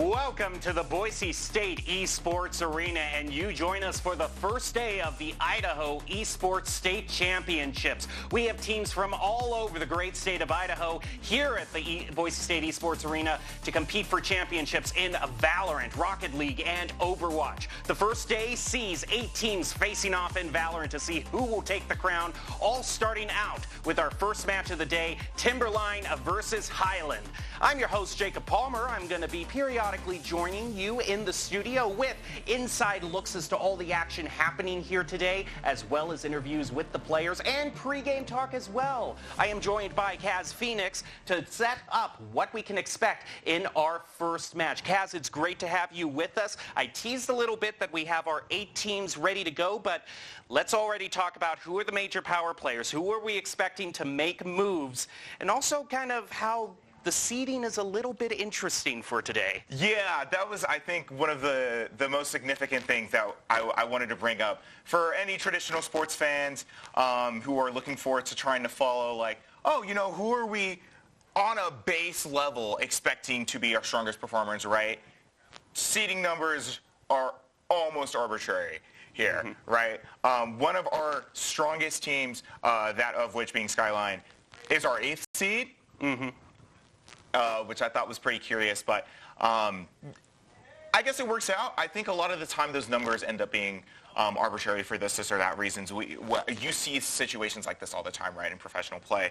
Welcome to the Boise State Esports Arena, and you join us for the first day of the Idaho Esports State Championships. We have teams from all over the great state of Idaho here at the Boise State Esports Arena to compete for championships in Valorant, Rocket League, and Overwatch. The first day sees 8 teams facing off in Valorant to see who will take the crown, all starting out with our first match of the day, Timberline versus Highland. I'm your host, Jacob Palmer. I'm going to be periodically joining you in the studio with inside looks as to all the action happening here today, as well as interviews with the players and pregame talk as well. I am joined by Kaz Phoenix to set up what we can expect in our first match. Kaz, it's great to have you with us. I teased a little bit that we have our 8 teams ready to go, but let's already talk about who are the major power players, who are we expecting to make moves, and also kind of how the seeding is a little bit interesting for today. Yeah, that was, I think, one of the most significant things that I wanted to bring up. For any traditional sports fans who are looking forward to trying to follow, like, oh, you know, who are we on a base level expecting to be our strongest performers, right? Seeding numbers are almost arbitrary here, right? One of our strongest teams, that of which being Skyline, is our 8th seed. Which I thought was pretty curious, but I guess it works out. I think a lot of the time those numbers end up being arbitrary for this or that reasons. You see situations like this all the time, right, in professional play,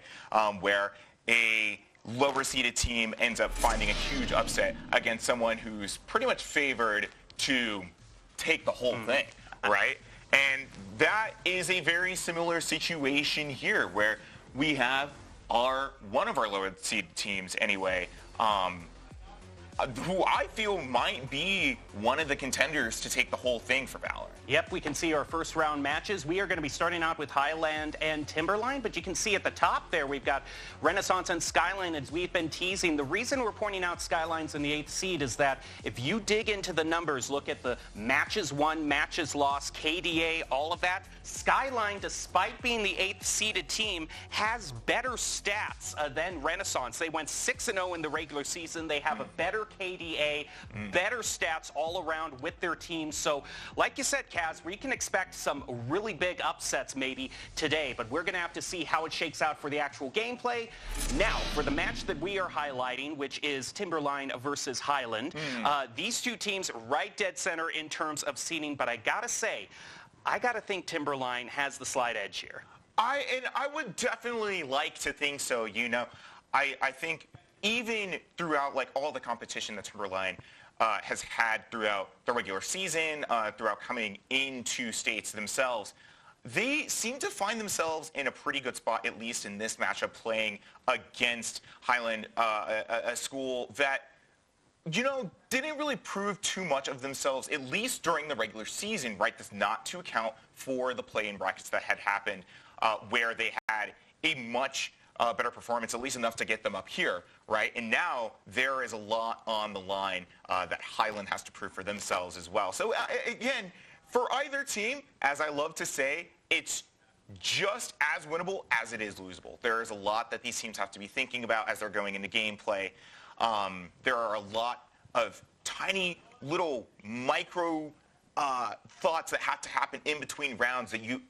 where a lower seeded team ends up finding a huge upset against someone who's pretty much favored to take the whole thing, right? And that is a very similar situation here, where we have one of our lower seed teams anyway, who I feel might be one of the contenders to take the whole thing for Valorant. Yep, we can see our first round matches. We are going to be starting out with Highland and Timberline, but you can see at the top there we've got Renaissance and Skyline, as we've been teasing. The reason we're pointing out Skylines in the 8th seed is that if you dig into the numbers, look at the matches won, matches lost, KDA, all of that, Skyline, despite being the 8th seeded team, has better stats than Renaissance. They went 6-0 in the regular season. They have a better KDA, better stats all around with their team. So, like you said, Kaz, we can expect some really big upsets maybe today, but we're going to have to see how it shakes out for the actual gameplay. Now, for the match that we are highlighting, which is Timberline versus Highland, these two teams right dead center in terms of seeding, but I got to say, I got to think Timberline has the slight edge here. I would definitely like to think so, you know. I think even throughout like all the competition that Timberline has had throughout the regular season, throughout coming into states themselves, they seem to find themselves in a pretty good spot, at least in this matchup, playing against Highland, a school that, you know, didn't really prove too much of themselves, at least during the regular season, right? That's not to account for the play-in brackets that had happened, where they had a much better performance, at least enough to get them up here, right? And now there is a lot on the line that Highland has to prove for themselves as well. So again, for either team, as I love to say, it's just as winnable as it is losable. There is a lot that these teams have to be thinking about as they're going into gameplay. There are a lot of tiny little micro thoughts that have to happen in between rounds that you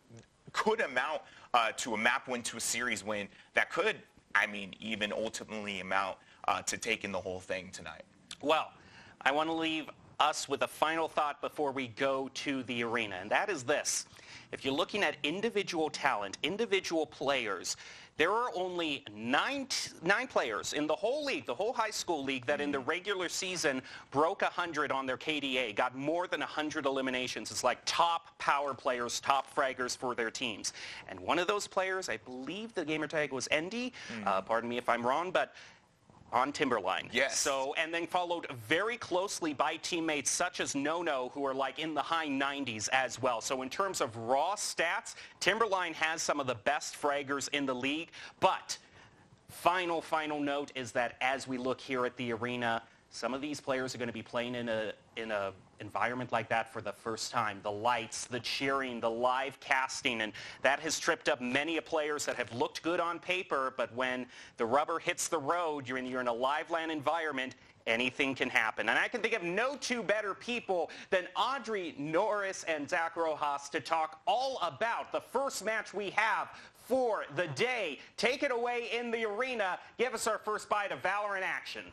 could amount to a map win, to a series win, that could, I mean, even ultimately amount to taking the whole thing tonight. Well, I want to leave us with a final thought before we go to the arena, and that is this. If you're looking at individual talent, individual players, there are only nine players in the whole league, the whole high school league, that in the regular season broke 100 on their KDA, got more than 100 eliminations. It's like top power players, top fraggers for their teams. And one of those players, I believe the gamer tag was Endy, pardon me if I'm wrong, but on Timberline. Yes. So, and then followed very closely by teammates such as No, who are like in the high 90s as well. So in terms of raw stats, Timberline has some of the best fraggers in the league. But final note is that as we look here at the arena, some of these players are going to be playing in a environment like that for the first time. The lights, the cheering, the live casting, and that has tripped up many a players that have looked good on paper, but when the rubber hits the road, you're in a live LAN environment, anything can happen. And I can think of no two better people than Audrey Norris and Zach Rojas to talk all about the first match we have for the day. Take it away in the arena. Give us our first bite of Valorant action.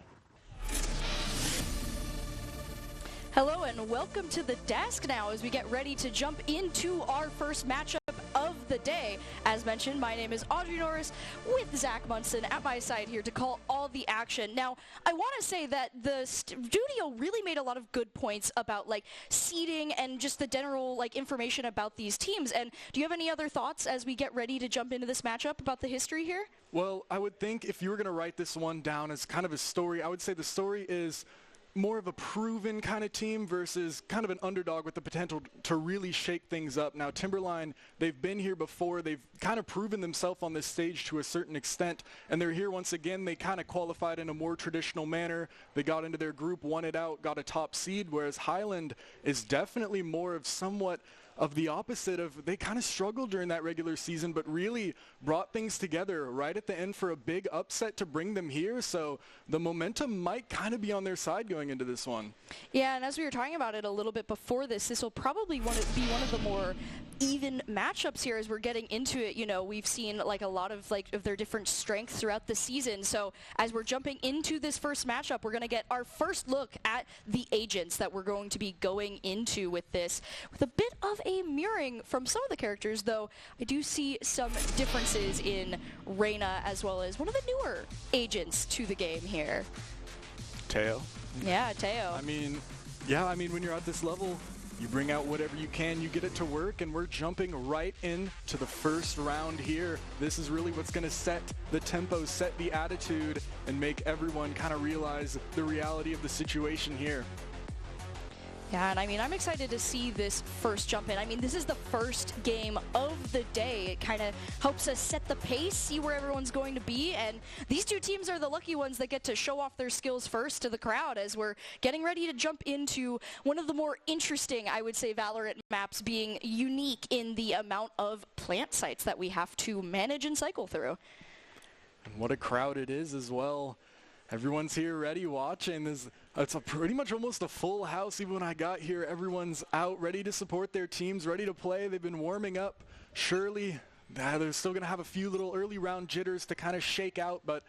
Hello and welcome to the desk now as we get ready to jump into our first matchup of the day. As mentioned, my name is Audrey Norris with Zach Munson at my side here to call all the action. Now, I want to say that the studio really made a lot of good points about like seeding and just the general like information about these teams. And do you have any other thoughts as we get ready to jump into this matchup about the history here? Well, I would think if you were going to write this one down as kind of a story, I would say the story is more of a proven kind of team versus kind of an underdog with the potential to really shake things up. Now, Timberline, they've been here before. They've kind of proven themselves on this stage to a certain extent, and they're here once again. They kind of qualified in a more traditional manner. They got into their group, won it out, got a top seed, whereas Highland is definitely more of somewhat of the opposite of they kind of struggled during that regular season, but really brought things together right at the end for a big upset to bring them here. So the momentum might kind of be on their side going into this one. Yeah, and as we were talking about it a little bit before this will probably be one of the more even matchups here as we're getting into it. You know, we've seen like a lot of like of their different strengths throughout the season. So as we're jumping into this first matchup, we're going to get our first look at the agents that we're going to be going into with this, with a bit of a mirroring from some of the characters, though I do see some differences in Reyna as well as one of the newer agents to the game here. Teo. Yeah, Teo. I mean, when you're at this level, you bring out whatever you can, you get it to work, and we're jumping right into the first round here. This is really what's going to set the tempo, set the attitude, and make everyone kind of realize the reality of the situation here. Yeah, and I mean, I'm excited to see this first jump in. I mean, this is the first game of the day. It kind of helps us set the pace, see where everyone's going to be, and these two teams are the lucky ones that get to show off their skills first to the crowd as we're getting ready to jump into one of the more interesting, I would say, Valorant maps, being unique in the amount of plant sites that we have to manage and cycle through. And what a crowd it is as well. Everyone's here ready, watching. It's a pretty much almost a full house. Even when I got here, everyone's out, ready to support their teams, ready to play. They've been warming up. Surely, they're still going to have a few little early round jitters to kind of shake out, but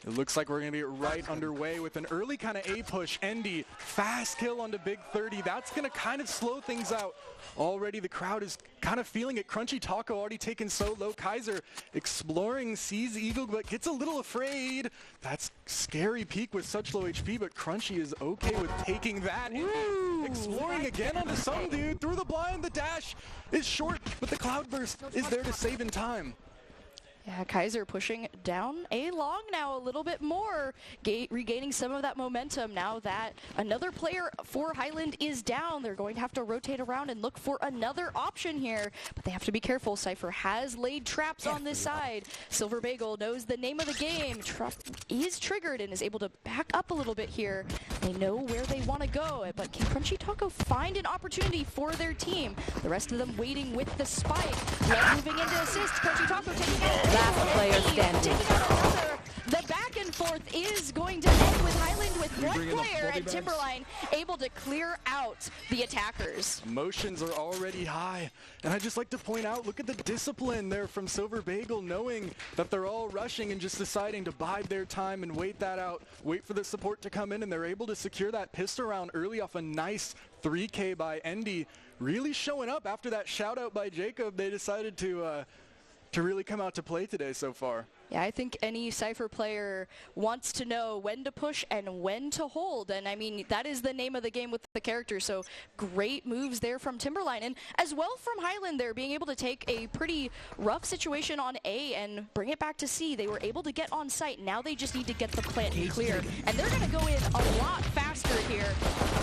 it looks like we're going to get right underway with an early kind of A push. Endy, fast kill onto Big 30. That's going to kind of slow things out. Already the crowd is kind of feeling it. Crunchy Taco already taken so low. Kaiser exploring, sees Eagle, but gets a little afraid. That's scary peek with such low HP, but Crunchy is okay with taking that. Exploring again onto some dude. Through the blind, the dash is short, but the Cloudburst is there to save in time. Yeah, Kaiser pushing down A long now a little bit more, regaining some of that momentum now that another player for Highland is down. They're going to have to rotate around and look for another option here, but they have to be careful. Cypher has laid traps on this side. Silver Bagel knows the name of the game. Trap is triggered and is able to back up a little bit here. They know where they want to go, but can Crunchy Taco find an opportunity for their team? The rest of them waiting with the spike. Led moving into assist. Crunchy Taco taking out last player standing. The back and forth is going to end with Highland with one player and Timberline able to clear out the attackers. Emotions are already high, and I'd just like to point out, look at the discipline there from Silver Bagel, knowing that they're all rushing and just deciding to bide their time and wait that out, wait for the support to come in, and they're able to secure that pistol round early off a nice 3K by Endy. Really showing up after that shout out by Jacob. They decided to really come out to play today so far. Yeah, I think any Cypher player wants to know when to push and when to hold. And I mean, that is the name of the game with the character. So great moves there from Timberline. And as well from Highland there, being able to take a pretty rough situation on A and bring it back to C. They were able to get on site. Now they just need to get the plant clear. And they're going to go in a lot faster here.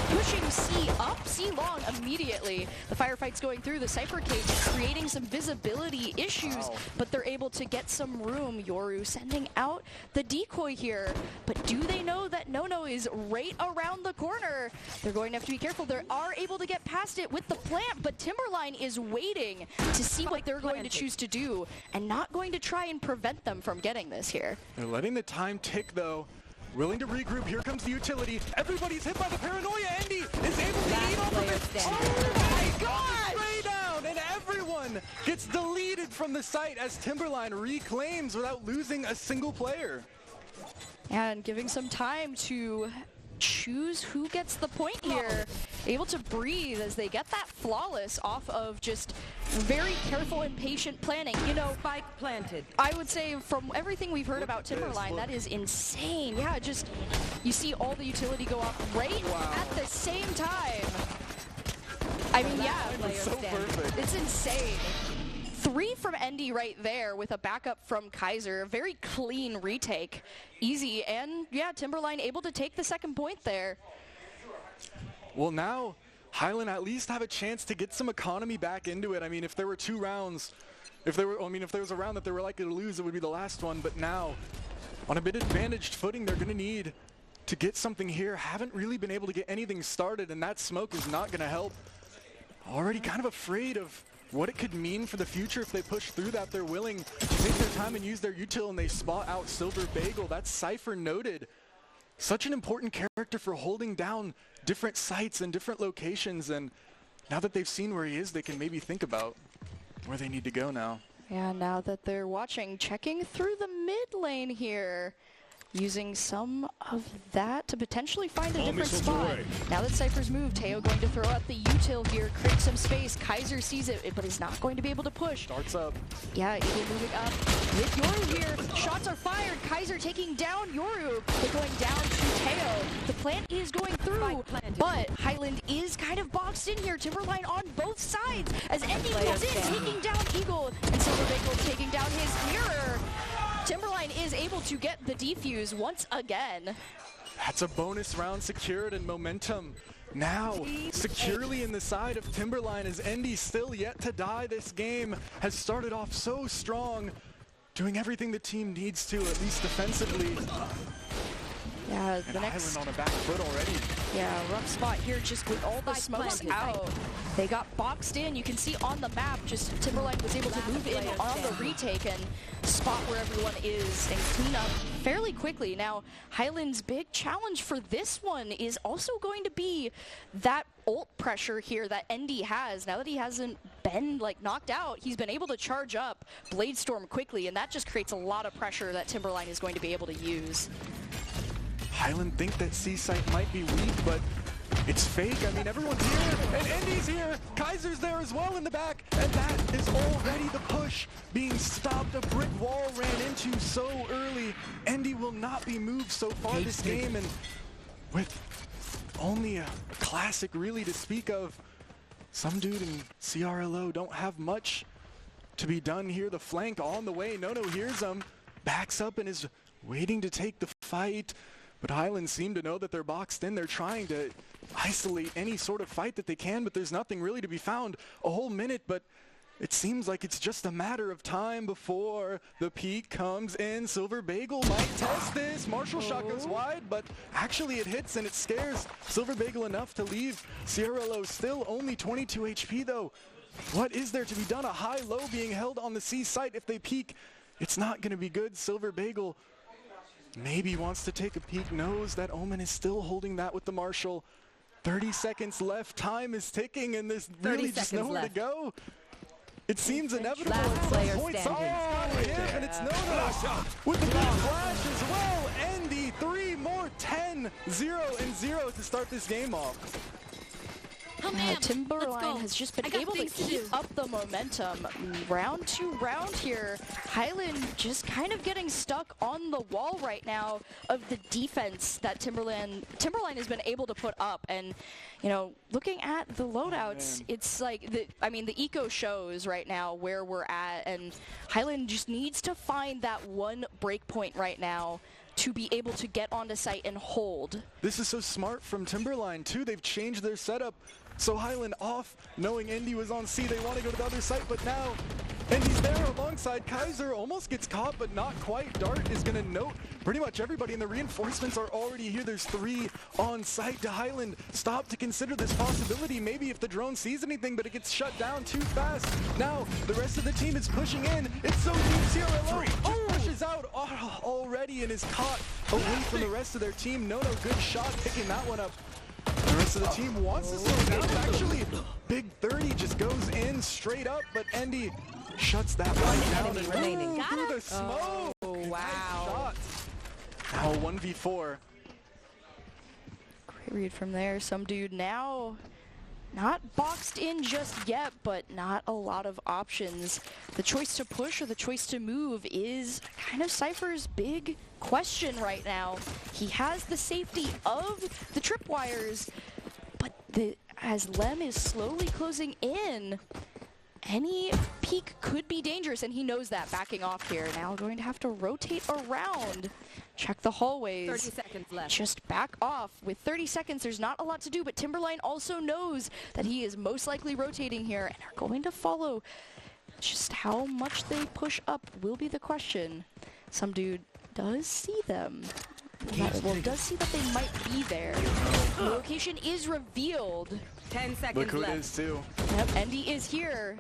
Pushing C up, C long immediately. The firefight's going through the Cypher cage, creating some visibility issues, but they're able to get some room. Yoru sending out the decoy here, but do they know that No-No is right around the corner? They're going to have to be careful. They are able to get past it with the plant, but Timberline is waiting to see what they're going to choose to do and not going to try and prevent them from getting this here. They're letting the time tick though. willing to regroup. Here comes the utility. Everybody's hit by the paranoia. Andy is able to eat off of it. Oh my God! Spray down, and everyone gets deleted from the site as Timberline reclaims without losing a single player. And giving some time to choose who gets the point here. Able to breathe as they get that flawless off of just very careful and patient planning. You know, spike planted. I would say from everything we've heard about Timberline, that is insane. Yeah, just you see all the utility go off right at the same time. I mean, yeah, So perfect. it's insane. 3 from Endy right there with a backup from Kaiser. Very clean retake. Easy. And yeah, Timberline able to take the second point there. Well, now Highland at least have a chance to get some economy back into it. I mean, if there were 2 rounds, if there was a round that they were likely to lose, it would be the last one. But now, on a bit advantaged footing, they're going to need to get something here. Haven't really been able to get anything started, and that smoke is not going to help. Already kind of afraid of what it could mean for the future if they push through that. They're willing to take their time and use their util, and they spot out Silver Bagel. That's Cypher noted. Such an important character for holding down different sites and different locations, and now that they've seen where he is, they can maybe think about where they need to go now. Yeah, now that they're watching, checking through the mid lane here. Using some of that to potentially find a different spot. Now that Cypher's moved, Teo going to throw out the util here, create some space. Kaiser sees it, but is not going to be able to push. Starts up. Yeah, Eagle moving up with Yoru here. Shots are fired. Kaiser taking down Yoru, but going down to Teo. The plant is going through, but Highland is kind of boxed in here. Timberline on both sides as Endy comes in, taking down Eagle, and Silver Bagel taking down his mirror. Timberline is able to get the defuse once again. That's a bonus round secured, and momentum now securely in the side of Timberline as Endy, still yet to die this game, has started off so strong, doing everything the team needs to, at least defensively. Yeah, the next Highland on a back foot already. Yeah, rough spot here just with all the smokes out. They got boxed in. You can see on the map, just Timberline was able to move in on the retake and spot where everyone is and clean up fairly quickly. Now, Highland's big challenge for this one is also going to be that ult pressure here that Endy has. Now that he hasn't been knocked out, he's been able to charge up Blade Storm quickly, and that just creates a lot of pressure that Timberline is going to be able to use. Highland think that C-Site might be weak, but it's fake. I mean, everyone's here, and Endy's here. Kaiser's there as well in the back, and that is already the push being stopped. A brick wall ran into so early. Endy will not be moved so far this game, and with only a classic really to speak of, some dude in CRLO don't have much to be done here. The flank on the way. Nono hears him, backs up, and is waiting to take the fight. But Highland seem to know that they're boxed in. They're trying to isolate any sort of fight that they can, but there's nothing really to be found. A whole minute, but it seems like it's just a matter of time before the peak comes in. Silver Bagel might test this. Marshall shot goes wide, but actually it hits and it scares Silver Bagel enough to leave. CRLO still only 22 HP though. What is there to be done? A high-low being held on the C site. If they peek, it's not going to be good. Silver Bagel maybe wants to take a peek, knows that Omen is still holding that with the Marshall. 30 seconds left, time is ticking, and there's really just nowhere to go. It seems inevitable at some point. And it's Nono with the big flash as well. Endy, 3 more, 10, 0, and 0 to start this game off. Timberline has just been able to keep up the momentum round to round here. Highland just kind of getting stuck on the wall right now of the defense that Timberline has been able to put up. And, you know, looking at the loadouts, it's like, the eco shows right now where we're at, and Highland just needs to find that one break point right now to be able to get onto site and hold. This is so smart from Timberline too. They've changed their setup. So Highland off, knowing Endy was on C. They want to go to the other site, but now Endy's there alongside Kaiser. Almost gets caught, but not quite. Dart is going to note pretty much everybody, and the reinforcements are already here. There's 3 on site. To Highland stop to consider this possibility. Maybe if the drone sees anything, but it gets shut down too fast. Now the rest of the team is pushing in. It's so deep. CRLO just pushes is out already and is caught away from the rest of their team. No, good shot, picking that one up. The rest of the team wants to slow down. Actually, Big 30 just goes in straight up, but Endy shuts that one down and remaining. through the smoke. Oh, wow. Now 1v4. Great read from there. Some dude now not boxed in just yet, but not a lot of options. The choice to push or the choice to move is kind of Cypher's big question right now. He has the safety of the tripwires, but as Lem is slowly closing in, any peek could be dangerous, and he knows that, backing off here. Now going to have to rotate around, check the hallways. 30 seconds left. Just back off. With 30 seconds, there's not a lot to do, but Timberline also knows that he is most likely rotating here and are going to follow. Just how much they push up will be the question. Some dude does see them. Well, does see that they might be there. The location is revealed. 10 seconds Look who left. it is, too. Yep, Endy is here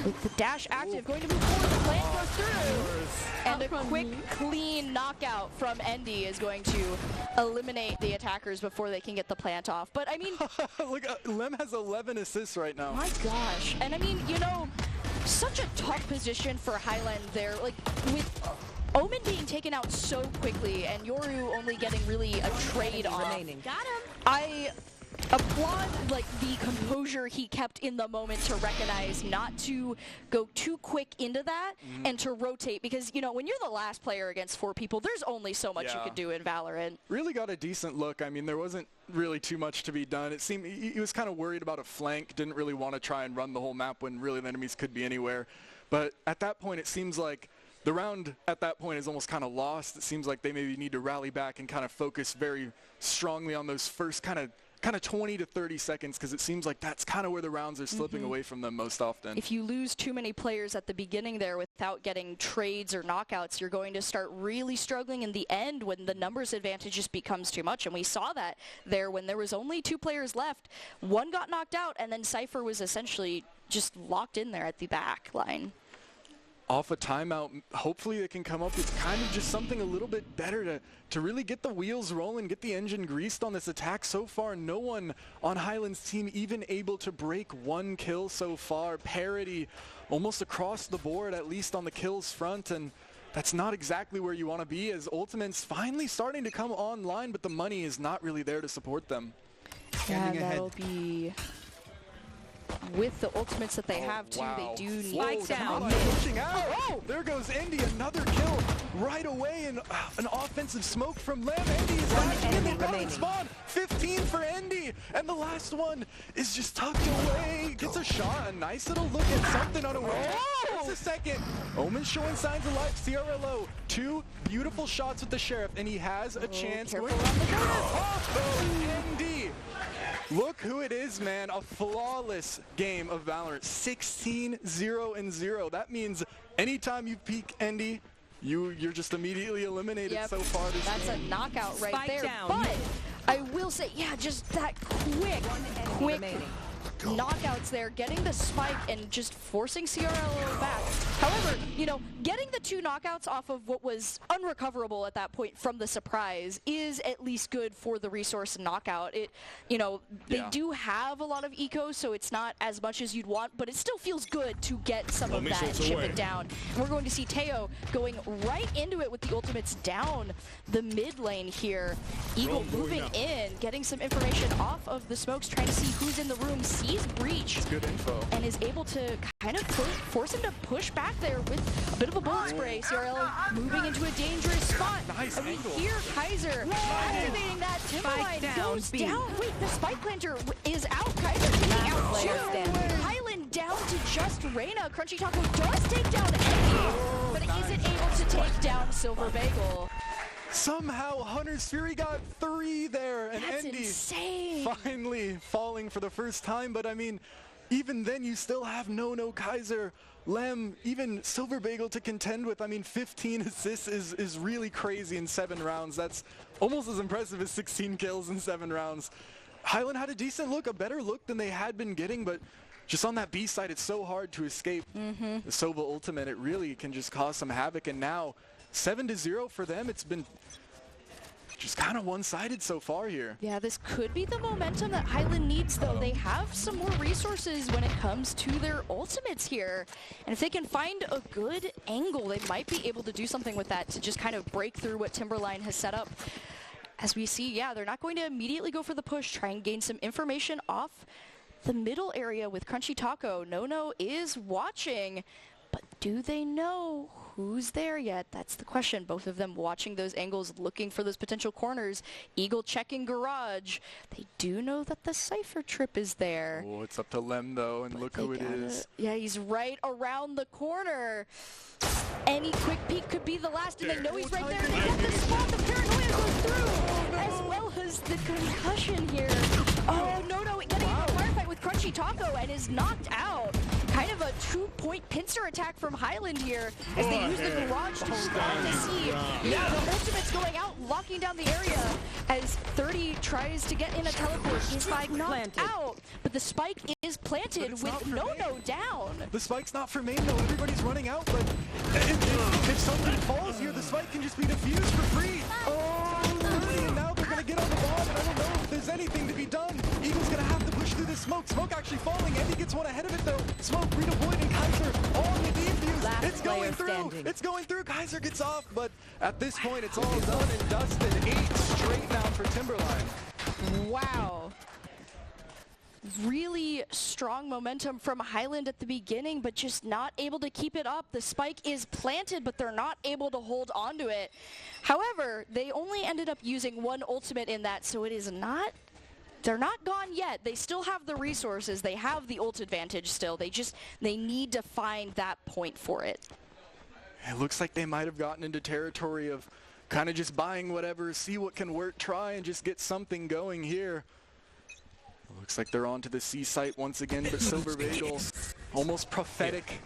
with the dash active, going to move forward. The plan goes through, and a quick, clean knockout from Endy is going to eliminate the attackers before they can get the plant off. But I mean, Look, Lem has 11 assists right now. my gosh, and I mean, you know, such a tough position for Highland there. Like with Omen being taken out so quickly, and Yoru only getting really a trade off. Remaining. Got him. I applaud like the composure he kept in the moment to recognize not to go too quick into that and to rotate, because you know when you're the last player against 4 people, there's only so much you could do in Valorant. Really got a decent look. I mean, there wasn't really too much to be done. It seemed he was kind of worried about a flank, didn't really want to try and run the whole map when really the enemies could be anywhere. But at that point, it seems like the round at that point is almost kind of lost. It seems like they maybe need to rally back and kind of focus very strongly on those first kind of 20 to 30 seconds, because it seems like that's kind of where the rounds are slipping away from them most often. If you lose too many players at the beginning there without getting trades or knockouts, you're going to start really struggling in the end when the numbers advantage just becomes too much. And we saw that there when there was only 2 players left. One got knocked out, and then Cypher was essentially just locked in there at the back line. Off a timeout, hopefully they can come up with kind of just something a little bit better to really get the wheels rolling, get the engine greased on this attack. So far, no one on Highland's team even able to break 1 kill so far. Parity almost across the board, at least on the kills front, and that's not exactly where you want to be, as Ultimate's finally starting to come online, but the money is not really there to support them. Yeah, that'll be with the ultimates that they have too. Wow. They do need Spike down. Pushing out. Oh, there goes Endy, another kill right away, and an offensive smoke from Lem. Endy is back in the running spawn. 15 for Endy, and the last one is just tucked away. Gets a shot, a nice little look at something unaware. Just a second. Omen showing signs of life. CRLO, 2 beautiful shots with the Sheriff, and he has a chance. Careful on the Endy. Look who it is, man. A flawless game of Valorant. 16-0-0. That means anytime you peek Endy, you're just immediately eliminated so far this That's game. a knockout right Spike there. down. But I will say, yeah, just that quick Remaining. knockouts there, getting the spike and just forcing CRLO back. However, you know, getting the 2 knockouts off of what was unrecoverable at that point from the surprise is at least good for the resource knockout. It, you know, they do have a lot of eco, so it's not as much as you'd want, but it still feels good to get some of that and chip it down. And we're going to see Teo going right into it with the ultimates down the mid lane here. Eagle moving in, getting some information off of the smokes, trying to see who's in the room, sees Breach, Good info. and is able to kind of force him to push back there with a bit of a bullet spray. CRL moving into a dangerous spot. Nice and we angle. hear Kaiser activating that Timberline, goes down. Wait, the spike planter is out. Kaiser taking out player 2. standing. Highland down to just Reyna. Crunchy Taco does take down Endy, but isn't able to take down Silver Bagel. Somehow Hunter's Fury got 3 there, and That's Endy insane. finally falling for the first time. But I mean, even then you still have No Kaiser, Lem, even Silver Bagel to contend with. I mean, 15 assists is really crazy in 7 rounds. That's almost as impressive as 16 kills in 7 rounds. Highland had a decent look, a better look than they had been getting, but just on that B side, it's so hard to escape the Sova ultimate. It really can just cause some havoc, and now 7-0 for them. It's been just kind of one-sided so far here. Yeah, this could be the momentum that Highland needs, though. They have some more resources when it comes to their ultimates here. And if they can find a good angle, they might be able to do something with that to just kind of break through what Timberline has set up. As we see, yeah, they're not going to immediately go for the push, try and gain some information off the middle area with Crunchy Taco. No is watching, but do they know who's there yet? That's the question. Both of them watching those angles, looking for those potential corners. Eagle checking garage. They do know that the Cypher trip is there. Oh, it's up to Lem, though, and look who it is. Yeah, he's right around the corner. Any quick peek could be the last, and they know he's right there. They get the spot. The paranoia goes through, as well as the concussion here. Oh, no, getting into a firefight with Crunchy Taco and is knocked out. Kind of a 2-point pincer attack from Highland here as they use the garage to spawn the sea. Yeah, the ultimate's going out, locking down the area as 30 tries to get in a teleport. He's knocked out, but the spike is planted with No down. The spike's not for main, though. Everybody's running out, but if somebody falls here, the spike can just be defused for free. And now they're going to get on the bomb, and I don't know if there's anything to be done. Eagle's going to have to push through the smoke. Smoke actually falling. Andy gets one ahead of it, though. Smoke redeployed, and Kaiser on the defuse. It's going through. It's going through. Kaiser gets off, but at this point, it's all done and dusted. 8 straight now for Timberline. Wow. Really strong momentum from Highland at the beginning, but just not able to keep it up. The spike is planted, but they're not able to hold on to it. However, they only ended up using one ultimate in that, so it is not... They're not gone yet. They still have the resources. They have the ult advantage still. They need to find that point for it. It looks like they might have gotten into territory of kind of just buying whatever, see what can work, try and just get something going here. Looks like they're on to the C site once again, but Silver Bagel almost prophetic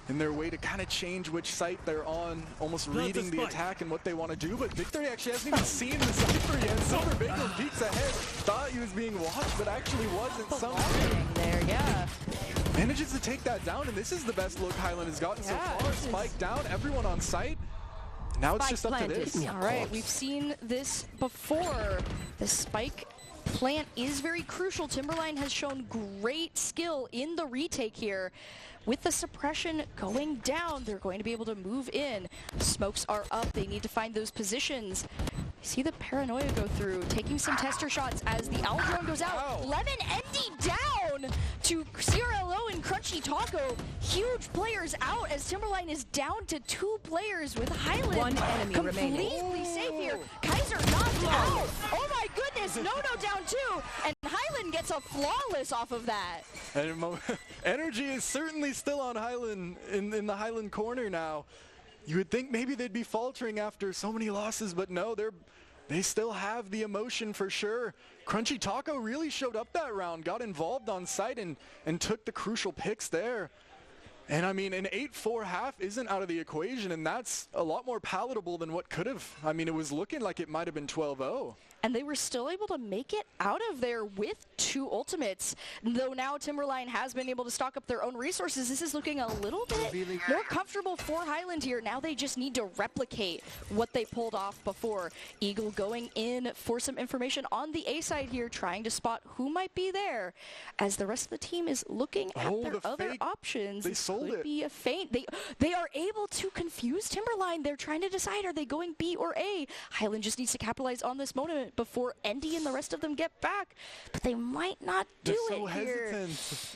in their way to kind of change which site they're on, almost reading the attack and what they want to do. But Victory actually hasn't even seen the Cypher yet. Silver Bagel peeks ahead, thought he was being watched, but actually wasn't. Something there, yeah. Manages to take that down, and this is the best look Highland has gotten so far. Spike down, everyone on site. Now it's just up to this. All right, we've seen this before. The spike plant is very crucial. Timberline has shown great skill in the retake here. With the suppression going down, they're going to be able to move in. Smokes are up. They need to find those positions. See the paranoia go through, taking some tester shots as the owl drone goes out. Lemon Endy down to CRLO and Crunchy Taco. Huge players out as Timberline is down to 2 players with Highland. One enemy completely safe here. Kaiser knocked out. Oh my goodness, No down 2. And Highland gets a flawless off of that. And energy is certainly still on Highland, in the Highland corner now. You would think maybe they'd be faltering after so many losses, but no, they still have the emotion for sure. Crunchy Taco really showed up that round, got involved on site and took the crucial picks there. And I mean, an 8-4 half isn't out of the equation, and that's a lot more palatable than what could have. I mean, it was looking like it might have been 12-0. And they were still able to make it out of there with 2 ultimates. Though now Timberline has been able to stock up their own resources, this is looking a little bit more comfortable for Highland here. Now they just need to replicate what they pulled off before. Eagle going in for some information on the A side here, trying to spot who might be there. As the rest of the team is looking at their other options. They sold it. Be a feint. They are able to confuse Timberline. They're trying to decide, are they going B or A? Highland just needs to capitalize on this moment before Endy and the rest of them get back. But they might not do it here.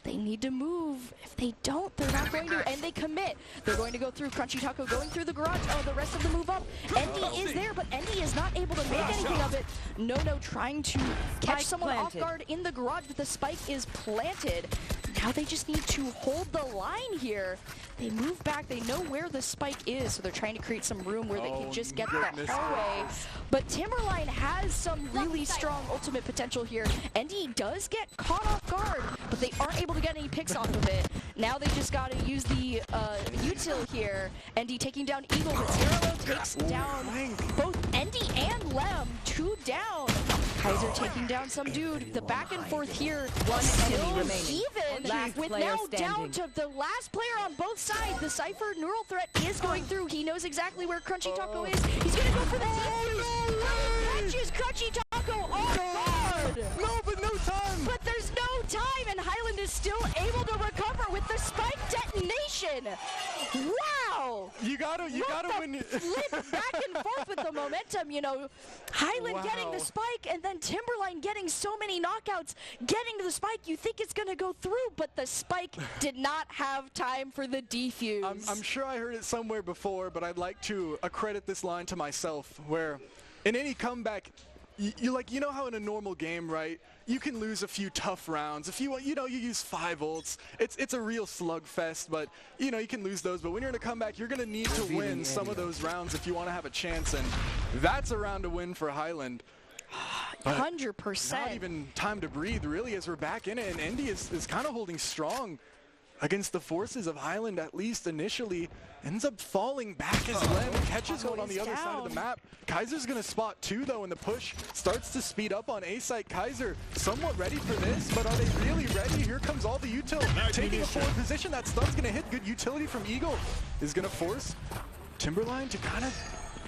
They need to move. If they don't, they're not going to. And they commit. They're going to go through Crunchy Taco, going through the garage. Oh, the rest of them move up. Endy is there, but Endy is not able to make anything of it. No trying to catch someone off guard in the garage, but the spike is planted. Now they just need to hold the line here. They move back. They know where the spike is, so they're trying to create some room where they can just get the hell away. But Timberline has some really strong ultimate potential here. Endy does get caught off guard, but they aren't able to get any picks off of it. Now they just got to use the util here. Endy taking down Eagle, but Zero takes down both Endy and Lem. 2 down. Kaiser taking down some dude. The back and forth here still even, with now down to the last player on both sides. The Cypher neural threat is going through. He He knows exactly where Crunchy Taco is. He's gonna go for the defuse. Catches Crunchy Taco off guard. No, but no time. But there's no time, and Highland is still able to recover with the spike detonation. Wow! You gotta win. Flip back and forth with the momentum, you know. Highland getting the spike, and then Timberline getting so many knockouts, getting to the spike. You think it's gonna go through, but the spike did not have time for the defuse. I'm sure I heard it somewhere before, but I'd like to accredit this line to myself, where in any comeback, you know how in a normal game, right? You can lose a few tough rounds. If you use 5 ults, it's a real slugfest, but you can lose those. But when you're in a comeback, you're gonna need to win some of those rounds if you want to have a chance, and that's a round to win for Highland. 100%. Not even time to breathe, really, as we're back in it, and Endy is kind of holding strong against the forces of Highland, at least initially. Ends up falling back as Lem catches one on the other side of the map. Kaiser's going to spot 2, though, and the push starts to speed up on A-site. Kaiser somewhat ready for this, but are they really ready? Here comes all the util. Taking a forward position, that stun's going to hit. Good utility from Eagle is going to force Timberline to kind of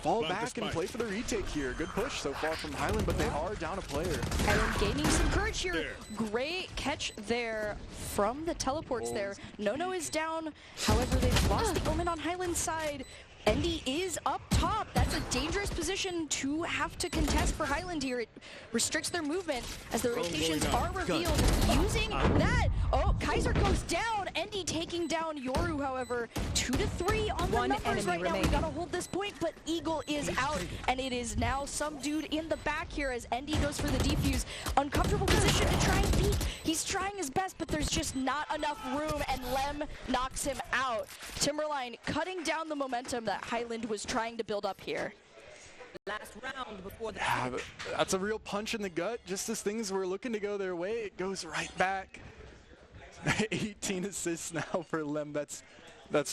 fall back and play for the retake here. Good push so far from Highland, but they are down a player. Highland gaining some courage here. Great catch there from the teleports there. Nono is down. However, they've lost the Omen on Highland's side. Endy is up top. That's a dangerous position to have to contest for Highland here. It restricts their movement as the rotations are revealed. Using that. Oh, Kaiser goes down. Endy taking down Yoru, however. 2 to 3 on the numbers right now. We gotta hold this point, but Eagle is out, and it is now some dude in the back here as Endy goes for the defuse. Uncomfortable position to try and peek. He's trying his best, but there's just not enough room, and Lem knocks him out. Timberline cutting down the momentum that Highland was trying to build up here. Last round before the that's a real punch in the gut. Just as things were looking to go their way, it goes right back. 18 assists now for Lem. That's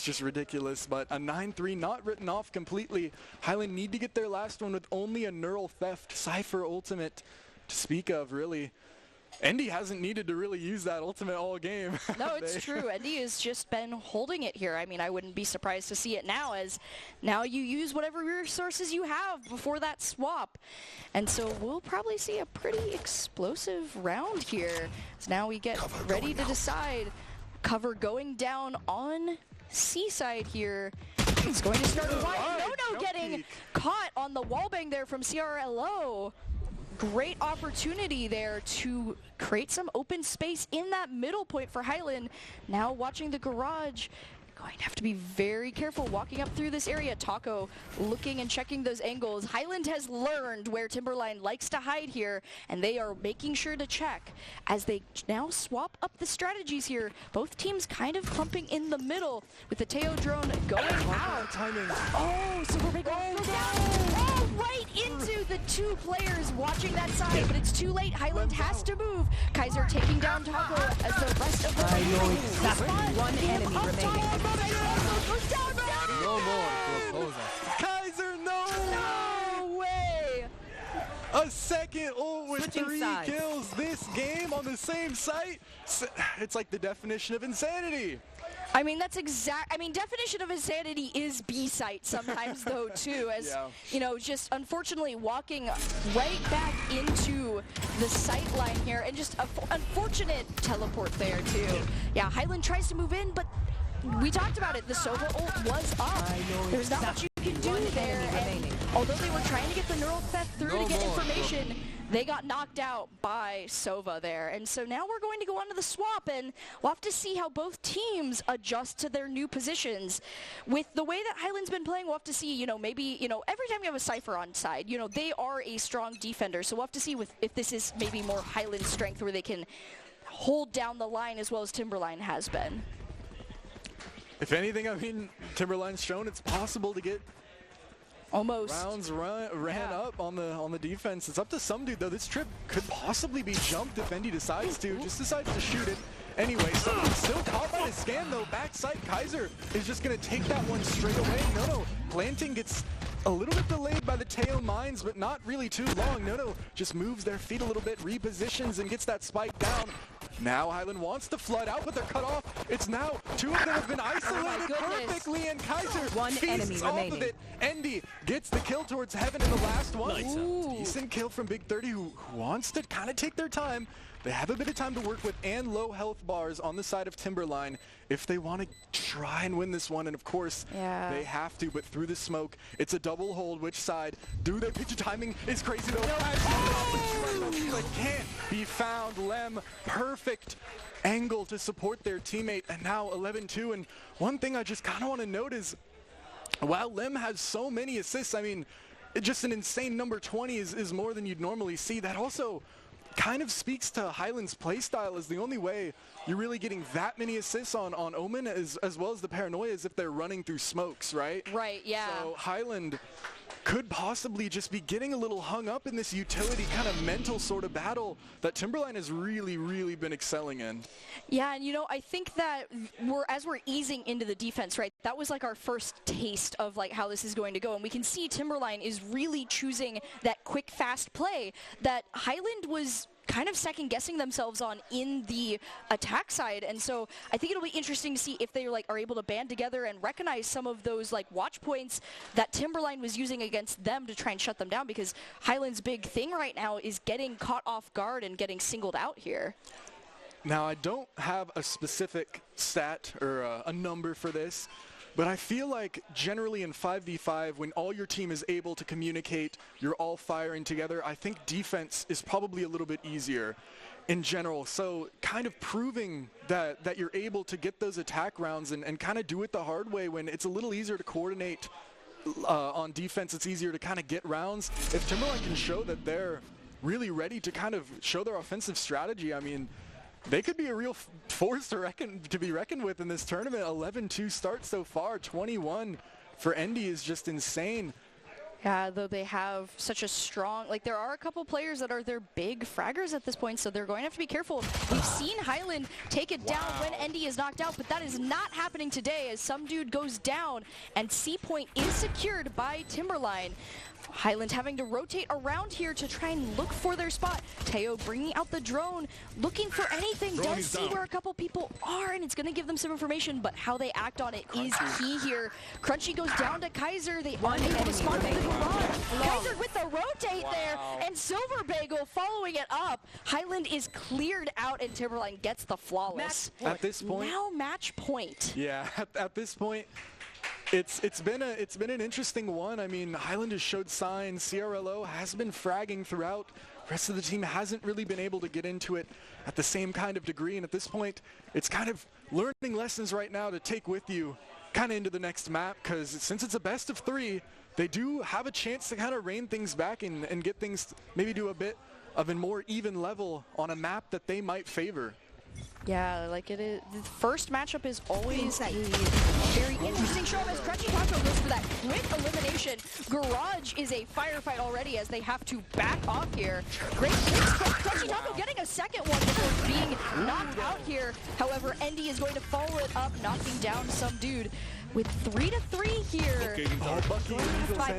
just ridiculous. But a 9-3 not written off completely. Highland need to get their last one with only a neural theft Cypher ultimate to speak of, really. Endy hasn't needed to really use that ultimate all game. No, it's true. Endy has just been holding it here. I mean, I wouldn't be surprised to see it now, as now you use whatever resources you have before that swap. And so we'll probably see a pretty explosive round here. So now we get ready to decide. Cover going down on C-side here. It's going to start right. No, getting caught on the wallbang there from CRLO. Great opportunity there to create some open space in that middle point for Highland. Now watching the garage. Going to have to be very careful walking up through this area. Taco looking and checking those angles. Highland has learned where Timberline likes to hide here, and they are making sure to check as they now swap up the strategies here. Both teams kind of clumping in the middle with the Teo drone going out. Oh, so we're making go down. Oh, right into the 2 players watching that side, but it's too late. Highland has to move. Kaiser taking down Taco as the rest of the one enemy remaining. No more. Kaiser, no way! A second ult with 3 kills this game on the same site. It's like the definition of insanity. I mean, definition of insanity is B-site sometimes, though, too, as, just unfortunately walking right back into the sight line here, and just an unfortunate teleport there, too. Yeah, Highland tries to move in, but we talked about it. The Sova ult was up. There's not much you can do there, and although they were trying to get the neural theft through to get information, they got knocked out by Sova there. And so now we're going to go on to the swap, and we'll have to see how both teams adjust to their new positions. With the way that Highland's been playing, we'll have to see, maybe, every time you have a Cypher on side, they are a strong defender. So we'll have to see if this is maybe more Highland strength where they can hold down the line as well as Timberline has been. If anything, I mean, Timberline's shown it's possible to get almost rounds ran up on the defense. It's up to some dude, though. This trip could possibly be jumped if Endy decides to. Just decides to shoot it. Anyway, someone's still caught by the scam, though. Backside, Kaiser is just going to take that one straight away. No. Planting gets a little bit delayed by the Teo mines, but not really too long. No, just moves their feet a little bit, repositions, and gets that spike down. Now Highland wants to flood out, but they're cut off. It's now 2 of them have been isolated perfectly, and Kaiser One enemy feasts off remaining. of it. Endy gets the kill towards Heaven in the last one. Ooh. Decent kill from Big 30, who wants to kind of take their time. They have a bit of time to work with and low health bars on the side of Timberline if they want to try and win this one. And of course, they have to, but through the smoke, it's a double hold. Which side do they pitch? Timing is crazy though. It can't be found. Lem, perfect angle to support their teammate, and now 11-2. And one thing I just kind of want to note is, while Lem has so many assists, I mean, just an insane number 20 is more than you'd normally see. That also kind of speaks to Highland's playstyle, as the only way you're really getting that many assists on Omen as well as the Paranoia is if they're running through smokes, right? Right, yeah. So Highland could possibly just be getting a little hung up in this utility kind of mental sort of battle that Timberline has really been excelling in. Yeah, and you know, I think that as we're easing into the defense, right, that was like our first taste of like how this is going to go, and we can see Timberline is really choosing that quick, fast play that Highland was kind of second-guessing themselves on in the attack side. And so I think it'll be interesting to see if they are able to band together and recognize some of those watch points that Timberline was using against them to try and shut them down, because Highland's big thing right now is getting caught off guard and getting singled out here. Now, I don't have a specific stat or a number for this, but I feel like generally in 5v5, when all your team is able to communicate, you're all firing together, I think defense is probably a little bit easier in general. So kind of proving that you're able to get those attack rounds and kind of do it the hard way when it's a little easier to coordinate on defense. It's easier to kind of get rounds. If Timberline can show that they're really ready to kind of show their offensive strategy, I mean, they could be a real force to be reckoned with in this tournament. 11-2 start so far. 21 for Endy is just insane. Yeah, though they have such a strong, there are a couple players that are their big fraggers at this point, so they're going to have to be careful. We've seen Highland take it down when Endy is knocked out, but that is not happening today as some dude goes down and C point is secured by Timberline. Highland having to rotate around here to try and look for their spot. Teo bringing out the drone, looking for anything, does see where a couple people are, and it's going to give them some information, but how they act on it is key here. Crunchy goes down to Kaiser. They aren't able to spot him in the garage. Kaiser with the rotate there, and Silver Bagel following it up. Highland is cleared out, and Timberline gets the flawless. At this point, now match point. Yeah, at this point, it's been an interesting one. I mean, Highland has showed signs. CRLO has been fragging throughout. The rest of the team hasn't really been able to get into it at the same kind of degree. And at this point, it's kind of learning lessons right now to take with you kind of into the next map, because since it's a best of 3, they do have a chance to kind of rein things back and get things maybe to a bit of a more even level on a map that they might favor. Yeah, it is. The first matchup is always a very interesting show as Crunchy Taco goes for that quick elimination. Garage is a firefight already as they have to back off here. Great hits from Crunchy Taco getting a second one before being knocked out here. However, Endy is going to follow it up, knocking down some dude with 3-3 here.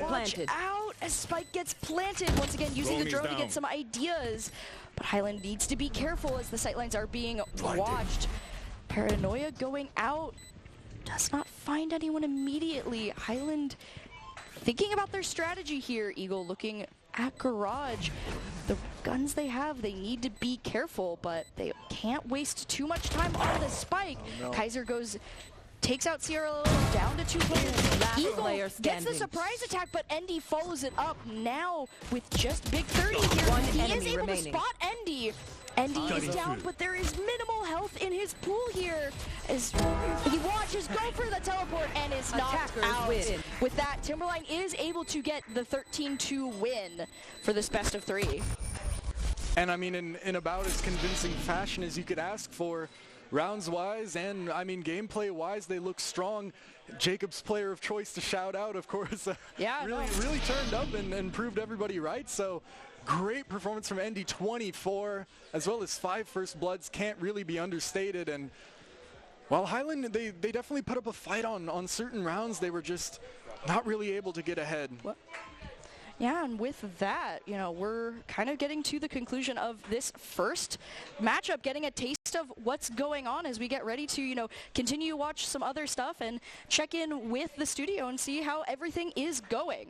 Watch out as Spike gets planted. Once again, using the drone to get some ideas. But Highland needs to be careful as the sightlines are being watched. Paranoia going out. Does not find anyone immediately. Highland thinking about their strategy here. Eagle looking at Garage. The guns they have, they need to be careful, but they can't waste too much time on the Spike. Oh, no. Kaiser takes out CRLO down to 2 players. Eagle gets the surprise attack, but Endy follows it up now with just Big 30 here. He is able to spot Endy. Endy is down, but there is minimal health in his pool here as he watches go for the teleport and is knocked out. With that, Timberline is able to get the 13-2 win for this best of 3. And I mean, in about as convincing fashion as you could ask for. Rounds-wise and, I mean, gameplay-wise, they look strong. Jacob's player of choice to shout out, of course, really turned up and proved everybody right. So, great performance from Endy, 24, as well as 5 first bloods, can't really be understated. And while Highland, they definitely put up a fight on certain rounds, they were just not really able to get ahead. What? Yeah, and with that, we're kind of getting to the conclusion of this first matchup, getting a taste gist of what's going on as we get ready to, continue to watch some other stuff and check in with the studio and see how everything is going.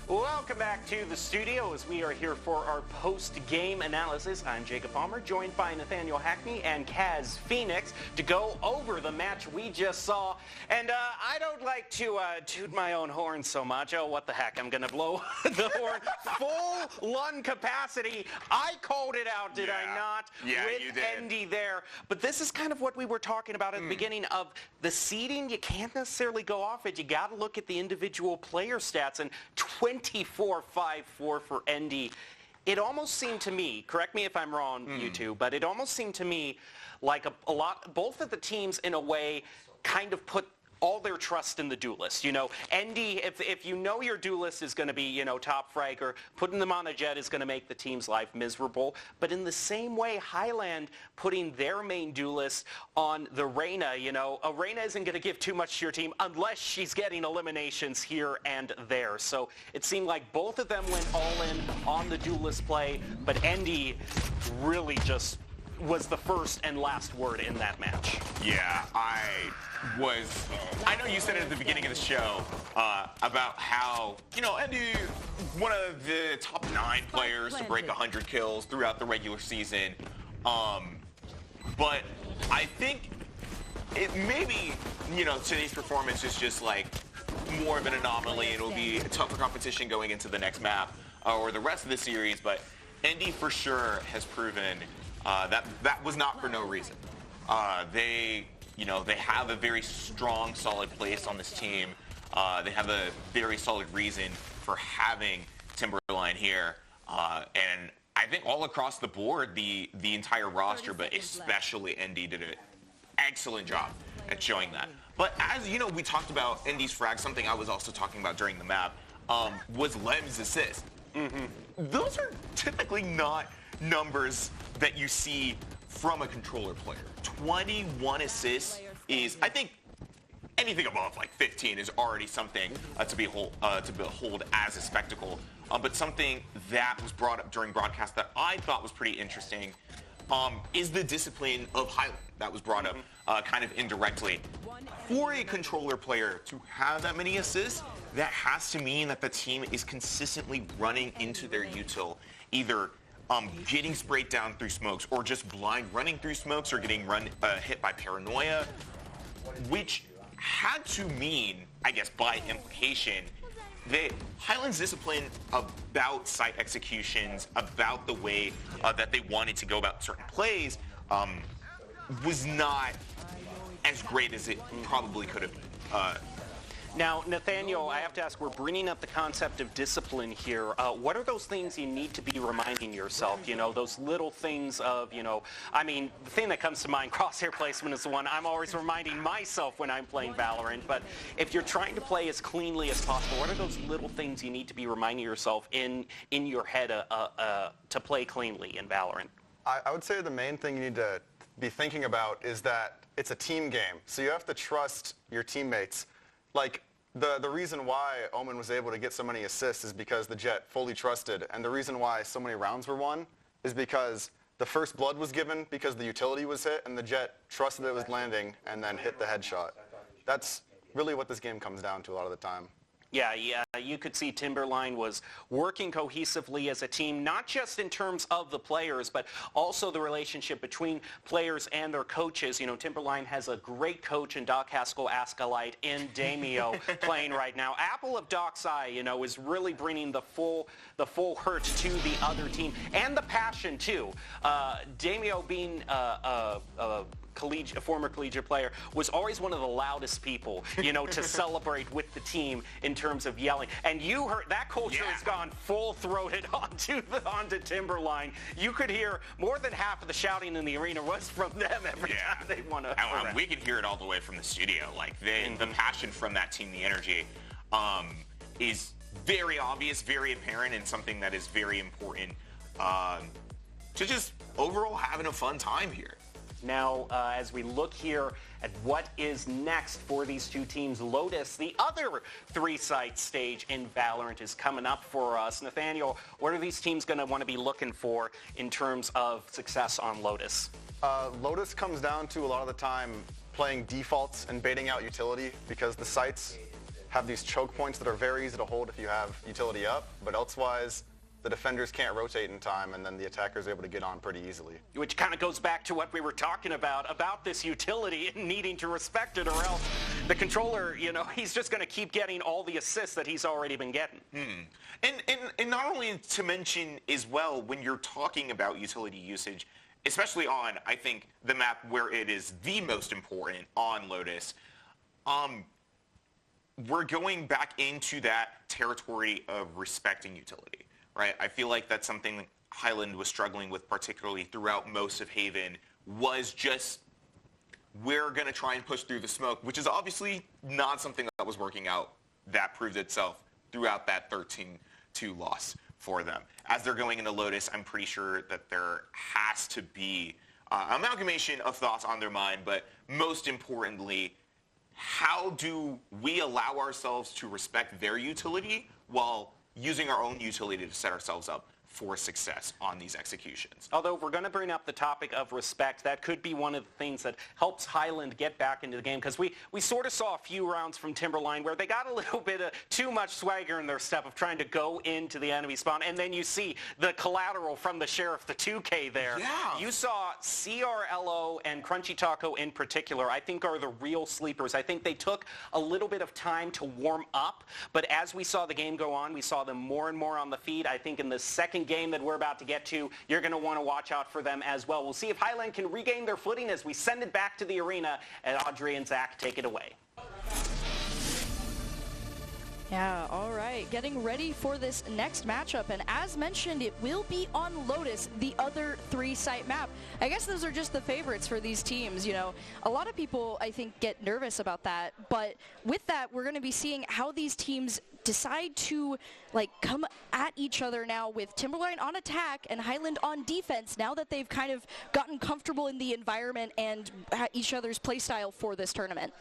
Welcome back to the studio as we are here for our post-game analysis. I'm Jacob Palmer, joined by Nathaniel Hackney and Kaz Phoenix to go over the match we just saw. And I don't like to toot my own horn so much. Oh, what the heck, I'm going to blow the horn. Full lung capacity. I called it out, did I not? Yeah, with you did. Endy there. But this is kind of what we were talking about at the beginning of the seeding. You can't necessarily go off it. You got to look at the individual player stats. And 24-5-4 for Endy. It almost seemed to me, correct me if I'm wrong, you two, but it almost seemed to me like a lot, both of the teams in a way kind of put all their trust in the duelist. Endy, if you know your duelist is going to be, top fragger, putting them on a jet is going to make the team's life miserable. But in the same way, Highland putting their main duelist on the Reyna, a Reyna isn't going to give too much to your team unless she's getting eliminations here and there. So it seemed like both of them went all in on the duelist play, but Endy really just was the first and last word in that match. Yeah, I know you said it at the beginning of the show about how, Endy, one of the top 9 players to break 100 kills throughout the regular season. But I think it maybe, today's performance is just like more of an anomaly. It'll be a tougher competition going into the next map or the rest of the series. But Endy for sure has proven that was not for no reason. They have a very strong, solid place on this team. They have a very solid reason for having Timberline here. And I think all across the board, the entire roster, but especially Endy, did an excellent job at showing that. But as we talked about Endy's frag, something I was also talking about during the map, was Lem's assist. Those are typically not numbers that you see from a controller player. 21 assists is, I think, anything above like 15 is already something to behold as a spectacle. But something that was brought up during broadcast that I thought was pretty interesting is the discipline of Highland that was brought up kind of indirectly. For a controller player to have that many assists, that has to mean that the team is consistently running into their util, either getting sprayed down through smokes or just blind running through smokes or getting hit by paranoia, which had to mean, I guess by implication, that Highland's discipline about site executions, about the way that they wanted to go about certain plays, was not as great as it probably could have been. Now, Nathaniel, I have to ask, we're bringing up the concept of discipline here. What are those things you need to be reminding yourself? Those little things of, the thing that comes to mind, crosshair placement is the one I'm always reminding myself when I'm playing Valorant. But if you're trying to play as cleanly as possible, what are those little things you need to be reminding yourself in your head to play cleanly in Valorant? I would say the main thing you need to be thinking about is that it's a team game. So you have to trust your teammates. Like, the reason why Omen was able to get so many assists is because the Jet fully trusted. And the reason why so many rounds were won is because the first blood was given because the utility was hit, and the Jet trusted it was landing and then hit the headshot. That's really what this game comes down to a lot of the time. Yeah, you could see Timberline was working cohesively as a team, not just in terms of the players, but also the relationship between players and their coaches. Timberline has a great coach in Doc Haskell Askalite in Damio playing right now. Apple of Doc's eye, is really bringing the full hurt to the other team and the passion too. Damio being a former collegiate player, was always one of the loudest people, to celebrate with the team in terms of yelling. And you heard that culture has gone full-throated onto Timberline. You could hear more than half of the shouting in the arena was from them every time they won a round. We could hear it all the way from the studio. Like the passion from that team, the energy, is very obvious, very apparent, and something that is very important to just overall having a fun time here. Now, as we look here at what is next for these two teams, Lotus, the other three-site stage in Valorant, is coming up for us. Nathaniel, what are these teams going to want to be looking for in terms of success on Lotus? Lotus comes down to a lot of the time playing defaults and baiting out utility, because the sites have these choke points that are very easy to hold if you have utility up, but elsewise the defenders can't rotate in time, and then the attackers are able to get on pretty easily. Which kind of goes back to what we were talking about this utility and needing to respect it, or else the controller, he's just going to keep getting all the assists that he's already been getting. And not only to mention as well, when you're talking about utility usage, especially on, I think, the map where it is the most important on Lotus, we're going back into that territory of respecting utility. Right? I feel like that's something Highland was struggling with, particularly throughout most of Haven, was just, we're going to try and push through the smoke, which is obviously not something that was working out. That proved itself throughout that 13-2 loss for them. As they're going into Lotus, I'm pretty sure that there has to be amalgamation of thoughts on their mind, but most importantly, how do we allow ourselves to respect their utility while using our own utility to set ourselves up for success on these executions? Although if we're going to bring up the topic of respect, that could be one of the things that helps Highland get back into the game, because we sort of saw a few rounds from Timberline where they got a little bit of too much swagger in their step of trying to go into the enemy spawn, and then you see the collateral from the Sheriff, the 2K there. Yeah. You saw CRLO and Crunchy Taco in particular, I think, are the real sleepers. I think they took a little bit of time to warm up, but as we saw the game go on, we saw them more and more on the feed. I think in the second game that we're about to get to, you're going to want to watch out for them as well. We'll see if Highland can regain their footing as we send it back to the arena, and Audrey and Zach take it away. Yeah, all right. Getting ready for this next matchup, and as mentioned, it will be on Lotus, the other three-site map. I guess those are just the favorites for these teams. A lot of people, I think, get nervous about that, but with that, we're going to be seeing how these teams decide to come at each other now, with Timberline on attack and Highland on defense, now that they've kind of gotten comfortable in the environment and each other's playstyle for this tournament.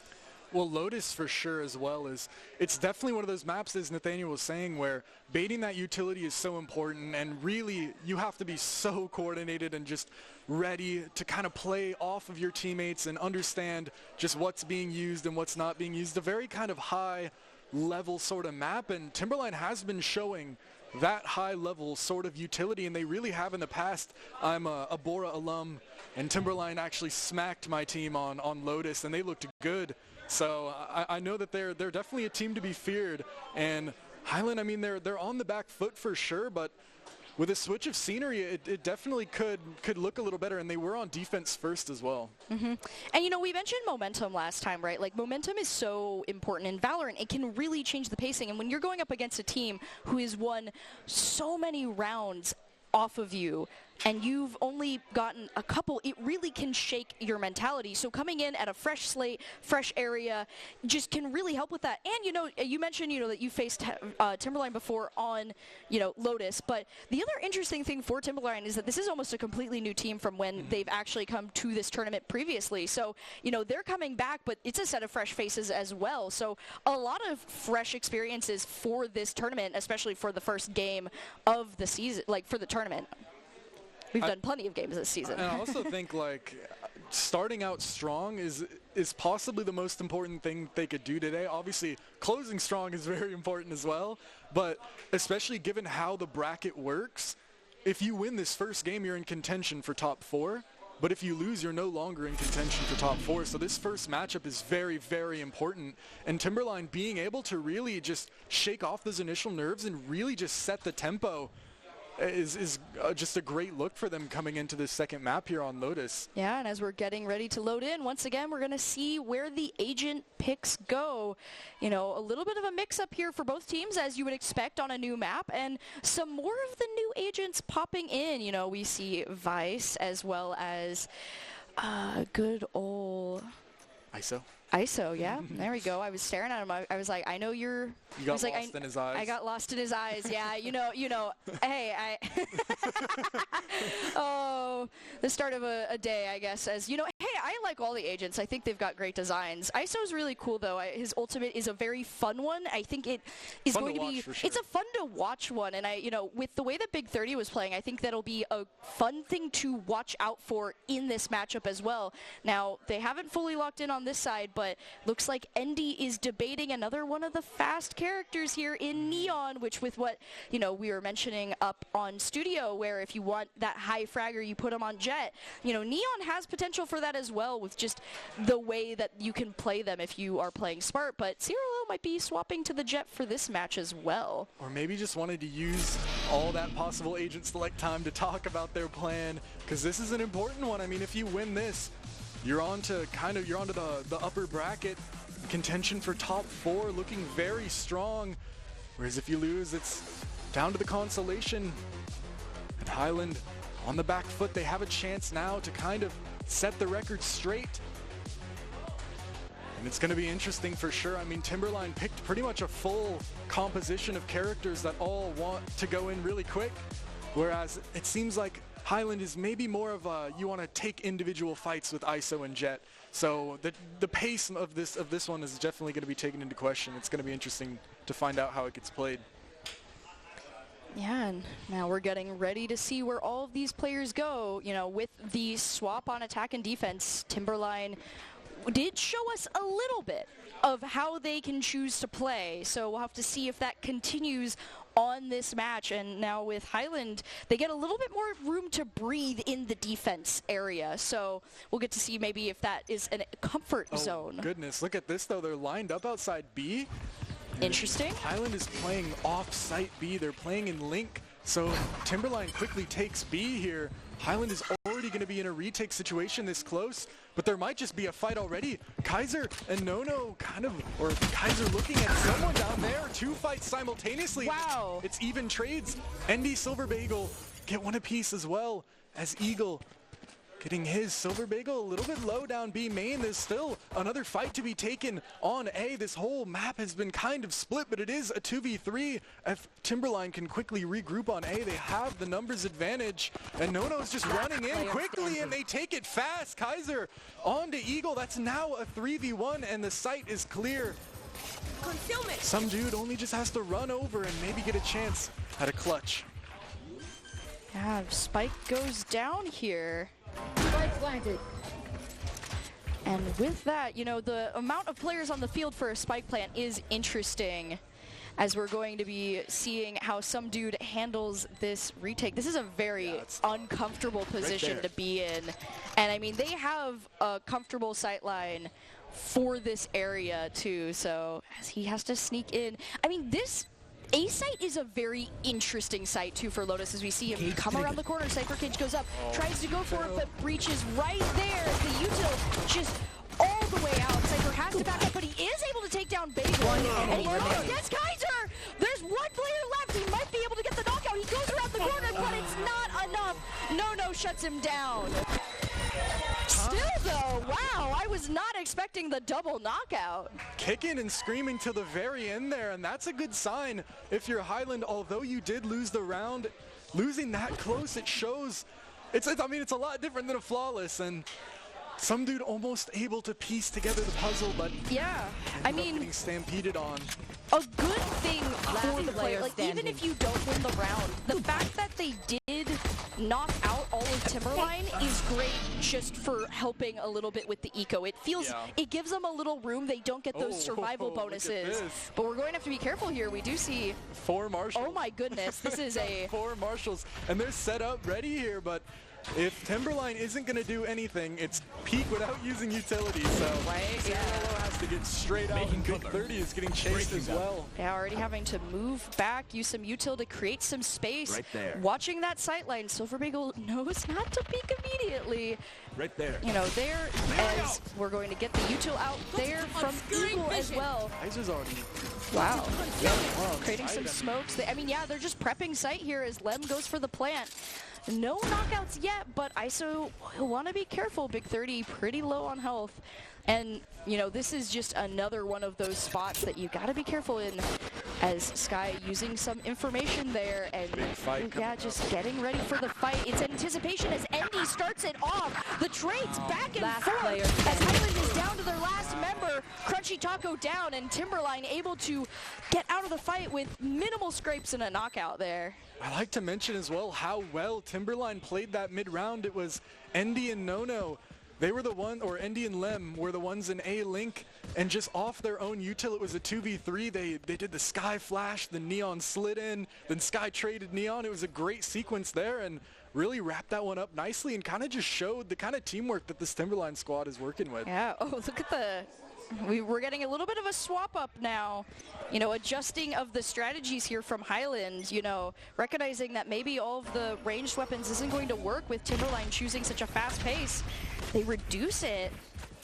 Well, Lotus for sure as well it's definitely one of those maps, as Nathaniel was saying, where baiting that utility is so important, and really you have to be so coordinated and just ready to kind of play off of your teammates and understand just what's being used and what's not being used. A very kind of high level sort of map, and Timberline has been showing that high level sort of utility, and they really have in the past. I'm a Bora alum, and Timberline actually smacked my team on Lotus, and they looked good. So I know that they're definitely a team to be feared. And Highland, I mean, they're on the back foot for sure, but with a switch of scenery, it definitely could look a little better, and they were on defense first as well. Mm-hmm. And we mentioned momentum last time, right? Momentum is so important in Valorant. It can really change the pacing, and when you're going up against a team who has won so many rounds off of you, and you've only gotten a couple, it really can shake your mentality. So coming in at a fresh slate, fresh area, just can really help with that. And, you mentioned, that you faced Timberline before on, Lotus. But the other interesting thing for Timberline is that this is almost a completely new team from when they've actually come to this tournament previously. So, they're coming back, but it's a set of fresh faces as well. So a lot of fresh experiences for this tournament, especially for the first game of the season, for the tournament. We've done plenty of games this season. And I also think starting out strong is possibly the most important thing they could do today. Obviously, closing strong is very important as well, but especially given how the bracket works, if you win this first game, you're in contention for top 4. But if you lose, you're no longer in contention for top 4. So this first matchup is very, very important. And Timberline being able to really just shake off those initial nerves and really just set the tempo is just a great look for them coming into this second map here on Lotus. Yeah, and as we're getting ready to load in, once again, we're going to see where the agent picks go. A little bit of a mix-up here for both teams, as you would expect on a new map, and some more of the new agents popping in. We see Vice as well as good old... ISO. ISO, yeah. There we go. I was staring at him. I was like, I know you're... You got lost in his eyes. I got lost in his eyes. Yeah, you know. Hey, oh, the start of a day, I guess. As you know, hey, I like all the agents. I think they've got great designs. ISO's really cool, though. His ultimate is a very fun one. I think it is fun going to be... for sure. It's a fun to watch one. And with the way that Big 30 was playing, I think that'll be a fun thing to watch out for in this matchup as well. Now, they haven't fully locked in on this side, but looks like Endy is debating another one of the fast characters here in Neon, which with what, we were mentioning up on Studio, where if you want that high fragger, you put him on Jet. Neon has potential for that as well with just the way that you can play them if you are playing smart, but Zero might be swapping to the Jet for this match as well. Or maybe just wanted to use all that possible agent select time to talk about their plan, because this is an important one. I mean, if you win this, you're on to the upper bracket. Contention for top 4 looking very strong. Whereas if you lose, it's down to the consolation. And Highland on the back foot, they have a chance now to kind of set the record straight. And it's going to be interesting for sure. I mean, Timberline picked pretty much a full composition of characters that all want to go in really quick. Whereas it seems like Highland is maybe more of a, you want to take individual fights with ISO and Jet. So the pace of this one is definitely going to be taken into question. It's going to be interesting to find out how it gets played. Yeah, and now we're getting ready to see where all of these players go. With the swap on attack and defense, Timberline did show us a little bit of how they can choose to play. So we'll have to see if that continues on this match. And now with Highland, they get a little bit more room to breathe in the defense area. So we'll get to see maybe if that is a comfort zone. Goodness, look at this though. They're lined up outside B. Interesting. Highland is playing off-site B. They're playing in Link. So Timberline quickly takes B here. Highland is already going to be in a retake situation this close, but there might just be a fight already. Kaiser and Nono Kaiser looking at someone down there. 2 fights simultaneously. Wow. It's even trades. Endy Silver Bagel get one apiece as well as Eagle getting his. Silver Bagel a little bit low down B main. There's still another fight to be taken on A. This whole map has been kind of split, but it is a 2v3. If Timberline can quickly regroup on A, they have the numbers advantage. And Nono's just running in quickly, and they take it fast. Kaiser on to Eagle. That's now a 3v1, and the site is clear. Concealment. Some dude only just has to run over and maybe get a chance at a clutch. Yeah, Spike goes down here. Spike planted. And with that, the amount of players on the field for a spike plant is interesting, as we're going to be seeing how some dude handles this retake. This is a very uncomfortable position to be in. And I mean, they have a comfortable sight line for this area too, so as he has to sneak in. I mean, this A site is a very interesting site too for Lotus, as we see him come around the corner. Cypher Cage goes up, tries to go for it, but breaches right there. The util just all the way out. Cypher has to back up, but he is able to take down Bagel. And he gets Kaiser! There's one player left. He might be able to get the knockout. He goes around the corner, but it's not enough. No shuts him down. Still though, wow, I was not expecting the double knockout. Kicking and screaming to the very end there, and that's a good sign if you're Highland. Although you did lose the round, losing that close, it shows. It's a lot different than a flawless, and some dude almost able to piece together the puzzle, but yeah, I mean, getting stampeded on. A good thing for the player, like even if you don't win the round, the fact that they did knock out all of Timberline is great, just for helping a little bit with the eco. It feels, it gives them a little room. They don't get those survival bonuses. But we're going to have to be careful here. We do see 4 marshals. Oh my goodness, this is a 4 marshals, and they're set up ready here, but if Timberline isn't going to do anything, it's peek without using utility, so Zero has to get straight out, and Big 30 is getting chased as well. Yeah, already having to move back, use some util to create some space. Right there. Watching that sightline, Silver Bagel knows not to peek immediately. Right there. There as we're going to get the util out there from Eagle as well. Kaiser's already... Wow. Creating some smokes. They're just prepping site here as Lem goes for the plant. No knockouts yet, but ISO will want to be careful. Big 30 pretty low on health. And, you know, this is just another one of those spots that you got to be careful in, as Sky using some information there and yeah, just getting ready for the fight. It's anticipation as Endy starts it off. The trades back and forth as Highland is down to their last member. Crunchy Taco down, and Timberline able to get out of the fight with minimal scrapes and a knockout there. I like to mention as well how well Timberline played that mid-round. It was Endy and Nono. They were the one, or Endy and Lem were the ones in A-Link, and just off their own util, it was a 2v3. They did the Sky Flash, the Neon slid in, then Sky traded Neon. It was a great sequence there, and really wrapped that one up nicely and kind of just showed the kind of teamwork that this Timberline squad is working with. Yeah, oh, look at the... We're getting a little bit of a swap up now, you know, adjusting of the strategies here from Highland, you know, recognizing that maybe all of the ranged weapons isn't going to work with Timberline choosing such a fast pace. They reduce it.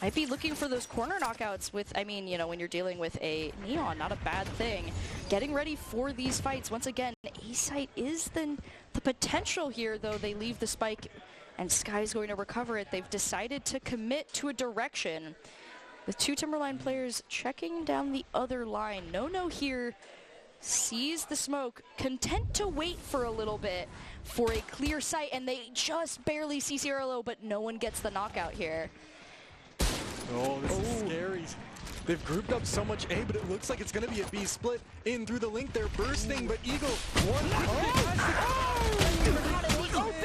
Might be looking for those corner knockouts with, I mean, you know, when you're dealing with a Neon, not a bad thing. Getting ready for these fights. Once again, A-Site is the potential here, though. They leave the spike and Sky's going to recover it. They've decided to commit to a direction, with two Timberline players checking down the other line. Nono here sees the smoke, content to wait for a little bit for a clear sight, and they just barely see CRLO, but no one gets the knockout here. Oh, this is scary. They've grouped up so much A, but it looks like it's going to be a B split in through the link. They're bursting, but Eagle, one Out in the open!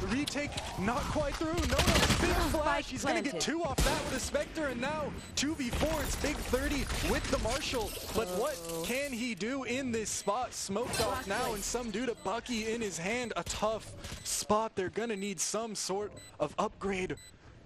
The retake not quite through. No, big flash. He's going to get two off that with a Spectre, and now 2v4. It's Big 30 with the Marshall. But what can he do in this spot? Smoked off now, and some dude, a Bucky in his hand. A tough spot. They're going to need some sort of upgrade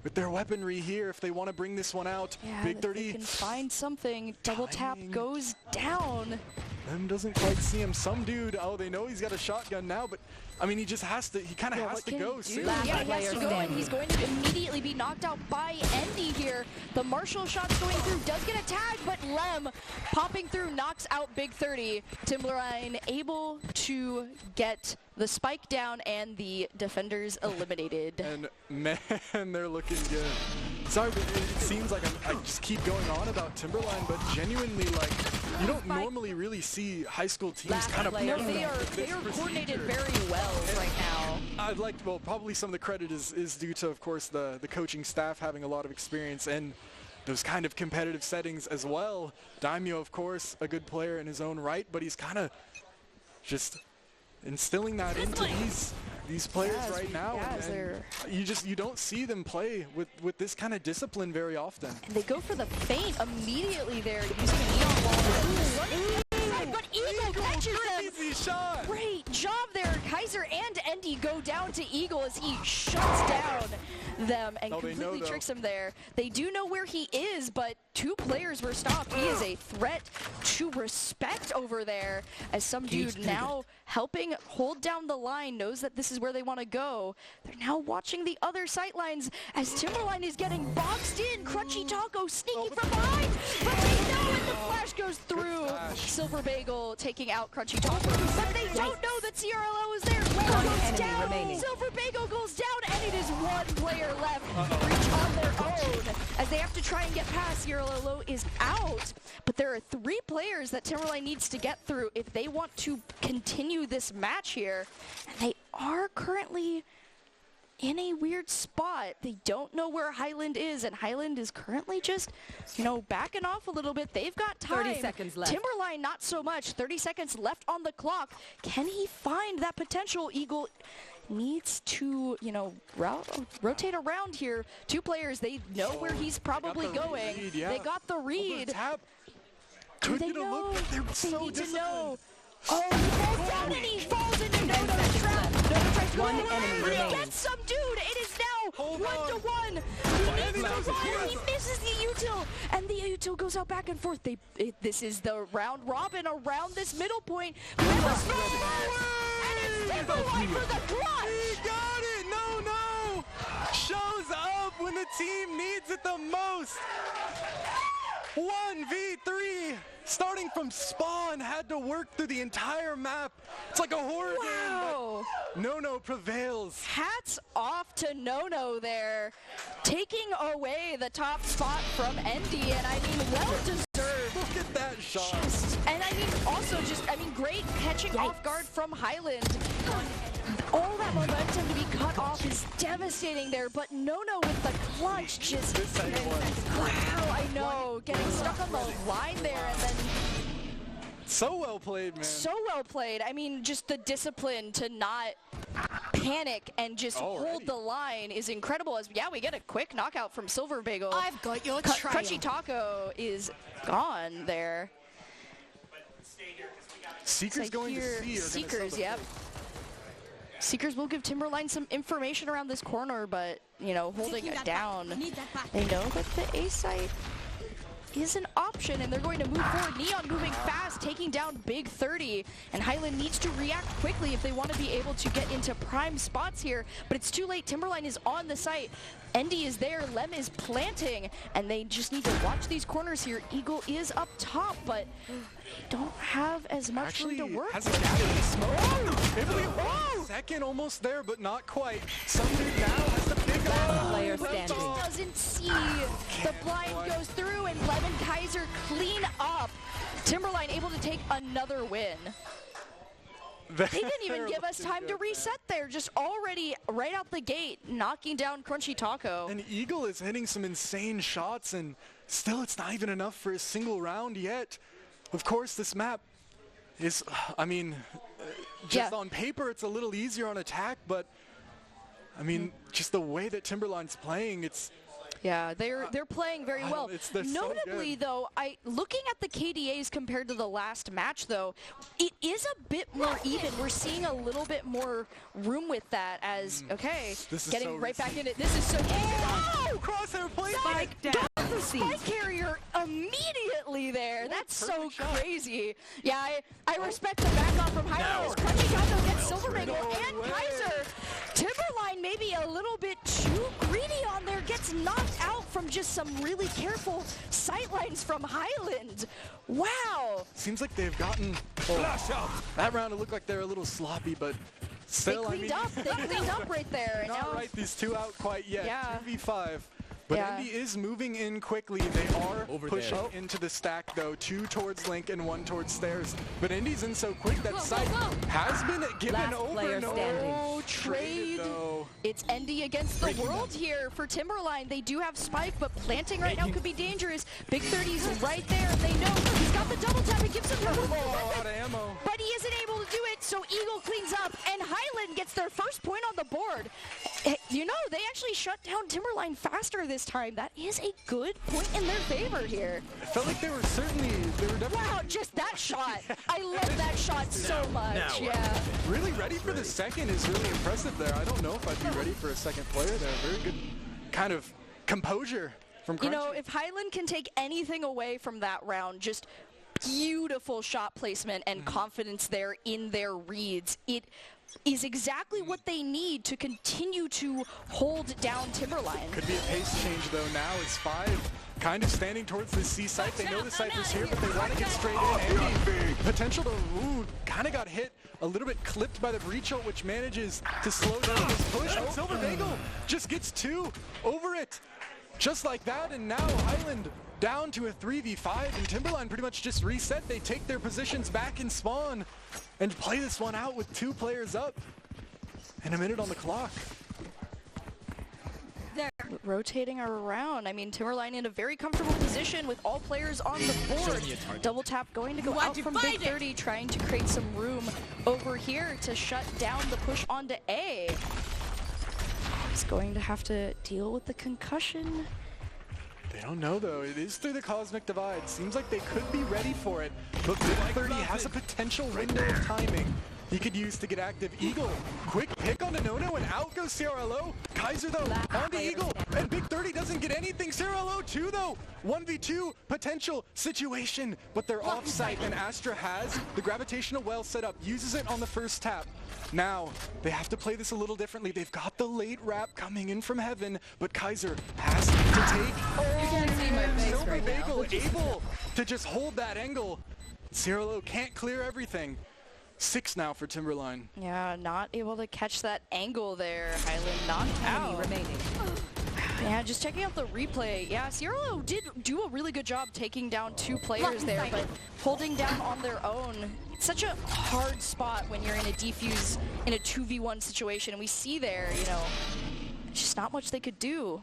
with their weaponry here if they want to bring this one out. Yeah, Big 30 they can find something. Double tap goes down. Them doesn't quite see him. Some dude, oh, they know he's got a shotgun now, but I mean, he just has to, he kind of has to go soon. Yeah, he has to go, and he's going to immediately be knocked out by Endy here. The Marshall shot's going through, does get a tag, but Lem popping through knocks out Big 30. Timberline able to get the spike down and the defenders eliminated. And man, they're looking good. Sorry, but it seems like I just keep going on about Timberline, but genuinely, like, you don't normally really see high school teams kind of play. No, they are coordinated very well right now. I'd like to, well, probably some of the credit is due to, of course, the coaching staff having a lot of experience and those kind of competitive settings as well. Daimyo, of course, a good player in his own right, but he's kind of just instilling that into these players right now, and you don't see them play with this kind of discipline very often. And they go for the feint immediately there, using a neon wall. But Eagle catches them. Shot. Great job there. Kaiser and Endy go down to Eagle as he shuts down them and completely tricks him there. They do know where he is, but two players were stopped. He is a threat to respect over there, as some dude now helping hold down the line knows that this is where they want to go. They're now watching the other sight lines as Timberline is getting boxed in. Crunchy Taco sneaking from behind, but they know it. The flash goes through. Silver Bagel taking out Crunchy Taco, but they don't know that CRLO is there. Goes down. Silver Bagel goes down, and it is one player left. Reach on their own as they have to try and get past. CRLO is out, but there are 3 players that Timberline needs to get through if they want to continue this match here. And they are currently in a weird spot. They don't know where Highland is, and Highland is currently just, you know, backing off a little bit. They've got time. 30 seconds left. Timberline, not so much. 30 seconds left on the clock. Can he find that potential? Eagle needs to, you know, rotate around here. 2 players, they know where he's probably going. They got the read. Do they know? They need to know. Oh, he falls down and he falls into Nono's trap. Nono tries to run, but he gets some dude. It is now 1-1. He needs to run. He misses the util, and the util goes out back and forth. This is the round robin around this middle point. And it's Timberline for the clutch. He got it. No. Shows up when the team needs it the most. 1v3. starting from spawn, had to work through the entire map. It's like a horror game, but Nono prevails. Hats off to Nono there, taking away the top spot from Endy, and I mean, well deserved. Look at that shot. And I mean, also great catching off guard from Highland. All that momentum to be cut off is devastating there, but Nono with the clutch just, wow, I know, getting stuck on the line there and then. So well played, man. So well played. I mean, just the discipline to not panic and just hold the line is incredible. As we get a quick knockout from Silver Bagel. I've got your trail. Crunchy Taco is gone there. Seekers going to C. Seekers, yep. Seekers will give Timberline some information around this corner, but, you know, holding it down. They know that the A site is an option, and they're going to move forward. Neon moving fast, taking down Big 30, and Highland needs to react quickly if they want to be able to get into prime spots here, but it's too late. Timberline is on the site. Endy is there, Lem is planting, and they just need to watch these corners here. Eagle is up top, but don't have as much room to work. Has a gap in the smoke. Second almost there, but not quite. Some dude now has the big player standing. Doesn't see the blind goes through, and Lemon Kaiser clean up. Timberline able to take another win. They didn't even give us time to reset there, just already right out the gate, knocking down Crunchy Taco. And Eagle is hitting some insane shots, and still it's not even enough for a single round yet. Of course, this map is, I mean, just on paper it's a little easier on attack, but I mean, just the way that Timberline's playing, it's... Yeah, they're playing very well. Notably, though, looking at the KDAs compared to the last match, though, it is a bit more even. We're seeing a little bit more room with that as, okay, getting so right back in it. This is so easy. Oh! Crosshair play! Spike down. The spike carrier immediately there. That's so crazy. Yeah, I respect the back off from Highland as Crunchy Taco gets Silver Bagel and Kaiser. Timberline maybe a little bit too greedy on there, gets knocked out from just some really careful sightlines from Highland. Wow. Seems like they've gotten that round. It looked like they're a little sloppy, but still, they cleaned up right there. Not write these two out quite yet. Yeah. 2v5. But Endy is moving in quickly. They are pushing into the stack, though. 2 towards Link and 1 towards Stairs. But Endy's in so quick that site has been given over. No trade. It's Endy against the world here for Timberline. They do have Spike, but planting right now could be dangerous. Big 30's right there. They know he's got the double tap. It gives him out of ammo. But he isn't able to do it, so Eagle cleans up, and Highland gets their first point on the board. You know, they actually shut down Timberline faster this time. That is a good point in their favor here. I felt like they were definitely... Wow, just that shot. I love that shot so much. Yeah. Really ready for the second is really impressive there. I don't know if I'd be ready for a second player there. Very good kind of composure from Crunchy. You know, if Highland can take anything away from that round, just beautiful shot placement and confidence there in their reads. It is exactly what they need to continue to hold down Timberline. Could be a pace change, though. now it's 5 kind of standing towards the C site. They know the Cypher's here, but they want to get straight in. Andy, potential to kind of got hit a little bit, clipped by the breach ult, which manages to slow down his push. And Silver Bagel just gets 2 over it. Just like that, and now Highland down to a 3v5, and Timberline pretty much just reset. They take their positions back in spawn and play this one out with 2 players up and a minute on the clock. Rotating around. I mean, Timberline in a very comfortable position with all players on the board. Double tap going to go out from Big 30, trying to create some room over here to shut down the push onto A. He's going to have to deal with the concussion. They don't know, though. It is through the Cosmic Divide. Seems like they could be ready for it, but Big 30 has a potential window of timing he could use to get active. Eagle, quick pick onto Nono, and out goes CRLO. Kaiser, though, onto Eagle, and Big 30 doesn't get anything. CRLO, too, though. 1v2 potential situation, but they're off-site, and Astra has the gravitational well set up, uses it on the first tap. Now, they have to play this a little differently. They've got the late wrap coming in from heaven, but Kaiser has to take... You can't see my face Silver right Bagel now. able to just hold that angle. Cirilo can't clear everything. 6 now for Timberline. Yeah, not able to catch that angle there. Highland knocked out. Remaining. Yeah, just checking out the replay. Yeah, Cirilo did do a really good job taking down 2 players there, but holding down on their own. It's such a hard spot when you're in a defuse in a 2v1 situation, and we see there, you know, just not much they could do.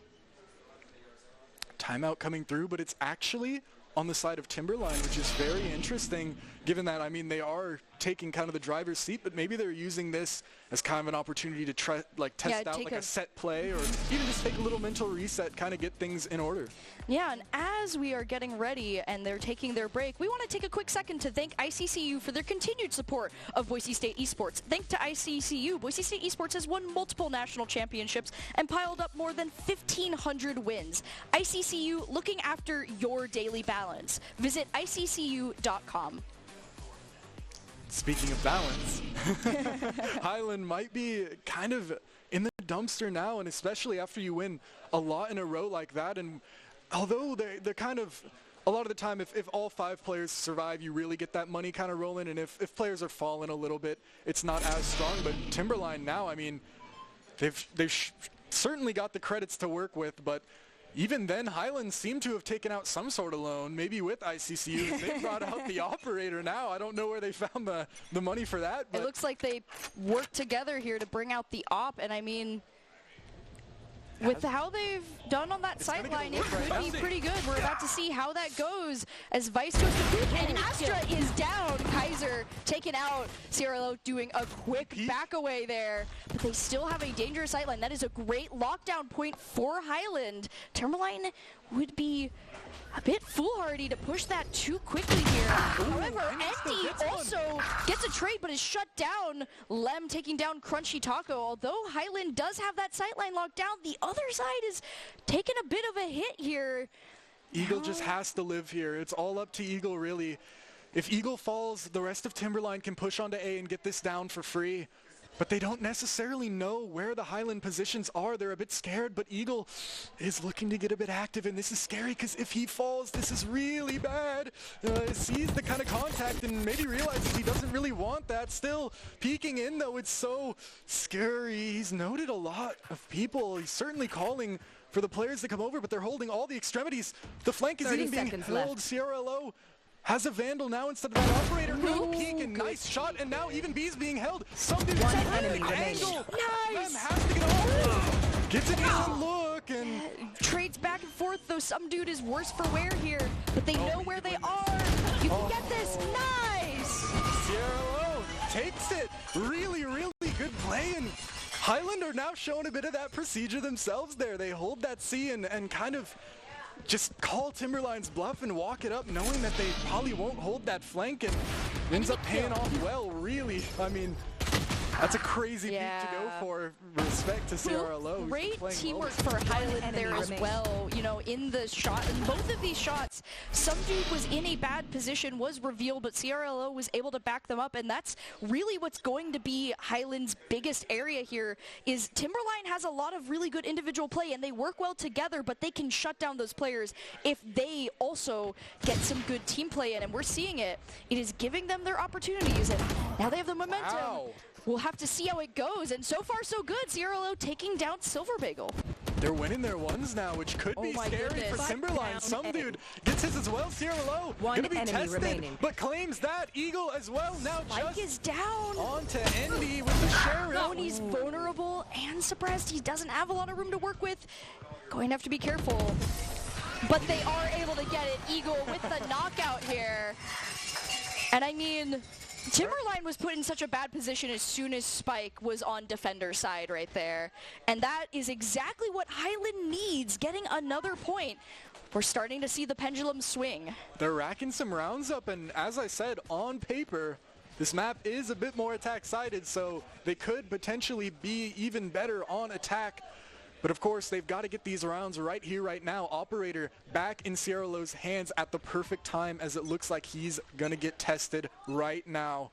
Timeout coming through, but it's actually on the side of Timberline, which is very interesting, given that, I mean, they are taking kind of the driver's seat, but maybe they're using this as kind of an opportunity to try, like, test out like a set play, or even just take a little mental reset, kind of get things in order. Yeah, and as we are getting ready and they're taking their break, we want to take a quick second to thank ICCU for their continued support of Boise State Esports. Thanks to ICCU, Boise State Esports has won multiple national championships and piled up more than 1,500 wins. ICCU, looking after your daily balance. Visit ICCU.com. Speaking of balance, Highland might be kind of in the dumpster now, and especially after you win a lot in a row like that. And although they're kind of, a lot of the time, if all 5 players survive, you really get that money kind of rolling. And if players are falling a little bit, it's not as strong. But Timberline now, I mean, they've certainly got the credits to work with, but even then, Highland seemed to have taken out some sort of loan, maybe with ICCU. They brought out the operator now. I don't know where they found the money for that. But it looks like they worked together here to bring out the op, and I mean, with how they've done on that sideline, it could be pretty good. We're about to see how that goes as Vice goes to peek, and Astra is down. Kaiser taken out. Cirilo doing a quick back away there, but they still have a dangerous sideline. That is a great lockdown point for Highland. Timberline would be a bit foolhardy to push that too quickly here. However, Endy also gets a trade but is shut down. Lem taking down Crunchy Taco. Although Highland does have that sightline locked down, the other side is taking a bit of a hit here. Eagle just has to live here. It's all up to Eagle, really. If Eagle falls, the rest of Timberline can push onto A and get this down for free. But they don't necessarily know where the Highland positions are. They're a bit scared, but Eagle is looking to get a bit active, and this is scary because if he falls, this is really bad. Sees the kind of contact and maybe realizes he doesn't really want that. Still peeking in, though, it's so scary. He's noted a lot of people. He's certainly calling for the players to come over, but they're holding all the extremities. The flank is even being held. Cirilo has a Vandal now instead of that operator. No peek and nice shot, and now even B's being held. Some dude angle. Nice. Has to get off. Gets a decent look and trades back and forth, though some dude is worse for wear here, but they know where they are. You can get this. Nice. Cirilo takes it. Really, really good play, and Highland are now showing a bit of that procedure themselves there. They hold that C and kind of just call Timberline's bluff and walk it up, knowing that they probably won't hold that flank, and ends up paying off well, really. I mean, that's a crazy beat to go for. Respect to Cirilo. Great teamwork for Highland there as well. You know, in the shot, in both of these shots, some dude was in a bad position, was revealed, but Cirilo was able to back them up, and that's really what's going to be Highland's biggest area here. Is Timberline has a lot of really good individual play, and they work well together, but they can shut down those players if they also get some good team play in, and we're seeing it. It is giving them their opportunities, and now they have the momentum. Wow. We'll have to see how it goes, and so far so good. Cirilo taking down Silver Bagel. They're winning their ones now, which could be scary for Timberline. Some dude gets his as well. Cirilo gonna be tested, but claims that. Eagle as well. Now Mike is down. On to Endy with the Sheriff. Oh, and he's vulnerable and suppressed. He doesn't have a lot of room to work with. Going to have to be careful. But they are able to get it. Eagle with the knockout here. And I mean, Timberline was put in such a bad position as soon as Spike was on defender's side right there. And that is exactly what Highland needs, getting another point. We're starting to see the pendulum swing. They're racking some rounds up, and as I said, on paper, this map is a bit more attack-sided, so they could potentially be even better on attack. But of course, they've got to get these rounds right here, right now. Operator back in Cirilo's hands at the perfect time, as it looks like he's going to get tested right now.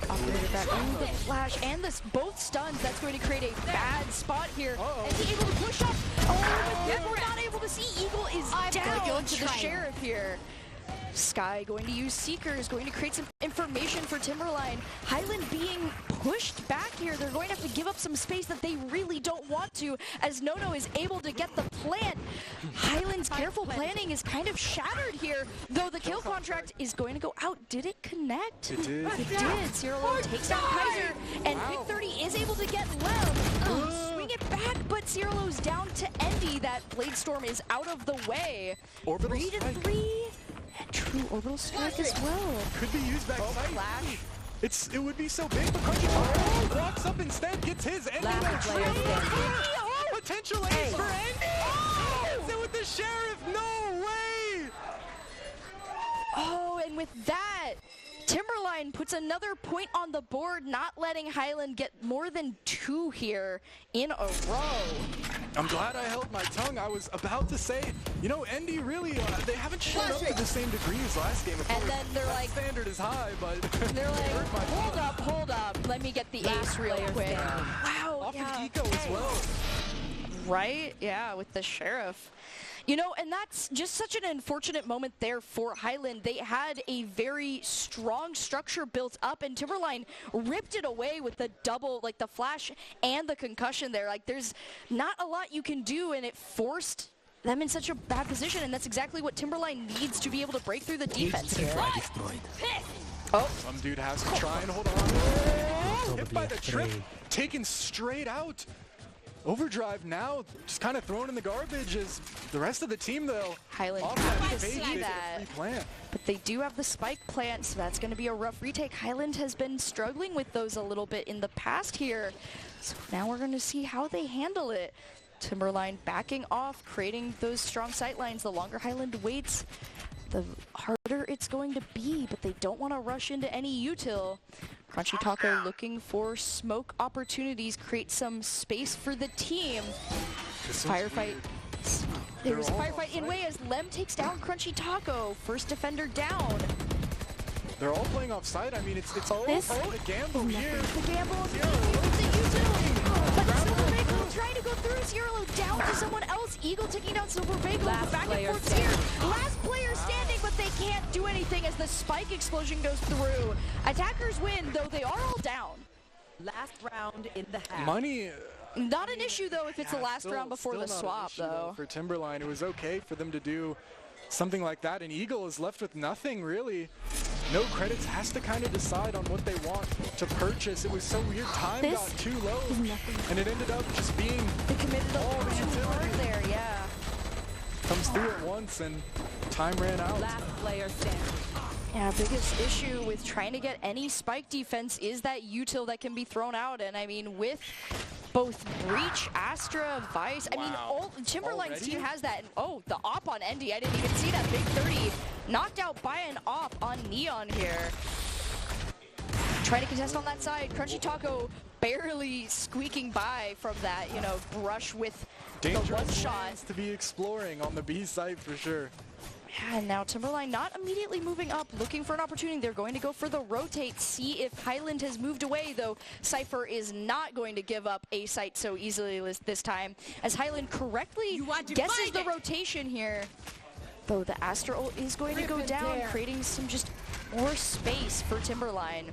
Operator back in the flash and this both stuns. That's going to create a bad spot here. And he's able to push up. Oh, but we're not able able to see Eagle is down to the Sheriff here. Sky going to use Seekers, going to create some information for Timberline. Highland being pushed back here. They're going to have to give up some space that they really don't want to, as Nono is able to get the plant. Highland's careful planning is kind of shattered here, though the kill contract is going to go out. Did it connect? It did. It did. Cirilo takes down Kaiser, and Pick 30 is able to get Lem. Swing it back, but Cirilo's down to Endy. That Blade Storm is out of the way. Orbital 3 to strike. 3. True orbital strike as well. Could be used back side. Flash. It would be so big, but Crunchy walks up instead, gets his Endy. Potential ace for Endy. Hits it with the Sheriff. No way. Oh, and with that, Timberline puts another point on the board, not letting Highland get more than 2 here in a row. I'm glad I held my tongue. I was about to say, you know, Endy really, they haven't shown up to the same degree as last game. And then they're like, standard is high, but they're like, hold up, let me get the ace real quick. Wow, off yeah. of Eco as well. Right, yeah, with the Sheriff. You know, and that's just such an unfortunate moment there for Highland. They had a very strong structure built up, and Timberline ripped it away with the double, like the flash and the concussion there. Like, there's not a lot you can do, and it forced them in such a bad position, and that's exactly what Timberline needs to be able to break through the defense here. Oh. Some dude has to try and hold on. Hit by the trip, taken straight out. Overdrive now, just kind of thrown in the garbage as the rest of the team, though. Highland have to see that. But they do have the spike plant, so that's going to be a rough retake. Highland has been struggling with those a little bit in the past here. So now we're going to see how they handle it. Timberline backing off, creating those strong sight lines. The longer Highland waits, the harder it's going to be, but they don't want to rush into any util. Crunchy Taco looking for smoke opportunities, create some space for the team. Firefight. There was a firefight in way as Lem takes down Crunchy Taco. First defender down. They're all playing off side. I mean, it's all a gamble here. The gamble of the util. But Silver Bagel trying to go through. Cirilo down to someone else. Eagle taking down Silver Bagel. Back and forth here. Last player standing, but they can't do anything as the spike explosion goes through. Attackers win, though they are all down. Last round in the half. Money. Not an issue, though, if it's the last round before the swap, though. For Timberline, it was okay for them to do something like that, and Eagle is left with nothing, really. No credits, has to kind of decide on what they want to purchase. It was so weird, time got too low, and it ended up just being they committed all the utility there, yeah. Comes through at once, and time ran out. Last player standing. Yeah, biggest issue with trying to get any spike defense is that util that can be thrown out, and I mean, with both Breach, Astra, Vice, I mean, all Timberline's team has that. And, oh, the op on Endy, I didn't even see that. Big 30 knocked out by an op on Neon here. Trying to contest on that side. Crunchy Taco barely squeaking by from that, you know, brush with the one shot. To be exploring on the B site for sure. Yeah, and now Timberline not immediately moving up, looking for an opportunity. They're going to go for the rotate, see if Highland has moved away, though Cypher is not going to give up a site so easily this time, as Highland correctly guesses the rotation here. Though the Astral is going to go down, creating some just more space for Timberline.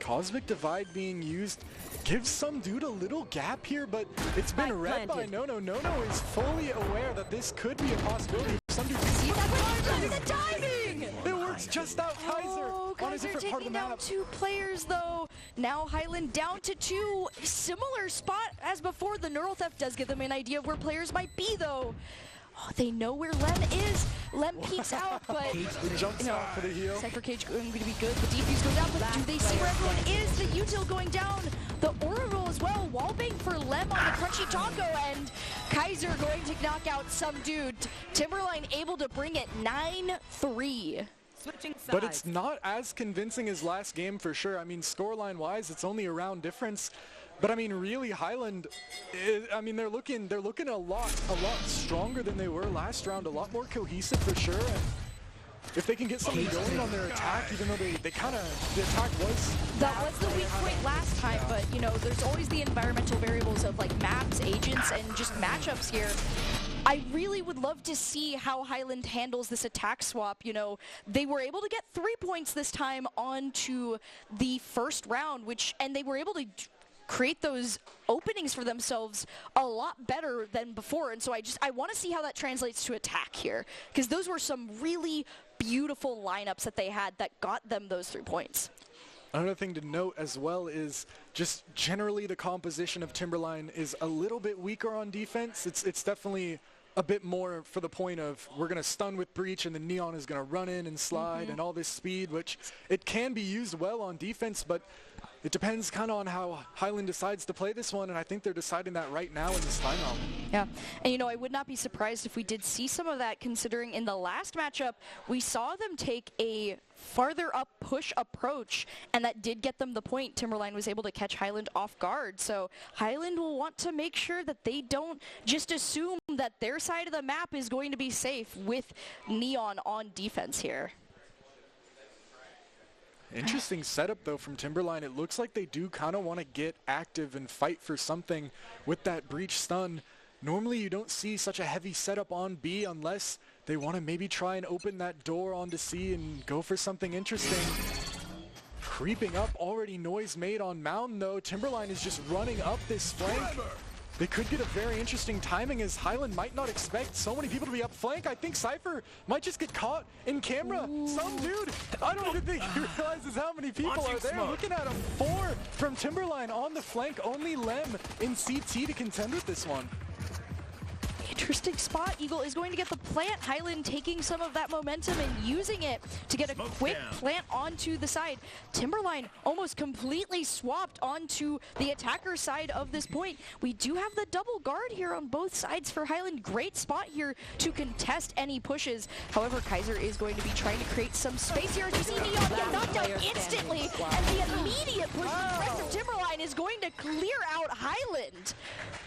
Cosmic Divide being used gives some dude a little gap here, but it's been read by Nono. Nono is fully aware that this could be a possibility. Some dude see that the timing! It works just out. Kaiser on a different part of the map. Down 2 players though. Now Highland down to 2. Similar spot as before. The Neural Theft does give them an idea of where players might be though. Oh, they know where Lem is. Lem peeks out, but jumps out for the heal. Cypher Cage going to be good. The defuse goes out, but do they see where everyone is? The util going down. The orbital as well. Wallbang for Lem on the Crunchy Taco, and Kaiser going to knock out some dude. Timberline able to bring it 9-3. But it's not as convincing as last game for sure. I mean, scoreline wise, it's only a round difference. But I mean, really, Highland, I mean, they're looking a lot stronger than they were last round, a lot more cohesive for sure. And if they can get something going on their attack, even though they kind of, the attack was... That was the weak point last time, but, you know, there's always the environmental variables of, like, maps, agents, and just matchups here. I really would love to see how Highland handles this attack swap. You know, they were able to get 3 points this time onto the first round, and they were able to create those openings for themselves a lot better than before. And so I want to see how that translates to attack here, because those were some really beautiful lineups that they had that got them those 3 points. Another thing to note as well is just generally the composition of Timberline is a little bit weaker on defense. It's definitely a bit more for the point of we're going to stun with Breach and the Neon is going to run in and slide and all this speed, which it can be used well on defense, but it depends kind of on how Highland decides to play this one, and I think they're deciding that right now in this timeout. Yeah, and you know, I would not be surprised if we did see some of that, considering in the last matchup, we saw them take a farther up push approach, and that did get them the point. Timberline was able to catch Highland off guard, so Highland will want to make sure that they don't just assume that their side of the map is going to be safe with Neon on defense here. Interesting setup, though, from Timberline. It looks like they do kind of want to get active and fight for something with that Breach stun. Normally, you don't see such a heavy setup on B unless they want to maybe try and open that door onto C and go for something interesting. Creeping up, already noise made on Mountain, though. Timberline is just running up this flank. They could get a very interesting timing, as Highland might not expect so many people to be up flank. I think Cypher might just get caught in camera. Some dude, I don't even think he realizes how many people are there. Looking at him, 4 from Timberline on the flank. Only Lem in CT to contend with this one. Interesting spot. Eagle is going to get the plant. Highland taking some of that momentum and using it to get a quick plant onto the side. Timberline almost completely swapped onto the attacker side of this point. We do have the double guard here on both sides for Highland. Great spot here to contest any pushes. However, Kaiser is going to be trying to create some space here. As you see Neon get knocked out instantly, and the immediate push from the rest of Timberline is going to clear out Highland.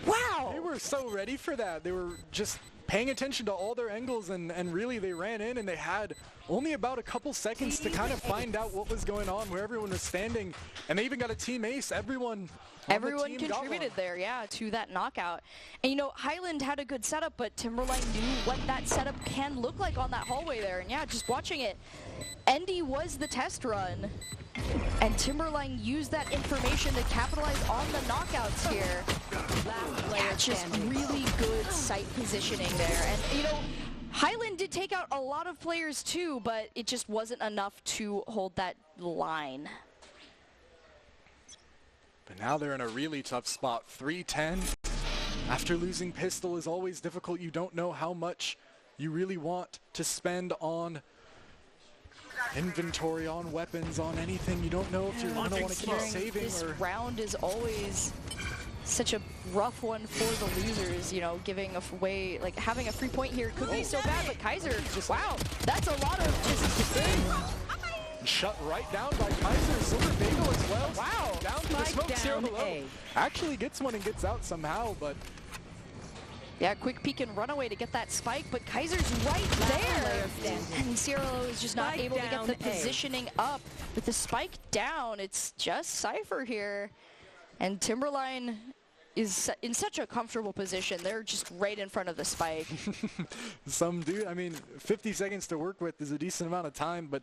Wow. They were so ready for that. They were just paying attention to all their angles, and really they ran in and they had only about a couple seconds to kind of find out what was going on, where everyone was standing, and they even got a team ace. Everyone contributed there, yeah, to that knockout. And you know, Highland had a good setup, but Timberline knew what that setup can look like on that hallway there. And yeah, just watching it, Endy was the test run, and Timberline used that information to capitalize on the knockouts here. Yeah, just really good site positioning there. And you know, Highland did take out a lot of players too, but it just wasn't enough to hold that line. But now they're in a really tough spot. 3-10. After losing pistol is always difficult. You don't know how much you really want to spend on inventory, on weapons, on anything. You don't know if you're going to want to keep saving. This round is always such a rough one for the losers, you know, giving away, like having a free point here could be so bad, but Kaiser, wow, that's a lot of just shut right down by Kaiser. Silver Bagel as well. Wow. Down to the smoke here below. Actually gets one and gets out somehow, but yeah, quick peek and runaway to get that spike, but Kaiser's right there. And Cielo is just not able to get the positioning up. With the spike down, it's just Cypher here. And Timberline is in such a comfortable position. They're just right in front of the spike. Some dude, I mean, 50 seconds to work with is a decent amount of time, but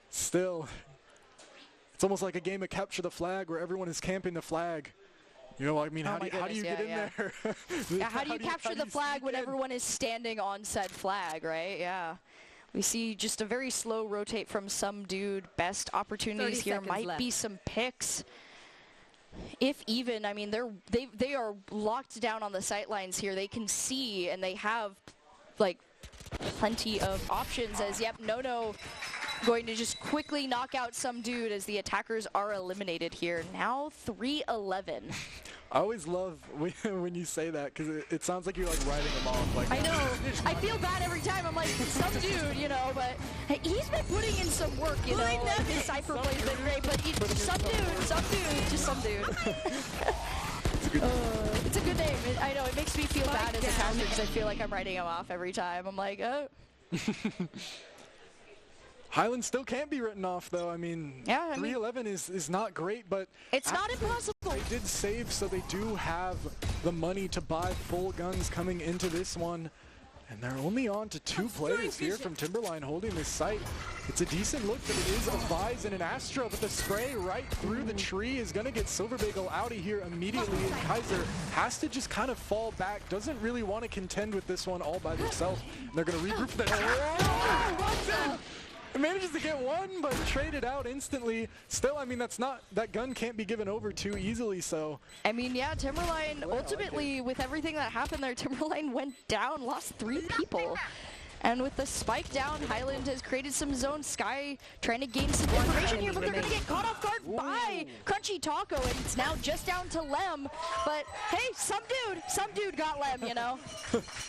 still, it's almost like a game of capture the flag where everyone is camping the flag. You know, I mean, how do you get in there? Yeah, how do you capture the flag when everyone is standing on said flag, right? Yeah. We see just a very slow rotate from some dude. Best opportunities here might be some picks. If even, I mean, they are locked down on the sight lines here. They can see, and they have, like, plenty of options as, yep, No going to just quickly knock out some dude as the attackers are eliminated here. Now 3-11. I always love when you say that, because it sounds like you're like writing them off. Like, I know. I feel bad every time. I'm like, some dude, you know, but hey, he's been putting in some work, you know. Like, his Cypher play's been great, but some dude, just some dude. It's a good name. I know, it makes me feel bad as a counter because I feel like I'm writing him off every time. I'm like, oh. Highland still can't be written off, though. I mean, yeah, 311 is not great, but it's not impossible. They did save, so they do have the money to buy full guns coming into this one. And they're only on to 2 players here from Timberline holding this site. It's a decent look, but it is a Vise and an Astra, but the spray right through the tree is going to get Silver Bagel out of here immediately, and Kaiser has to just kind of fall back, doesn't really want to contend with this one all by themselves. They're going to regroup for the It manages to get one, but traded out instantly. Still, I mean, that gun can't be given over too easily, so. I mean, yeah, Timberline, ultimately, with everything that happened there, Timberline went down, lost 3 people. And with the spike down, Highland has created some zone. Sky trying to gain some information here, but they're going to get caught off guard by Crunchy Taco, and it's now just down to Lem. But hey, some dude got Lem, you know?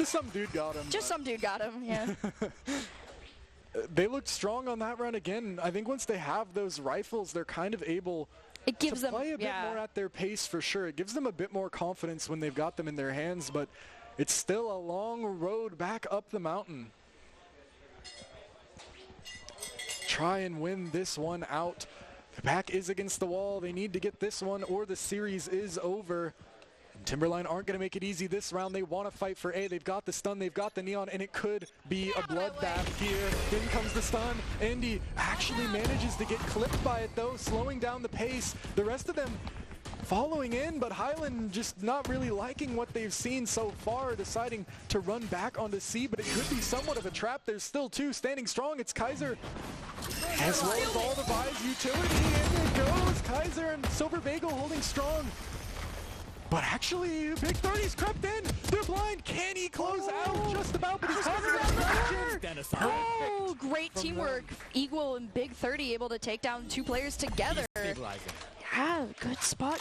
Some dude got him. Just some dude got him, yeah. They looked strong on that run again. I think once they have those rifles, they're kind of able to play a bit more at their pace for sure. It gives them a bit more confidence when they've got them in their hands, but it's still a long road back up the mountain. Try and win this one out. The back is against the wall. They need to get this one or the series is over. Timberline aren't going to make it easy this round. They want to fight for A. They've got the stun, they've got the neon, and it could be a bloodbath here. In comes the stun. Andy actually manages to get clipped by it, though, slowing down the pace. The rest of them following in, but Highland just not really liking what they've seen so far, deciding to run back onto C, but it could be somewhat of a trap. There's still 2 standing strong. It's Kaiser as well as all the Vise utility, and there goes Kaiser and Silver Bagel holding strong. But actually, Big 30's crept in. They're blind. Can he close out? Just about, but he's Oh, great teamwork. Eagle and Big 30 able to take down 2 players together. Yeah,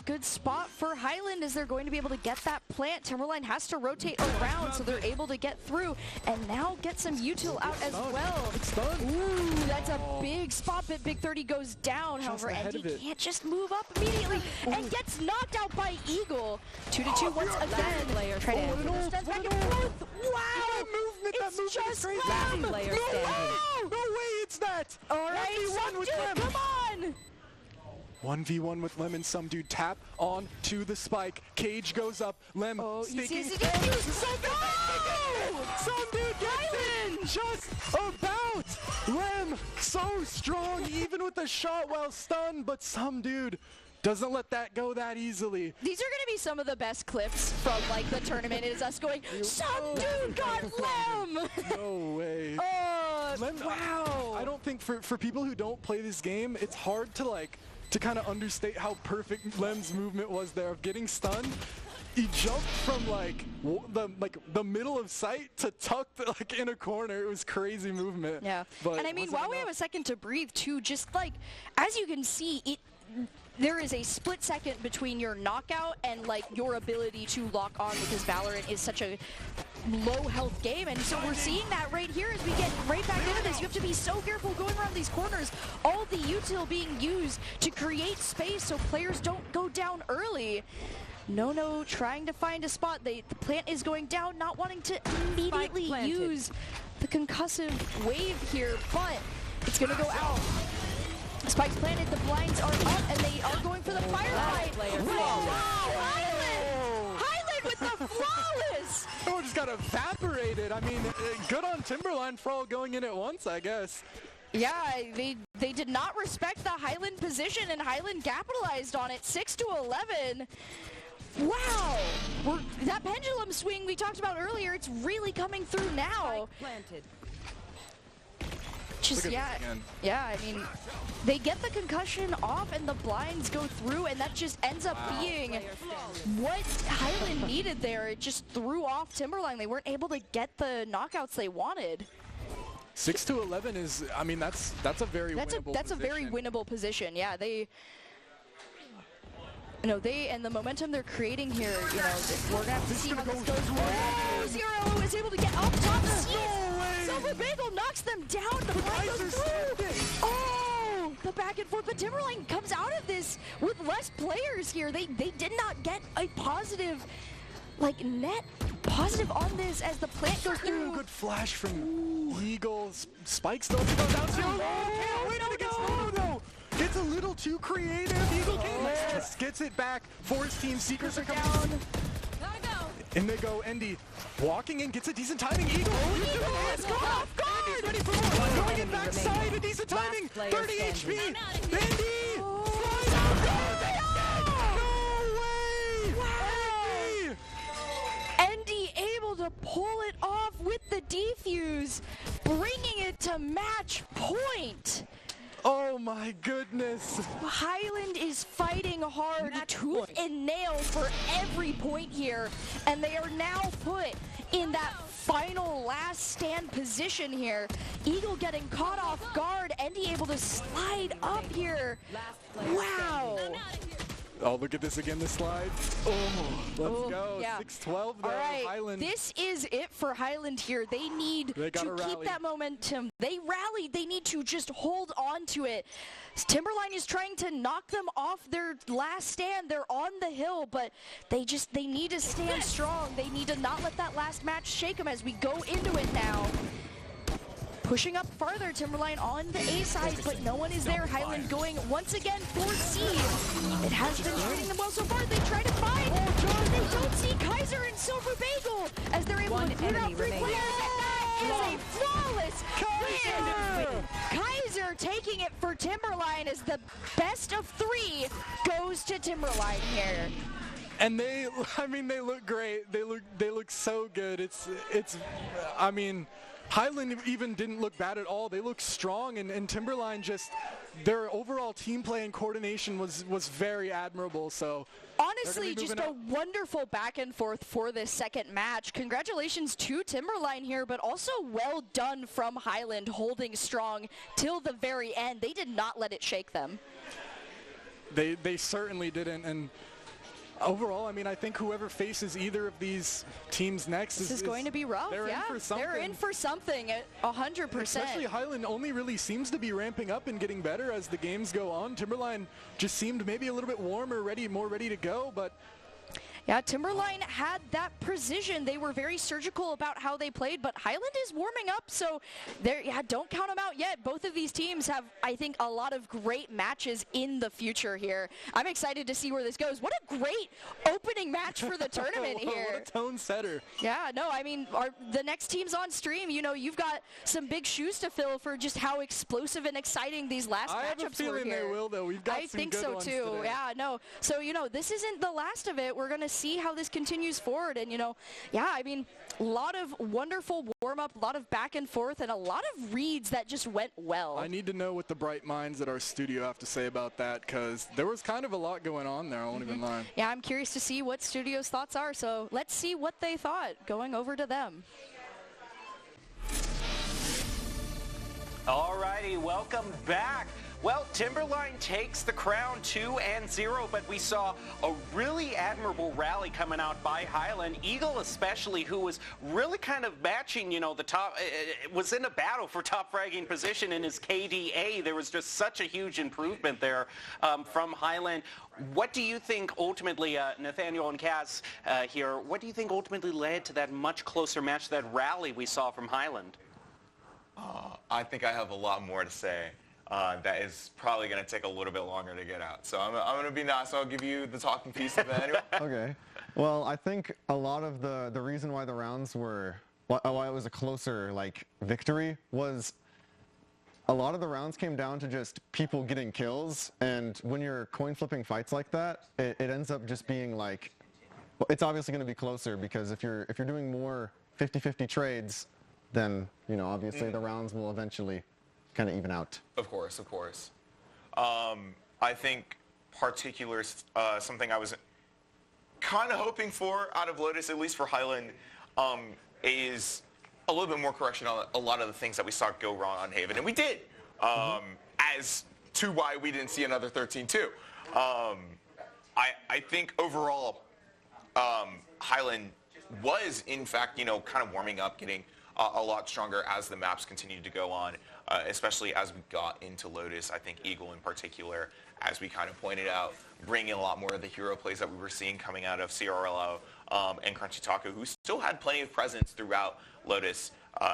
good spot for Highland as they're going to be able to get that plant. Timberline has to rotate around so they're able to get through and now get some util out as well. It's done. Ooh, that's a big spot, but Big 30 goes down. However, Andy can't just move up immediately and gets knocked out by Eagle. 2-2 once again. Try to stands back and forth. Wow! It's just Lem! No way it's that! Alright, some dude, come on! 1v1 with Lem and some dude tap on to the spike. Cage goes up. Lem staking. Some dude gets in just about. Lem so strong even with the shot while stunned, but some dude doesn't let that go that easily. These are going to be some of the best clips from like the tournament. Is us going, some dude got Lem! No way. Lem, wow. I don't think for people who don't play this game, it's hard to kind of understate how perfect Lem's movement was there of getting stunned. He jumped from the middle of sight to tucked in a corner. It was crazy movement. Yeah, but and I mean, while we have a second to breathe too, just as you can see, there is a split second between your knockout and your ability to lock on, because Valorant is such a low health game, and so we're seeing that right here as we get right back into this. You have to be so careful going around these corners. All the util being used to create space so players don't go down early. No, trying to find a spot. The plant is going down, not wanting to immediately use the concussive wave here, but it's gonna go out. Spike's planted, the blinds are up, and they are going for the firefight. Wow, Highland with the flawless! Oh, just got evaporated. I mean, good on Timberline for all going in at once, I guess. Yeah, they did not respect the Highland position, and Highland capitalized on it. 6-11. Wow! That pendulum swing we talked about earlier, it's really coming through now. Just, yeah, I mean, they get the concussion off and the blinds go through, and that just ends up being what Highland needed there. It just threw off Timberline. They weren't able to get the knockouts they wanted. 6-11 is, I mean, that's a very winnable That's a very winnable position. Yeah, and the momentum they're creating here, we're gonna have to see how this goes. Oh, Zero is able to get up top. Silver Bagel knocks them down. The blind goes through. Oh, the back and forth. But Timberline comes out of this with less players here. They did not get a positive like net positive on this as the plant goes through. Good flash from Eagles. Spike still to go down. No. It's a little too creative. Eagle just gets it back. Force team secrets are coming down. And they go. Endy walking in, gets a decent timing. Eagle. Eagles go off guard. Ready for more. Going in backside. A decent timing. 30 HP. Endy. To pull it off with the defuse, bringing it to match point. Oh my goodness. Highland is fighting hard, tooth and nail for every point here, and they are now put in that final last stand position here. Eagle getting caught off guard, Endy able to slide up here. Wow. Oh, look at this again, the slide. Oh, let's go. Yeah. 6-12 though, All right, Highland. this is it for Highland here. They need to keep that momentum. They rallied. They need to just hold on to it. Timberline is trying to knock them off their last stand. They're on the hill, but they need to stand strong. They need to not let that last match shake them as we go into it now. Pushing up farther, Timberline on the A side, but no one is there. Highland going once again for C. It has been treating them well so far. They try to find, they don't see Kaiser and Silver Bagel as they're able to clear out 3 players. And that is a flawless win. Kaiser taking it for Timberline as the best of 3 goes to Timberline here. And they look great. They look so good. I mean, Highland even didn't look bad at all. They looked strong, and Timberline their overall team play and coordination was very admirable. So honestly, just a wonderful back and forth for this second match. Congratulations to Timberline here, but also well done from Highland holding strong till the very end. They did not let it shake them. They certainly didn't, and overall, I mean, I think whoever faces either of these teams next is going to be rough. They're in for something. They're in for something, 100%. Especially Highland only really seems to be ramping up and getting better as the games go on. Timberline just seemed maybe a little bit warmer, more ready to go, but yeah, Timberline had that precision. They were very surgical about how they played, but Highland is warming up, so don't count them out yet. Both of these teams have, I think, a lot of great matches in the future here. I'm excited to see where this goes. What a great opening match for the tournament here. What a tone setter. Yeah, no, I mean, the next teams on stream, you've got some big shoes to fill for just how explosive and exciting these last matchups were here. I have a feeling they will, though. We've got some good ones today. I think so, too. Yeah, no. So, this isn't the last of it. We're going to see how this continues forward, and I mean, a lot of wonderful warm-up, a lot of back and forth, and a lot of reads that just went well. I need to know what the bright minds at our studio have to say about that, because there was kind of a lot going on there. I won't even lie. Yeah, I'm curious to see what studio's thoughts are, so let's see what they thought going over to them. All righty, welcome back. Well, Timberline takes the crown 2-0, but we saw a really admirable rally coming out by Highland. Eagle especially, who was really kind of matching, the top, was in a battle for top fragging position in his KDA. There was just such a huge improvement there from Highland. What do you think ultimately, Nathaniel and Kaz here, what do you think ultimately led to that much closer match, that rally we saw from Highland? I think I have a lot more to say. That is probably going to take a little bit longer to get out. So I'm going to be nice. I'll give you the talking piece of it anyway. Okay. Well, I think a lot of the reason why the rounds why it was a closer victory was a lot of the rounds came down to just people getting kills. And when you're coin flipping fights like that, it ends up just being it's obviously going to be closer, because if you're doing more 50-50 trades, then obviously the rounds will eventually kind of even out. Of course. I think something I was kind of hoping for out of Lotus, at least for Highland, is a little bit more correction on a lot of the things that we saw go wrong on Haven. And we did, as to why we didn't see another 13-2. I think overall, Highland was, in fact, kind of warming up, getting a lot stronger as the maps continued to go on, especially as we got into Lotus. I think Eagle in particular, as we kind of pointed out, bringing a lot more of the hero plays that we were seeing coming out of CRLO, and Crunchy Taco, who still had plenty of presence throughout Lotus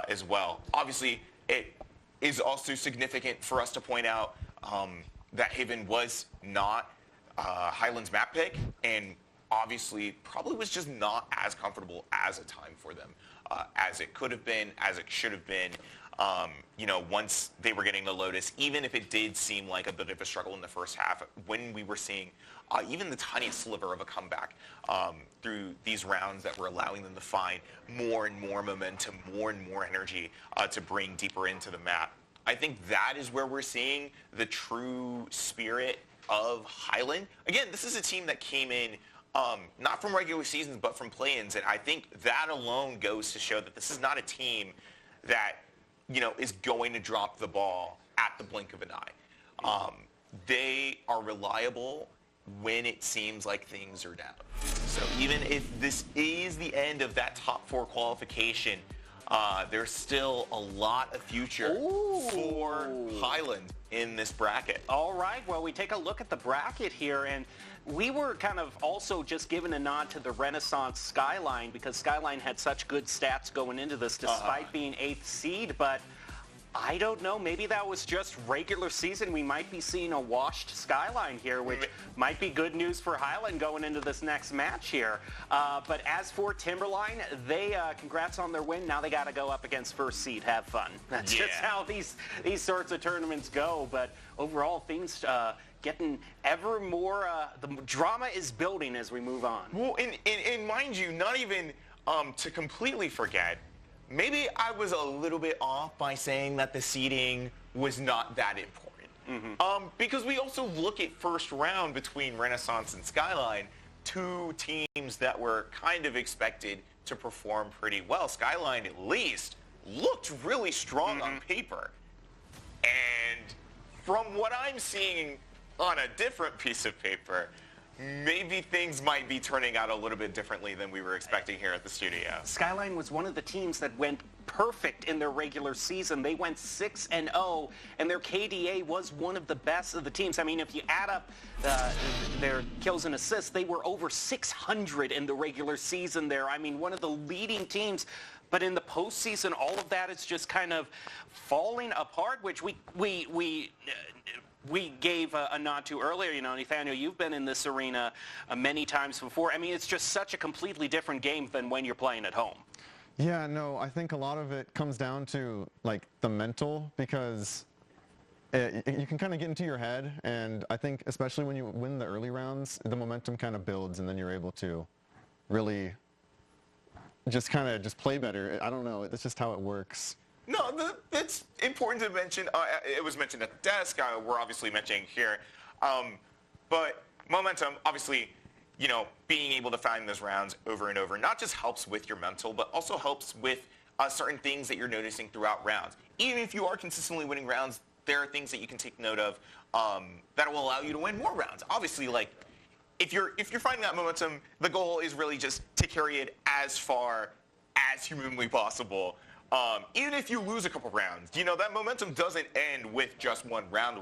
as well. Obviously, it is also significant for us to point out that Haven was not Highland's map pick, and obviously probably was just not as comfortable as a time for them as it could have been, as it should have been. Once they were getting the Lotus, even if it did seem like a bit of a struggle in the first half, when we were seeing even the tiniest sliver of a comeback through these rounds that were allowing them to find more and more momentum, more and more energy to bring deeper into the map. I think that is where we're seeing the true spirit of Highland. Again, this is a team that came in not from regular seasons, but from play-ins, and I think that alone goes to show that this is not a team that is going to drop the ball at the blink of an eye. They are reliable when it seems like things are down. So even if this is the end of that top 4 qualification, there's still a lot of future for Highland in this bracket. All right, well, we take a look at the bracket here, and we were kind of also just given a nod to the Renaissance Skyline because Skyline had such good stats going into this despite being 8th seed, but I don't know. Maybe that was just regular season. We might be seeing a washed Skyline here, which might be good news for Highland going into this next match here. But as for Timberline, they congrats on their win. Now they got to go up against first seed. Have fun. That's just how these sorts of tournaments go. But overall, things getting ever more. The drama is building as we move on. Well, and mind you, not even to completely forget. Maybe I was a little bit off by saying that the seeding was not that important. Because we also look at first round between Renaissance and Skyline, 2 teams that were kind of expected to perform pretty well. Skyline, at least, looked really strong on paper. And from what I'm seeing on a different piece of paper, maybe things might be turning out a little bit differently than we were expecting here at the studio. Skyline was one of the teams that went perfect in their regular season. They went 6-0, and their KDA was one of the best of the teams. I mean, if you add up their kills and assists, they were over 600 in the regular season there. I mean, one of the leading teams. But in the postseason, all of that is just kind of falling apart, which we gave a nod to earlier. Nathaniel, you've been in this arena many times before. I mean, it's just such a completely different game than when you're playing at home. Yeah, no, I think a lot of it comes down to, like, the mental, because you can kind of get into your head, and I think especially when you win the early rounds, the momentum kind of builds, and then you're able to really just play better. I don't know. That's just how it works. No, that's important to mention. It was mentioned at the desk. We're obviously mentioning here. But momentum, obviously, being able to find those rounds over and over not just helps with your mental, but also helps with certain things that you're noticing throughout rounds. Even if you are consistently winning rounds, there are things that you can take note of that will allow you to win more rounds. Obviously, like, if you're finding that momentum, the goal is really just to carry it as far as humanly possible. Even if you lose a couple rounds, that momentum doesn't end with just one round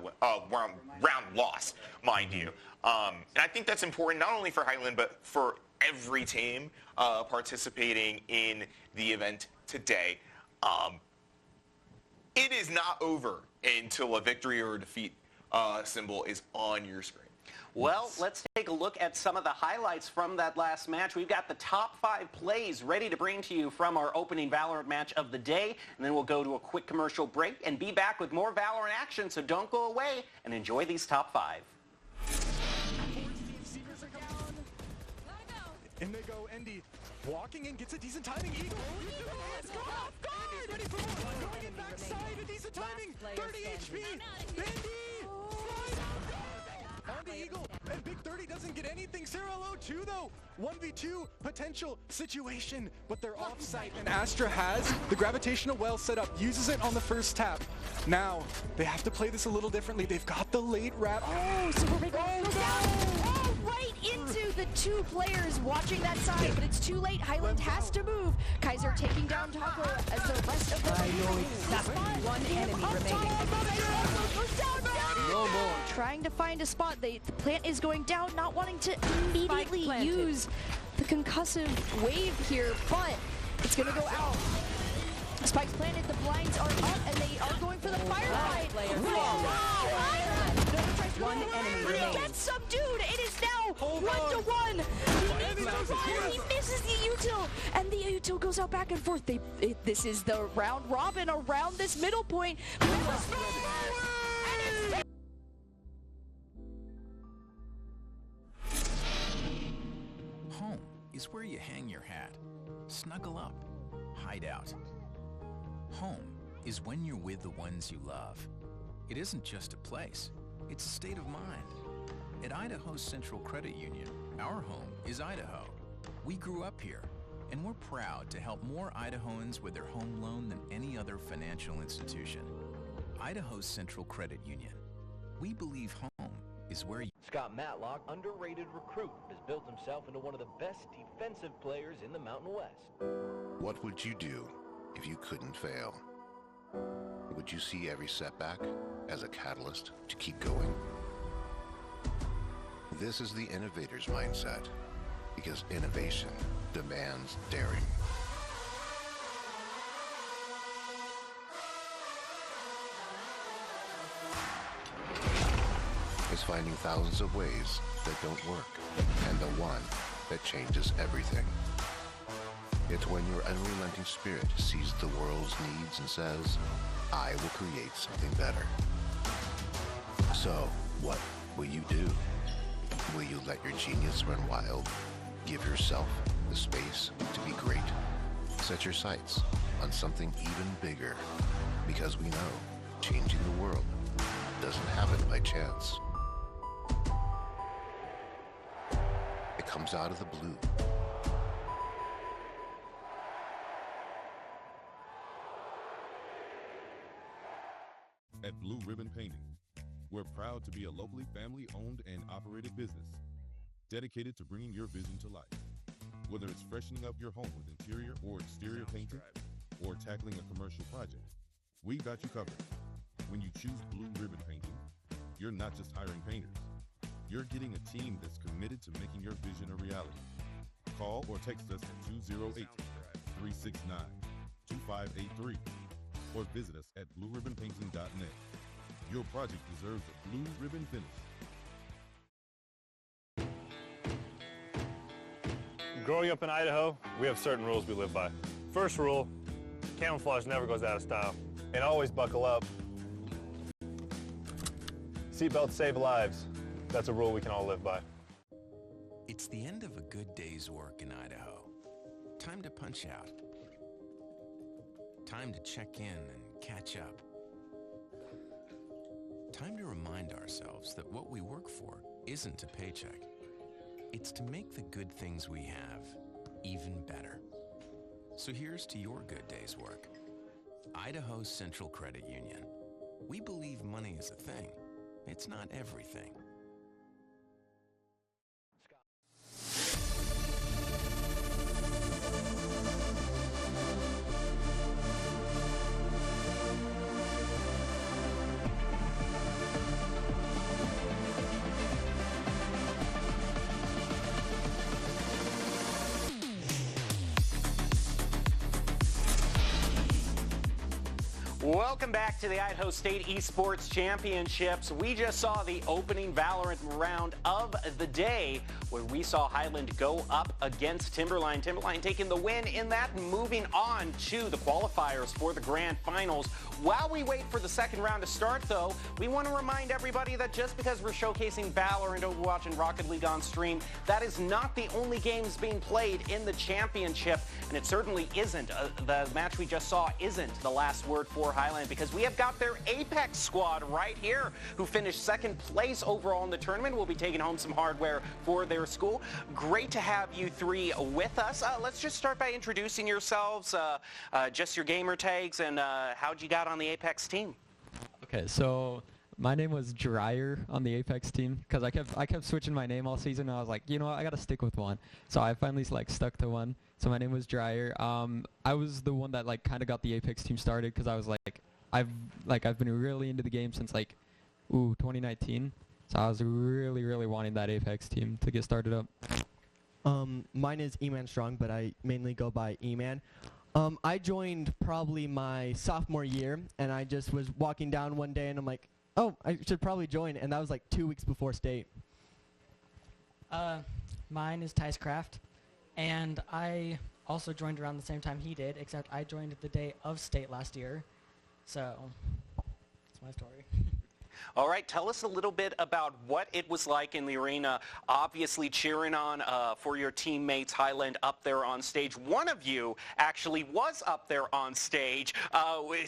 loss, mind you. And I think that's important not only for Highland, but for every team participating in the event today. It is not over until a victory or a defeat symbol is on your screen. Well, let's take a look at some of the highlights from that last match. We've got the top 5 plays ready to bring to you from our opening Valorant match of the day, and then we'll go to a quick commercial break and be back with more Valorant action, so don't go away and enjoy these top 5. In they go, Endy. Walking in, gets a decent timing. Eagle. Let's go off guard. Ready for more. Going in backside, a decent timing. 30 HP. Endy. On the Eagle, and Big 30 doesn't get anything. Cirilo 2 though, 1v2 potential situation, but they're off-site, and Astra has the gravitational well set up, uses it on the first tap. Now, they have to play this a little differently. They've got the late wrap. Oh, Super Big goes down. Oh, right into the 2 players watching that side, but it's too late. Highland has to move. Kaiser taking down Taco as the rest of them. One enemy remaining. Trying to find a spot. The plant is going down, not wanting to immediately use the concussive wave here, but it's going to go out. Spike's planted, the blinds are up, and they are going for the firefight. One enemy remaining. Gets subdued. It is now 1-1. He needs to run. He misses the util, and the util goes out back and forth. This is the round robin around this middle point. Home is where you hang your hat, snuggle up, hide out. Home is when you're with the ones you love. It isn't just a place, it's a state of mind. At Idaho Central Credit Union, our home is Idaho. We grew up here, and we're proud to help more Idahoans with their home loan than any other financial institution. Idaho Central Credit Union. We believe home is where you... Scott Matlock, underrated recruit, has built himself into one of the best defensive players in the Mountain West. What would you do if you couldn't fail? Would you see every setback as a catalyst to keep going? This is the innovator's mindset, because innovation demands daring. It's finding thousands of ways that don't work, and the one that changes everything. It's when your unrelenting spirit sees the world's needs and says, I will create something better. So, what will you do? Will you let your genius run wild? Give yourself the space to be great? Set your sights on something even bigger, because we know changing the world doesn't happen by chance. It comes out of the blue. At Blue Ribbon Painting, we're proud to be a locally family-owned and operated business dedicated to bringing your vision to life. Whether it's freshening up your home with interior or exterior painting or tackling a commercial project, we've got you covered. When you choose Blue Ribbon Painting, you're not just hiring painters. You're getting a team that's committed to making your vision a reality. Call or text us at 208-369-2583 or visit us at blueribbonpainting.net. Your project deserves a blue ribbon finish. Growing up in Idaho, we have certain rules we live by. First rule, camouflage never goes out of style, and always buckle up. Seatbelts save lives. That's a rule we can all live by. It's the end of a good day's work in Idaho. Time to punch out. Time to check in and catch up. Time to remind ourselves that what we work for isn't a paycheck. It's to make the good things we have even better. So here's to your good day's work. Idaho Central Credit Union. We believe money is a thing. It's not everything. Welcome back to the Idaho State Esports Championships. We just saw the opening Valorant round of the day where we saw Highland go up against Timberline. Timberline taking the win in that, moving on to the qualifiers for the grand finals. While we wait for the second round to start, though, we want to remind everybody that just because we're showcasing Valorant, Overwatch, and Rocket League on stream, that is not the only games being played in the championship, and it certainly isn't. The match we just saw isn't the last word for Highland, because we have got their Apex squad right here who finished second place overall in the tournament. Will be taking home some hardware for their school. Great to have you three with us. Let's just start by introducing yourselves, just your gamer tags, and how'd you got on the Apex team? Okay, so my name was Dryer on the Apex team because I kept switching my name all season, and I was like, you know what, I gotta stick with one. So I finally stuck to one. So my name was Dryer. I was the one that kind of got the Apex team started because I was I've been really into the game since 2019. So I was really wanting that Apex team to get started up. Mine is E-Man Strong, but I mainly go by E-Man. I joined probably my sophomore year, and I just was walking down one day, and I'm like, oh, I should probably join, and that was like 2 weeks before state. Mine is Ty's Craft, and I also joined around the same time he did, except I joined the day of state last year. So that's my story. All right, tell us a little bit about what it was like in the arena, obviously cheering on for your teammates, Highland, up there on stage. One of you actually was up there on stage,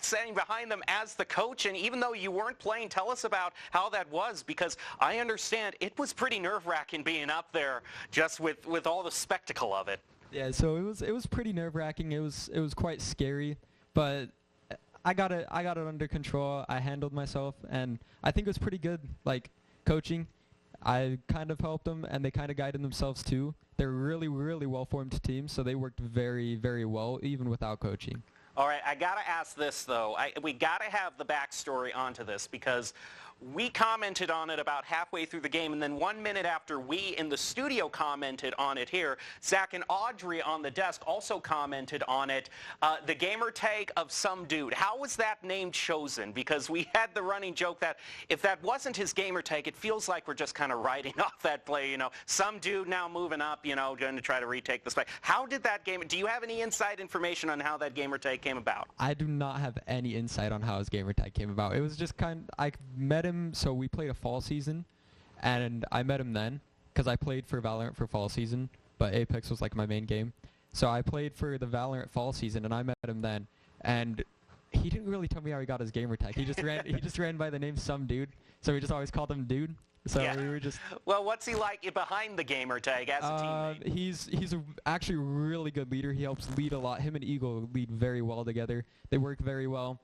standing behind them as the coach, and even though you weren't playing, tell us about how that was, because I understand it was pretty nerve-wracking being up there just with all the spectacle of it. Yeah, so it was pretty nerve-wracking. It was quite scary, but I got it under control. I handled myself, and I think it was pretty good. Like coaching, I kind of helped them, and they kind of guided themselves too. They're really, really well-formed teams, so they worked very, very well, even without coaching. All right, I got to ask this, though. We got to have the backstory onto this, because we commented on it about halfway through the game, and then 1 minute after we in the studio commented on it here, Zach and Audrey on the desk also commented on it. The gamer tag of some dude. How was that name chosen? Because we had the running joke that if that wasn't his gamer tag, it feels like we're just kind of writing off that play. You know, some dude now moving up, you know, going to try to retake this play. How did that game? Do you have any inside information on how that gamer tag came about? I do not have any insight on how his gamer tag came about. It was just I met him, so we played a fall season, and I met him then because I played for Valorant for fall season, but Apex was like my main game. So I played for the Valorant fall season, and I met him then, and he didn't really tell me how he got his gamer tag. He just ran by the name Some Dude, so we just always called him Dude. So yeah. we were just. Well, what's he like behind the gamer tag as a teammate? He's actually a really good leader. He helps lead a lot. Him and Eagle lead very well together. They work very well,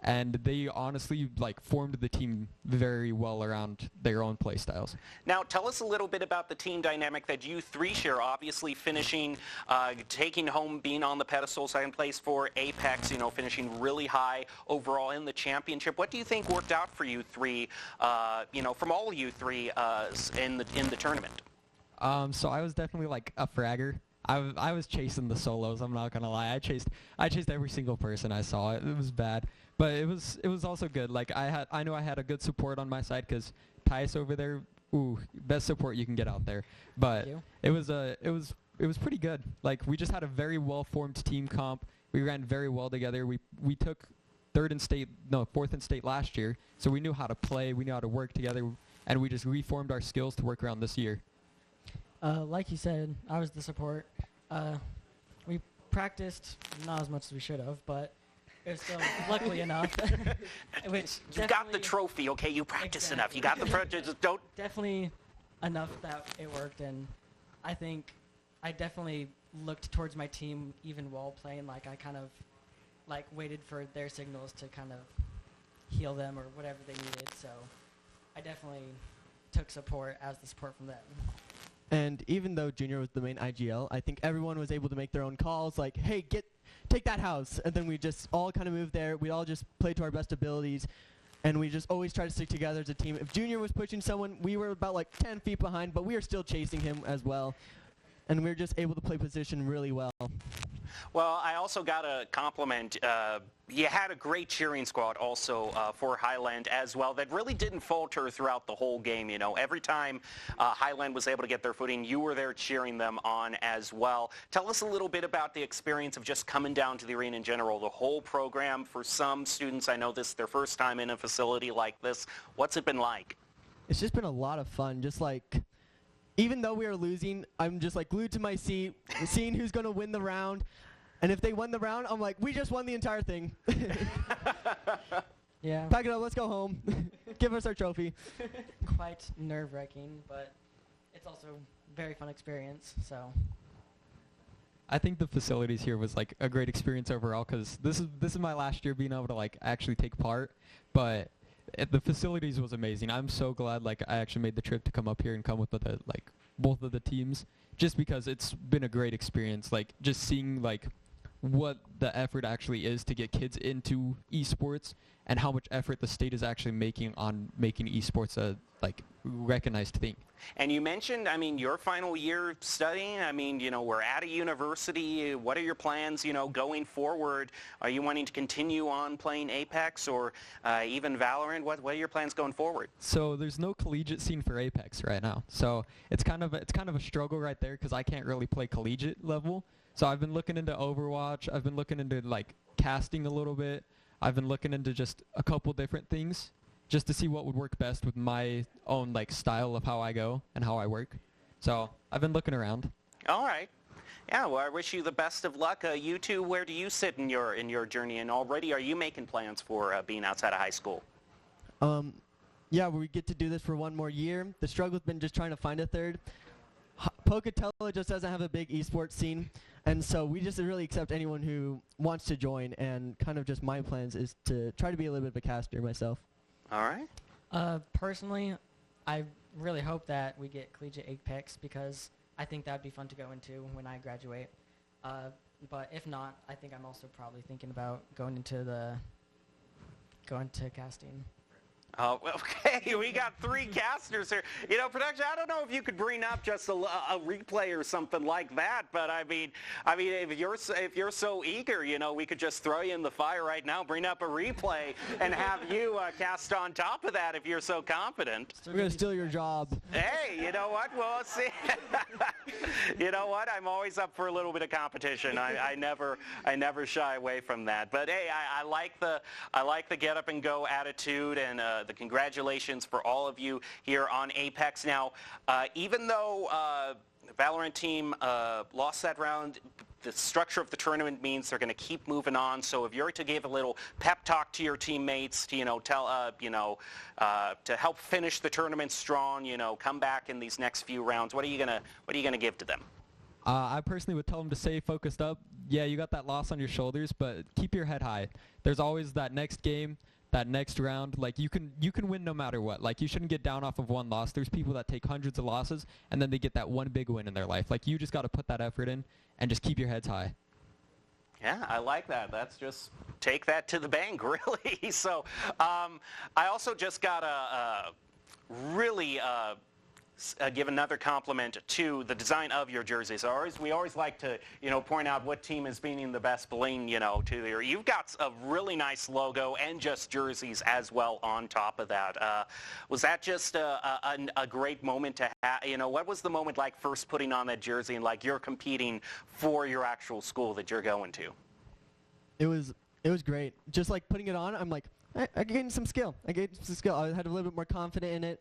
and they honestly formed the team very well around their own play styles. Now, tell us a little bit about the team dynamic that you three share. Obviously, finishing, taking home, being on the pedestal, second place for Apex. You know, finishing really high overall in the championship. What do you think worked out for you three? You know, from all you three in the tournament. So I was definitely a fragger. I was chasing the solos. I'm not gonna lie. I chased every single person I saw. It was bad, but it was also good. I know I had a good support on my side because Tyus over there, best support you can get out there. But it was pretty good. We just had a very well formed team comp. We ran very well together. We took fourth in state last year, so we knew how to play. We knew how to work together, and we just reformed our skills to work around this year. Like you said, I was the support. We practiced not as much as we should have, but it was still luckily enough. Which you got the trophy, okay? You practiced enough. You got the practice. Just don't. Definitely enough that it worked, and I think I definitely looked towards my team even while playing. I kind of waited for their signals to kind of heal them or whatever they needed. So I definitely took support as the support from them. And even though Junior was the main IGL, I think everyone was able to make their own calls, like, hey, take that house. And then we just all kind of moved there. We all just played to our best abilities. And we just always try to stick together as a team. If Junior was pushing someone, we were about 10 feet behind, but we were still chasing him as well. And we were just able to play position really well. Well, I also got to compliment, you had a great cheering squad also for Highland as well that really didn't falter throughout the whole game. You know, every time Highland was able to get their footing, you were there cheering them on as well. Tell us a little bit about the experience of just coming down to the arena in general, the whole program. For some students, I know this is their first time in a facility like this. What's it been like? It's just been a lot of fun, just even though we were losing, I'm just glued to my seat, seeing who's going to win the round. And if they won the round, I'm like, we just won the entire thing. Yeah. Pack it up, let's go home. Give us our trophy. Quite nerve-wracking, but it's also a very fun experience, so. I think the facilities here was a great experience overall because this is my last year being able to actually take part, but the facilities was amazing. I'm so glad I actually made the trip to come up here and come with both of the teams just because it's been a great experience. Just seeing what the effort actually is to get kids into esports and how much effort the state is actually making on making esports a recognized thing. And you mentioned, I mean, your final year studying. I mean, you know, we're at a university. What are your plans, you know, going forward? Are you wanting to continue on playing Apex or even Valorant? What are your plans going forward? So there's no collegiate scene for Apex right now. So it's kind of a struggle right there because I can't really play collegiate level. So I've been looking into Overwatch. I've been looking into like casting a little bit. I've been looking into just a couple different things, just to see what would work best with my own like style of how I go and how I work. So I've been looking around. All right. Yeah, well, I wish you the best of luck. You two, where do you sit in your journey? And already, are you making plans for being outside of high school? Yeah, we get to do this for one more year. The struggle's been just trying to find a third. Pocatello just doesn't have a big esports scene, and so we just really accept anyone who wants to join, and kind of just my plans is to try to be a little bit of a caster myself. All right. Personally, I really hope that we get collegiate Apex because I think that would be fun to go into when I graduate. But if not, I think I'm also probably thinking about going to casting. Oh, okay, we got 3 casters here. You know, production, I don't know if you could bring up just a replay or something like that, but I mean, if you're so eager, you know, we could just throw you in the fire right now, bring up a replay, and have you cast on top of that if you're so confident. We're gonna steal your job. Hey, you know what? Well, let's see. You know what? I'm always up for a little bit of competition. I never shy away from that. But hey, I like the get up and go attitude, and the congratulations for all of you here on Apex. Now, even though the Valorant team lost that round, the structure of the tournament means they're going to keep moving on. So if you're to give a little pep talk to your teammates, to, you know, tell to help finish the tournament strong, you know, come back in these next few rounds, what are you gonna give to them? I personally would tell them to stay focused up. Yeah, you got that loss on your shoulders, but keep your head high. There's always that next game, that next round. Like you can win no matter what. Like you shouldn't get down off of one loss. There's people that take hundreds of losses and then they get that one big win in their life. Like you just got to put that effort in and just keep your heads high. Yeah, I like that. That's just take that to the bank, really. So I also just got a really give another compliment to the design of your jerseys. We always like to, you know, point out what team is being the best bling, you know, to your. You've got a really nice logo and just jerseys as well on top of that. Was that just a great moment to have? You know, what was the moment like first putting on that jersey and like you're competing for your actual school that you're going to? It was great. Just like putting it on, I'm like, I gained some skill. I had a little bit more confident in it.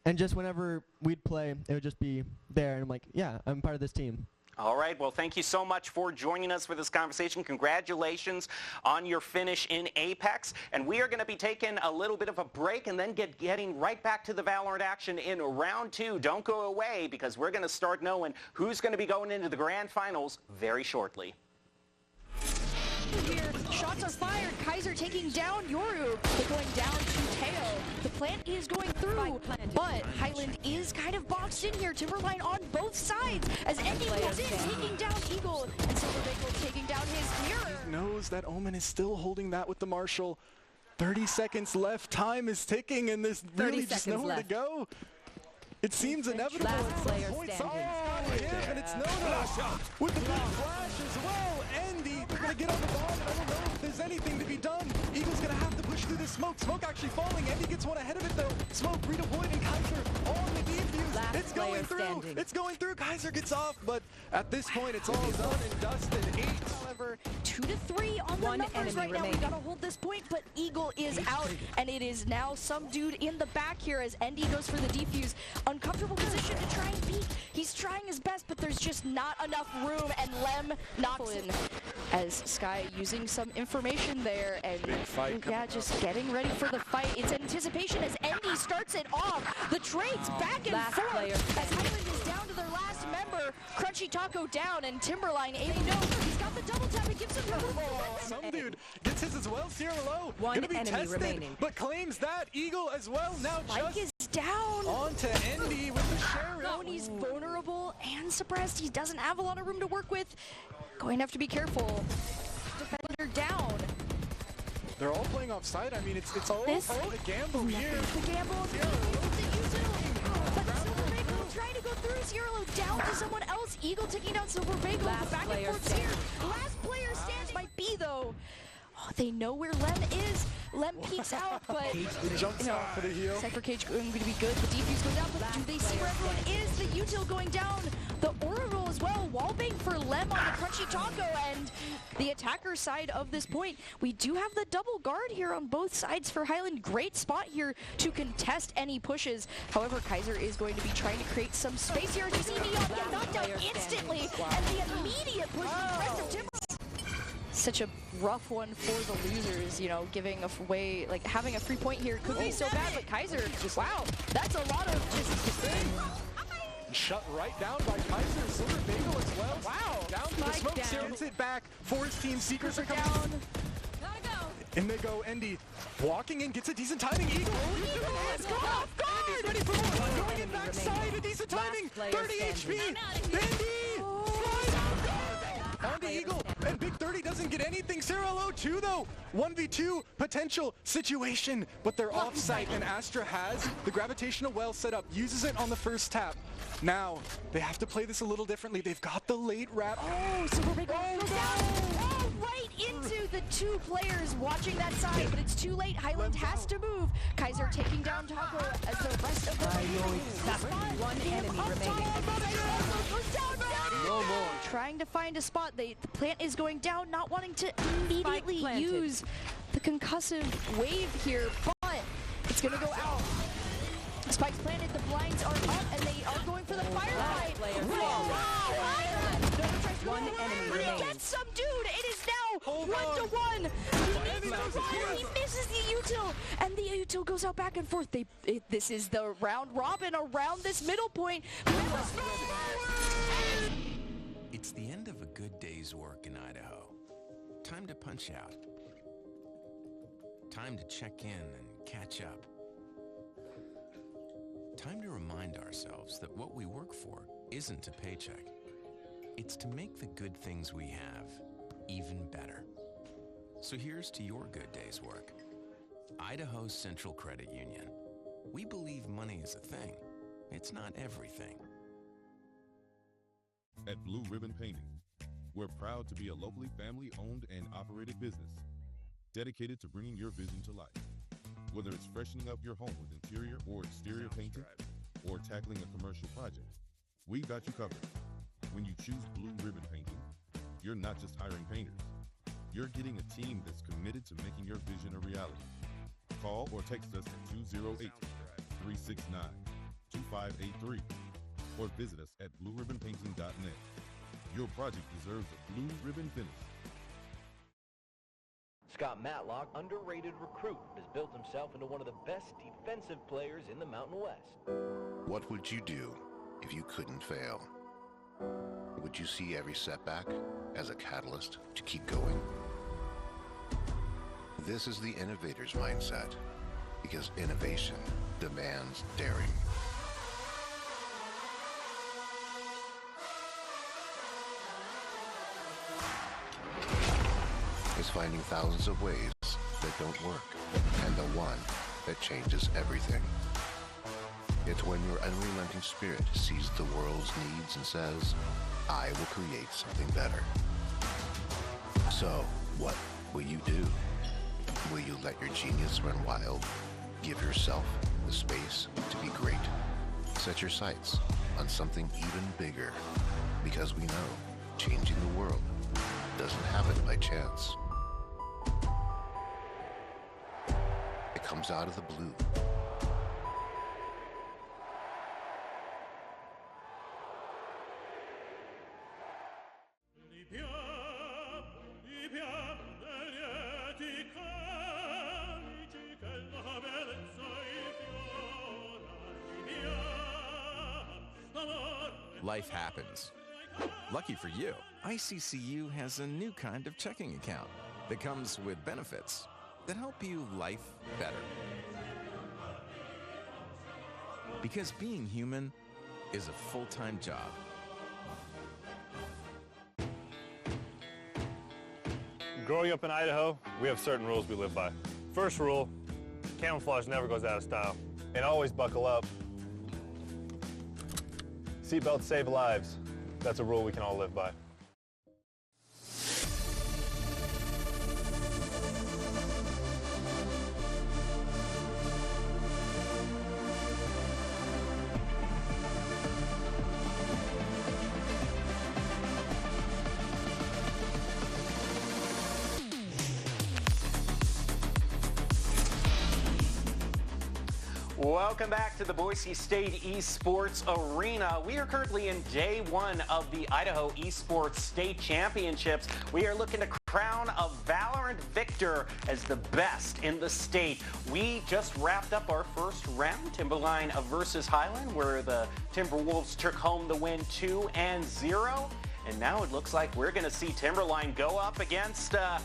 And just whenever we'd play, it would just be there. And I'm like, yeah, I'm part of this team. All right. Well, thank you so much for joining us for this conversation. Congratulations on your finish in Apex. And we are going to be taking a little bit of a break and then getting right back to the Valorant action in round 2. Don't go away because we're going to start knowing who's going to be going into the grand finals very shortly. Here, shots are fired. Kaiser taking down Yoru, but going down to Teo. The plant is going through, but Highland is kind of boxed in here. Timberline on both sides as Endy moves in, taking down Eagle, and Silverbeagle taking down his mirror. He knows that Omen is still holding that with the Marshall. 30 seconds left. Time is ticking, and there's really just nowhere to go. It seems inevitable at some point. And it's no-no. With the big flash as well. Endy, they're going to get on the bomb. I don't know if there's anything to be done. Eagle's going to have to push through this smoke. Smoke actually falling. Endy gets one ahead of it, though. Smoke redeployed, and Kaiser on the defuse. It's going through. It's going through. Kaiser gets off, but at this point, it's all done and dusted. 8. However, 2 to 3 on the numbers right now. We got to hold this point, but Eagle is out, and it is now some dude in the back here as Endy goes for the defuse. Uncomfortable position to try and peek. He's trying his best, but there's just not enough room, and Lem knocks in as Sky using some information there, and yeah, just getting ready for the fight. It's anticipation as Endy starts it off. The trades back and forth as Highland is down to their last member. Crunchy Taco down, and Timberline aiming no. He's got the double tap. It gives him some dude gets his as well. Sierra Low gonna be tested, remaining, but claims that Eagle as well. Now Mike is down. On to Endy with the sheriff. He's vulnerable and suppressed. He doesn't have a lot of room to work with. Going to have to be careful. Defender down. They're all playing offside. I mean, it's all This a gamble here. The gamble. Trying to go through. Zero down to someone else. Eagle taking down Silver Bagel. Back and forth here. Last player stands. Might be though. Oh, they know where Lem is. Lem peeks out, but jumps out for the heal. Cypher Cage going to be good. The defuse goes down, but do they see where everyone is? The util going down. The aura roll as well. Wallbang for Lem on the crunchy taco, and the attacker side of this point. We do have the double guard here on both sides for Highland. Great spot here to contest any pushes. However, Kaiser is going to be trying to create some space here. As you see Neon get knocked out instantly, and the immediate push from the rest of Timber. Such a rough one for the losers, you know, giving away, like having a free point here could be so bad, but Kaiser, wow, that's a lot of shut right down by Kaiser. Silver Bagel as well. Wow. Down to the smoke. Sends it back for his team. Seekers are coming down. And they go. Endy walking in, gets a decent timing. Eagle. Let's go off guard. Endy's ready for more. Going in backside. A decent timing. 30 HP. Endy. On the Eagle, and Big 30 doesn't get anything. Cirilo 2 though, 1v2 potential situation, but they're off-site, and Astra has the gravitational well set up, uses it on the first tap. Now, they have to play this a little differently. They've got the late wrap. Oh, Silver Bagel goes down. Oh, right into the two players watching that side, but it's too late. Highland has to move. Kaiser taking down Taco as the rest of the one enemy remaining. No more. Trying to find a spot. The plant is going down, not wanting to immediately use the concussive wave here, but it's going to go out. Spike's planted, the blinds are up, and they are going for the firefight. One enemy remaining. Get some dude. It is now 1-1. He misses the util, and the util goes out back and forth. This is the round robin around this middle point. It's the end of a good day's work in Idaho. Time to punch out. Time to check in and catch up. Time to remind ourselves that what we work for isn't a paycheck. It's to make the good things we have even better. So here's to your good day's work. Idaho Central Credit Union. We believe money is a thing. It's not everything. At Blue Ribbon Painting, we're proud to be a locally family-owned and operated business dedicated to bringing your vision to life. Whether it's freshening up your home with interior or exterior painting or tackling a commercial project, we've got you covered. When you choose Blue Ribbon Painting, you're not just hiring painters. You're getting a team that's committed to making your vision a reality. Call or text us at 208-369-2583 or visit us at blueribbonpainting.net. Your project deserves a blue ribbon finish. Scott Matlock, underrated recruit, has built himself into one of the best defensive players in the Mountain West. What would you do if you couldn't fail? Would you see every setback as a catalyst to keep going? This is the innovator's mindset, because innovation demands daring. Is finding thousands of ways that don't work, and the one that changes everything. It's when your unrelenting spirit sees the world's needs and says, I will create something better. So, what will you do? Will you let your genius run wild? Give yourself the space to be great? Set your sights on something even bigger, because we know changing the world doesn't happen by chance. It comes out of the blue. Life happens. Lucky for you, ICCU has a new kind of checking account that comes with benefits that help you life better. Because being human is a full-time job. Growing up in Idaho, we have certain rules we live by. First rule, camouflage never goes out of style. And always buckle up. Seatbelts save lives. That's a rule we can all live by. Welcome back to the Boise State Esports Arena. We are currently in day one of the Idaho Esports State Championships. We are looking to crown a Valorant victor as the best in the state. We just wrapped up our first round, Timberline versus Highland, where the Timberwolves took home the win 2-0. And now it looks like we're going to see Timberline go up against the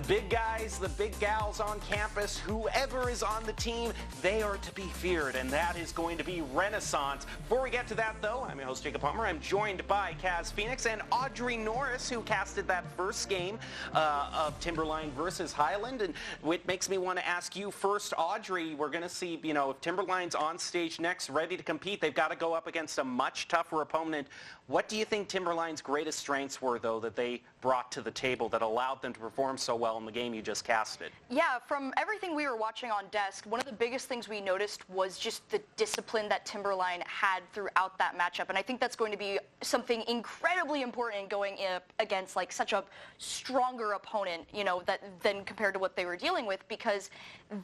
big guys, the big gals on campus, whoever is on the team, they are to be feared, and that is going to be Renaissance. Before we get to that, though, I'm your host, Jacob Palmer. I'm joined by Kaz Phoenix and Audrey Norris, who casted that first game of Timberline versus Highland. And it makes me want to ask you first, Audrey, we're going to see, you know, if Timberline's on stage next, ready to compete, they've got to go up against a much tougher opponent. What do you think Timberline's greatest strengths were, though, that they brought to the table that allowed them to perform so well in the game you just casted? Yeah, from everything we were watching on desk, one of the biggest things we noticed was just the discipline that Timberline had throughout that matchup. And I think that's going to be something incredibly important going up against like such a stronger opponent, you know, than compared to what they were dealing with, because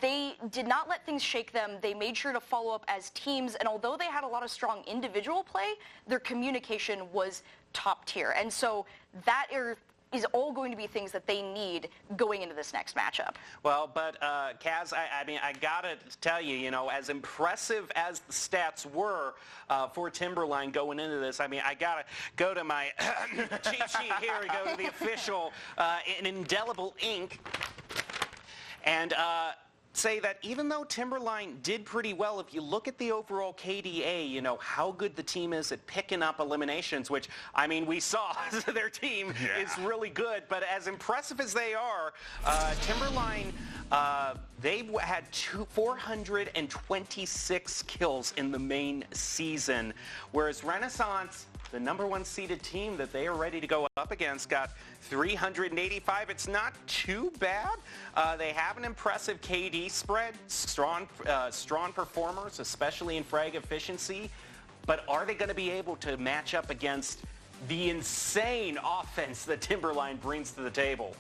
they did not let things shake them. They made sure to follow up as teams. And although they had a lot of strong individual play, their communication was top tier. And so that is all going to be things that they need going into this next matchup. Well, but Kaz, I mean, I gotta tell you, you know, as impressive as the stats were for Timberline going into this, I mean, I gotta go to my cheat sheet here and go to the official in indelible ink and say that even though Timberline did pretty well, if you look at the overall KDA, you know, how good the team is at picking up eliminations, which, I mean, we saw their team is really good, but as impressive as they are, Timberline, they've had 426 kills in the main season, whereas Renaissance, the number one seeded team that they are ready to go up against, got 385. It's not too bad. They have an impressive KD spread, strong performers, especially in frag efficiency. But are they going to be able to match up against the insane offense that Timberline brings to the table?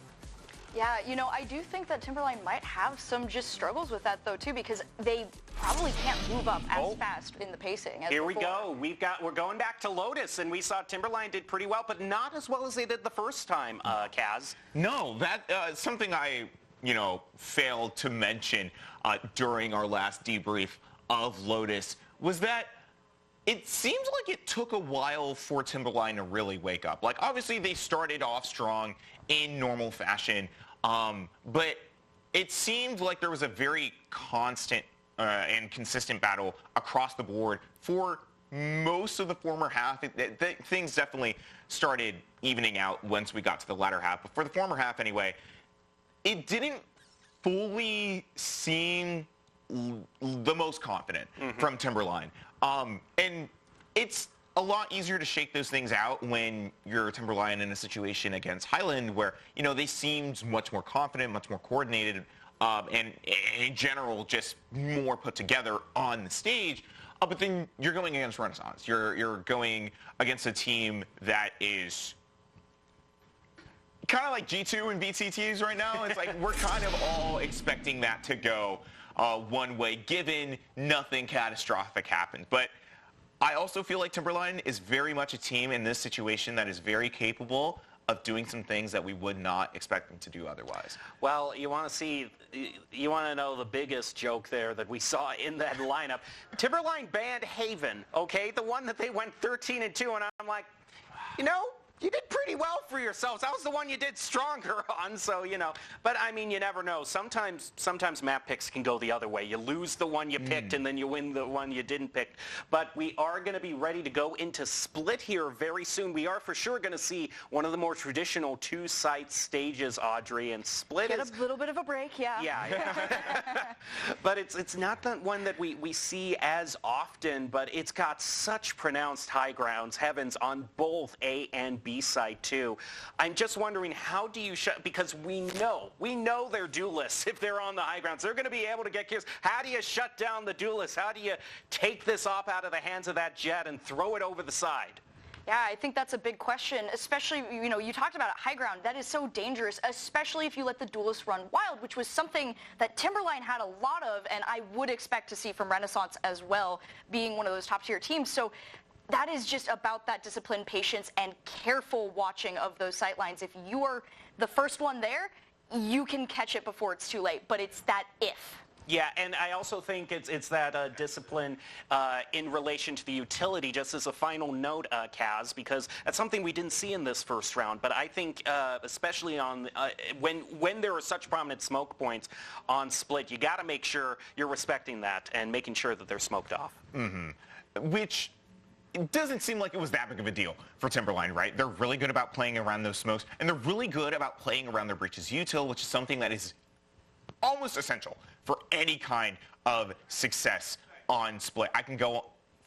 Yeah, you know, I do think that Timberline might have some just struggles with that, though, too, because they probably can't move up as fast in the pacing as Here before. we go. We're going back to Lotus, and we saw Timberline did pretty well, but not as well as they did the first time, Kaz. No, that something I, you know, failed to mention during our last debrief of Lotus was that it seems like it took a while for Timberline to really wake up. Like, obviously, they started off strong in normal fashion, but it seemed like there was a very constant and consistent battle across the board for most of the former half. Things definitely started evening out once we got to the latter half, but for the former half anyway, it didn't fully seem the most confident from Timberline. And it's a lot easier to shake those things out when you're Timberline in a situation against Highland where, you know, they seemed much more confident, much more coordinated, and in general just more put together on the stage. But then you're going against Renaissance. You're going against a team that is kind of like G2 and VTTs right now. It's like we're kind of all expecting that to go one way, given nothing catastrophic happened. But I also feel like Timberline is very much a team in this situation that is very capable of doing some things that we would not expect them to do otherwise. Well, you want to know the biggest joke there that we saw in that lineup. Timberline banned Haven, okay? The one that they went 13-2, and I'm like, you know, you did pretty well for yourselves. That was the one you did stronger on, so, But, I mean, you never know. Sometimes map picks can go the other way. You lose the one you picked, and then you win the one you didn't pick. But we are going to be ready to go into Split here very soon. We are for sure going to see one of the more traditional two-site stages, Audrey, and Split Get a little bit of a break, yeah. Yeah. But it's not the one that we see as often, but it's got such pronounced high grounds, heavens, on both A and B side too. I'm just wondering, how do you because we know they're duelists. If they're on the high grounds, they're going to be able to get kills. How do you shut down the duelists? How do you take this op out of the hands of that Jet and throw it over the side? Yeah, I think that's a big question, especially, you talked about high ground. That is so dangerous, especially if you let the duelists run wild, which was something that Timberline had a lot of, and I would expect to see from Renaissance as well, being one of those top-tier teams. So that is just about that discipline, patience, and careful watching of those sight lines. If you are the first one there, you can catch it before it's too late, but it's that if. Yeah, and I also think it's that discipline in relation to the utility, just as a final note, Kaz, because that's something we didn't see in this first round. But I think especially on when there are such prominent smoke points on Split, you got to make sure you're respecting that and making sure that they're smoked off. Mm-hmm. Which it doesn't seem like it was that big of a deal for Timberline, right? They're really good about playing around those smokes, and they're really good about playing around their breaches util, which is something that is almost essential for any kind of success on Split. I can go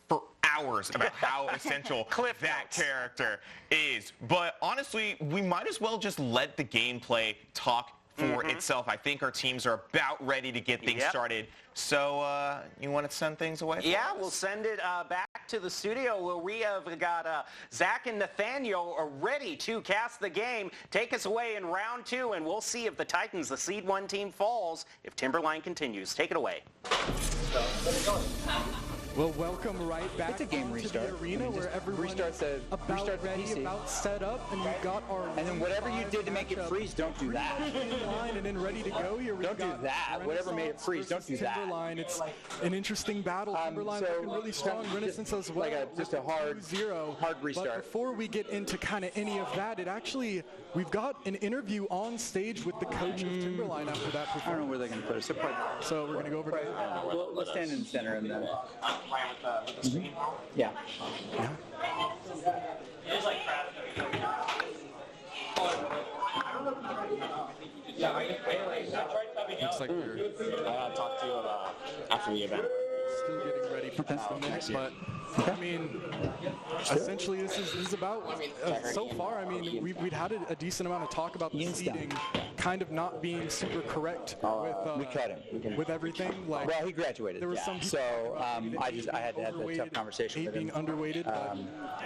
for hours about how essential that character is. But honestly, we might as well just let the gameplay talk for itself. I think our teams are about ready to get things started. So you want to send things away? Yeah, we'll send it back to the studio where we have got Zach and Nathaniel are ready to cast the game. Take us away in round 2, and we'll see if the Titans, the seed 1 team, falls if Timberline continues. Take it away. Well, welcome right back it's a game restart. To the arena where everyone restart the ready, PC. about set up, and we've got our... And then whatever you did to make it freeze, don't do that. Line and then ready to go here. Don't do that. Whatever made it freeze, don't do that. Timberline, it's an interesting battle. Timberline looking really strong. Renaissance as well. Like just a hard restart. But before we get into kind of any of that, we've got an interview on stage with the coach of Timberline after that performance. I don't know where they're going to put us. So we're going to go over to Well, let's stand in the center and then... with the screen. Yeah. Looks like we're... I'll talk to you after the event. Still getting ready for this minute, but I mean, essentially this is about, so far, I mean, we'd had a decent amount of talk about the seeding kind of not being super correct we cut him. with everything. Like, well, he graduated. There was some so I had to have a tough conversation with him. Being underweighted, but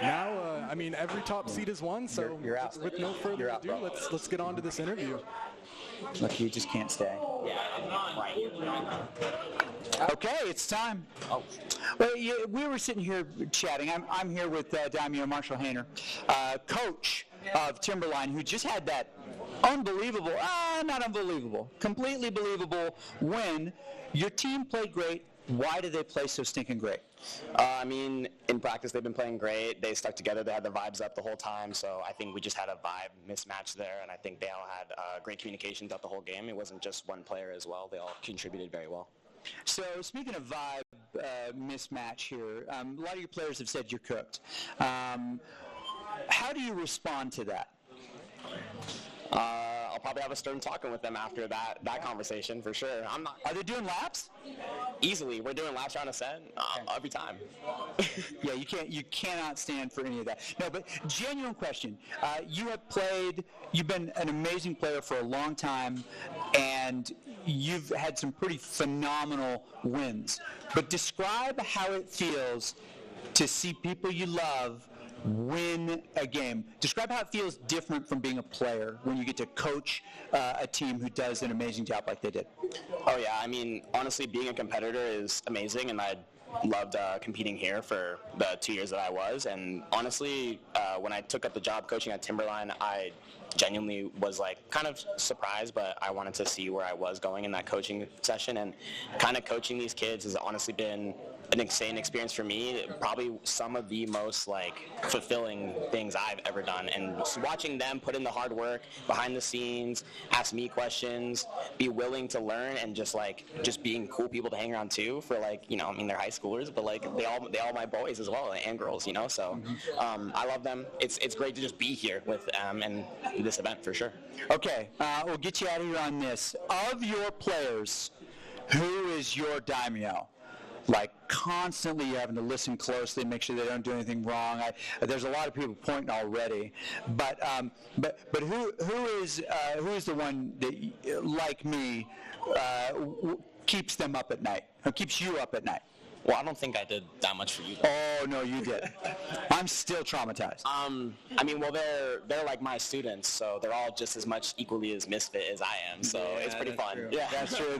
now, I mean, every top seed is won, so you're out. With no further ado, let's get on to this interview. Look, you just can't stay. Okay, it's time. Oh. Well, we were sitting here chatting. I'm here with Daimyo Marshall Hayner, coach of Timberline, who just had that unbelievable, not unbelievable, completely believable win. Your team played great. Why did they play so stinking great? I mean, in practice they've been playing great. They stuck together. They had the vibes up the whole time. So I think we just had a vibe mismatch there, and I think they all had great communication throughout the whole game. It wasn't just one player as well. They all contributed very well. So speaking of vibe mismatch here, a lot of your players have said you're cooked. How do you respond to that? I'll probably have a stern talking with them after that conversation for sure. Are they doing laps? Easily, we're doing laps around a set every time. Yeah, you cannot stand for any of that. No, but genuine question. You've been an amazing player for a long time, and you've had some pretty phenomenal wins. But describe how it feels to see people you love win a game. Describe how it feels different from being a player when you get to coach a team who does an amazing job like they did. Oh yeah, I mean, honestly, being a competitor is amazing, and I loved competing here for the 2 years that I was. And honestly, when I took up the job coaching at Timberline, I genuinely was like kind of surprised, but I wanted to see where I was going in that coaching session. And kind of coaching these kids has honestly been an insane experience for me. Probably some of the most like fulfilling things I've ever done. And watching them put in the hard work behind the scenes, ask me questions, be willing to learn, and just being cool people to hang around too. For like, you know, I mean, they're high schoolers, but like they all my boys as well and girls, you know. So I love them. It's great to just be here with them and this event for sure. Okay, we'll get you out of here on this. Of your players, who is your daimyo? Like constantly having to listen closely, make sure they don't do anything wrong. There's a lot of people pointing already, but who is the one that, like me, keeps them up at night? Or keeps you up at night? Well, I don't think I did that much for you. Oh, no, you did. I'm still traumatized. I mean, well, they're like my students, so they're all just as much equally as misfit as I am, so it's pretty fun. True. Yeah, that's true.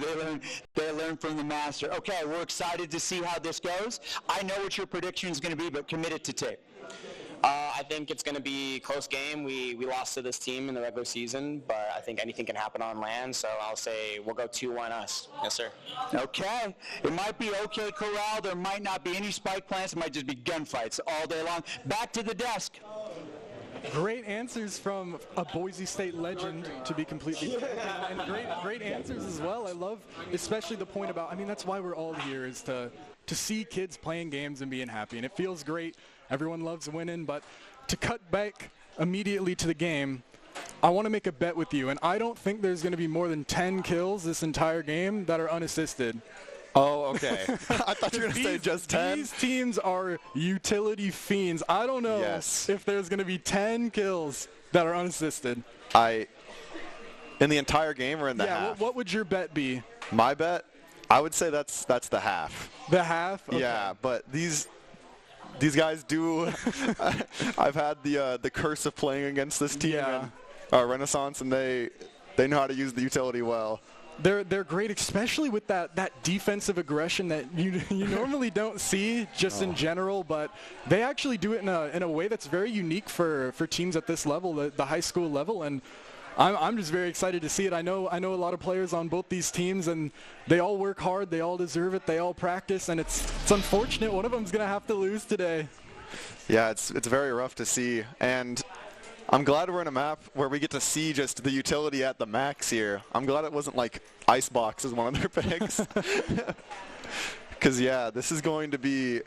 They learn from the master. Okay, we're excited to see how this goes. I know what your prediction is going to be, but commit it to tape. I think it's going to be a close game. We lost to this team in the regular season, but I think anything can happen on land, so I'll say we'll go 2-1 us. Yes, sir. Okay. It might be okay corral. There might not be any spike plants. It might just be gunfights all day long. Back to the desk. Great answers from a Boise State legend, to be completely and great answers as well. I love especially the point about, I mean, that's why we're all here, is to see kids playing games and being happy, and it feels great. Everyone loves winning, but to cut back immediately to the game, I want to make a bet with you, and I don't think there's going to be more than 10 kills this entire game that are unassisted. Oh, okay. I thought you were going to say just 10. These teams are utility fiends. I don't know if there's going to be 10 kills that are unassisted. In the entire game or in the half? What would your bet be? My bet? I would say that's the half. The half? Okay. Yeah, but these guys do. I've had the curse of playing against this team, Renaissance, and they know how to use the utility well. They're great, especially with that defensive aggression that you normally don't see just in general, but they actually do it in a way that's very unique for teams at this level, the high school level, and I'm just very excited to see it. I know a lot of players on both these teams, and they all work hard, they all deserve it, they all practice, and it's unfortunate one of them's going to have to lose today. Yeah, it's very rough to see, and I'm glad we're in a map where we get to see just the utility at the max here. I'm glad it wasn't like Icebox as one of their picks. Because, yeah, this is going to be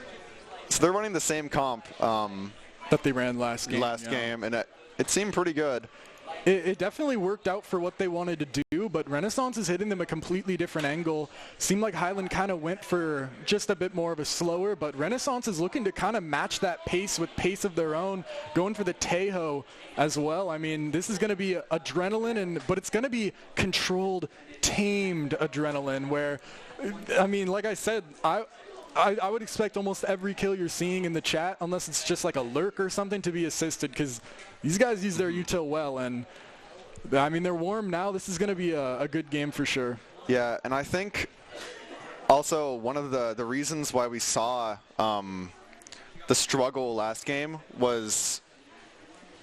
– so they're running the same comp that they ran last game, and it seemed pretty good. It definitely worked out for what they wanted to do, but Renaissance is hitting them a completely different angle. Seemed like Highland kind of went for just a bit more of a slower, but Renaissance is looking to kind of match that pace with pace of their own, going for the Tejo as well. I mean, this is going to be adrenaline, but it's going to be controlled, tamed adrenaline where, I mean, like I said, I would expect almost every kill you're seeing in the chat, unless it's just like a lurk or something, to be assisted, because these guys use their util well, and I mean, they're warm now. This is going to be a good game for sure. Yeah, and I think also one of the reasons why we saw the struggle last game was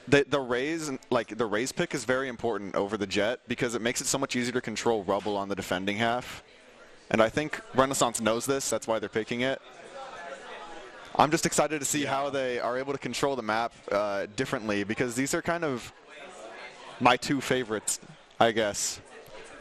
the raise pick is very important over the jet, because it makes it so much easier to control rubble on the defending half. And I think Renaissance knows this. That's why they're picking it. I'm just excited to see how they are able to control the map differently, because these are kind of my two favorites, I guess.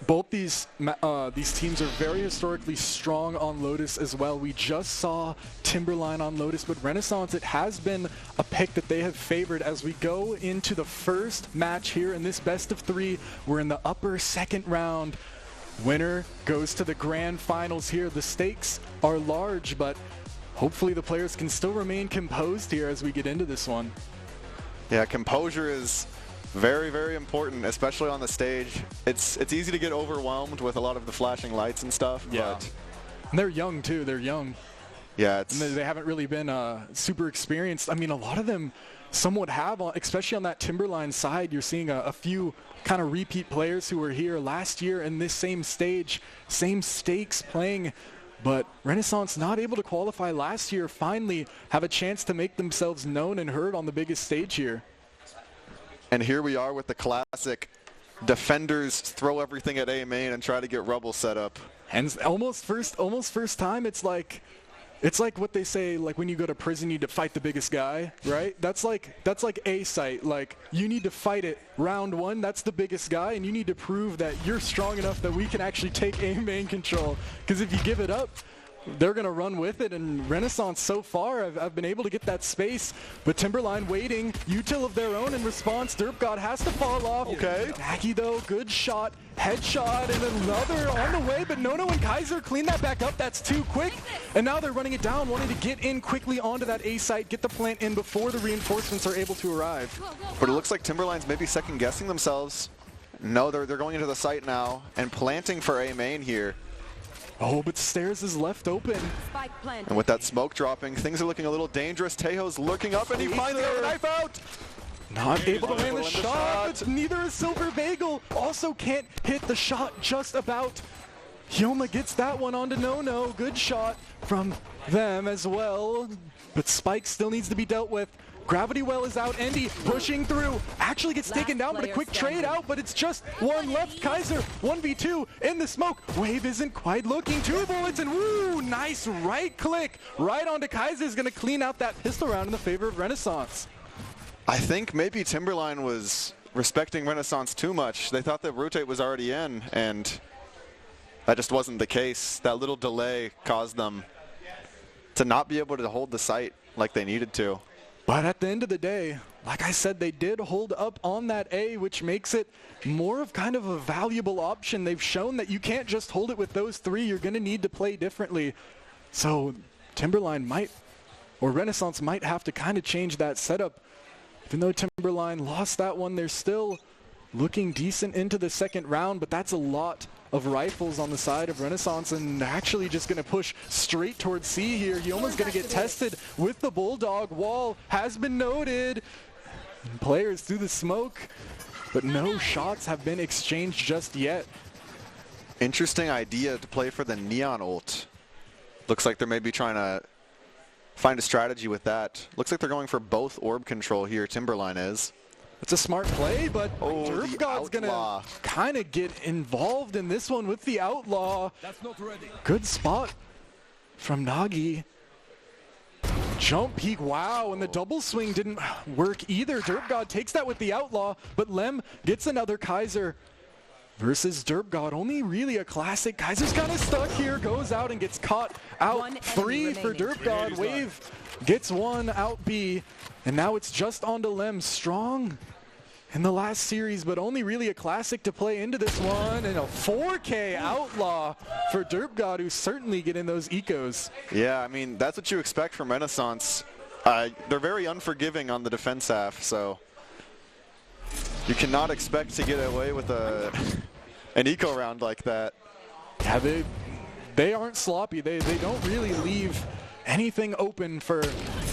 Both these teams are very historically strong on Lotus as well. We just saw Timberline on Lotus, but Renaissance, it has been a pick that they have favored as we go into the first match here in this best of three. We're in the upper second round. Winner goes to the grand finals here. The stakes are large, but hopefully the players can still remain composed here as we get into this one. Yeah, composure is very, very important, especially on the stage. It's easy to get overwhelmed with a lot of the flashing lights and stuff. Yeah. But and they're young, too. They're young. Yeah. And they haven't really been super experienced. I mean, a lot of them somewhat have, especially on that Timberline side. You're seeing a few kind of repeat players who were here last year in this same stage, same stakes playing, but Renaissance not able to qualify last year, finally have a chance to make themselves known and heard on the biggest stage here. And here we are with the classic defenders throw everything at A main and try to get rubble set up. And almost first time, it's like It's like what they say, like when you go to prison, you need to fight the biggest guy, right? That's like A site. Like, you need to fight it round one. That's the biggest guy, and you need to prove that you're strong enough that we can actually take A main control. Because if you give it up, they're going to run with it, and Renaissance so far have been able to get that space, but Timberline waiting, util of their own in response. Derpgod has to fall off. Okay. Nagi though, good shot, headshot, and another on the way, but Nono and Kaiser clean that back up. That's too quick, and now they're running it down, wanting to get in quickly onto that A site, get the plant in before the reinforcements are able to arrive. But it looks like Timberline's maybe second guessing themselves. No, they're going into the site now and planting for A main here. Oh, but Stairs is left open. And with that smoke dropping, things are looking a little dangerous. Tejo's looking up, and he finally got a knife out. Not able to land the shot, but neither is Silver Bagel. Also can't hit the shot just about. Hyoma gets that one onto Nono. Good shot from them as well. But Spike still needs to be dealt with. Gravity Well is out. Endy pushing through. Actually gets taken down, but a quick trade out, but it's just one left. Kaiser, 1v2 in the smoke. Wave isn't quite looking. 2 bullets, and woo, nice right click. Right onto Kaiser is going to clean out that pistol round in the favor of Renaissance. I think maybe Timberline was respecting Renaissance too much. They thought that rotate was already in, and that just wasn't the case. That little delay caused them to not be able to hold the site like they needed to. But at the end of the day, like I said, they did hold up on that A, which makes it more of kind of a valuable option. They've shown that you can't just hold it with those 3. You're going to need to play differently. So Timberline might, or Renaissance might have to kind of change that setup. Even though Timberline lost that one, they're still looking decent into the second round, but that's a lot of rifles on the side of Renaissance, and actually just going to push straight towards C here. Hyoma's going to get tested with the Bulldog. Wall has been noted. Players through the smoke, but no shots have been exchanged just yet. Interesting idea to play for the Neon ult. Looks like they're maybe trying to find a strategy with that. Looks like they're going for both orb control here, Timberline is. It's a smart play, but Derpgod's going to kind of get involved in this one with the Outlaw. That's not ready. Good spot from Nagi. Jump peek, wow, and the double swing didn't work either. Derpgod takes that with the Outlaw, but Lem gets another Kaiser versus Derpgod. Only really a classic. Kaiser's kind of stuck here, goes out and gets caught out. 3 for Derpgod. Wave gets 1 out B, and now it's just onto Lem. Strong in the last series, but only really a classic to play into this one, and a 4K Outlaw for Derpgod, who's certainly getting those ecos. Yeah, I mean, that's what you expect from Renaissance. They're very unforgiving on the defense half, so you cannot expect to get away with an eco round like that. Yeah, they aren't sloppy. They don't really leave anything open for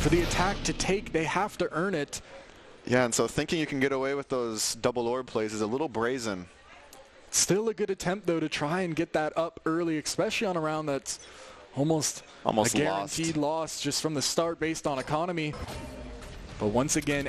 the attack to take. They have to earn it. Yeah, and so thinking you can get away with those double orb plays is a little brazen. Still a good attempt, though, to try and get that up early, especially on a round that's almost a guaranteed loss just from the start based on economy. But once again,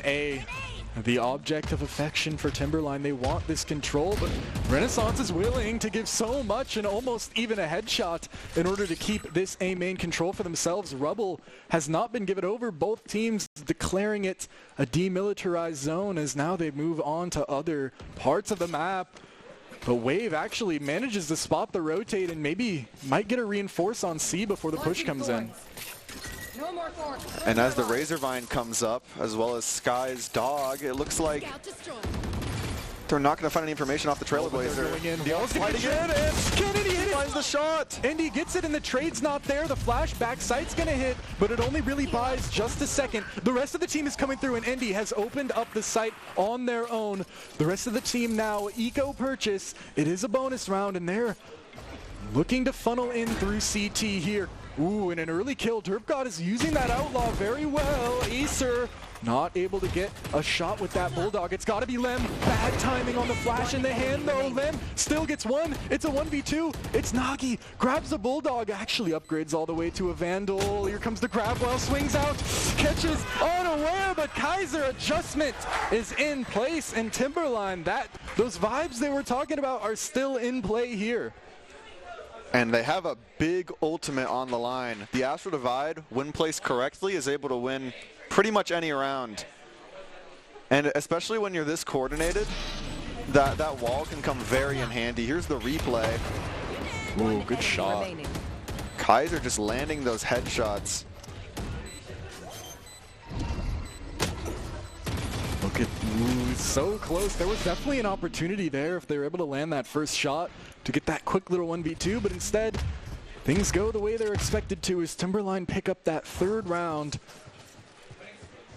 the object of affection for Timberline. They want this control, but Renaissance is willing to give so much and almost even a headshot in order to keep this A main control for themselves. Rubble has not been given over. Both teams declaring it a demilitarized zone as now they move on to other parts of the map. But Wave actually manages to spot the rotate and maybe might get a reinforce on C before the push comes in. And as the Razorvine comes up, as well as Sky's dog, it looks like they're not going to find any information off the Trailblazer. Wall's fighting it, and Kennedy finds the shot. Indy gets it, and the trade's not there. The flashback sight's going to hit, but it only really buys just a second. The rest of the team is coming through, and Indy has opened up the site on their own. The rest of the team now, eco purchase. It is a bonus round, and they're looking to funnel in through CT here. Ooh, and an early kill. Derpgod is using that Outlaw very well. Acer not able to get a shot with that Bulldog. It's got to be Lem. Bad timing on the flash in the hand, though. Lem still gets 1. It's a 1v2. It's Nagi. Grabs the Bulldog. Actually upgrades all the way to a Vandal. Here comes the grab while swings out. Catches unaware, but Kaiser adjustment is in place. And Timberline, those vibes they were talking about are still in play here. And they have a big ultimate on the line. The Astral Divide, when placed correctly, is able to win pretty much any round. And especially when you're this coordinated, that wall can come very in handy. Here's the replay. Ooh, good shot. Kaiser just landing those headshots. Look at, ooh, so close. There was definitely an opportunity there if they were able to land that first shot to get that quick little 1v2, but instead things go the way they're expected to as Timberline pick up that third round.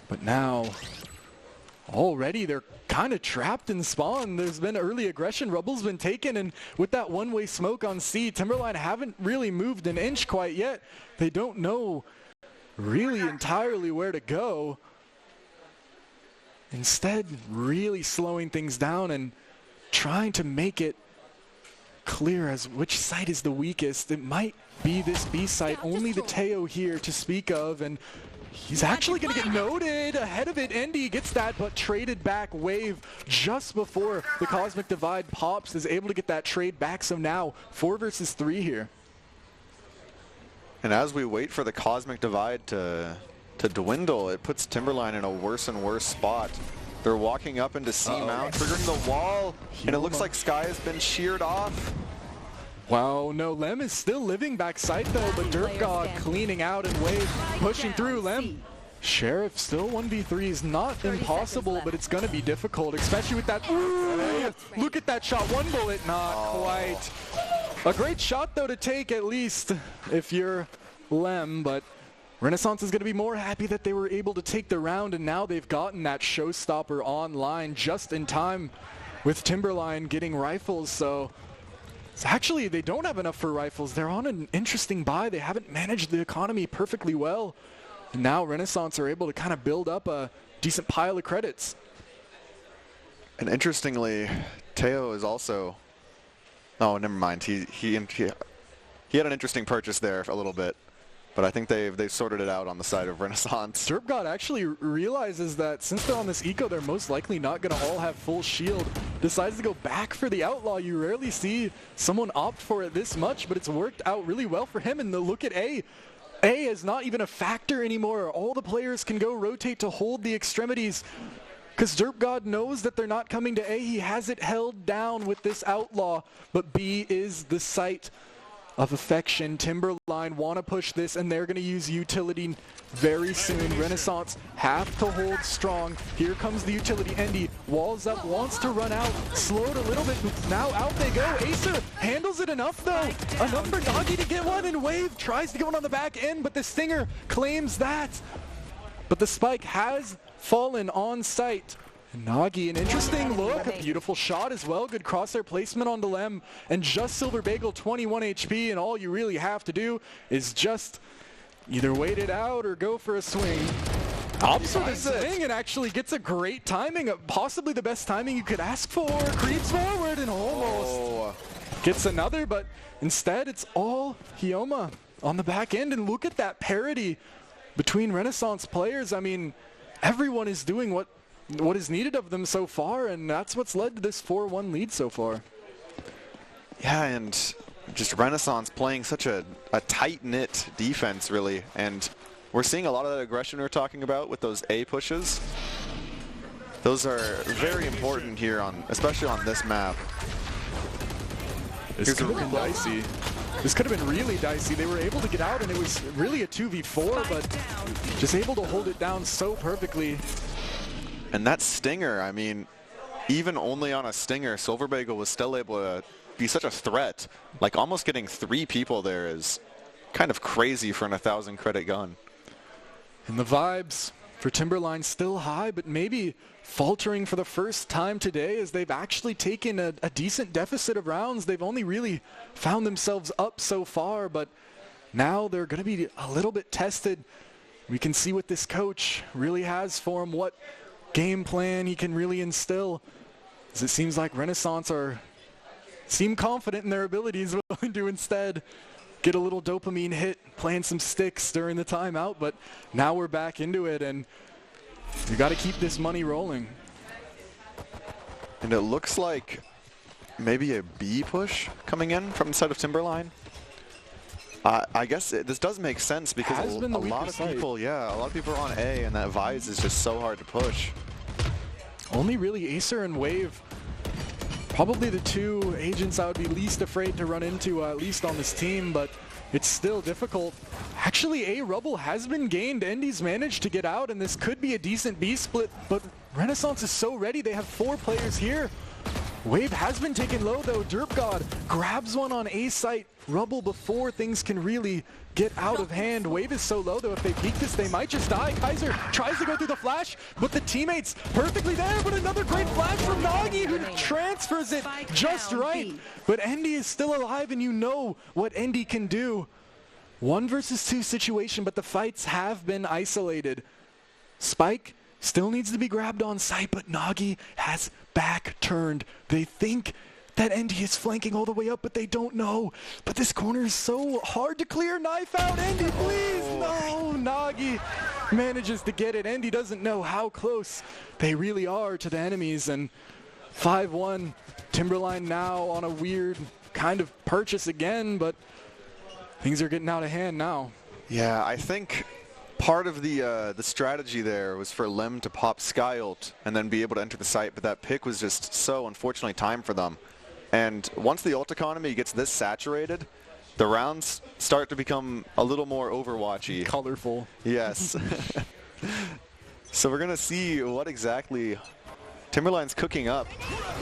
But now already they're kind of trapped in spawn. There's been early aggression. Rubble's been taken, and with that one-way smoke on C, Timberline haven't really moved an inch quite yet. They don't know really entirely where to go. Instead, really slowing things down and trying to make it clear as which site is the weakest. It might be this B site, only the Teo here to speak of, and he's actually going to get noted ahead of it. Endy gets that, but traded back. Wave just before the Cosmic Divide pops is able to get that trade back, so now 4 versus 3 here. And as we wait for the Cosmic Divide to dwindle, it puts Timberline in a worse and worse spot. They're walking up into C mount, triggering the wall, and it looks like Sky has been sheared off. Wow, no, Lem is still living backside though, but Derp God cleaning out and Wave pushing through. Lem, Sheriff still 1v3 is not impossible, but it's going to be difficult, especially with that. Ooh, look at that shot, one bullet, not quite. A great shot though to take at least if you're Lem, but Renaissance is going to be more happy that they were able to take the round, and now they've gotten that showstopper online just in time with Timberline getting rifles. So actually, they don't have enough for rifles. They're on an interesting buy. They haven't managed the economy perfectly well. And now Renaissance are able to kind of build up a decent pile of credits. And interestingly, Teo is also... Oh, never mind. He had an interesting purchase there for a little bit. But I think they've sorted it out on the side of Renaissance. Derp God actually realizes that since they're on this eco, they're most likely not going to all have full shield. Decides to go back for the Outlaw. You rarely see someone opt for it this much, but it's worked out really well for him. And the look at A. A is not even a factor anymore. All the players can go rotate to hold the extremities. Because Derp God knows that they're not coming to A. He has it held down with this Outlaw. But B is the site of affection. Timberline want to push this, and they're going to use utility very soon. Renaissance have to hold strong. Here comes the utility. Endy walls up, wants to run out, slowed a little bit. Now out they go. Acer handles it enough though. Enough for Doggy to get one, and Wave tries to get one on the back end, but the Stinger claims that. But the spike has fallen on site. Nagi, an interesting look, a beautiful shot as well. Good crosshair placement on Lem, and just Silver Bagel 21 HP, and all you really have to do is just either wait it out or go for a swing. Opts for the swing and actually gets a great timing, possibly the best timing you could ask for. Creeps forward and almost gets another, but instead it's all Hyoma on the back end. And look at that parity between Renaissance players. I mean, everyone is doing what is needed of them so far, and that's what's led to this 4-1 lead so far. Yeah, and just Renaissance playing such a tight-knit defense, really, and we're seeing a lot of that aggression we're talking about with those A pushes. Those are very important here, especially on this map. This could have been dicey. This could have been really dicey. They were able to get out, and it was really a 2v4, but just able to hold it down so perfectly. And that Stinger, I mean, even only on a Stinger, Silver Bagel was still able to be such a threat. Like, almost getting 3 people there is kind of crazy for an 1,000 credit gun. And the vibes for Timberline still high, but maybe faltering for the first time today as they've actually taken a decent deficit of rounds. They've only really found themselves up so far, but now they're going to be a little bit tested. We can see what this coach really has for them, what game plan he can really instill, as it seems like Renaissance seem confident in their abilities, willing to instead get a little dopamine hit playing some sticks during the timeout. But now we're back into it, and you got to keep this money rolling. And it looks like maybe a B push coming in from the side of Timberline. I guess this does make sense because a lot of people are on A, and that Vise is just so hard to push. Only really Acer and Wave, probably the two agents I would be least afraid to run into, at least on this team, but it's still difficult. Actually, A rubble has been gained. Endy's managed to get out, and this could be a decent B split, but Renaissance is so ready. They have 4 players here. Wave has been taken low though. Derp God grabs one on A site. Rubble before things can really get out of hand. Wave is so low though, if they peek this, they might just die. Kaiser tries to go through the flash, but the teammates perfectly there, but another great flash from Nagi, who transfers it just right. But Endy is still alive, and you know what Endy can do. 1 versus 2 situation, but the fights have been isolated. Spike still needs to be grabbed on site, but Nagi has back turned. They think that Endy is flanking all the way up, but they don't know. But this corner is so hard to clear. Knife out, Endy, please! No, Nagi manages to get it. Endy doesn't know how close they really are to the enemies, and 5-1. Timberline now on a weird kind of purchase again, but things are getting out of hand now. Yeah, I think part of the strategy there was for Lem to pop Sky ult and then be able to enter the site, but that pick was just so unfortunately timed for them. And once the ult economy gets this saturated, the rounds start to become a little more Overwatchy. Colorful. Yes. So we're going to see what exactly Timberline's cooking up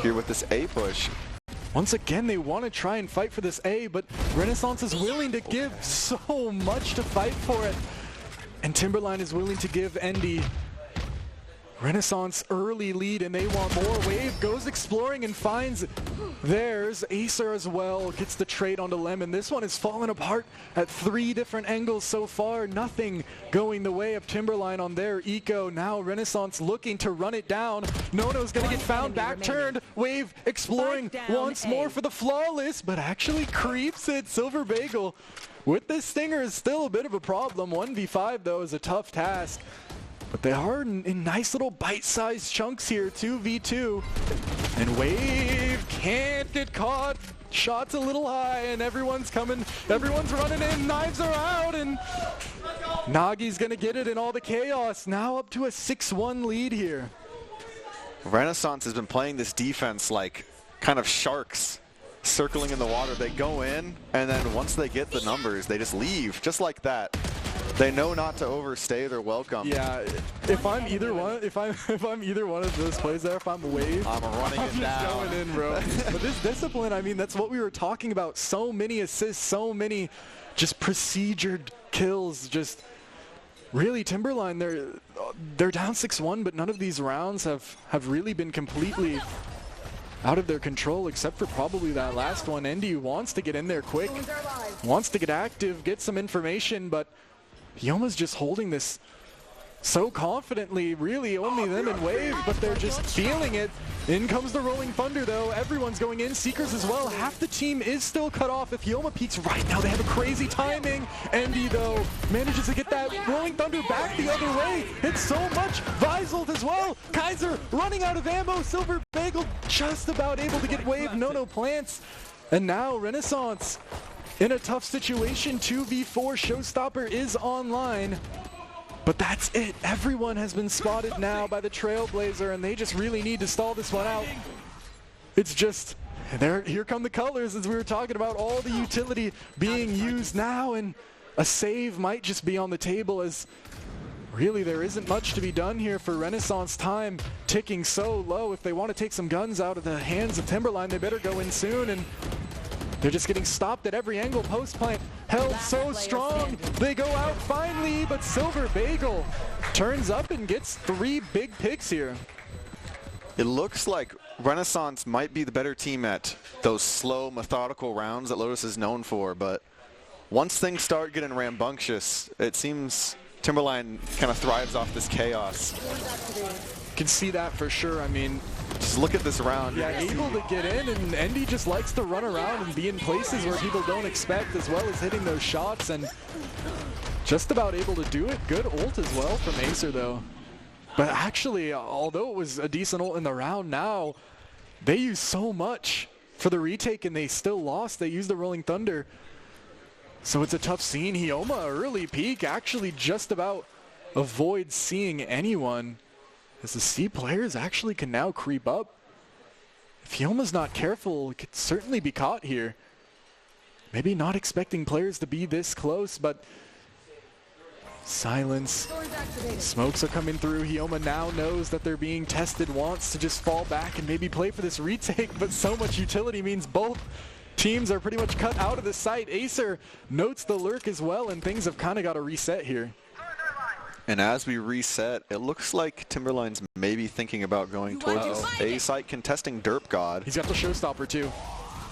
here with this A push. Once again, they want to try and fight for this A, but Renaissance is willing to give so much to fight for it. And Timberline is willing to give Endy Renaissance early lead, and they want more. Wave goes exploring and finds theirs. Acer as well gets the trade onto Lemon. This one has fallen apart at 3 different angles so far. Nothing going the way of Timberline on their eco. Now Renaissance looking to run it down. Nono's going to get found, back turned. Wave exploring once more for the flawless, but actually creeps it. Silver Bagel with this stinger is still a bit of a problem. 1v5 though is a tough task. But they are in nice little bite-sized chunks here, 2v2. And Wave can't get caught. Shots a little high, and everyone's coming. Everyone's running in. Knives are out, and Nagi's gonna get it in all the chaos. Now up to a 6-1 lead here. Renaissance has been playing this defense like kind of sharks circling in the water. They go in, and then once they get the numbers, they just leave, just like that. They know not to overstay their welcome. Yeah, if I'm either one, if I'm either one of those plays there, if I'm Wave, I'm running it down. Going in, bro. But this discipline, I mean, that's what we were talking about. So many assists, so many just procedured kills. Just really, Timberline, they're down 6-1, but none of these rounds have really been completely out of their control, except for probably that last one. Endy wants to get in there quick, wants to get active, get some information, but Yoma's just holding this so confidently, really only them and Wave, but they're just feeling it. In comes the Rolling Thunder though, everyone's going in, Seekers as well. Half the team is still cut off. If Yoma peeks right now, they have a crazy timing. Endy though manages to get that Rolling Thunder back the other way. Hits so much, Vizolt as well. Kaiser running out of ammo, Silver Bagel just about able to get Wave, no plants. And now Renaissance in a tough situation, 2v4, Showstopper is online. But that's it. Everyone has been spotted now by the Trailblazer, and they just really need to stall this one out. It's just, here come the colors, as we were talking about, all the utility being used now, and a save might just be on the table, as really there isn't much to be done here for Renaissance. Time ticking so low. If they want to take some guns out of the hands of Timberline, they better go in soon, and they're just getting stopped at every angle. Post plant held so strong. They go out finally, but Silver Bagel turns up and gets 3 big picks here. It looks like Renaissance might be the better team at those slow, methodical rounds that Lotus is known for, but once things start getting rambunctious, it seems Timberline kind of thrives off this chaos. Can see that for sure. I mean, just look at this round. Yeah, able to get in, and Endy just likes to run around and be in places where people don't expect, as well as hitting those shots, and just about able to do it. Good ult as well from Acer though. But actually, although it was a decent ult in the round, now they used so much for the retake and they still lost. They used the Rolling Thunder. So it's a tough scene. Hioma, early peek, actually just about avoids seeing anyone, as the C players actually can now creep up. If Hioma's not careful, it could certainly be caught here. Maybe not expecting players to be this close, but silence. Smokes are coming through. Hioma now knows that they're being tested, wants to just fall back and maybe play for this retake, but so much utility means both teams are pretty much cut out of the site. Acer notes the lurk as well, and things have kind of got to reset here. And as we reset, it looks like Timberline's maybe thinking about going towards A site contesting Derp God. He's got the showstopper too.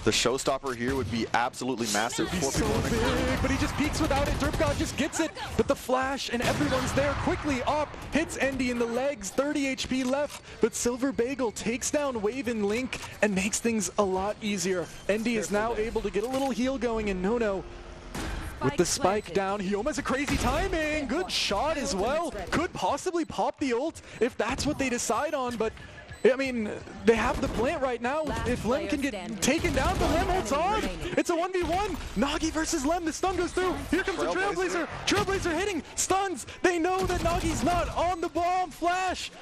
The showstopper here would be absolutely massive. He's so big, but he just peeks without it. Derp God just gets it, but the flash and everyone's there quickly. Up hits Endy in the legs, 30 HP left, but Silver Bagel takes down Wave and Link and makes things a lot easier. Endy is now able to get a little heal going, and Nono with the spike down. Hioma has a crazy timing. Good shot as well. Could possibly pop the ult if that's what they decide on, but I mean, they have the plant right now. If Lem can get taken down, but Lem holds on. It's a 1v1. Nagi versus Lem. The stun goes through. Here comes the Trailblazer. Trailblazer hitting. Stuns. They know that Nagi's not on the bomb. Flash.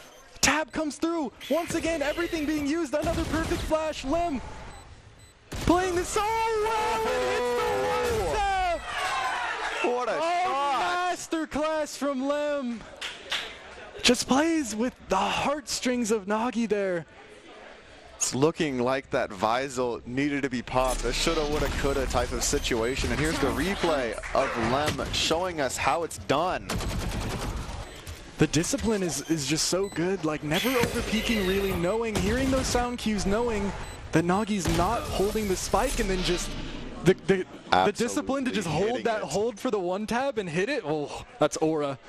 Tab comes through. Once again, everything being used. Another perfect flash. Lem playing this so well. It hits the one tap. What a shot. Masterclass from Lem. Just plays with the heartstrings of Nagi there. It's looking like that Visel needed to be popped. A shoulda, woulda, coulda type of situation. And here's the replay of Lem showing us how it's done. The discipline is just so good. Like, never over-peaking, really knowing, hearing those sound cues, knowing that Nagi's not holding the spike, and then just the discipline to just hold that hold for the one tab and hit it. Oh, that's aura.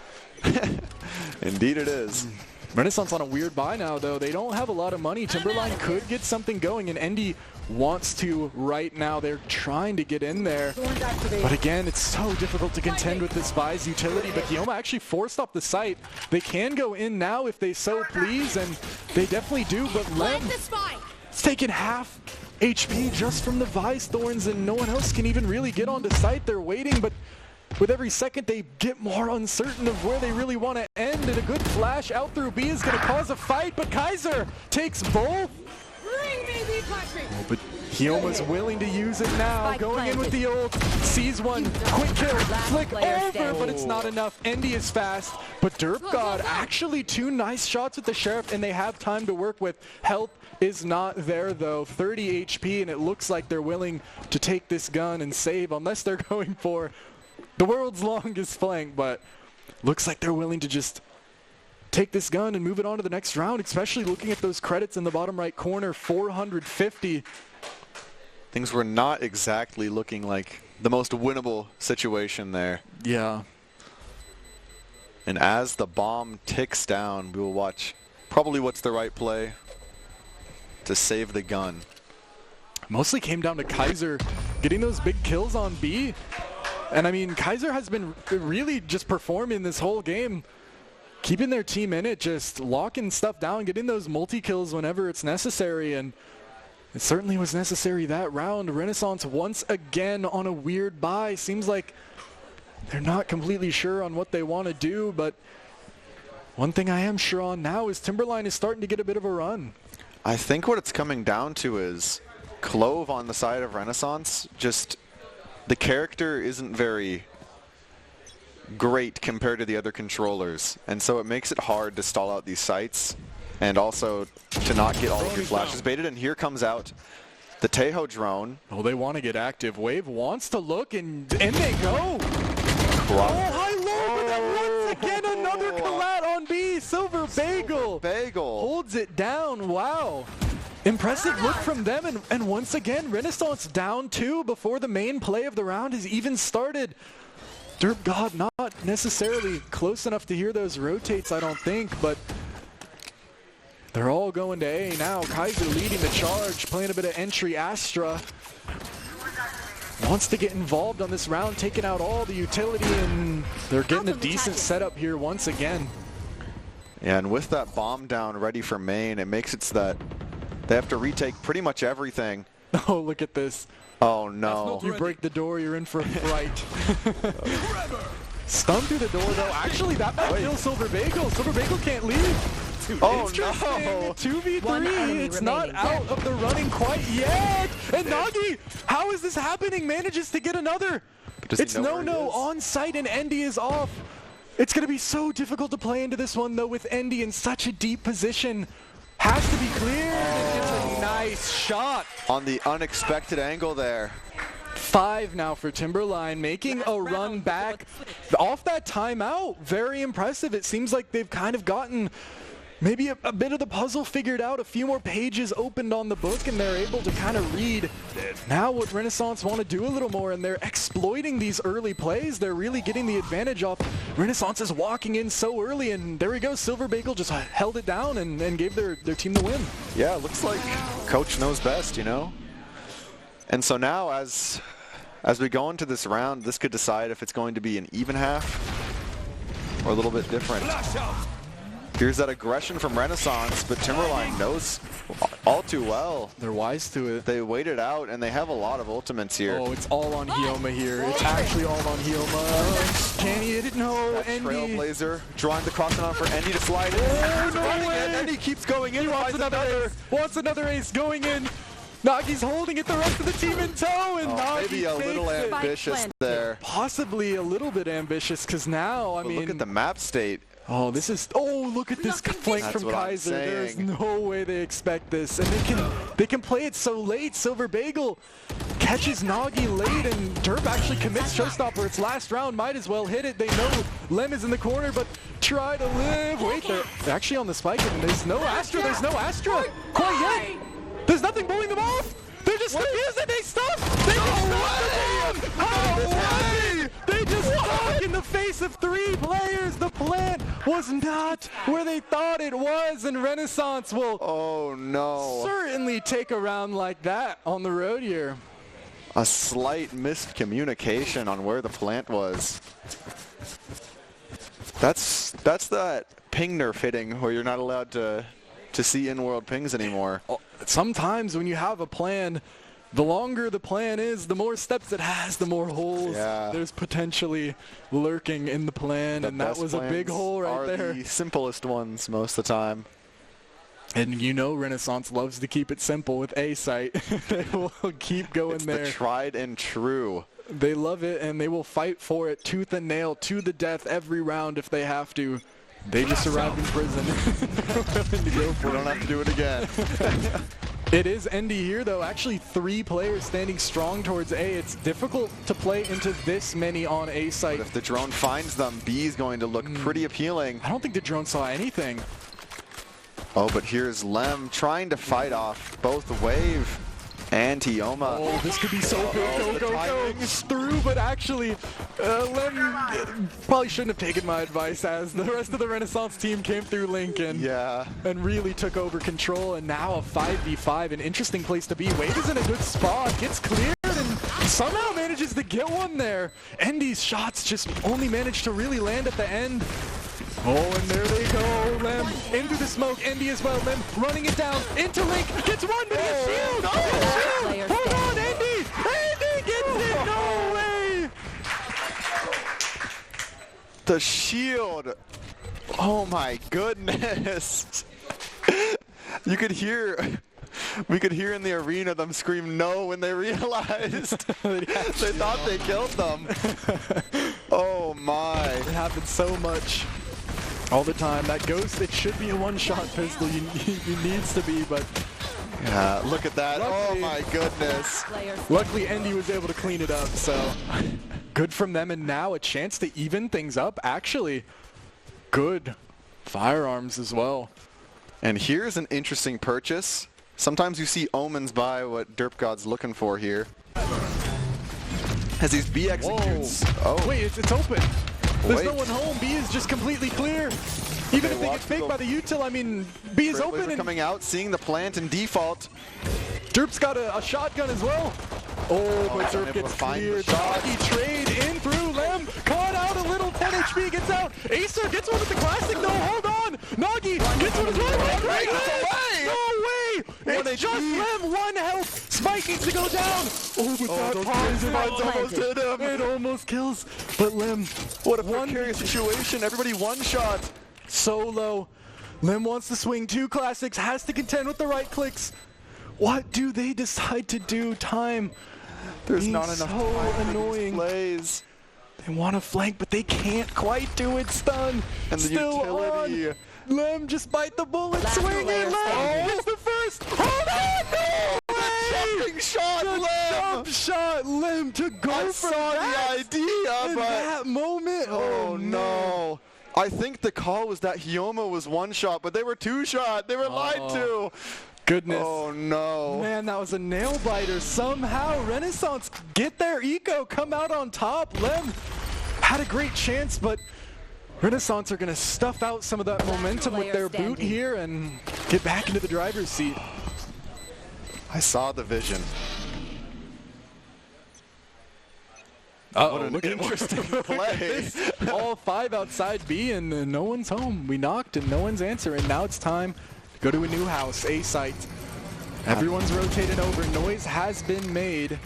Indeed it is. Renaissance on a weird buy now, though. They don't have a lot of money. Timberline could get something going, and Endy wants to right now. They're trying to get in there. But again, it's so difficult to contend with this buy's utility. But Hioma actually forced up the site. They can go in now if they so please, and they definitely do. But Lem, it's taken half HP just from the Vise Thorns, and no one else can even really get onto site. They're waiting, but with every second, they get more uncertain of where they really want to end, and a good flash out through B is going to cause a fight, but Kaiser takes both. Oh, but Hioma's willing to use it now, going in with the ult, sees one, quick kill, flick over, but it's not enough. Endy is fast, but Derp God actually 2 nice shots with the Sheriff, and they have time to work with. Health is not there though, 30 HP, and it looks like they're willing to take this gun and save, unless they're going for the world's longest flank, but looks like they're willing to just take this gun and move it on to the next round, especially looking at those credits in the bottom right corner, 450. Things were not exactly looking like the most winnable situation there. Yeah. And as the bomb ticks down, we will watch probably what's the right play to save the gun. Mostly came down to Kaiser getting those big kills on B. And I mean, Kaiser has been really just performing this whole game, keeping their team in it, just locking stuff down, getting those multi-kills whenever it's necessary, and it certainly was necessary that round. Renaissance once again on a weird buy. Seems like they're not completely sure on what they want to do, but one thing I am sure on now is Timberline is starting to get a bit of a run. I think what it's coming down to is Clove on the side of Renaissance, just the character isn't very great compared to the other controllers, and so it makes it hard to stall out these sites and also to not get all of your flashes baited. And here comes out the Tejo drone. Oh, they want to get active. Wave wants to look, and they go. Oh, high low, but then once again another collat on B. Silver Bagel holds it down. Wow. Impressive look from them, and once again, Renaissance down 2 before the main play of the round has even started. Derp God not necessarily close enough to hear those rotates, I don't think, but they're all going to A now. Kaiser leading the charge, playing a bit of entry. Astra wants to get involved on this round, taking out all the utility, and they're getting a decent setup here once again. Yeah, and with that bomb down ready for main, it makes it so that they have to retake pretty much everything. Oh, look at this. Oh, no. You break the door, you're in for a fright. Stun through the door, though. Actually, that might kill Silver Bagel. Silver Bagel can't leave. Oh, Interesting. no. 2v3. It's not out of the running quite yet. And Nagi, how is this happening? Manages to get another. It's no on site, and Endy is off. It's going to be so difficult to play into this one, though, with Endy in such a deep position. Has to be cleared. And it's a nice shot. On the unexpected angle there. 5 now for Timberline, making a run back off that timeout. Very impressive. It seems like they've kind of gotten maybe a bit of the puzzle figured out, a few more pages opened on the book, and they're able to kind of read now what Renaissance want to do a little more, and they're exploiting these early plays. They're really getting the advantage off. Renaissance is walking in so early, and there we go. Silver Bagel just held it down and gave their team the win. Yeah, it looks like coach knows best, you know? And so now as we go into this round, this could decide if it's going to be an even half or a little bit different. Here's that aggression from Renaissance, but Timberline knows all too well. They're wise to it. They waited out, and they have a lot of ultimates here. Oh, it's all on Hyoma here. It's actually all on Hyoma. Can he hit it? No, that Endy. Trailblazer drawing the crossing on for Endy to slide in. Oh, no way. Endy keeps going in. He wants another ace. Wants another ace going in. Nagi's holding it, the rest of the team in tow, and Nagi maybe a little ambitious there. Possibly a little bit ambitious, because now, I mean... Look at the map state. Oh, this is... Oh, look at this flank from Kaiser. There's no way they expect this. And they can play it so late. Silver Bagel catches Nagi late, and Derp actually commits Showstopper. It's last round. Might as well hit it. They know Lem is in the corner, but try to live. Wait, they're actually on the spike, and there's no Astra. There's no Astra quite yet. There's nothing pulling them off. They're just confused and they stop. They just stop the ball. They just stuck in the face of 3 players. The plan was not where they thought it was, and Renaissance will certainly take a round like that on the road here. A slight missed communication on where the plant was. That's that ping nerf hitting where you're not allowed to see in-world pings anymore. Sometimes when you have a plan, the longer the plan is, the more steps it has, the more holes there's potentially lurking in the plan, and that was a big hole right there. Are the simplest ones most of the time. And you know Renaissance loves to keep it simple with A-Site. They will keep going there. The tried and true. They love it, and they will fight for it tooth and nail, to the death, every round if they have to. They just arrived in prison. We don't have to do it again. It is Endy here, though. Actually, 3 players standing strong towards A. It's difficult to play into this many on A site. But if the drone finds them, B is going to look pretty appealing. I don't think the drone saw anything. Oh, but here's Lem trying to fight off both Wave and Hyoma. Oh, this could be so good. Go. Through, but actually, Lem probably shouldn't have taken my advice, as the rest of the Renaissance team came through Lincoln and really took over control, and now a 5v5, an interesting place to be. Wave is in a good spot, gets cleared, and somehow manages to get one there. Endy's shots just only managed to really land at the end. Oh, and there they go, Lem into the smoke, Endy as well, Lem running it down, into Link, gets one, but gets shield! Shield! Hold on, Endy! Endy gets it, no way! The shield! Oh my goodness! We could hear in the arena them scream no when they realized they thought they killed them. Oh my. It happens so much. All the time. That Ghost, it should be a one-shot pistol. It needs to be, but... Yeah, look at that. Luckily, oh my goodness. Luckily, Endy was able to clean it up, so... Good from them, and now a chance to even things up. Actually, good firearms as well. And here's an interesting purchase. Sometimes you see omens by what Derp God's looking for here. As these B executes. Whoa. Oh. Wait, it's open. There's no one home. B is just completely clear. Even if they get faked by the util, I mean, B is open. And coming out, seeing the plant in default. Derp's got a shotgun as well. Oh, but Derp gets cleared. Doggy trade in through Lem. Caught out a little. 10 HP gets out. Acer gets one with the classic. No, hold on. Nagi gets one as well. No way. It's just Lem. 1 health. spike needs to go down. Oh, but that poison almost hit him. It almost kills. But Lim, what a precarious situation. Everybody one shot. So low. Lim wants to swing 2 classics, has to contend with the right clicks. What do they decide to do? Time. There's not enough time annoying. For these plays. They want to flank, but they can't quite do it. Stun. And the Still utility. On. Lem, just bite the bullet. Swing it, Lem. It's the first. Hold on. No way. Jumping shot, Lem. Jump shot, Lem, to go I for saw that. the idea, in but that moment. Oh no. I think the call was that Hyoma was 1 shot, but they were 2 shot. They were lied to. Goodness. Oh no. Man, that was a nail biter. Somehow Renaissance get their eco, come out on top. Lem had a great chance, but Renaissance are going to stuff out some of that momentum with their boot here and get back into the driver's seat. I saw the vision. What an interesting play. All 5 outside B, and no one's home. We knocked, and no one's answering. Now it's time to go to a new house, A site. Everyone's rotated over. Noise has been made.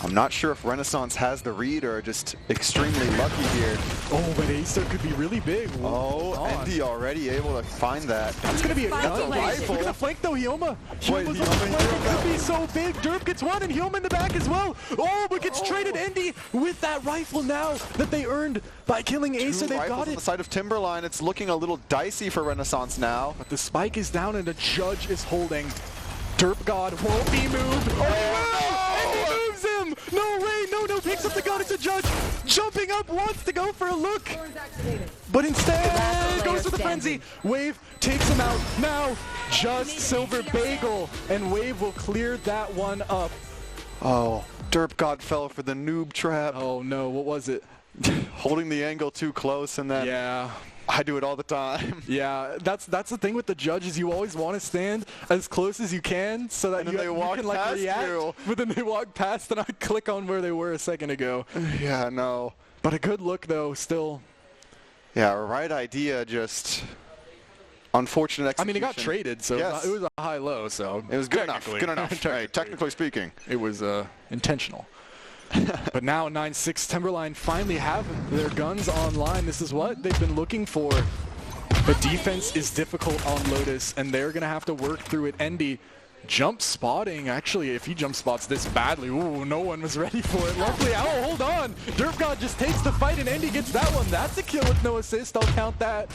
I'm not sure if Renaissance has the read or just extremely lucky here. Oh, but Acer could be really big. Oh, Andy already able to find that. It's going to be another rifle. Look at the flank though, Hyoma. Hyoma's on the flank. It could be so big. Derp gets one and Hyoma in the back as well. Oh, but gets traded Andy with that rifle now that they earned by killing Acer. They've got it. On the side of Timberline. It's looking a little dicey for Renaissance now. But the spike is down and the judge is holding. Derp God won't be moved. Oh, Andy moves him. No way. No. Picks up the gun. It's a judge. Jumping up wants to go for a look. But instead goes for the frenzy. Wave takes him out. Now just Silver Bagel. And Wave will clear that one up. Oh, Derp God fell for the noob trap. Oh no, what was it? Holding the angle too close and then... Yeah. I do it all the time. Yeah, that's the thing with the judges. You always want to stand as close as you can so that you can like react. But then they walk past and I click on where they were a second ago. Yeah, no. But a good look though, still. Yeah, right idea, just unfortunate execution. I mean, it got traded, so yes. It was a high-low, so it was good enough. Good enough. Technically speaking, it was intentional. But now 9-6 Timberline finally have their guns online. This is what they've been looking for. The defense is difficult on Lotus, and they're going to have to work through it. Endy jump spotting. Actually, if he jump spots this badly, ooh, no one was ready for it. Luckily, oh, hold on. Derp God just takes the fight, and Endy gets that one. That's a kill with no assist. I'll count that.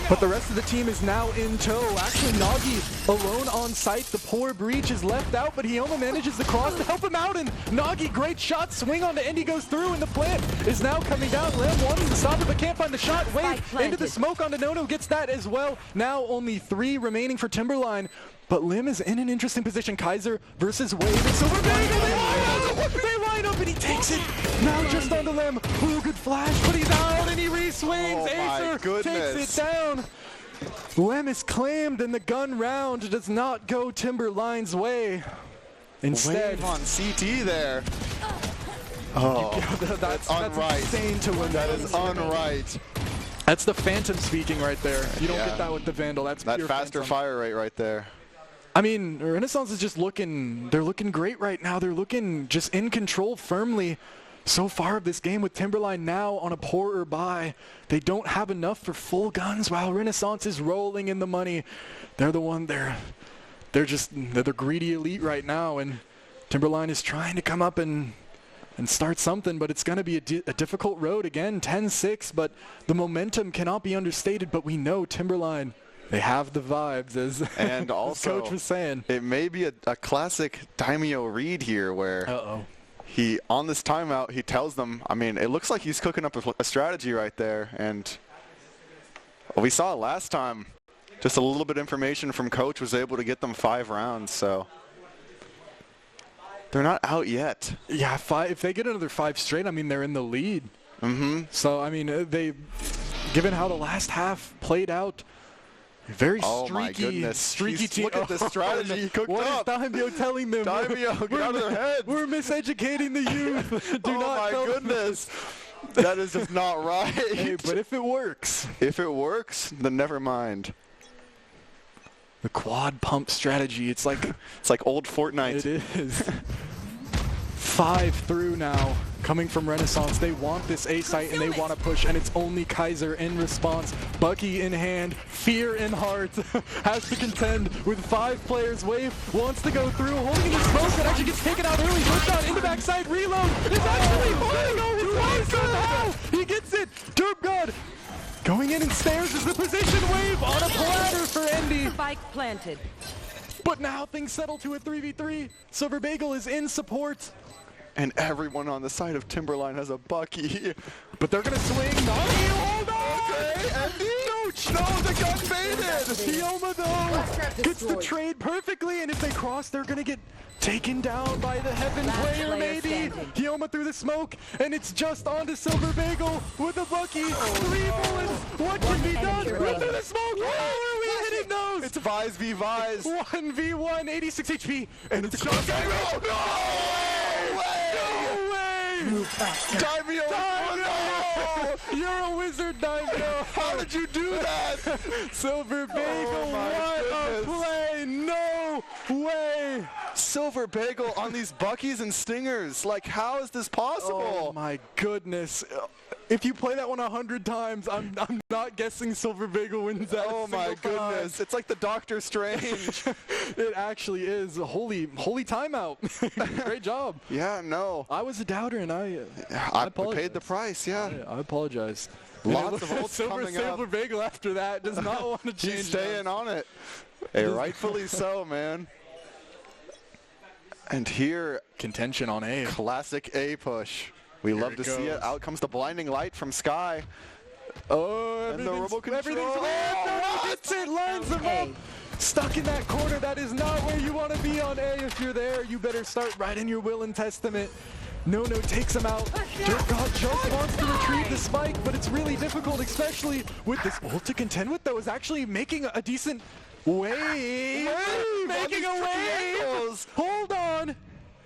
But the rest of the team is now in tow. Actually, Nagi alone on site. The poor Breach is left out, but Hyoma manages to cross to help him out. And Nagi, great shot. Swing onto Endy goes through, and the plant is now coming down. Lamb wants to stop it, but can't find the shot. Wave into the smoke onto Nono. Gets that as well. Now only 3 remaining for Timberline. But Lim is in an interesting position. Kaiser versus Wave. And Silver Bagel, they line up and he takes it. Now just onto Lim. Ooh, good flash, but he's out and he re-swings. Acer takes it down. Lim is claimed and the gun round does not go Timberline's way. Instead, Wave on CT there. Oh, that's unright. Insane to win. That is unright. That's the Phantom speaking right there. You don't get that with the Vandal. That's that pure faster Phantom. fire rate right there. I mean, Renaissance is just looking, they're looking great right now. They're looking just in control firmly so far of this game with Timberline now on a poorer buy. They don't have enough for full guns while Renaissance is rolling in the money. They're the one, they're the greedy elite right now, and Timberline is trying to come up and start something, but it's going to be a difficult road again, 10-6, but the momentum cannot be understated, but we know Timberline, they have the vibes, as, and also, Coach was saying. It may be a classic Daimyo read here where he, on this timeout, he tells them, I mean, it looks like he's cooking up a strategy right there. And we saw it last time. Just a little bit of information from Coach was able to get them 5 rounds. So they're not out yet. Yeah, if they get another 5 straight, I mean, they're in the lead. Mm-hmm. So, I mean, given how the last half played out, very streaky team. Look at the strategy he cooked up. What is Daimyo telling them? Daimyo, get out of their head. We're miseducating the youth. Oh my goodness. That is just not right. Hey, but if it works. If it works, then never mind. The quad pump strategy. It's like old Fortnite. It is. 5 through now, coming from Renaissance. They want this A site and they want to push, and it's only Kaiser in response. Bucky in hand, fear in heart, has to contend with 5 players. Wave wants to go through, holding in the smoke, but actually gets taken out early. Goes down into backside, reload. It's actually falling over twice somehow. He gets it. Derp God going in and stares as the position. Wave on a platter for Endy. Spike planted. But now things settle to a 3v3. Silver Bagel is in support. And everyone on the side of Timberline has a Bucky. But they're going to swing. Hold on! Okay, Endy! No, the gun faded! Hioma, though, gets the trade perfectly, and if they cross, they're going to get taken down by the Heaven player, maybe. Hioma through the smoke, and it's just onto Silver Bagel with a Bucky. 3 bullets. What can be done? Through the smoke. Where are we hitting those? It's Vise v Vise. 1v1, 86 HP, and it's just... Daimyo! No! You're a wizard, Daimyo! How did you do that? Silver Bagel, what a play! No way! Silver Bagel on these Buckies and Stingers. Like, how is this possible? Oh my goodness. If you play that one 100 times, I'm not guessing Silver Bagel wins that. Oh my goodness. It's like the Doctor Strange. It actually is. Holy timeout. Great job. Yeah, no. I was a doubter and I paid the price, yeah. I apologize. Lots of ults coming up. Silver Bagel after that does not want to change. He's staying on it. Hey, rightfully so, man. And here, contention on A. Classic A push. We love to see it. Out comes the blinding light from Sky. Oh, and the robo control. It lines them up. Stuck in that corner. That is not where you want to be on A. If you're there, you better start writing your will and testament. No takes him out. Dirt God just wants to retrieve the spike, but it's really difficult, especially with this ult to contend with, though, is actually making a decent wave. Making a wave. Hold on.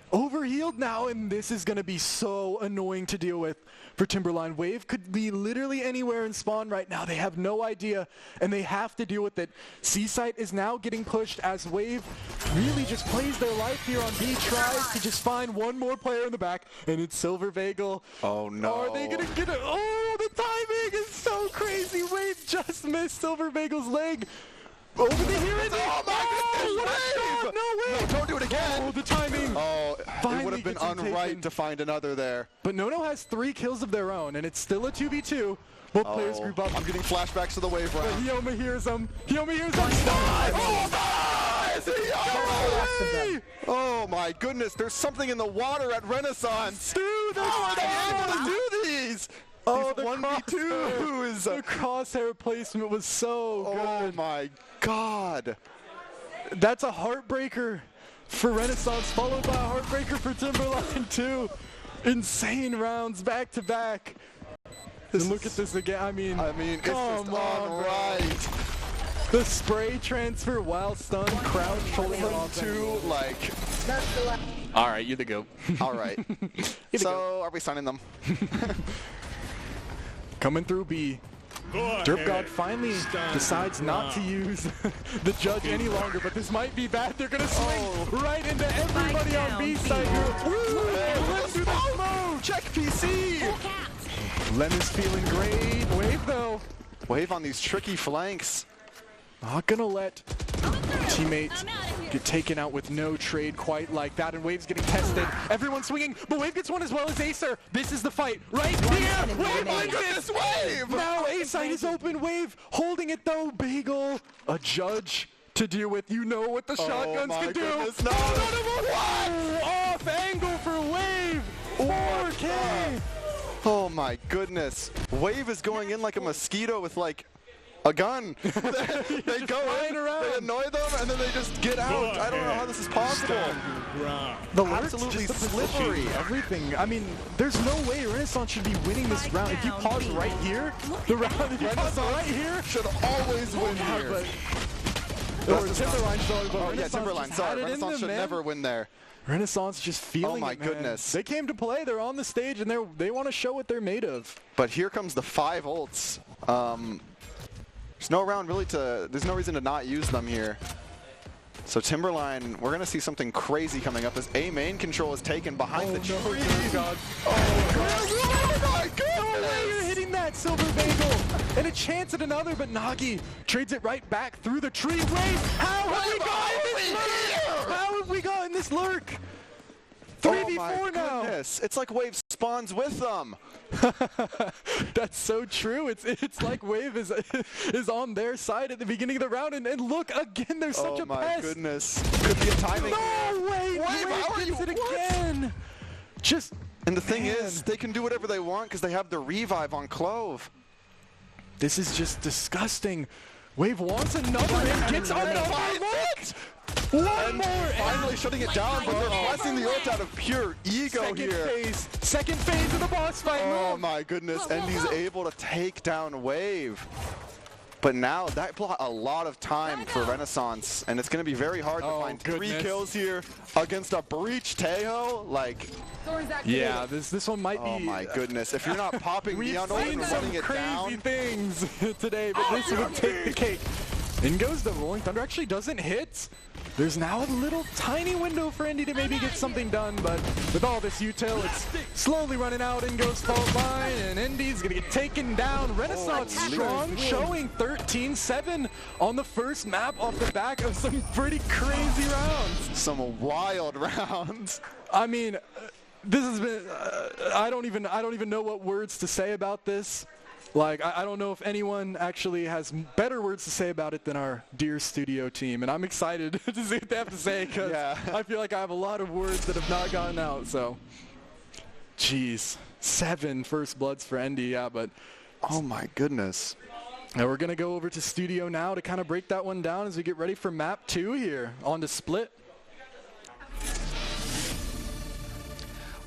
Overhealed now, and this is going to be so annoying to deal with for Timberline. Wave could be literally anywhere in spawn right now. They have no idea, and they have to deal with it. C-Site is now getting pushed as Wave really just plays their life here on B, tries to just find one more player in the back, and it's Silver Bagel. Oh, no. Are they going to get it? Oh, the timing is so crazy. Wave just missed Silver Bagel's leg. Over the here and oh my goodness, Wave! No, don't do it again! Oh, the timing! Oh, it would have been unright to find another there. But Nono has 3 kills of their own, and it's still a 2v2. Both players group up. I'm getting flashbacks to the wave round. Hioma hears him. Hioma hears him. Stop! Oh my goodness, there's something in the water at Renaissance. Dude, how are they able to do these? Oh, the 1v2 the crosshair placement was so good. Oh my God. That's a heartbreaker for Renaissance, followed by a heartbreaker for Timberline too. Insane rounds back to back. Look at this again. I mean it's just right. The spray transfer while stunned, crouch, holding on to like. All right, you're the GOAT. All right. So are we signing them? Coming through B. Derp God finally decides not to use the judge any longer, but this might be bad. They're going to swing right into everybody on B side here. Let's do the smoke. Check PC. Lem is feeling great. Wave, though. Wave on these tricky flanks. Not going to let teammates get taken out with no trade quite like that, and Wave's getting tested. Everyone's swinging, but Wave gets one as well as Acer. This is the fight right here. Wave, my goodness, Wave! Now A-Side is open. Wave holding it though. Bagel, a judge to deal with. You know what the shotguns can do. No. Off angle for Wave. 4K. Oh my goodness. Wave is going in like a mosquito with like a gun. They go in, they annoy them, and then they just get out. I don't know how this is possible. The absolutely slippery. Everything. I mean, there's no way Renaissance should be winning this round. If you pause right here, the round, if you pause right here, should always win here. Or Timberline, Timberline, sorry. Renaissance should never win there. Renaissance just feeling my goodness. They came to play. They're on the stage, and they want to show what they're made of. But here comes the 5 ults. There's no round really there's no reason to not use them here. So Timberline, we're going to see something crazy coming up as A main control is taken behind the tree. Oh, God. Oh, my goodness! No way you're hitting that Silver Bagel! And a chance at another, but Nagi trades it right back through the tree. Wave! How have we gotten this lurk? How have we gotten this lurk? 3v4 now. Goodness. It's like Wave spawns with them. That's so true. It's like Wave is on their side at the beginning of the round, and look again. There's such a pest. Oh my goodness! Could be a timing. No way! Wave gets it again. Just. And the thing is, they can do whatever they want because they have the revive on Clove. This is just disgusting. Wave wants another and gets another look. One more! Finally shutting it down, but they're blessing the ult out of pure ego here. Second phase of the boss fight. Oh my goodness, and he's able to take down Wave. But now that bought a lot of time for Renaissance, and it's going to be very hard to find 3 kills here against a Breach Tejo. Like, yeah, this one might be. Oh my goodness! If you're not popping Neon Ult and running it down, crazy things today, but this would take the cake. In goes the Rolling Thunder. Actually doesn't hit. There's now a little tiny window for Indy to maybe get something done, but with all this util, it's slowly running out. In goes fault line, and Indy's gonna get taken down. Renaissance strong, showing 13-7 on the first map off the back of some pretty crazy rounds. Some wild rounds. I mean, this has been. I don't even know what words to say about this. Like, I don't know if anyone actually has better words to say about it than our dear studio team, and I'm excited to see what they have to say because I feel like I have a lot of words that have not gotten out. So, jeez, 7 first bloods for Endy, yeah, but oh my goodness. Now we're gonna go over to studio now to kind of break that one down as we get ready for map 2 here on to Split.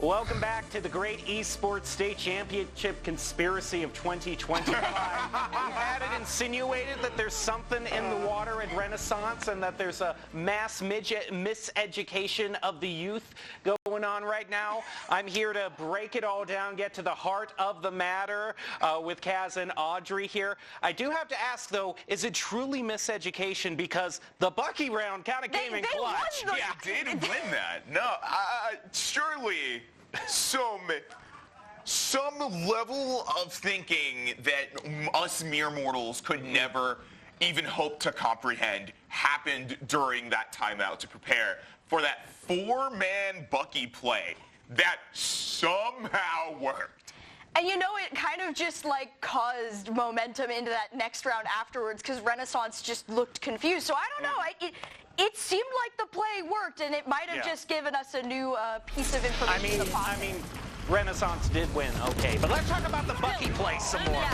Welcome back to the great esports state championship conspiracy of 2025. We've had it insinuated that there's something in the water at Renaissance and that there's a mass miseducation of the youth going on right now. I'm here to break it all down, get to the heart of the matter with Kaz and Audrey here. I do have to ask, though, is it truly miseducation because the Bucky round kind of came in clutch? Yeah, they did win that. No, surely some level of thinking that us mere mortals could never even hope to comprehend happened during that timeout to prepare for that 4-man Bucky play that somehow worked. And you know, it kind of just like caused momentum into that next round afterwards because Renaissance just looked confused. So I don't know. It seemed like the play worked, and it might have just given us a new piece of information. I mean, Renaissance did win, okay, but let's talk about the Bucky play some more.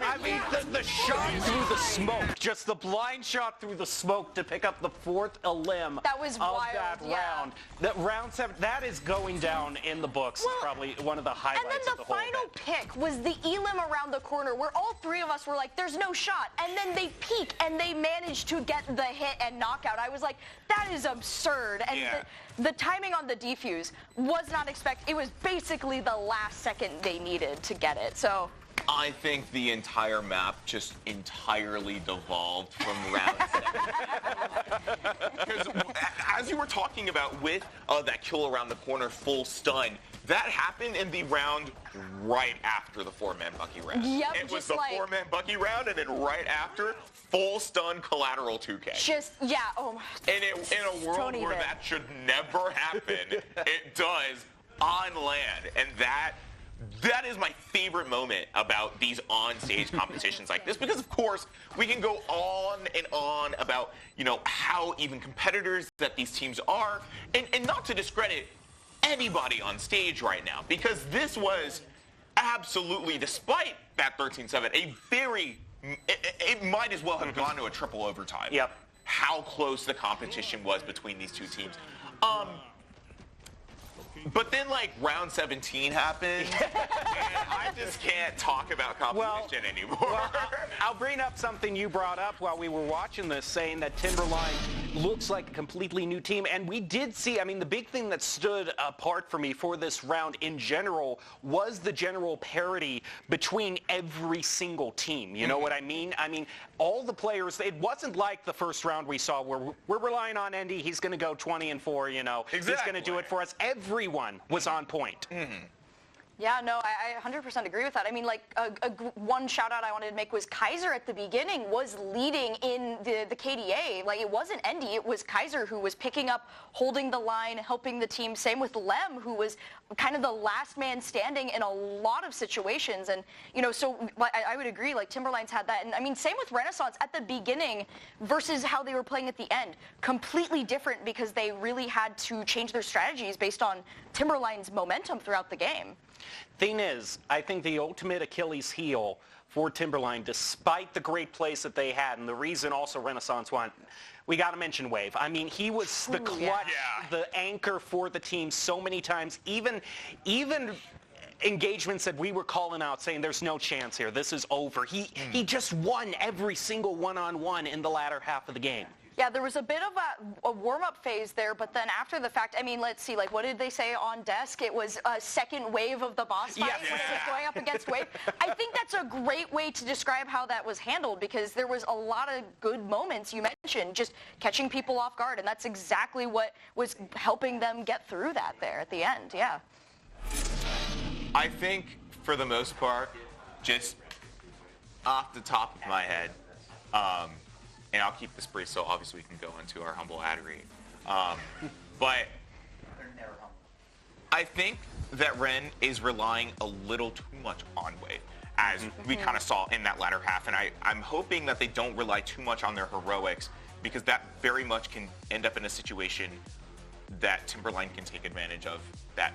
I mean, the shot through the smoke, just the blind shot through the smoke to pick up the 4th elim that was of wild, that round. That round 7, that is going down in the books. Well, probably one of the highlights of the whole event. And then the final pick was the elim around the corner where all 3 of us were like, there's no shot. And then they peek and they managed to get the hit and knockout. I was like, that is absurd. And the timing on the defuse was not expected. It was basically the last second they needed to get it. So I think the entire map just entirely devolved from round 7. Because as you were talking about with that kill around the corner full stun, that happened in the round right after the 4-man Bucky round. Yep, it was the 4-man Bucky round, and then right after, full stun collateral 2K. Oh my. And in a world where that should never happen, it does on land, and that is my favorite moment about these on-stage competitions like this, because of course we can go on and on about, you know, how even competitors that these teams are, and not to discredit anybody on stage right now, because this was absolutely, despite that 13-7, it might as well have gone to a triple overtime. Yep. How close the competition was between these two teams. But then, like, round 17 happened, and I just can't talk about competition anymore. Well, I'll bring up something you brought up while we were watching this, saying that Timberline looks like a completely new team. And we did see, I mean, the big thing that stood apart for me for this round in general was the general parity between every single team. You know what I mean? I mean, all the players, it wasn't like the first round we saw where we're relying on Endy. He's going to go 20-4, you know. Exactly. He's going to do it for us. Everyone was on point. Yeah, no, I 100% agree with that. I mean, like, one shout-out I wanted to make was Kaiser at the beginning was leading in the KDA. Like, it wasn't Endy, it was Kaiser who was picking up, holding the line, helping the team. Same with Lem, who was kind of the last man standing in a lot of situations. And, you know, so I would agree, like, Timberline's had that. And, I mean, same with Renaissance at the beginning versus how they were playing at the end. Completely different because they really had to change their strategies based on Timberline's momentum throughout the game. Thing is, I think the ultimate Achilles heel for Timberline, despite the great plays that they had, and the reason also Renaissance won, we got to mention Wave. I mean, he was the clutch, the anchor for the team so many times, even engagements that we were calling out saying there's no chance here, this is over. He just won every single one-on-one in the latter half of the game. Yeah, there was a bit of a warm-up phase there, but then after the fact, I mean, let's see, like, what did they say on desk? It was a second wave of the boss fight when it was going up against Wave. I think that's a great way to describe how that was handled because there was a lot of good moments you mentioned, just catching people off guard, and that's exactly what was helping them get through that there at the end, yeah. I think, for the most part, just off the top of my head, and I'll keep this brief so obviously we can go into our humble ad read. But I think that Ren is relying a little too much on Wave, as we kind of saw in that latter half. And I'm hoping that they don't rely too much on their heroics, because that very much can end up in a situation that Timberline can take advantage of that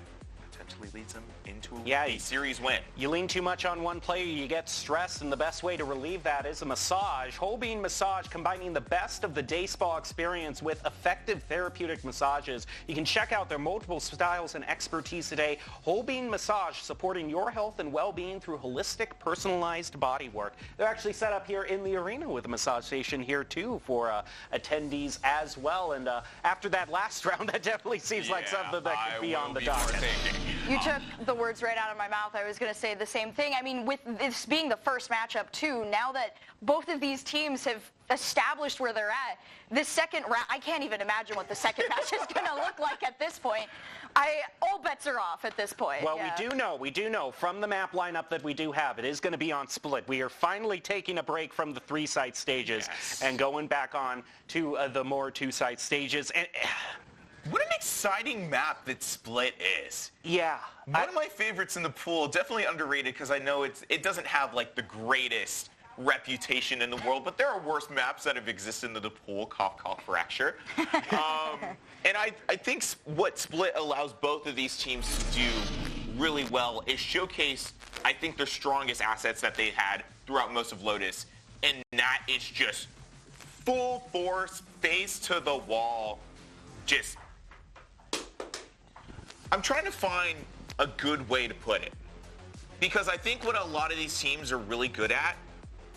potentially leads them into a series win. You lean too much on one player, you get stressed, and the best way to relieve that is a massage. Holbein Massage, combining the best of the day spa experience with effective therapeutic massages. You can check out their multiple styles and expertise today. Holbein Massage, supporting your health and well-being through holistic, personalized body work. They're actually set up here in the arena with a massage station here too for attendees as well. And after that last round, that definitely seems like something that could be on the docket. You took the words right out of my mouth. I was going to say the same thing. I mean, with this being the first matchup, too, now that both of these teams have established where they're at, this second round, I can't even imagine what the second match is going to look like at this point. All bets are off at this point. Well, we do know from the map lineup that we do have, it is going to be on split. We are finally taking a break from the three-site stages and going back on to the more two-site stages. And what an exciting map that Split is. Yeah. One of my favorites in the pool, definitely underrated because I know it doesn't have like the greatest reputation in the world, but there are worse maps that have existed in the pool, cough, cough, fracture. And I think what Split allows both of these teams to do really well is showcase, I think, their strongest assets that they had throughout most of Lotus, and that is just full force, face to the wall, just... I'm trying to find a good way to put it, because I think what a lot of these teams are really good at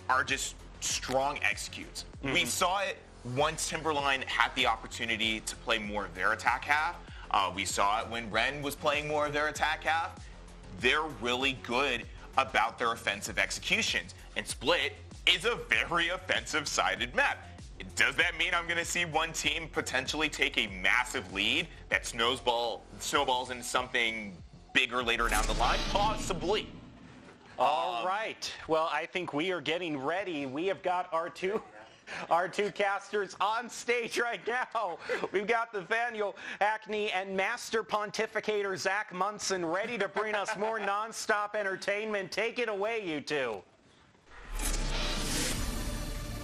are just strong executes. We saw it once Timberline had the opportunity to play more of their attack half. We saw it when Ren was playing more of their attack half. They're really good about their offensive executions, and Split is a very offensive-sided map. Does that mean I'm going to see one team potentially take a massive lead that snowballs into something bigger later down the line? Possibly. All right. Well, I think we are getting ready. We have got our two casters on stage right now. We've got Nathaniel Hackney and Master Pontificator Zach Munson ready to bring us more nonstop entertainment. Take it away, you two.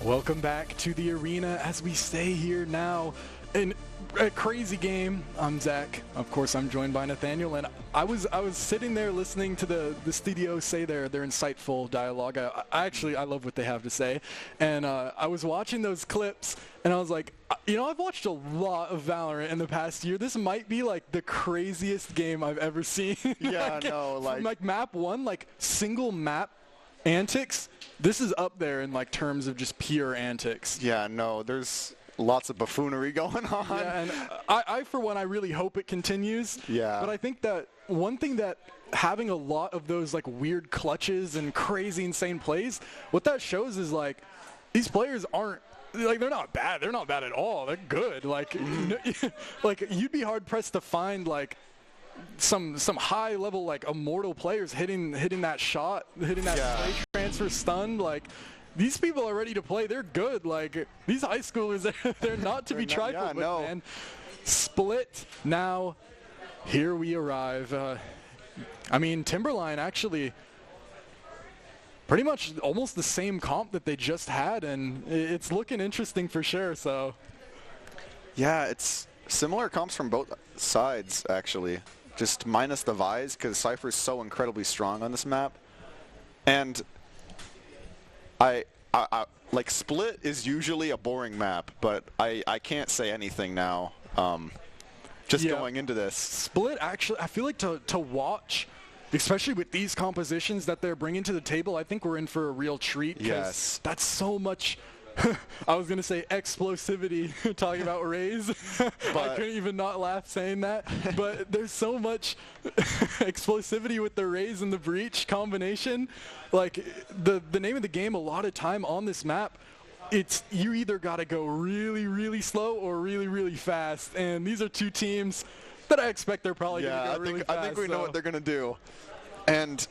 Welcome back to the arena as we stay here now a crazy game. I'm Zach. Of course, I'm joined by Nathaniel, and I was sitting there listening to the studio say their insightful dialogue. I love what they have to say, and I was watching those clips, and I was like, I've watched a lot of Valorant in the past year. This might be like the craziest game I've ever seen. Yeah, like map 1, like single map antics. This is up there in like terms of just pure antics. Yeah, no, there's lots of buffoonery going on. Yeah, and I for one, I really hope it continues. Yeah. But I think that one thing that having a lot of those like weird clutches and crazy insane plays, what that shows is like these players aren't like they're not bad. They're not bad at all. They're good. Like like you'd be hard pressed to find like some high level like immortal players hitting that shot, hitting that play transfer stun. Like these people are ready to play. They're good. Like these high schoolers, they're not to be trifled with, man. Split now. Here we arrive. I mean, Timberline actually pretty much almost the same comp that they just had, and it's looking interesting for sure. So yeah, it's similar comps from both sides actually. Just minus the Vise, because Cypher's so incredibly strong on this map. And I like Split is usually a boring map, but I can't say anything now. Going into this. Split actually, I feel like to watch, especially with these compositions that they're bringing to the table, I think we're in for a real treat. Yes. That's so much. I was going to say explosivity talking about Rays. I couldn't even not laugh saying that. But there's so much explosivity with the Rays and the Breach combination. Like the name of the game a lot of time on this map, it's you either got to go really, really slow or really, really fast. And these are two teams that I expect they're probably going to go really fast. I think we know what they're going to do. And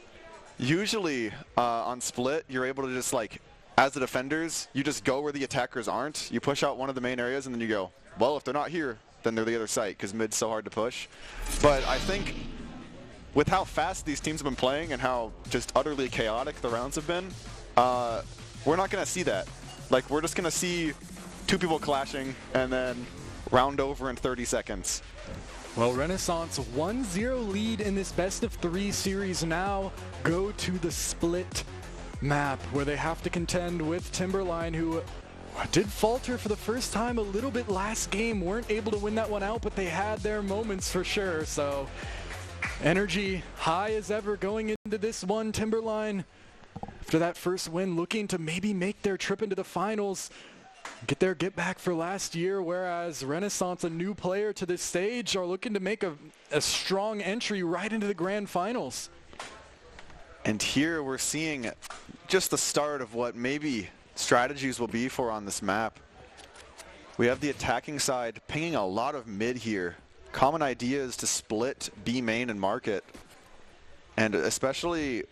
usually on Split, you're able to just like, as the defenders, you just go where the attackers aren't. You push out one of the main areas, and then you go, well, if they're not here, then they're the other site, because mid's so hard to push. But I think with how fast these teams have been playing and how just utterly chaotic the rounds have been, we're not going to see that. Like, we're just going to see two people clashing and then round over in 30 seconds. Well, Renaissance 1-0 lead in this best-of-3 series now go to the Split map where they have to contend with Timberline, who did falter for the first time a little bit last game. Weren't able to win that one out, but they had their moments for sure. So energy high as ever going into this one. Timberline, after that first win, looking to maybe make their trip into the finals, get their get back for last year, whereas Renaissance, a new player to this stage, are looking to make a strong entry right into the grand finals. And here we're seeing just the start of what maybe strategies will be for on this map. We have the attacking side pinging a lot of mid here. Common idea is to split B main and market. And especially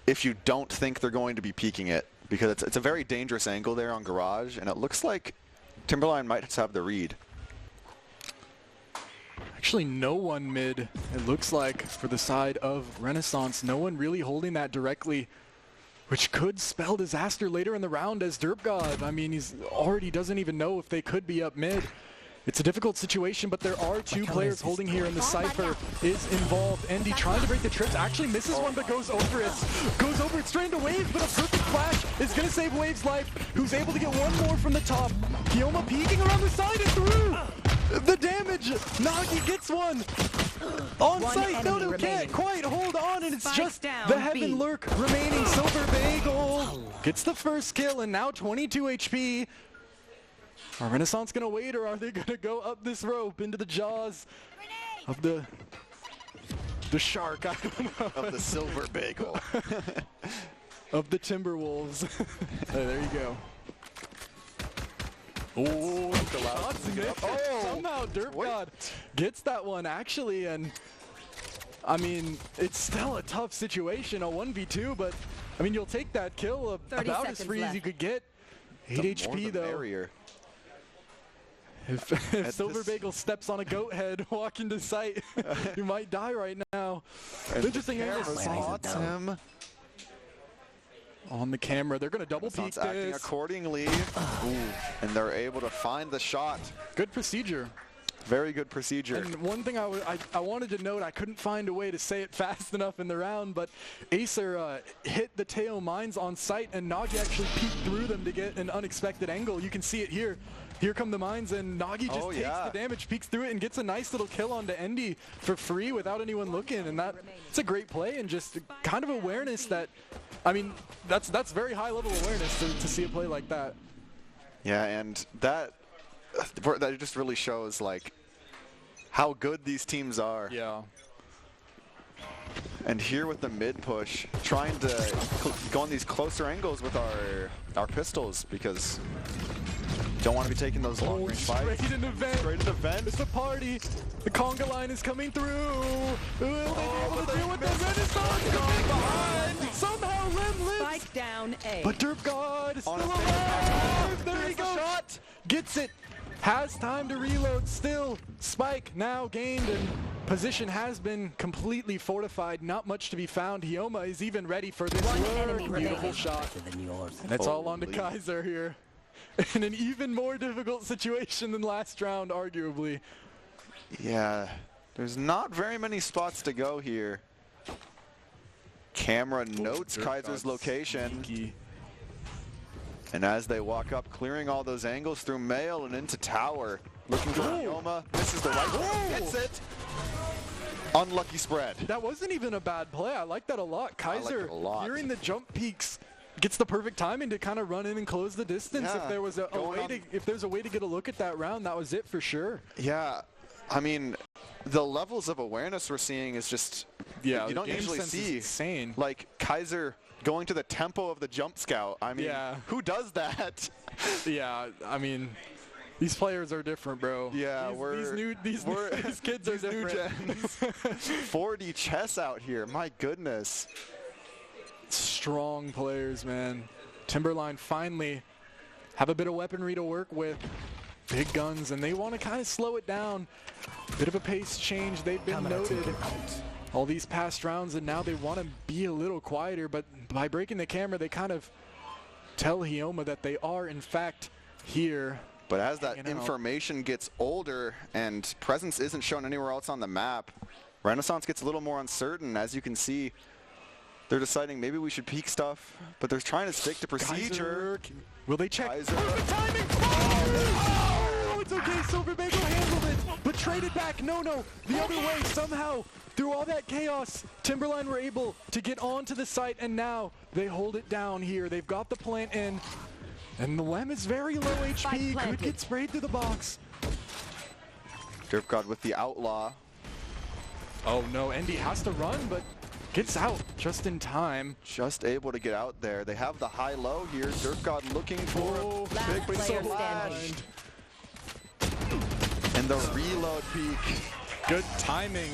if you don't think they're going to be peeking it, because it's a very dangerous angle there on Garage, and it looks like Timberline might just have the read. Actually, no one mid, it looks like, for the side of Renaissance. No one really holding that directly, which could spell disaster later in the round as DerpGod. I mean, he's already doesn't even know if they could be up mid. It's a difficult situation, but there are two players holding here, and the Cypher is involved. Endy trying to break the trips, actually misses one, but goes over it. Goes over it, straight into Waves, but a perfect flash is going to save Waves' life, who's able to get one more from the top. Kioma peeking around the side and through! The damage! Nagi gets one! On site, no, can't quite hold on, and it's just the Heaven Lurk remaining. Silver Bagel gets the first kill, and now 22 HP. Are Renaissance going to wait, or are they going to go up this rope into the jaws of the shark? I don't know. Of the Silver Bagel. Of the Timberwolves. There you go. Oh, somehow DerpGod gets that one, actually, and I mean, it's still a tough situation, a 1v2, but I mean, you'll take that kill about as free as you could get. 8 HP, though. Barrier. If Silver Bagel steps on a goat head walking to site, you might die right now. Interesting angle. Spots him. on the camera. They're going to double peek acting this. accordingly. Ooh, and they're able to find the shot. Good procedure. Very good procedure. And one thing I wanted to note, I couldn't find a way to say it fast enough in the round, but Acer hit the Teo mines on site, and Nagi actually peeked through them to get an unexpected angle. You can see it here. Here come the mines, and Nagi just takes the damage, peeks through it, and gets a nice little kill onto Endy for free without anyone looking. And it's a great play and just kind of awareness that, I mean, that's very high level awareness to see a play like that. Yeah, and that just really shows like how good these teams are. Yeah. And here with the mid push, trying to go on these closer angles with our pistols because don't want to be taking those long range fights. Straight in the vent. Straight in the vent. It's a party. The conga line is coming through. Will they be able to deal with the Renaissance going behind? Somehow Lem lives. Spike down A. But Derp God is still alive. There he goes. Shot. Gets it. Has time to reload still. Spike now gained, and position has been completely fortified. Not much to be found. Hyoma is even ready for this beautiful shot. And it's all on to Kaiser here. In an even more difficult situation than last round, arguably. Yeah, there's not very many spots to go here. Camera notes Kaiser's location. Sneaky. And as they walk up, clearing all those angles through mail and into tower. Looking for Hyoma. This is the right one. Gets it. Unlucky spread. That wasn't even a bad play. I like that a lot. Kaiser, hearing the jump peaks, gets the perfect timing to kind of run in and close the distance. Yeah. If there was if there's a way to get a look at that round, that was it for sure. Yeah, I mean, the levels of awareness we're seeing is just you don't usually see. Insane. Like Kaiser going to the tempo of the jump scout. I mean, who does that? Yeah, I mean, these players are different, bro. Yeah, these kids are different. 40 chess out here. My goodness. Strong players, man. Timberline finally have a bit of weaponry to work with. Big guns, and they want to kind of slow it down. Bit of a pace change. They've been noted all these past rounds, and now they want to be a little quieter, but by breaking the camera, they kind of tell Hyoma that they are, in fact, here. But as that information gets older and presence isn't shown anywhere else on the map, Renaissance gets a little more uncertain. As you can see, they're deciding maybe we should peek stuff, but they're trying to stick to procedure. Kaiser. Will they check? Kaiser. Perfect timing! Oh, it's okay, Silver Bagel handled it, but traded back. No, the other way somehow. Through all that chaos, Timberline were able to get onto the site, and now they hold it down here. They've got the plant in, and the Lem is very low HP. Could get sprayed through the box. Derp God with the outlaw. Oh no, Endy has to run, but gets out just in time. Just able to get out there. They have the high-low here. Derp God looking for a big flash. And the reload peak. Good timing.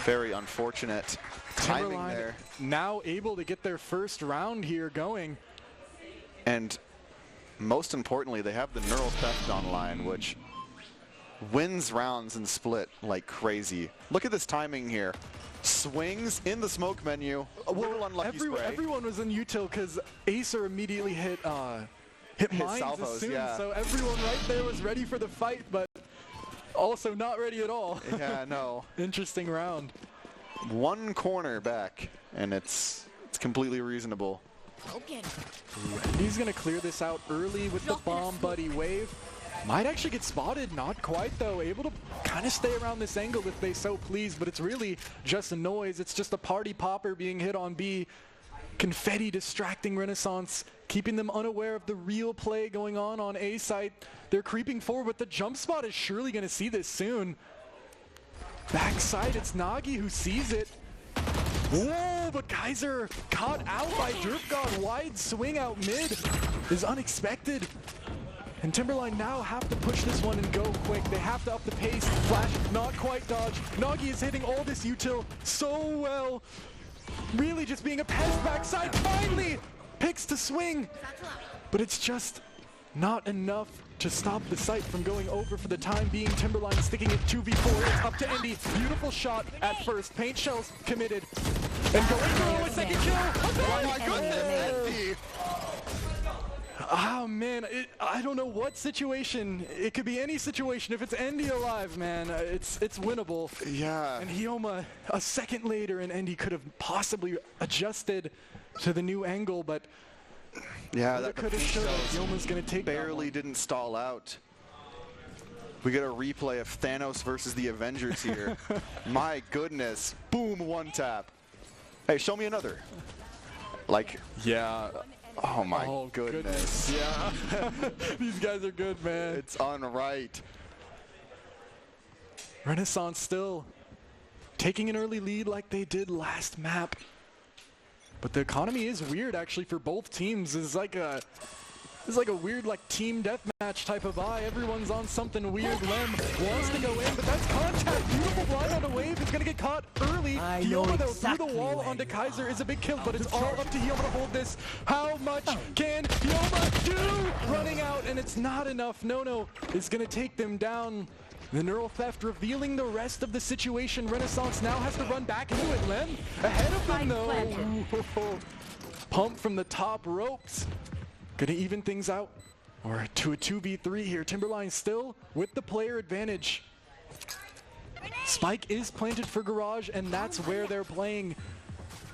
Very unfortunate timing there. Now able to get their first round here going. And most importantly, they have the neural theft online, which wins rounds in split like crazy. Look at this timing here. Swings in the smoke menu. A little unlucky spray. Everyone was in util because Acer immediately hit mines salvos, as soon. yeah. So everyone right there was ready for the fight, but also not ready at all. Yeah, no. Interesting round. One corner back, and it's completely reasonable. He's going to clear this out early with the bomb buddy wave. Might actually get spotted, not quite though. Able to kind of stay around this angle if they so please, but it's really just a noise. It's just a party popper being hit on B. Confetti distracting Renaissance, keeping them unaware of the real play going on A site. They're creeping forward, but the jump spot is surely going to see this soon. Backside, it's Nagi who sees it. Whoa, but Kaiser caught out by Derp God. Wide swing out mid is unexpected. And Timberline now have to push this one and go quick. They have to up the pace. Flash, not quite dodge. Nagi is hitting all this util so well. Really just being a pest backside. Finally picks to swing. But it's just not enough to stop the site from going over for the time being. Timberline sticking it 2v4. It's up to Endy. Beautiful shot at first. Paint shells committed. And going for a second kill. One enemy remaining. Oh man, I don't know what situation. It could be any situation. If it's Endy alive, man, it's winnable. Yeah. And Hyoma a second later, and Endy could have possibly adjusted to the new angle, but yeah, that could have showed that Hyoma's gonna take. Barely didn't stall out. We get a replay of Thanos versus the Avengers here. My goodness. Boom, one tap. Hey, show me another. Like, yeah. Oh my goodness. Yeah. These guys are good, man. It's unright. Renaissance still taking an early lead like they did last map. But the economy is weird actually for both teams. It's like a weird team deathmatch type of eye. Everyone's on something weird. Lem wants to go in, but that's contact. Beautiful blind on the wave. It's gonna get caught early. Hyoma though through the wall onto Kaiser is a big kill, but it's all up to Hyoma to hold this. How much can Hyoma do? Running out, and it's not enough. No is gonna take them down. The neural theft revealing the rest of the situation. Renaissance now has to run back into it. Lem ahead of them though. Pump from the top ropes. Gonna even things out, or to a 2v3 here. Timberline still with the player advantage. Spike is planted for Garage, and that's where they're playing.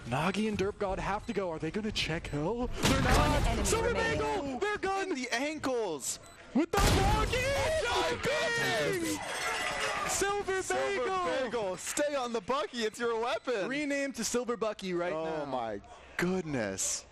Nagi and Derpgod have to go. Are they gonna check Hill? They're not. Silver Bagel, they're gone. The ankles. With the Nagi. Silver Bagel. Stay on the Bucky. It's your weapon. Renamed to Silver Bucky right now. Oh my goodness.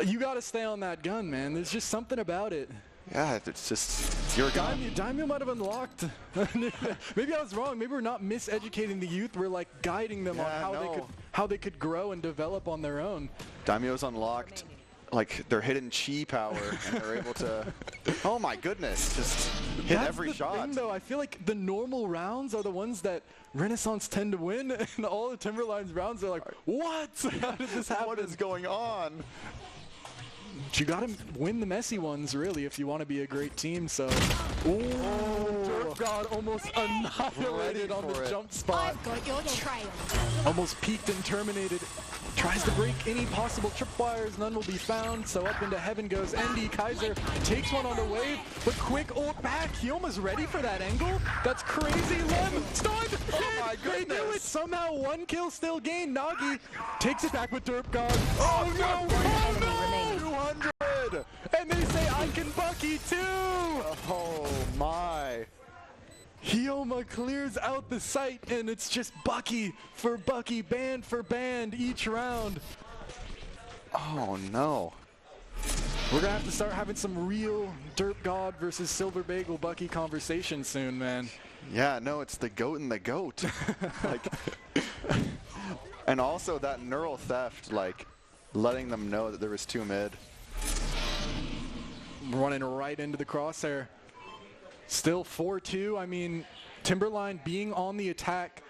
You gotta stay on that gun, man. There's just something about it. Yeah, it's just your gun. Daimyo might have unlocked. Maybe I was wrong. Maybe we're not miseducating the youth. We're like guiding them on how they could grow and develop on their own. Daimyo's unlocked like their hidden chi power, and they're able to. Oh my goodness! Just hit every shot. Thing, though, I feel like the normal rounds are the ones that Renaissance tend to win, and all the Timberline's rounds are like, what? How did this happen? What is going on? You gotta win the messy ones, really, if you want to be a great team, so. Ooh, God almost annihilated on the jump spot. I've got your trail. Almost peaked and terminated. Tries to break any possible tripwires, none will be found, so up into heaven goes Endy. Kaiser takes one on the wave, but quick ult back. Hyoma's ready for that angle. That's crazy. Lem stunned. Oh my goodness. They do it. Somehow one kill still gained. Nagi takes it back with Derpgod. Oh no! Oh no! 200! And they say I can Bucky too! Oh my. Hyoma clears out the site, and it's just Bucky for Bucky, band for band each round. Oh no. We're gonna have to start having some real Derpgod versus Silver Bagel Bucky conversation soon, man. Yeah, no, it's the goat and the goat. Like, and also that neural theft, like letting them know that there was 2 mid. Running right into the crosshair. Still 4-2. I mean, Timberline being on the attack,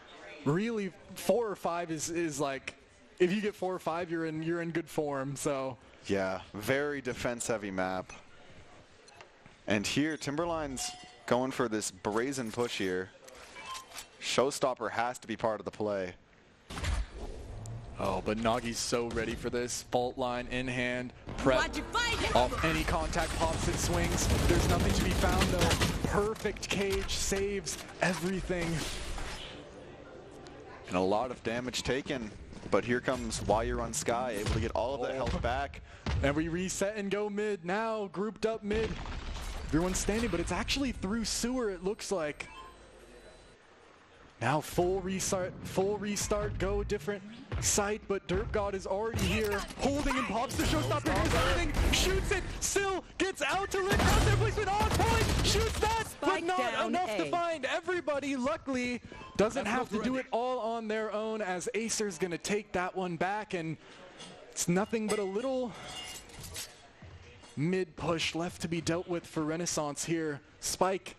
really 4 or 5 is like, if you get 4 or 5, you're in good form. So yeah, very defense heavy map. And here Timberline's going for this brazen push here. Showstopper has to be part of the play. Oh, but Nagi's so ready for this. Fault line in hand, prep off any contact, pops it, swings. There's nothing to be found though. Perfect cage, saves everything. And a lot of damage taken, but here comes Wire on Sky, able to get all of that health back. And we reset and go mid now, grouped up mid. Everyone's standing, but it's actually through sewer, it looks like. Now full restart, go different site, but Derpgod is already here, holding and pops the showstopper, here's everything, shoots it, still gets out to lift out their placement on point, shoots that, but not enough to find everybody. Luckily, doesn't have to do it all on their own, as Acer's gonna take that one back, and it's nothing but a little mid push left to be dealt with for Renaissance here. Spike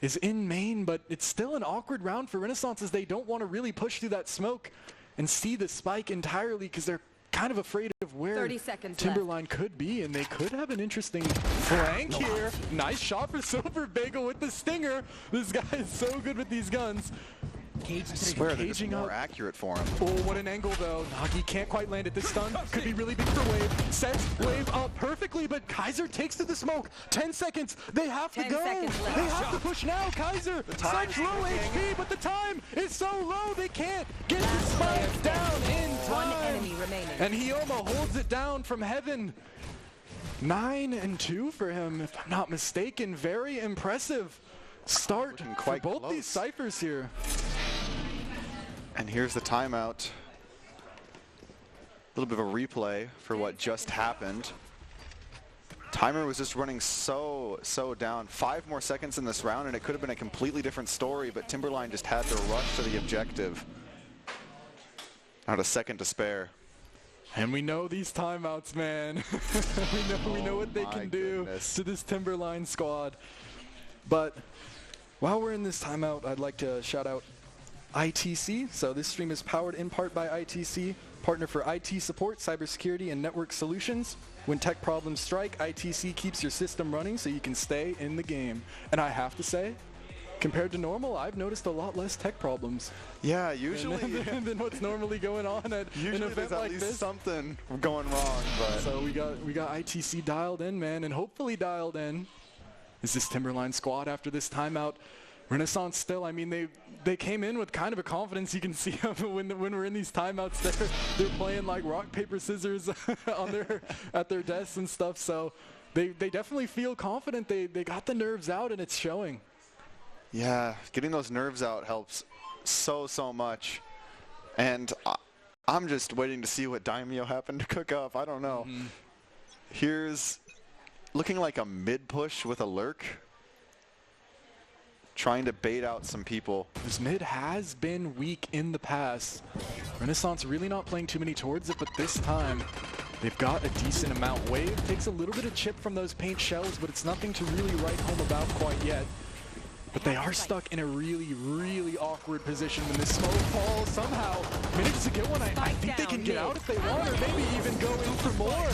is in main, but it's still an awkward round for Renaissance, as they don't want to really push through that smoke and see the spike entirely, because they're kind of afraid of where Timberline could be, and they could have an interesting flank here. Nice shot for Silver Bagel with the stinger. This guy is so good with these guns. I swear they're just more accurate for him. Oh, what an angle though. Nagi can't quite land it. This stun could be really big for Wave. Sets Wave up perfectly, but Kaiser takes to the smoke. 10 seconds. They have to go. They have to push now. Kaiser, such low HP, but the time is so low they can't get the spike down in time. One enemy remaining. And Hyoma holds it down from heaven. 9-2 for him, if I'm not mistaken. Very impressive start for both these ciphers here. And here's the timeout. A little bit of a replay for what just happened. Timer was just running so down. 5 more seconds in this round and it could have been a completely different story, but Timberline just had to rush to the objective. Not a second to spare. And we know these timeouts, man. we know what they can do to this Timberline squad. But while we're in this timeout, I'd like to shout out ITC. So this stream is powered in part by ITC, partner for IT support, cybersecurity, and network solutions. When tech problems strike, ITC keeps your system running so you can stay in the game. And I have to say, compared to normal, I've noticed a lot less tech problems. Yeah, usually than what's normally going on at an event like this. Something going wrong, but so we got ITC dialed in, man, and hopefully dialed in is this Timberline squad after this timeout. Renaissance still, I mean, they came in with kind of a confidence. You can see when we're in these timeouts, they're playing like rock paper scissors on at their desks and stuff. So they definitely feel confident. They got the nerves out and it's showing. Yeah, getting those nerves out helps so much. And I'm just waiting to see what Daimyo happened to cook up. I don't know. Here's looking like a mid push with a lurk. Trying to bait out some people. This mid has been weak in the past. Renaissance really not playing too many towards it, but this time they've got a decent amount. Wave takes a little bit of chip from those paint shells, but it's nothing to really write home about quite yet. But they are stuck in a really awkward position when this smoke falls. Somehow manages to get one. I think they can get out if they want, or maybe even go in for more.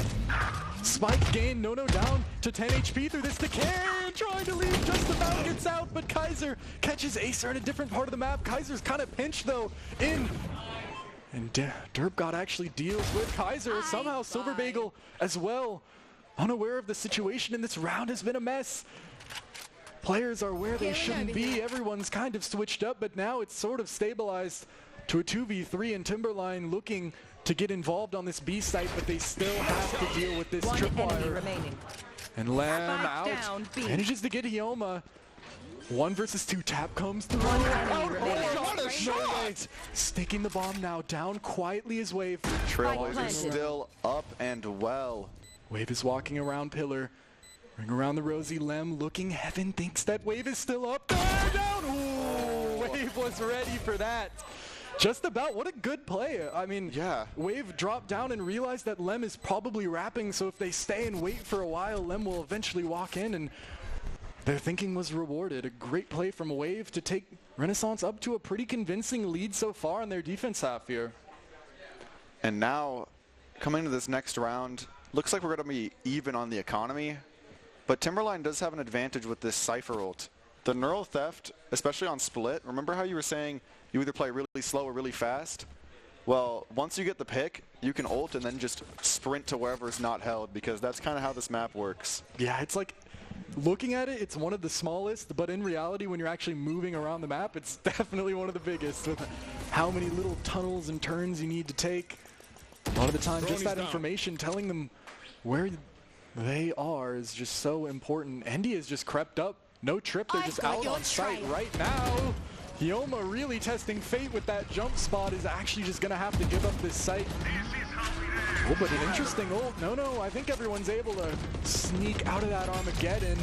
Spike gain, no down to 10 HP through this decay. Trying to leave, just about gets out, but Kaiser catches Acer in a different part of the map. Kaiser's kind of pinched though in. And Derp God actually deals with Kaiser. Somehow Silver Bagel as well. Unaware of the situation, and this round has been a mess. Players are where they shouldn't be. Everyone's kind of switched up, but now it's sort of stabilized to a 2v3, and Timberline looking to get involved on this B site, but they still have to deal with this tripwire. And Lem out, manages to get Hyoma. 1 versus 2 tap comes through. What a shot! Sticking the bomb now, down quietly as Wave. Trailblazers still up and well. Wave is walking around pillar. Ring around the rosy. Lem looking heaven, thinks that Wave is still up there, down. Ooh, Wave was ready for that. Just about. What a good play. I mean, yeah. Wave dropped down and realized that Lem is probably wrapping, so if they stay and wait for a while, Lem will eventually walk in, and their thinking was rewarded. A great play from Wave to take Renaissance up to a pretty convincing lead so far in their defense half here. And now, coming to this next round, looks like we're going to be even on the economy, but Timberline does have an advantage with this Cypher ult. The Neural Theft, especially on split, remember how you were saying you either play really slow or really fast? Well, once you get the pick, you can ult and then just sprint to wherever's not held, because that's kind of how this map works. Yeah, it's like, looking at it, it's one of the smallest, but in reality, when you're actually moving around the map, it's definitely one of the biggest, with how many little tunnels and turns you need to take. A lot of the time, just that information telling them where they are is just so important. Endy has just crept up. No trip, they're just out on site right now. Hyoma really testing fate with that jump spot, is actually just going to have to give up this site. Oh, but an interesting ult. No, I think everyone's able to sneak out of that Armageddon.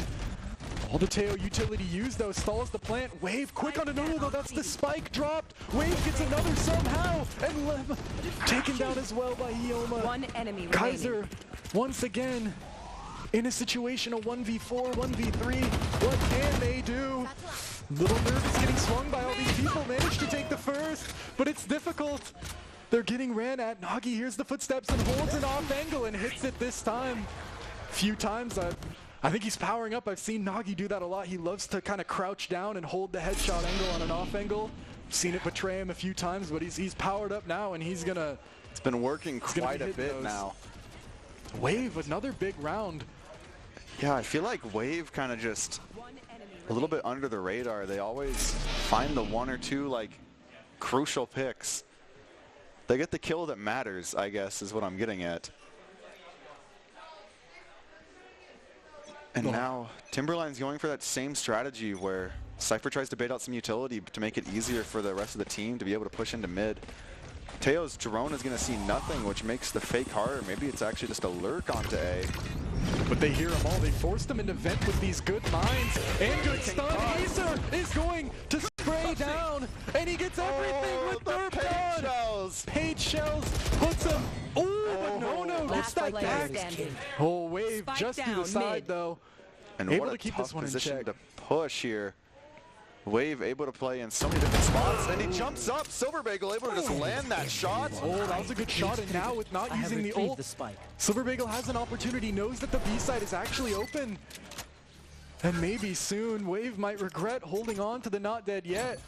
All the Teo utility used, though, stalls the plant. Wave quick on another, though. That's the spike dropped. Wave gets another somehow. And Lem taken down as well by Hyoma. One enemy Kaiser, remaining. once again, in a situation of 1v4, 1v3. What can they do? Little nervous getting swung by all these people. Managed to take the first, but it's difficult. They're getting ran at. Nagi hears the footsteps and holds an off angle and hits it this time. Few times, I think he's powering up. I've seen Nagi do that a lot. He loves to kind of crouch down and hold the headshot angle on an off angle. seen it betray him a few times, but he's powered up now, and he's gonna. It's been working quite a bit now. Wave, another big round. Yeah, I feel like Wave kind of just a little bit under the radar. They always find the one or two like crucial picks. They get the kill that matters, I guess, is what I'm getting at. And now Timberline's going for that same strategy where Cypher tries to bait out some utility to make it easier for the rest of the team to be able to push into mid. Teo's drone is going to see nothing, which makes the fake harder. Maybe it's actually just a lurk onto A. But they hear him all. They forced him into vent with these good mines and good stun. Acer is going to spray down, and he gets everything with their page shells. Page shells puts him. But no, gets that back. Oh, Wave Spike just through the side though. And able what to a keep tough this one in position check. to push here. Wave able to play in so many different spots, and he jumps up. Silver Bagel able to just land that shot. Oh, that was a good shot, and now with not using the ult, Silver Bagel has an opportunity, knows that the B side is actually open. And maybe soon, Wave might regret holding on to the not dead yet.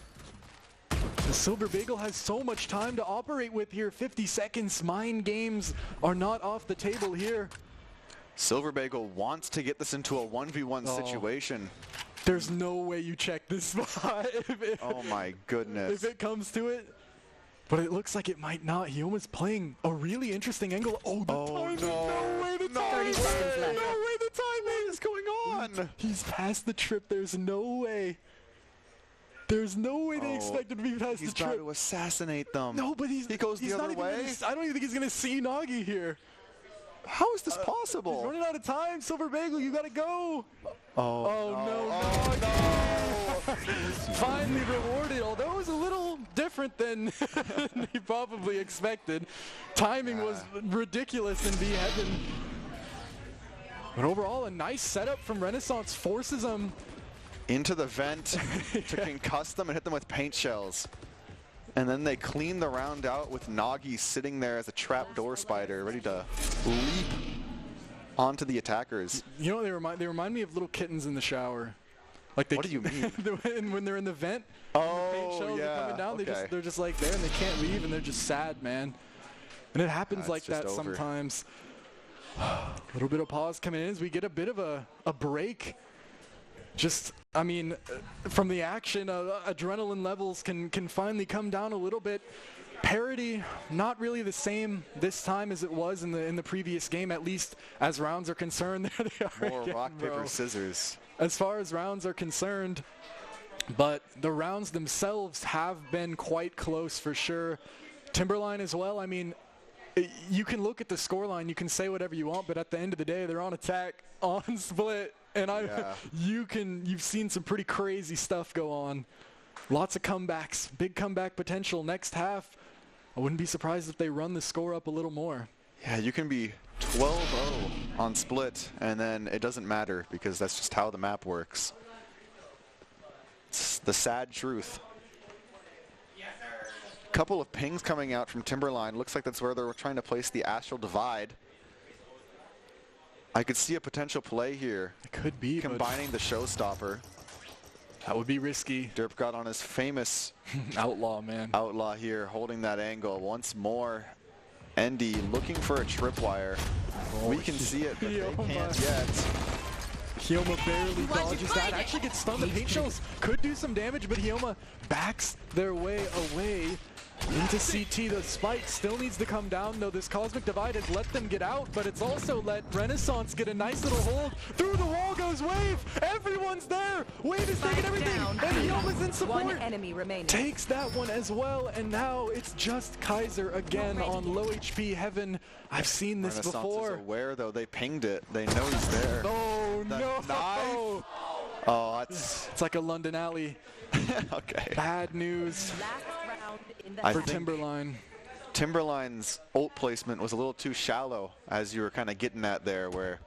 The Silver Bagel has so much time to operate with here. 50 seconds, mind games are not off the table here. Silver Bagel wants to get this into a 1v1 situation. There's no way you check this spot. Oh my goodness. If it comes to it. But it looks like it might not. Hioma's playing a really interesting angle. Oh, the timing. No way the timing. No way the timing is going on. He's past the trip. There's no way. There's no way they expected to be past the trip. He's about to assassinate them. No, but he goes the other way. I don't even think he's going to see Nagi here. How is this possible? He's running out of time. Silver Bagel, you got to go. Oh, no. Finally rewarded, although it was a little different than he probably expected. Timing was ridiculous in B Heaven. But overall, a nice setup from Renaissance forces him into the vent to concuss them and hit them with paint shells. And then they clean the round out with Nagi sitting there as a trapdoor spider, ready to leap onto the attackers. You know, they remind me of little kittens in the shower. Like what do you mean? When they're in the vent, oh, the paint shells are coming down, okay. they're just like there and they can't leave and they're just sad, man. And it happens like that over. sometimes. A little bit of pause coming in as we get a bit of a break. Just, I mean, from the action, adrenaline levels can finally come down a little bit. Parity, not really the same this time as it was in the previous game, at least as rounds are concerned. There they are More again, rock, bro. paper, scissors. As far as rounds are concerned, but the rounds themselves have been quite close for sure. Timberline as well, I mean, you can look at the scoreline, you can say whatever you want, but at the end of the day, they're on attack, on split, and you've seen some pretty crazy stuff go on. Lots of comebacks, big comeback potential next half. I wouldn't be surprised if they run the score up a little more. Yeah, you can be 12-0 on split, and then it doesn't matter because that's just how the map works. It's the sad truth. Couple of pings coming out from Timberline. Looks like that's where they're trying to place the Astral Divide. I could see a potential play here. It could be. Combining the Showstopper. That would be risky. Derp got on his famous outlaw, man. Outlaw here, holding that angle once more. Endy looking for a tripwire. We can see it, but they can't yet. Hyoma barely dodges that. Actually gets stunned. The paint shells could do some damage, but Hyoma backs their way away into CT. The spike still needs to come down, though. This Cosmic Divide has let them get out, but it's also let Renaissance get a nice little hold. Through the wall goes Wave. Everyone's there. Wave is taking everything, and Hyoma's in support. One enemy remaining. Takes that one as well, and now it's just Kaiser again on low HP Heaven. I've seen this Renaissance before. Is aware, though. They pinged it. They know he's there. Oh, the no. Knife. Oh, it's like a London alley. Okay. Bad news for Timberline. Timberline's ult placement was a little too shallow, as you were kind of getting at there, where,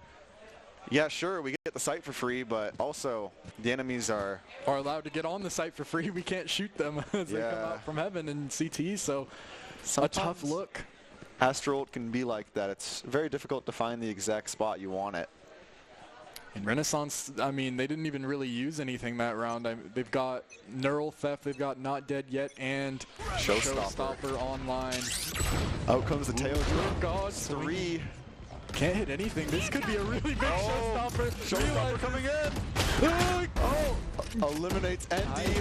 yeah, sure, we get the site for free, but also the enemies are allowed to get on the site for free. We can't shoot them as they come out from Heaven and CT, so sometimes a tough look. Astral ult can be like that. It's very difficult to find the exact spot you want it. And Renaissance, I mean, they didn't even really use anything that round. They've got Neural Theft, they've got Not Dead Yet, and Showstopper online. Out comes the tail. God, 3. Can't hit anything. This could be a really big Showstopper. Showstopper coming in. Eliminates Endy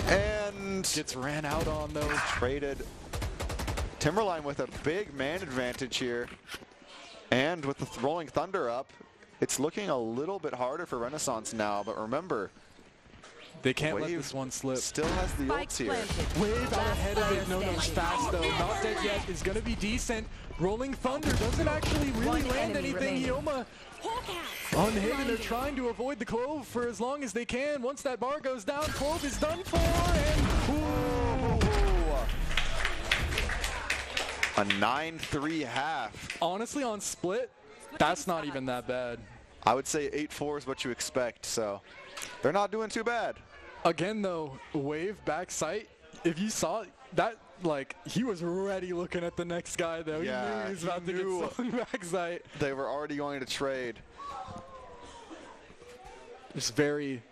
and gets ran out on though. Traded. Timberline with a big man advantage here. And with the Rolling Thunder up, it's looking a little bit harder for Renaissance now, but remember, they can't let this one slip. Still has the ults here. Wave out ahead of it. Nono's fast though. Not Dead Yet is going to be decent. Rolling Thunder doesn't actually really land anything. Yoma unhit, and they're trying to avoid the Clove for as long as they can. Once that bar goes down, Clove is done for, and a 9-3 half. Honestly, on split, that's not even that bad. I would say 8-4 is what you expect, so they're not doing too bad. Again, though, Wave back sight, if you saw that, like, he was ready looking at the next guy, though. Yeah, he knew he was about to get swung back sight. They were already going to trade. Just very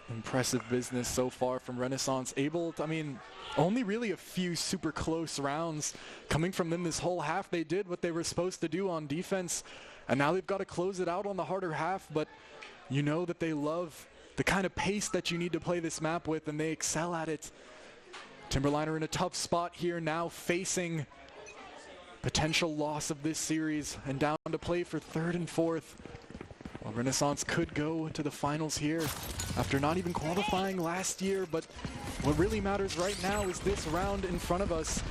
impressive business so far from Renaissance. Able to, I mean, only really a few super close rounds coming from them this whole half. They did what they were supposed to do on defense, and now they've got to close it out on the harder half, but you know that they love the kind of pace that you need to play this map with, and they excel at it. Timberline are in a tough spot here now, facing potential loss of this series and down to play for 3rd and 4th. Well, Renaissance could go to the finals here after not even qualifying last year, but what really matters right now is this round in front of us.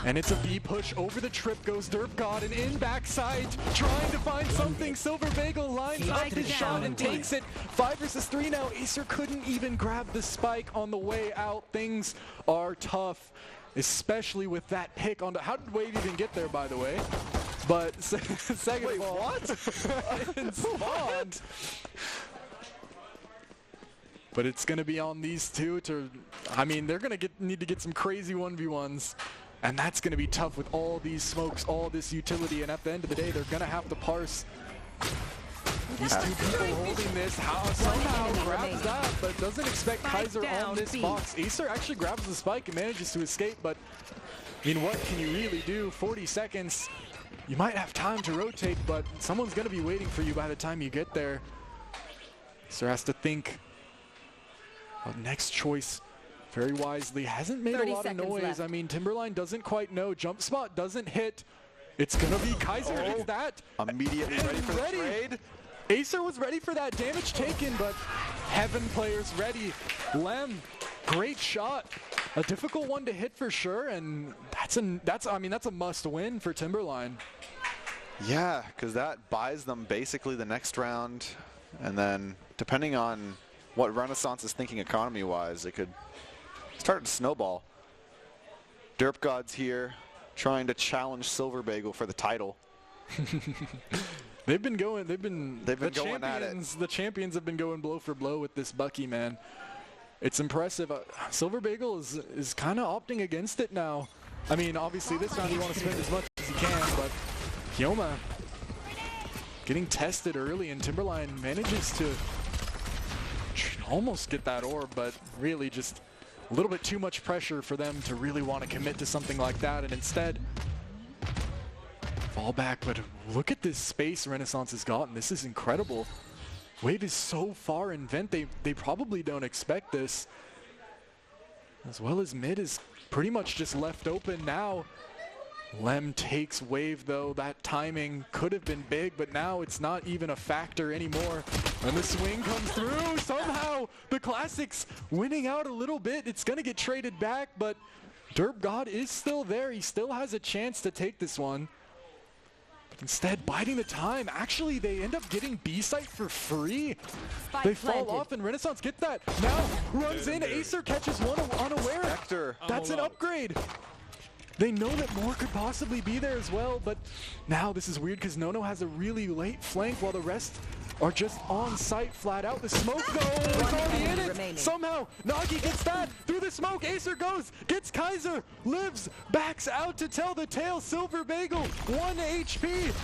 And it's a B push over the trip goes Derp God, and in backside trying to find something. Silver Bagel lines up his shot and takes it. 5 versus 3 now. Acer couldn't even grab the spike on the way out. Things are tough, especially with that pick on the, how did Wave even get there, by the way? But second of all, what? Spawned. But it's going to be on these two to, I mean, they're going to need to get some crazy 1v1s. And that's going to be tough with all these smokes, all this utility. And at the end of the day, they're going to have to parse. These two people holding this, somehow grabs that, but doesn't expect Kaiser on this box. Acer actually grabs the spike and manages to escape, but I mean, what can you really do? 40 seconds. You might have time to rotate, but someone's going to be waiting for you by the time you get there. Acer has to think of next choice very wisely. Hasn't made a lot of noise. Left. I mean, Timberline doesn't quite know. Jump spot doesn't hit. It's going to be Kaiser. It's that. Immediately ready for the trade. Acer was ready for that damage taken, but Heaven players ready. Lem, great shot. A difficult one to hit for sure, and that's a must-win for Timberline. Yeah, because that buys them basically the next round, and then depending on what Renaissance is thinking economy-wise, it could start to snowball. Derp God's here, trying to challenge Silver Bagel for the title. They've been going at it. The champions have been going blow for blow with this Bucky, man. It's impressive. Silver Bagel is kind of opting against it now. I mean, obviously this round you want to spend as much as you can, but Yoma getting tested early, and Timberline manages to almost get that orb, but really just a little bit too much pressure for them to really want to commit to something like that, and instead fall back. But look at this space Renaissance has gotten. This is incredible. Wave is so far in vent, they probably don't expect this. As well as mid is pretty much just left open now. Lem takes Wave though. That timing could have been big, but now it's not even a factor anymore. And the swing comes through. Somehow the Classics winning out a little bit. It's going to get traded back, but Derp God is still there. He still has a chance to take this one. Instead, biding the time. Actually, they end up getting B-site for free. They fall off, and Renaissance get that. Now runs in. Acer catches one unaware. That's an upgrade. They know that more could possibly be there as well, but now this is weird because Nono has a really late flank while the rest are just on site flat out. The smoke though is already in it. Somehow Nagi gets that through the smoke. Acer goes, gets Kaiser, lives, backs out to tell the tale. Silver Bagel, 1 HP.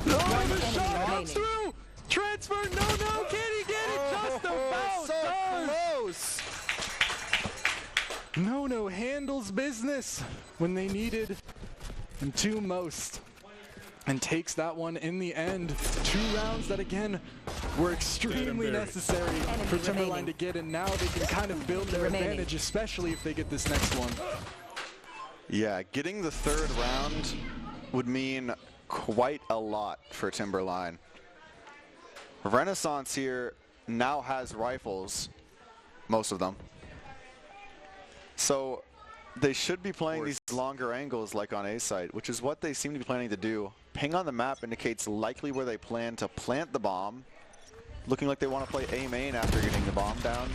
Oh, the shot comes through. Transfer, no, can he get it? Just about so does. close. No handles business when they needed him to most, and takes that one in the end. 2 rounds that again were extremely necessary for Timberline to get, and now they can kind of build their advantage, especially if they get this next one. Yeah, getting the 3rd round would mean quite a lot for Timberline. Renaissance here now has rifles, most of them. So they should be playing these longer angles like on A site, which is what they seem to be planning to do. Ping on the map indicates likely where they plan to plant the bomb. Looking like they want to play A main after getting the bomb down.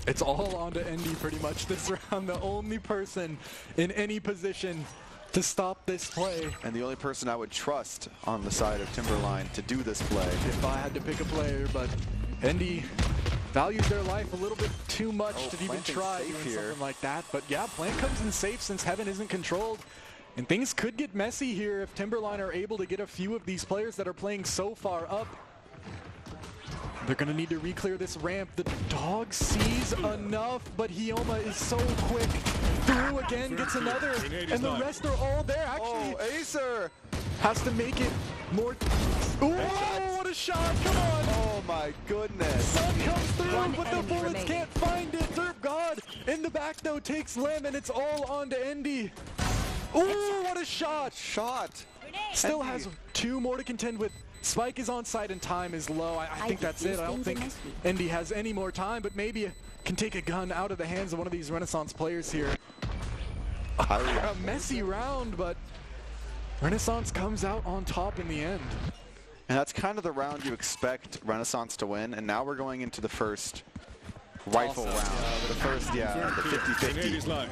It's all on to Endy pretty much this round. The only person in any position to stop this play. And the only person I would trust on the side of Timberline to do this play. If I had to pick a player, but Endy values their life a little bit too much to even try doing something like that. But yeah, plant comes in safe since Heaven isn't controlled. And things could get messy here if Timberline are able to get a few of these players that are playing so far up. They're going to need to re-clear this ramp. The dog sees enough, but Hioma is so quick. Through again, gets another, and the rest are all there. Actually, Acer has to make it more. Ooh, what a shot, come on. Oh my goodness. Sun comes through, but the bullets can't find it. Derp God in the back though takes Lem, and it's all on to Endy. Ooh, what a shot. Still has 2 more to contend with. Spike is on site and time is low. I think that's it. I don't think Endy has any more time, but maybe can take a gun out of the hands of one of these Renaissance players here. A messy round, but Renaissance comes out on top in the end. And that's kind of the round you expect Renaissance to win, and now we're going into the first rifle round. The first, the 50-50.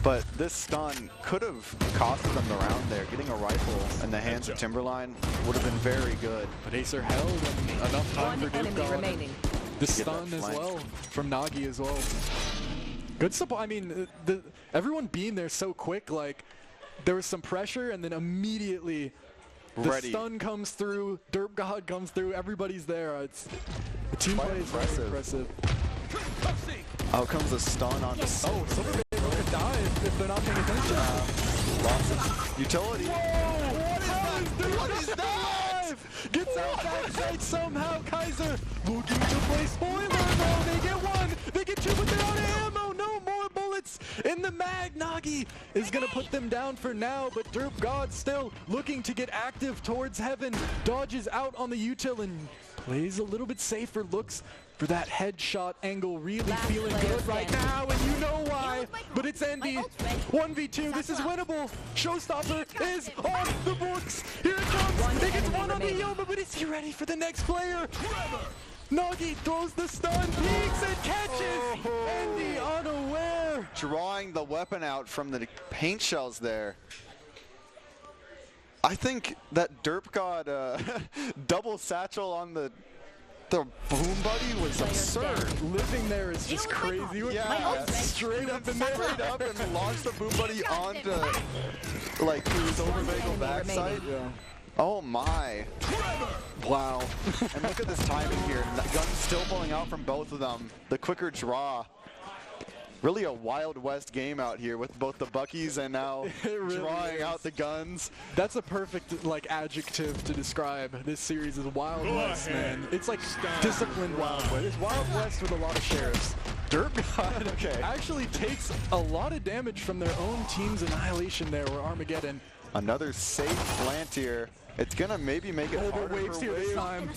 But this stun could have costed them the round there. Getting a rifle in the hands of Timberline would have been very good. But Acer held and enough time for Duke. The stun as well from Nagi as well. Good support. I mean, everyone being there so quick, like there was some pressure and then immediately the stun comes through, Derp God comes through, everybody's there. The team play is very impressive. Out comes the stun on the Silver could die if they're not paying attention. Lots of utility. Whoa, what is that? Gets out backside somehow. Kaiser looking to play spoiler. No, they get 1, they get 2, but they're out of ammo. No more bullets in the mag. Nagi is gonna put them down for now, but Derp God still looking to get active towards Heaven. Dodges out on the util and plays a little bit safer. Looks for that headshot angle, really feeling good right now, and you know why, but it's Endy. 1v2, this is winnable. Showstopper is on the books. Here it comes. He gets 1 on the Hioma, but is he ready for the next player? Nagi throws the stun, peeks and catches. Endy unaware. Drawing the weapon out from the paint shells there. I think that Derp God double satchel on the boom buddy was absurd. Living there is just crazy. Yeah, straight up in there. Straight up and launched the boom buddy onto like his overvagal backside. Yeah. Oh my. Wow. And look at this timing here. The gun's still pulling out from both of them. The quicker draw. Really a Wild West game out here with both the Buckies and now really drawing out the guns. That's a perfect adjective to describe this series as Wild West, man. It's like disciplined Wild West. It's Wild West with a lot of sheriffs. Derp God actually takes a lot of damage from their own team's annihilation there, or Armageddon. Another safe plant here. It's gonna maybe make it harder waves for here this Wave. time.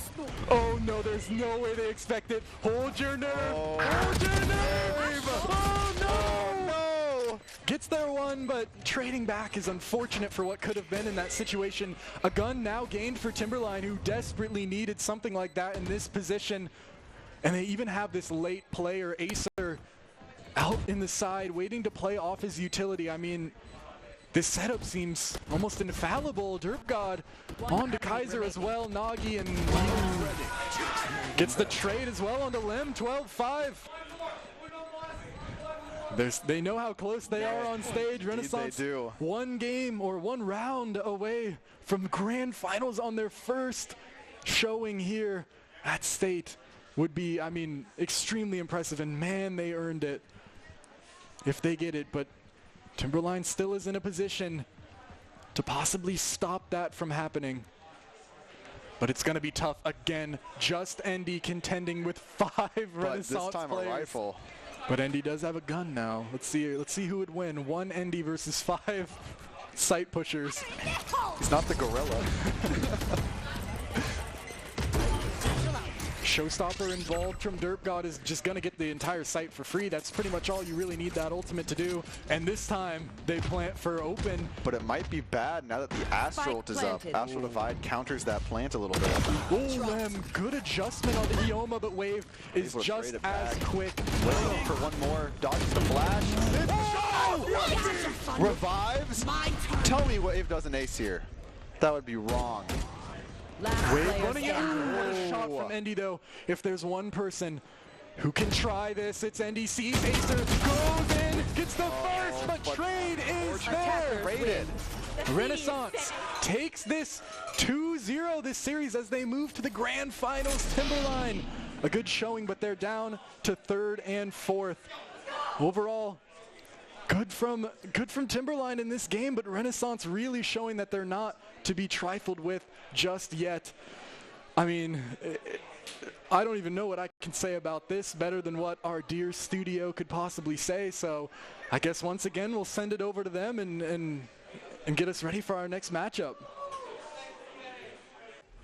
Oh no, there's no way they expect it. Hold your nerve. Hold your nerve. Oh no. Gets there 1, but trading back is unfortunate for what could have been in that situation. A gun now gained for Timberline, who desperately needed something like that in this position. And they even have this late player, Acer, out in the side, waiting to play off his utility. I mean, this setup seems almost infallible. Derp God on to Kaiser as well. Nagi and gets the trade as well onto Lem. 12-5. They know how close they are on stage. Renaissance, they do. 1 game or 1 round away from grand finals on their first showing here. at state would be, I mean, extremely impressive. And man, they earned it if they get it. But Timberline still is in a position to possibly stop that from happening. But it's going to be tough again. Just Endy contending with 5 Renaissance this time players. A rifle. But Endy does have a gun now. Let's see who would win. 1 Endy versus 5 sight pushers. He's not the gorilla. Showstopper involved from DerpGod is just going to get the entire site for free. That's pretty much all you really need that ultimate to do. And this time, they plant for open. But it might be bad now that the Astral is up. Astral Divide counters that plant a little bit. Oh, Lem, good adjustment on the Ioma, but Wave is just as quick. Wave for one more. Dodges the flash. Oh! Revives? Tell me Wave doesn't ace here. That would be wrong. Wave running in. What a shot from Endy, though. If there's one person who can try this, it's Endy. Sees Acer, goes in, gets the first, but trade is there. Renaissance takes this 2-0 this series as they move to the grand finals. Timberline, a good showing, but they're down to 3rd and 4th. Overall, good from Timberline in this game, but Renaissance really showing that they're not to be trifled with just yet. I mean, I don't even know what I can say about this better than what our dear studio could possibly say. So I guess once again we'll send it over to them and get us ready for our next matchup.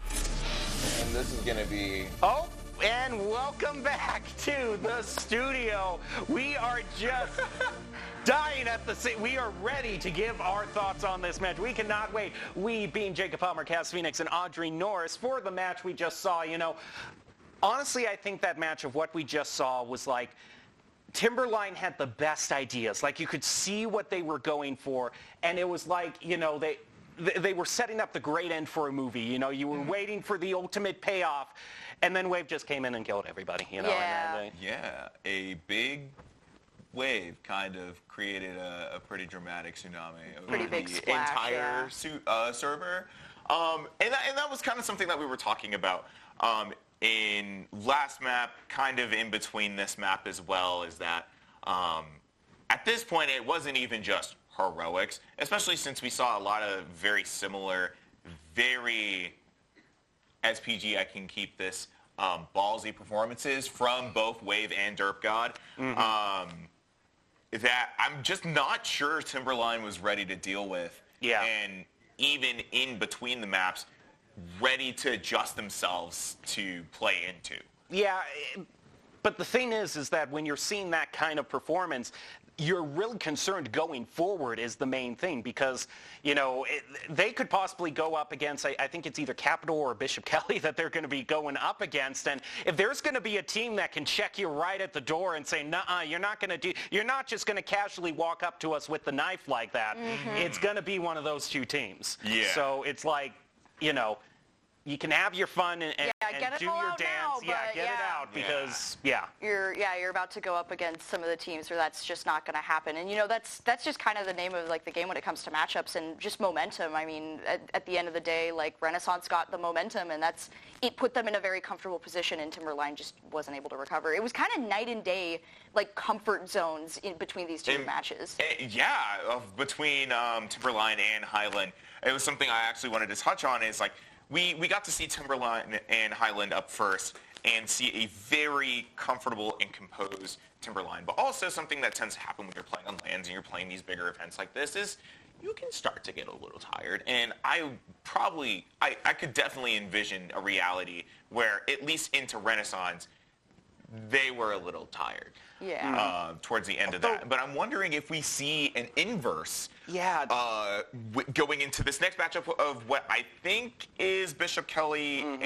And this is going to be... Oh, and welcome back to the studio. We are just dying at the seat. We are ready to give our thoughts on this match. We cannot wait. We, being Jacob Palmer, Cass Phoenix, and Audrey Norris, for the match we just saw. You know, honestly, I think that match of what we just saw was like, Timberline had the best ideas. Like, you could see what they were going for, and it was like, you know, they were setting up the great end for a movie. You know, you were waiting for the ultimate payoff, and then Wave just came in and killed everybody. You know, yeah, a big wave kind of created a pretty dramatic tsunami over Pretty big the splash, entire server. And that was kind of something that we were talking about in last map, kind of in between this map as well, is that at this point it wasn't even just heroics, especially since we saw a lot of very similar, very SPG, I can keep this, ballsy performances from both Wave and DerpGod. That I'm just not sure Timberline was ready to deal with. Yeah. And even in between the maps, ready to adjust themselves to play into. Yeah, but the thing is that when you're seeing that kind of performance, you're really concerned going forward is the main thing, because, you know, they could possibly go up against, I think it's either Capital or Bishop Kelly that they're going to be going up against. And if there's going to be a team that can check you right at the door and say, nuh-uh, you're not just going to casually walk up to us with the knife like that. It's going to be one of those two teams. Yeah. So it's like, you know, you can have your fun and do your dance. Now, get it out, because you're about to go up against some of the teams where that's just not going to happen. And you know, that's just kind of the name of like the game when it comes to matchups and just momentum. I mean, at the end of the day, like Renaissance got the momentum, and it put them in a very comfortable position, and Timberline just wasn't able to recover. It was kind of night and day, like comfort zones in between these two matches. Between Timberline and Highland, it was something I actually wanted to touch on. Is like, we got to see Timberline and Highland up first and see a very comfortable and composed Timberline. But also something that tends to happen when you're playing on lands and you're playing these bigger events like this is you can start to get a little tired. And I could definitely envision a reality where, at least into Renaissance, they were a little tired towards the end of that. But I'm wondering if we see an inverse going into this next matchup of what I think is Bishop Kelly and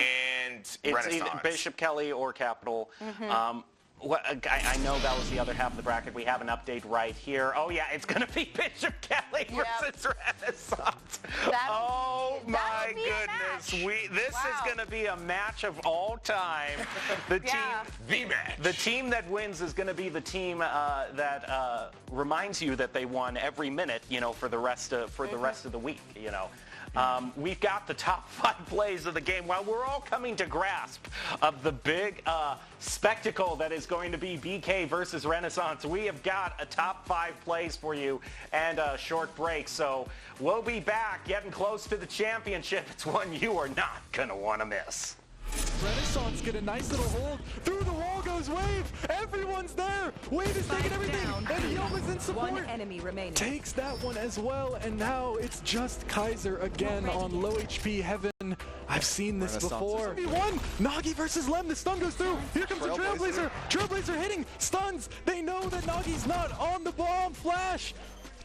Renaissance. It's either Bishop Kelly or Capital. I know that was the other half of the bracket. We have an update right here. Oh, yeah, it's going to be Bishop Kelly versus Renaissance. Oh, my goodness. This is going to be a match of all time. The team that wins is going to be the team that reminds you that they won every minute, you know, for the rest of the week, you know. We've got the top 5 plays of the game. While we're all coming to grasp of the big spectacle that is going to be BK versus Renaissance, we have got a top 5 plays for you and a short break. So we'll be back getting close to the championship. It's one you are not going to want to miss. Renaissance get a nice little hold. Through the wall goes Wave. Everyone's there. Wave is taking everything. And Yoma's in support. One enemy remaining. Takes that one as well. And now it's just Kaiser again on low HP Heaven. I've seen this before. 1v1. Nagi versus Lem. The stun goes through. Here comes the Trailblazer. Trailblazer hitting. Stuns. They know that Nagi's not on the bomb. Flash.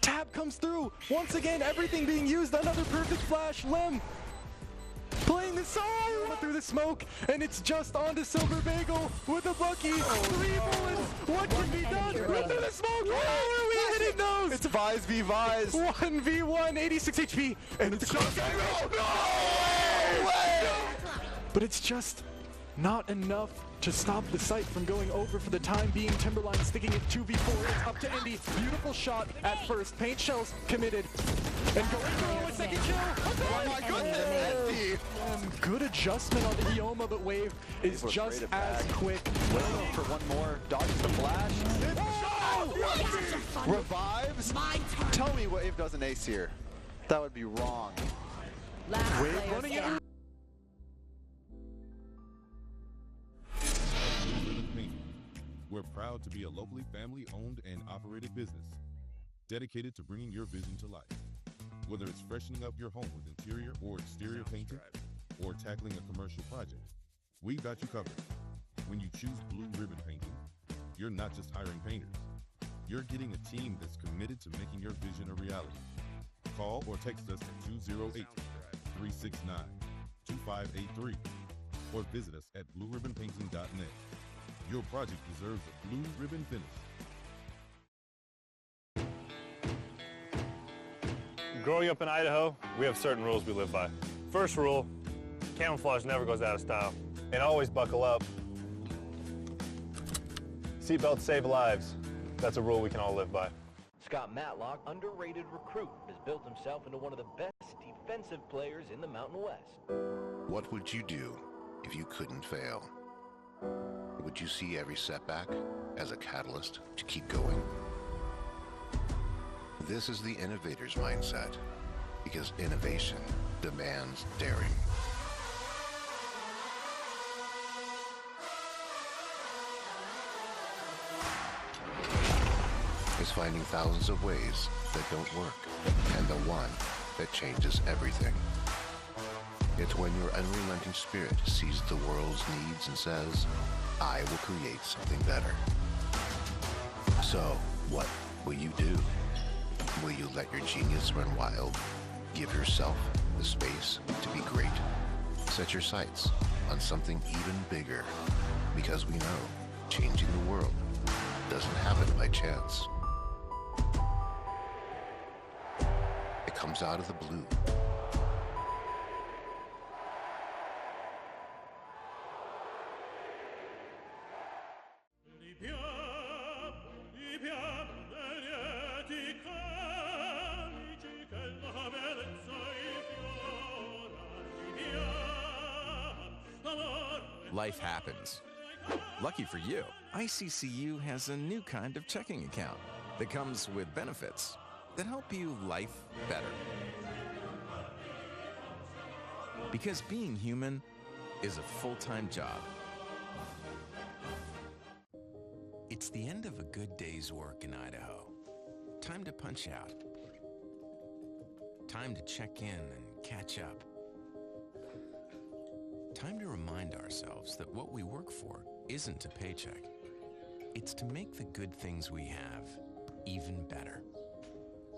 Tap comes through. Once again, everything being used. Another perfect flash. Lem playing the song through the smoke, and it's just onto Silver Bagel with a Bucky. 3 bullets. What can be done? Right through the smoke. How are we hitting those? It's Vise v Vise. 1v1, 86 HP, and it's just but it's just not enough to stop the site from going over for the time being. Timberline sticking it 2v4. It's up to Indy. Beautiful shot at first. Paint shells committed. And going through a second kill. Oh my goodness! Good adjustment on the Ioma, but Wave is just as quick. Waiting for one more. Dodges the flash. Oh! Revives? Tell me Wave does an ace here. That would be wrong. Wave running it. We're proud to be a locally family-owned and operated business, dedicated to bringing your vision to life. Whether it's freshening up your home with interior or exterior painting, or tackling a commercial project, we've got you covered. When you choose Blue Ribbon Painting, you're not just hiring painters. You're getting a team that's committed to making your vision a reality. Call or text us at 208-369-2583 or visit us at blueribbonpainting.net. Your project deserves a blue ribbon finish. Growing up in Idaho, we have certain rules we live by. First rule, camouflage never goes out of style. And always buckle up. Seatbelts save lives. That's a rule we can all live by. Scott Matlock, underrated recruit, has built himself into one of the best defensive players in the Mountain West. What would you do if you couldn't fail? Would you see every setback as a catalyst to keep going? This is the innovator's mindset, because innovation demands daring. It's finding thousands of ways that don't work, and the one that changes everything. It's when your unrelenting spirit sees the world's needs and says, I will create something better. So, what will you do? Will you let your genius run wild? Give yourself the space to be great. Set your sights on something even bigger, because we know changing the world doesn't happen by chance. It comes out of the blue. Life happens. Lucky for you, ICCU has a new kind of checking account that comes with benefits that help you life better. Because being human is a full-time job. It's the end of a good day's work in Idaho. Time to punch out. Time to check in and catch up. Time to remind ourselves that what we work for isn't a paycheck. It's to make the good things we have even better.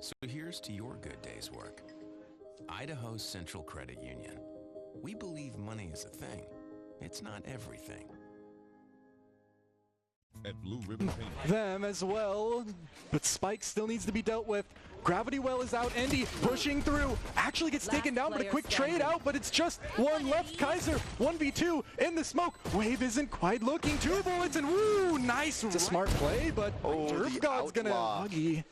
So here's to your good day's work. Idaho Central Credit Union. We believe money is a thing. It's not everything. At Blue Ribbon Painting. Them as well, but Spike still needs to be dealt with. Gravity Well is out. Andy pushing through. Actually gets taken down, but a quick trade out, but it's just one left. Kaiser, 1v2 in the smoke. Wave isn't quite looking. 2 bullets and woo, nice. It's a smart play, but Derp God's gonna huggy.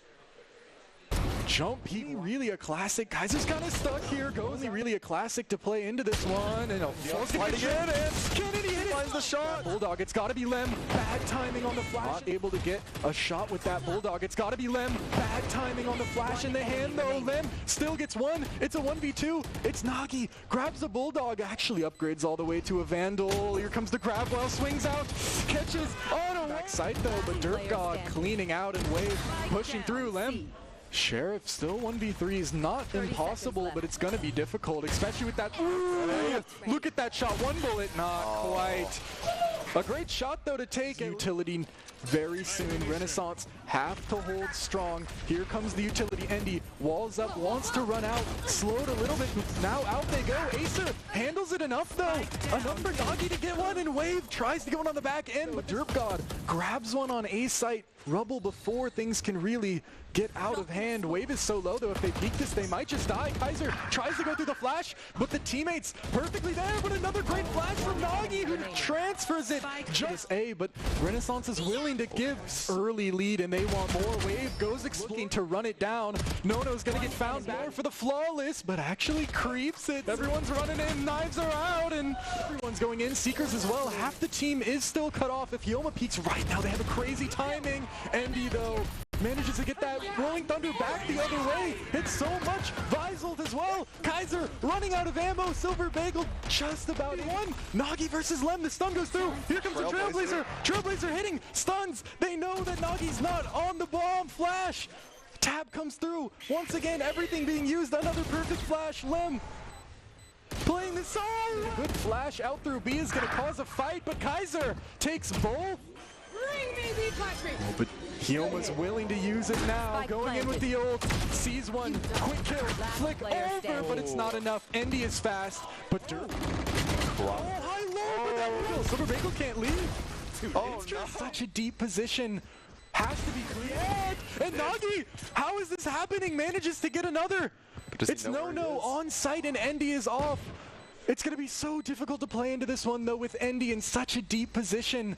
jump peek, really a classic. Kaiser's kind of stuck here. Goes really a classic to play into this one, and fighting in, and Kennedy finds the shot. Bulldog, it's got to be Lem. Bad timing on the flash. Not able to get a shot with that Bulldog. It's got to be Lem. Bad timing on the flash in the hand though. Lem still gets one. It's a 1v2. It's Nagi. Grabs the Bulldog. Actually upgrades all the way to a Vandal. Here comes the grab while swings out. Catches on a backside though, but Dirt God cleaning out and Wave pushing through. Lem. Sheriff still 1v3 is not impossible, but it's going to be difficult, especially with that. Ooh, look at that shot. One bullet, not quite. A great shot, though, to take. Utility very soon. Renaissance have to hold strong. Here comes the utility. Endy walls up, wants to run out. Slowed a little bit. Now out they go. Acer handles it enough, though. Enough for Nagi to get one, and Wave tries to get one on the back end, but Derp God grabs one on A site. Rubble before things can really get out of hand. Wave is so low, though, if they peek this, they might just die. Kaiser tries to go through the flash, but the teammates perfectly there, but another great flash from Nagi, who transfers it just A, but Renaissance is willing to give early lead, and they want more. Wave goes looking to run it down. Nono's gonna get found more for the flawless, but actually creeps it. Everyone's running in, knives are out, and everyone's going in. Seekers as well. Half the team is still cut off. If Yoma peeks right now, they have a crazy timing. Endy, though, manages to get that Rolling Thunder back the other way. It's so much. Vizolt as well. Kaiser running out of ammo. Silver Bagel just about one. Nagi versus Lem. The stun goes through. Here comes the Trailblazer. Trailblazer hitting. Stuns. They know that Nagi's not on the bomb. Flash. Tab comes through. Once again, everything being used. Another perfect flash. Lem playing the song. Good flash out through B is going to cause a fight, but Kaiser takes both. Oh, but Hyoma's willing to use it now. Going in with the ult. Sees one. Quick kill. Flick over, but it's not enough. Endy is fast, but Dirt. Oh, high low, but that kill. Silver Bagel can't leave. It's just such a deep position. Has to be cleared. And Nagi, how is this happening? Manages to get another. It's no on site, and Endy is off. It's going to be so difficult to play into this one, though, with Endy in such a deep position.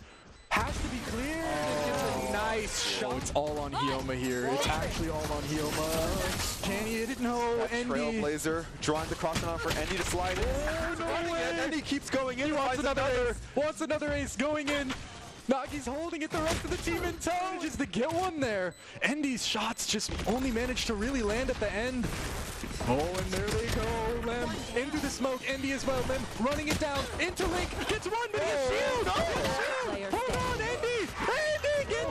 Has to be cleared. It's a nice shot. Oh, it's all on Hyoma here. It's actually all on Hyoma. Can he hit it? No, Endy. Trailblazer drawing the crossing on for Endy to slide in. Oh, no way. Endy keeps going in. He wants another ace. Wants another ace going in. Nagi's holding it, the rest of the team in tow. Just to get one there. Endy's shots just only managed to really land at the end. Oh, and there they go. Lem into the smoke. Endy as well. Lem running it down. Into Link. Gets one, but he has shield. Hold on, Endy. Endy, get.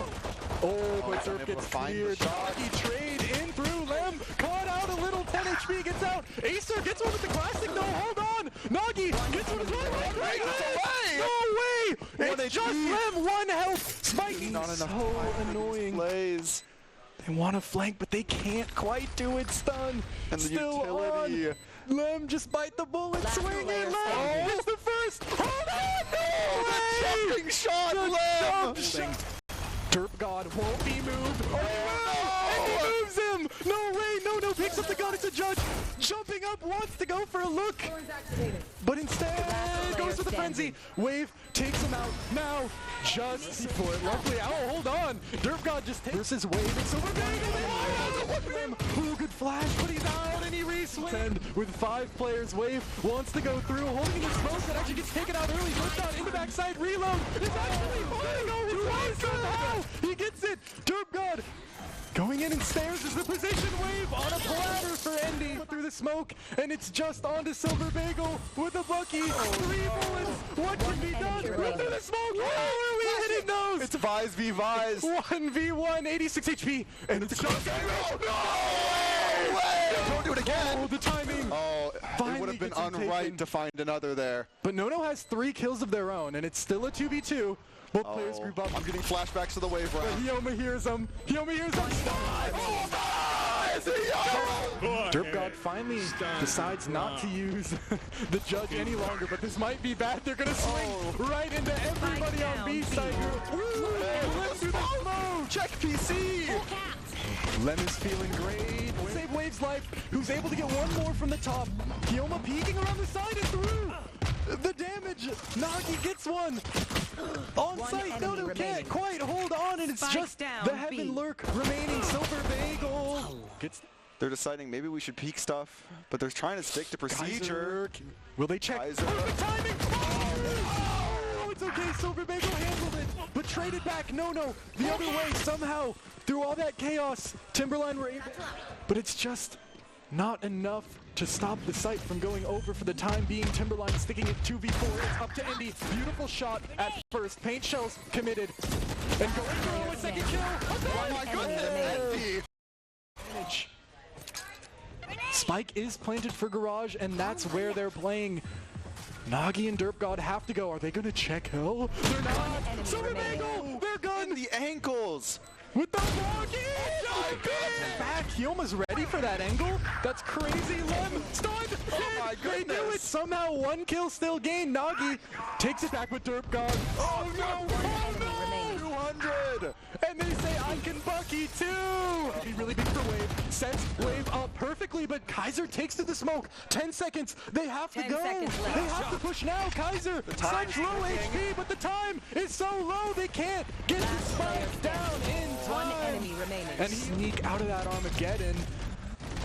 Oh, but Surf gets cleared. Nagi trade in through Lem. Caught out a little. 10 HP gets out. Acer gets one with the classic. No, hold on. Nagi gets one as well. Right away. No way. It's just Lem. One health. Spiking. Not enough. So annoying. Plays. They want to flank, but they can't quite do it. Stun. And the still utility. On. Lem just bite the bullet. Swing it. Lem gets the first. Hold on. No way. Jumping shot. Lem. Derp God won't be moved. Oh, and he moves him. No way. No picks up the gun. It's a judge. Jumping up, wants to go for a look. But instead goes for the frenzy. Wave takes him out. Now just for it. Luckily, oh, hold on. Derp God just takes versus Wave and Silver Bagel. Oh, good flash, but he's out and he reswings. And with 5 players, Wave wants to go through, holding his smoke that actually gets taken out early. First down in the backside, reload. It's actually falling over twice somehow. He gets it. Derp God going in and stares as the position. Wave on a platter for Endy through the smoke, and it's just onto Silver Bagel with a Bucky. 3 bullets. What can be done? Through the smoke. How are we hitting those? It's Vise v Vise. 1v1, 86 HP, and it's a shot. No way! Don't do it again. Oh, the timing. Oh, it would have been unright to find another there. But Nono has 3 kills of their own, and it's still a 2v2. Both players group up. I'm getting flashbacks to the wave round. Hyoma hears him. Hyoma hears him. Derp God finally decides not to use the judge any longer, but this might be bad. They're going to swing right into everybody on B side. Let's do the smoke. Check PC. Lem is feeling great. Save Wave's life, who's able to get one more from the top. Hyoma peeking around the side and through. The damage. Nagi gets one. On site, no, can't quite hold on, and it's just the Heaven Lurk remaining. Silver Bagel gets They're deciding maybe we should peek stuff, but they're trying to stick to procedure. Kaiser. Will they check? Kaiser. Perfect timing! Oh, it's okay. Silver Bagel handled it, but traded back. No, the other way somehow. Through all that chaos, Timberline were able, but it's just not enough to stop the site from going over for the time being. Timberline sticking it 2v4. It's up to Indy. Beautiful shot at first. Paint shells committed. And going through a second kill. Oh my goodness! Spike is planted for Garage, and that's where they're playing. Nagi and Derpgod have to go. Are they going to check Hell? They're not. Silver Bagel! They're gone. The ankles. With the rocket! Back. He almost ready for that angle. That's crazy. Lem stunned. Oh my They goodness. do it. Somehow 1 kill still gained. Nagi takes it back with Derpgod. Oh no! Oh no! 200. And they say I can Bucky too! Be really big for Wave. Sets Wave up perfectly, but Kaiser takes to the smoke. 10 seconds. They have to go. They have to push now. Kaiser, such low HP, but the time is so low they can't get the Spike down in time. One enemy remaining. And sneak out of that Armageddon.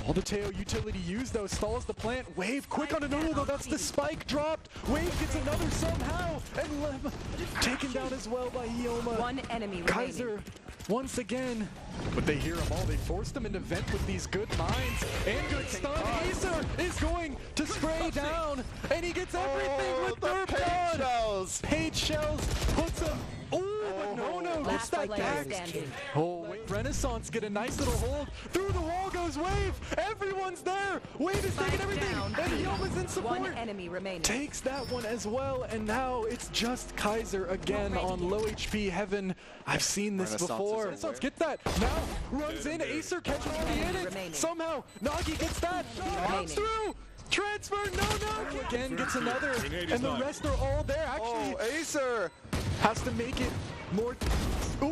All the Teo utility used though, stalls the plant. Wave quick on another though, that's the Spike dropped. Wave gets another somehow, and Lem taken down as well by Hioma. One enemy Kaiser remaining. once again, but they hear them all. They forced them into vent with these good mines and good stun. Acer is going to spray down, and he gets everything with their Page shells. Page shells puts him. Oh, but no, gets that back. Oh, wait. Renaissance get a nice little hold. Through the wall goes Wave. Everyone's there. Wave is taking everything. And Hioma's in support. One enemy remaining. Takes that one as well. And now it's just Kaiser again on low HP Heaven. I've seen this before. Renaissance gets that. Now runs in. Acer catches me in it. Somehow Nagi gets that. Comes through. Transfer, no, again gets another, and the rest are all there. Actually, Acer has to make it more. Oh,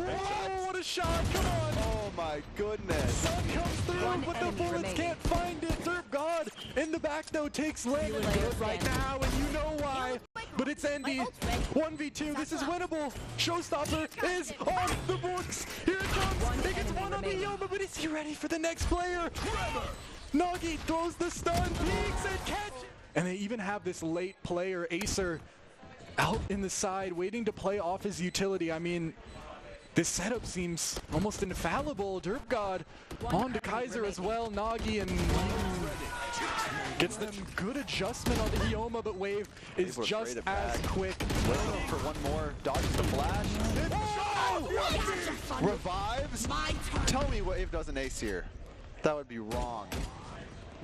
what a shot! Come on! Oh my goodness! Sun comes through, but the bullets can't find it. Derpgod in the back though takes land good right now, and you know why. But it's Endy. 1v2. This is winnable. Showstopper is on the books. Here it comes. He gets one on the Hioma, but is he ready for the next player? Nagi throws the stun, peeks and catch. And they even have this late player, Acer, out in the side, waiting to play off his utility. I mean, this setup seems almost infallible. Derpgod on to Kaiser as well. Nagi and gets them good adjustment on the Hioma, but Wave is just as quick. Waiting for one more. Dodges the flash. Oh! Revives? Tell me Wave doesn't ace here. That would be wrong.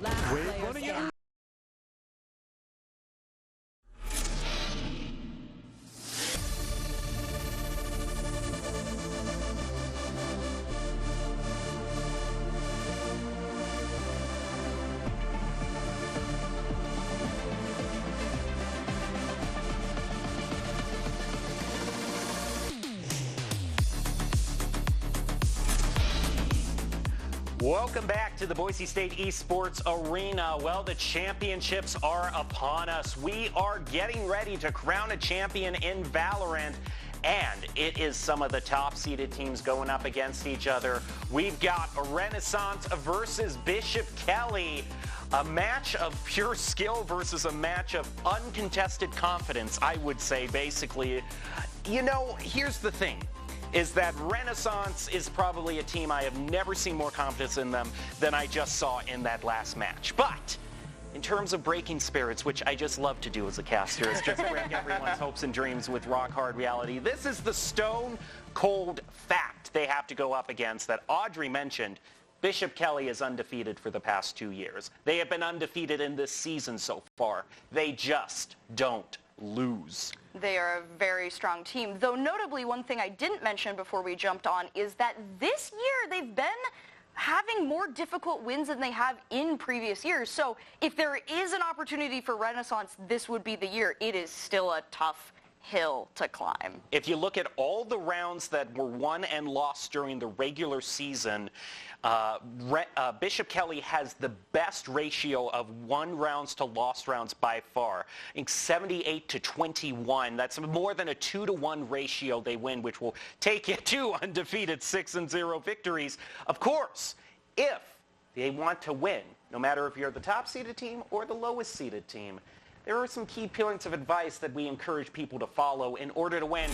Wave running in. Welcome back to the Boise State Esports Arena. Well, the championships are upon us. We are getting ready to crown a champion in Valorant, and it is some of the top-seeded teams going up against each other. We've got Renaissance versus Bishop Kelly, a match of pure skill versus a match of uncontested confidence, I would say, basically. You know, here's the thing, is that Renaissance is probably a team I have never seen more confidence in them than I just saw in that last match. But in terms of breaking spirits, which I just love to do as a caster, is just break everyone's hopes and dreams with rock-hard reality. This is the stone-cold fact they have to go up against that Audrey mentioned. Bishop Kelly is undefeated for the past 2 years. They have been undefeated in this season so far. They just don't lose. They are a very strong team, though notably one thing I didn't mention before we jumped on is that this year they've been having more difficult wins than they have in previous years. So if there is an opportunity for Renaissance, this would be the year. It is still a tough hill to climb. If you look at all the rounds that were won and lost during the regular season, Bishop Kelly has the best ratio of won rounds to lost rounds by far. I think 78-21. That's more than a 2-to-1 ratio they win, which will take you to undefeated 6-0 victories. Of course, if they want to win, no matter if you're the top-seeded team or the lowest-seeded team. There are some key points of advice that we encourage people to follow in order to win.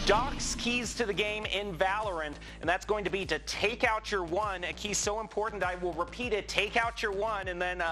Doc's keys to the game in Valorant, and that's going to be to take out your one. A key so important, I will repeat it, take out your one, and then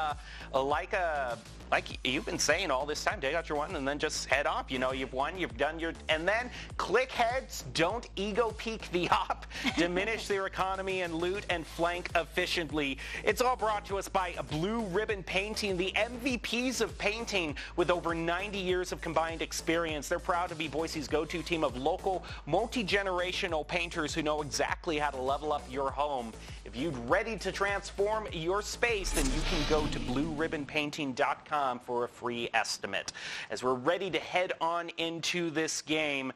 like you've been saying all this time, take out your one and then just head off. You know, you've won, you've done your, and then click heads, don't ego peek the op, diminish their economy and loot and flank efficiently. It's all brought to us by Blue Ribbon Painting, the MVPs of painting with over 90 years of combined experience. They're proud to be Boise's go-to team of local, multi-generational painters who know exactly how to level up your home. If you're ready to transform your space, then you can go to blueribbonpainting.com for a free estimate. As we're ready to head on into this game,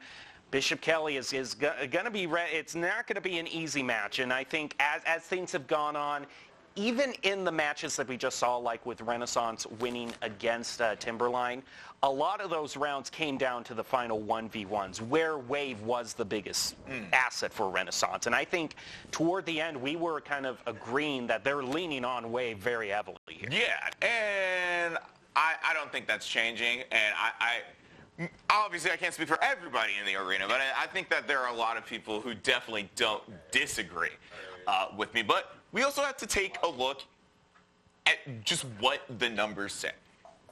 Bishop Kelly is going to be it's not going to be an easy match, and I think as things have gone on, even in the matches that we just saw, like with Renaissance winning against Timberline, a lot of those rounds came down to the final 1v1s, where Wave was the biggest asset for Renaissance. And I think toward the end, we were kind of agreeing that they're leaning on Wave very heavily here. Yeah, and I don't think that's changing. And I obviously, I can't speak for everybody in the arena, but I think that there are a lot of people who definitely don't disagree with me. But we also have to take a look at just what the numbers say.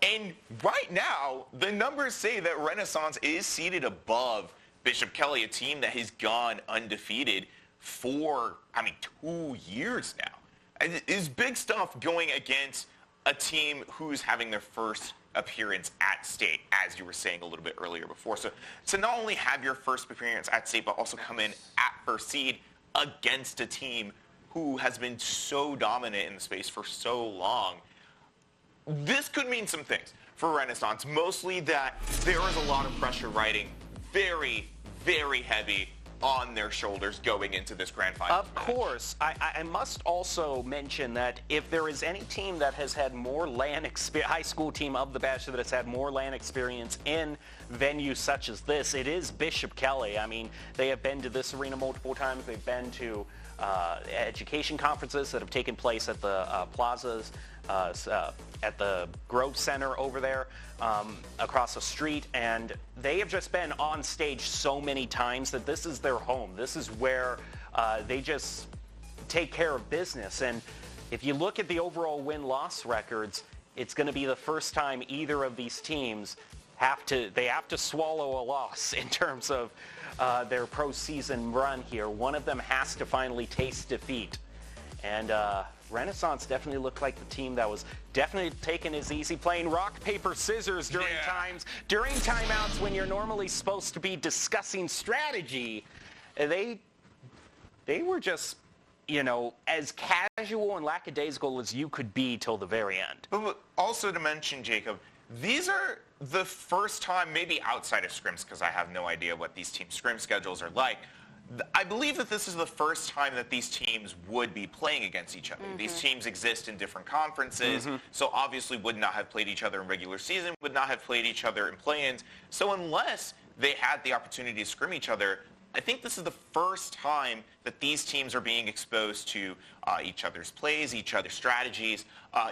And right now, the numbers say that Renaissance is seated above Bishop Kelly, a team that has gone undefeated for, 2 years now. It's big stuff going against a team who's having their first appearance at state, as you were saying a little bit earlier before. So to not only have your first appearance at state, but also come in at first seed against a team who has been so dominant in the space for so long, this could mean some things for Renaissance. Mostly that there is a lot of pressure riding very, very heavy on their shoulders going into this grand final. Of course. I must also mention that if there is any team that has had more LAN experience, high school team of the batch that has had more LAN experience in venues such as this, it is Bishop Kelly. I mean, they have been to this arena multiple times. They've been to education conferences that have taken place at the plazas, at the Grove Center over there across the street, and they have just been on stage so many times that this is their home. This is where they just take care of business. And if you look at the overall win-loss records, it's going to be the first time either of these teams have to swallow a loss in terms of their pro season run here. One of them has to finally taste defeat. And Renaissance definitely looked like the team that was definitely taking it easy, playing rock, paper, scissors during timeouts when you're normally supposed to be discussing strategy. They were just, as casual and lackadaisical as you could be till the very end. But also to mention, Jacob, these are the first time, maybe outside of scrims, because I have no idea what these team scrim schedules are like, I believe that this is the first time that these teams would be playing against each other. Mm-hmm. These teams exist in different conferences, so obviously would not have played each other in regular season, would not have played each other in play-ins. So unless they had the opportunity to scrim each other, I think this is the first time that these teams are being exposed to each other's plays, each other's strategies,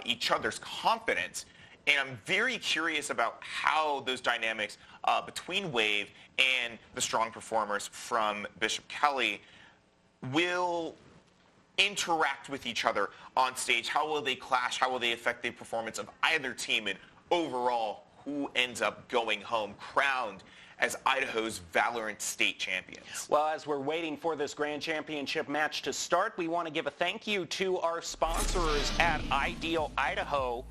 each other's confidence. And I'm very curious about how those dynamics between Wave and the strong performers from Bishop Kelly will interact with each other on stage. How will they clash? How will they affect the performance of either team? And overall, who ends up going home crowned as Idaho's Valorant state champions? Well, as we're waiting for this grand championship match to start, we want to give a thank you to our sponsors at Ideal Idaho.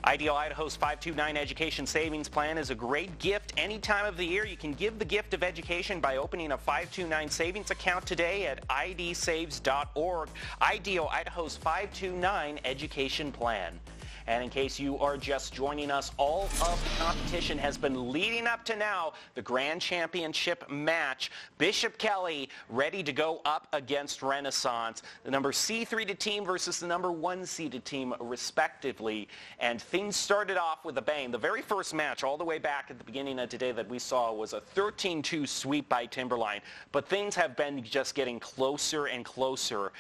Ideal Idaho's 529 Education Savings Plan is a great gift any time of the year. You can give the gift of education by opening a 529 savings account today at idsaves.org. Ideal Idaho's 529 Education Plan. And in case you are just joining us, all of the competition has been leading up to now, the grand championship match. Bishop Kelly ready to go up against Renaissance, the number C3 team versus the number 1 seeded team, respectively. And things started off with a bang. The very first match, all the way back at the beginning of today that we saw, was a 13-2 sweep by Timberline. But things have been just getting closer and closer.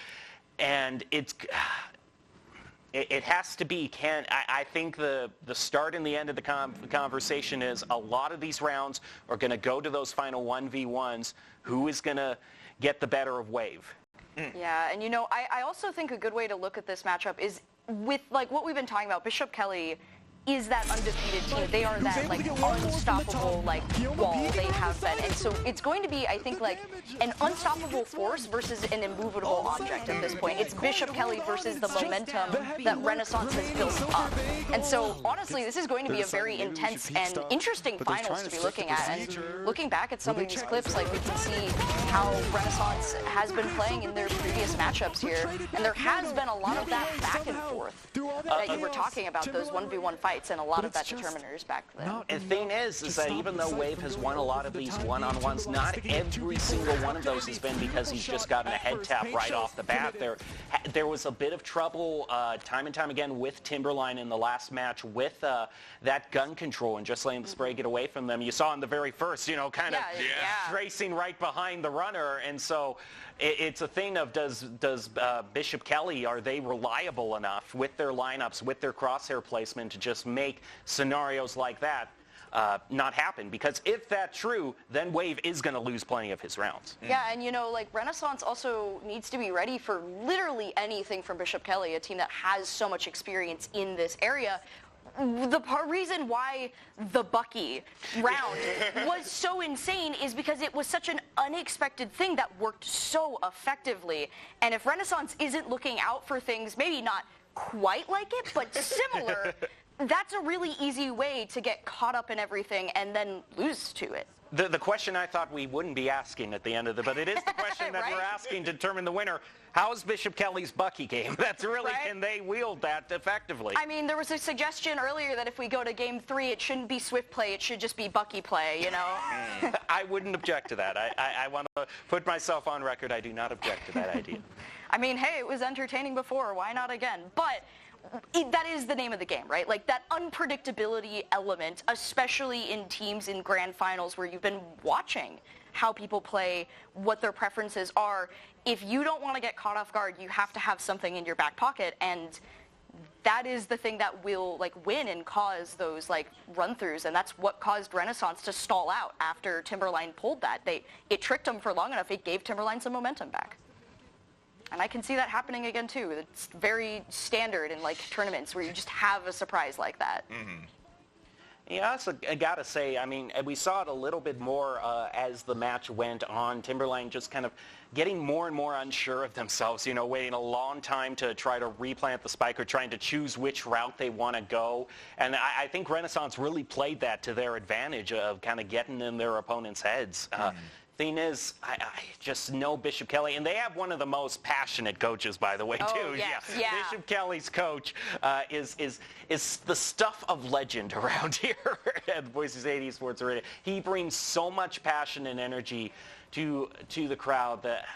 And It has to be. I think the start and the end of the conversation is a lot of these rounds are going to go to those final 1v1s. Who is going to get the better of Wave? Yeah, and I also think a good way to look at this matchup is with like what we've been talking about. Bishop Kelly is that undefeated team. They are that like unstoppable like wall they have been, and so it's going to be, I think, like an unstoppable force versus an immovable object at this point. It's Bishop Kelly versus the momentum that Renaissance has built up, and so honestly, this is going to be a very intense and interesting finals to be looking at. And looking back at some of these clips, like we can see how Renaissance has been playing in their previous matchups here, and there has been a lot of that back and forth that you were talking about, those 1v1 fights. And a lot of that determiners back then. And the thing is that even though Wave has won a lot of these one-on-ones, not every single one of those has been because he's just gotten a head tap right off the bat. There was a bit of trouble time and time again with Timberline in the last match with that gun control and just letting the spray get away from them. You saw in the very first, kind of racing right behind the runner, and so it's a thing of does Bishop Kelly, are they reliable enough with their lineups, with their crosshair placement to just make scenarios like that not happen? Because if that's true, then Wave is going to lose plenty of his rounds. Yeah, and like Renaissance also needs to be ready for literally anything from Bishop Kelly, a team that has so much experience in this area. The reason why the Bucky round was so insane is because it was such an unexpected thing that worked so effectively. And if Renaissance isn't looking out for things, maybe not quite like it, but similar, that's a really easy way to get caught up in everything and then lose to it. The question I thought we wouldn't be asking at the end of but it is the question that we're asking to determine the winner. How is Bishop Kelly's Bucky game? That's really, can they wield that effectively? I mean, there was a suggestion earlier that if we go to game 3, it shouldn't be Swift play, it should just be Bucky play, I wouldn't object to that. I want to put myself on record. I do not object to that idea. I mean, hey, it was entertaining before. Why not again? But that is the name of the game, right? Like that unpredictability element, especially in teams in grand finals where you've been watching how people play, what their preferences are. If you don't want to get caught off guard, you have to have something in your back pocket, and that is the thing that will win and cause those run-throughs, and that's what caused Renaissance to stall out after Timberline pulled that. It tricked them for long enough. It gave Timberline some momentum back. And I can see that happening again, too. It's very standard in, tournaments where you just have a surprise like that. Mm-hmm. Yeah, also, I got to say, I mean, we saw it a little bit more as the match went on. Timberline just kind of getting more and more unsure of themselves, waiting a long time to try to replant the spike or trying to choose which route they want to go. And I think Renaissance really played that to their advantage of kind of getting in their opponents' heads. Thing is, I just know Bishop Kelly, and they have one of the most passionate coaches, by the way, too. Yeah. Bishop Kelly's coach is the stuff of legend around here at Boise State Esports Arena. He brings so much passion and energy to the crowd that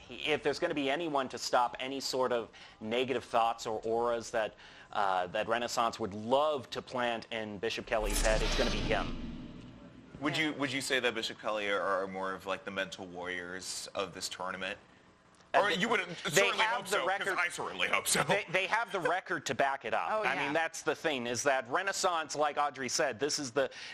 if there's going to be anyone to stop any sort of negative thoughts or auras that Renaissance would love to plant in Bishop Kelly's head, it's going to be him. Would you say that Bishop Kelly are more of the mental warriors of this tournament? Or you would certainly hope so, because I certainly hope so. They have the record to back it up. I mean, that's the thing, is that Renaissance, like Audrey said,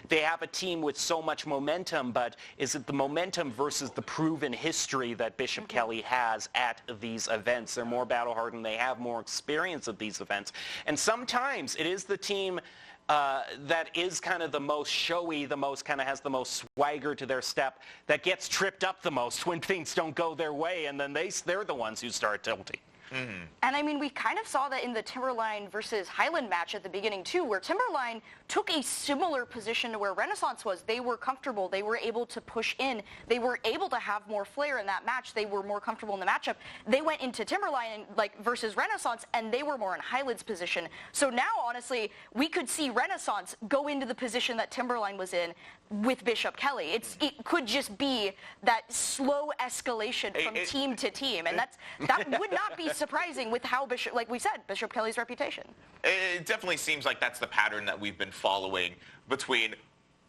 they have a team with so much momentum, but is it the momentum versus the proven history that Bishop Kelly has at these events? They're more battle-hardened. They have more experience at these events. And sometimes it is the team that is kind of the most showy, the most kind of has the most swagger to their step, that gets tripped up the most when things don't go their way, and then they're the ones who start tilting. Mm-hmm. And I mean, we kind of saw that in the Timberline versus Highland match at the beginning too, where Timberline took a similar position to where Renaissance was. They were comfortable. They were able to push in. They were able to have more flair in that match. They were more comfortable in the matchup. They went into Timberline versus Renaissance, and they were more in Highland's position. So now, honestly, we could see Renaissance go into the position that Timberline was in with Bishop Kelly. It could just be that slow escalation from team to team, and that would not be surprising with how Bishop Kelly's reputation. It definitely seems like that's the pattern that we've been following between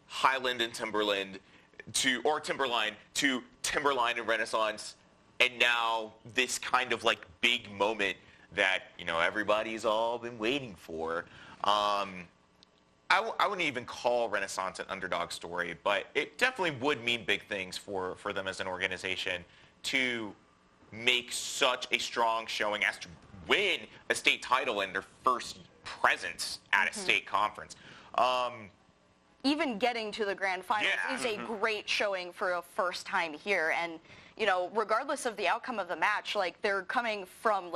Highland and Timberline to Timberline and Renaissance, and now this kind of big moment that, everybody's all been waiting for. I wouldn't even call Renaissance an underdog story, but it definitely would mean big things for them as an organization to make such a strong showing as to win a state title in their first presence at a state conference. Even getting to the grand finals is a great showing for a first time here. And, regardless of the outcome of the match, like, they're coming from,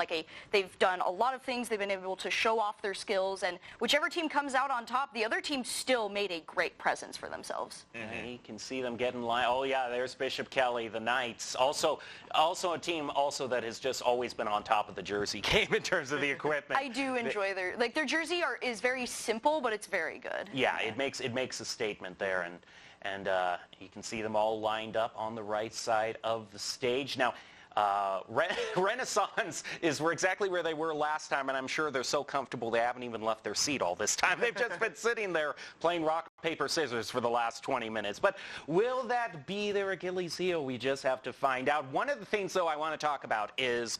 they've done a lot of things. They've been able to show off their skills. And whichever team comes out on top, the other team still made a great presence for themselves. You can see them getting line. Oh, yeah, there's Bishop Kelly, the Knights. Also a team that has just always been on top of the jersey game in terms of the equipment. I do enjoy their jersey is very simple, but it's very good. Yeah, it makes a statement there, and you can see them all lined up on the right side of the stage. Now, Renaissance is exactly where they were last time, and I'm sure they're so comfortable they haven't even left their seat all this time. They've just been sitting there playing rock, paper, scissors for the last 20 minutes. But will that be their Achilles heel? We just have to find out. One of the things, though, I want to talk about is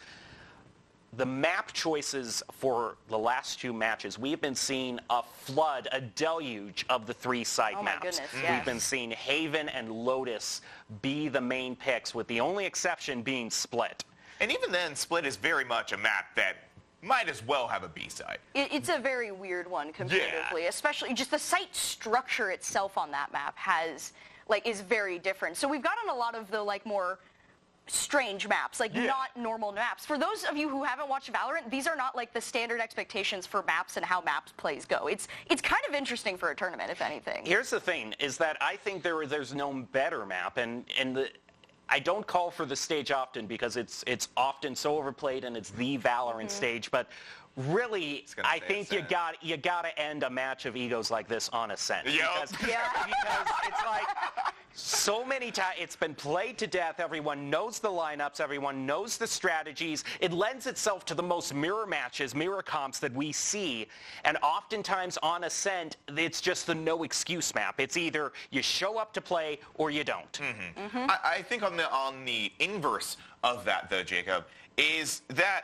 the map choices for the last two matches. We have been seeing a flood, a deluge of the three site maps. Goodness, yes. We've been seeing Haven and Lotus be the main picks, with the only exception being Split. And even then, Split is very much a map that might as well have a B-side. It's a very weird one comparatively, especially just the site structure itself on that map is very different. So we've gotten a lot of the more strange maps, not normal maps. For those of you who haven't watched Valorant, these are not the standard expectations for maps and how maps plays go. It's kind of interesting for a tournament, if anything. Here's the thing, is that I think there's no better map, and I don't call for the stage often because it's often so overplayed and it's the Valorant stage, but really, I think you got to end a match of egos like this on Ascent. Because it's so many times it's been played to death. Everyone knows the lineups. Everyone knows the strategies. It lends itself to the most mirror matches, mirror comps that we see. And oftentimes on Ascent, it's just the no excuse map. It's either you show up to play or you don't. I think on the inverse of that, though, Jacob, is that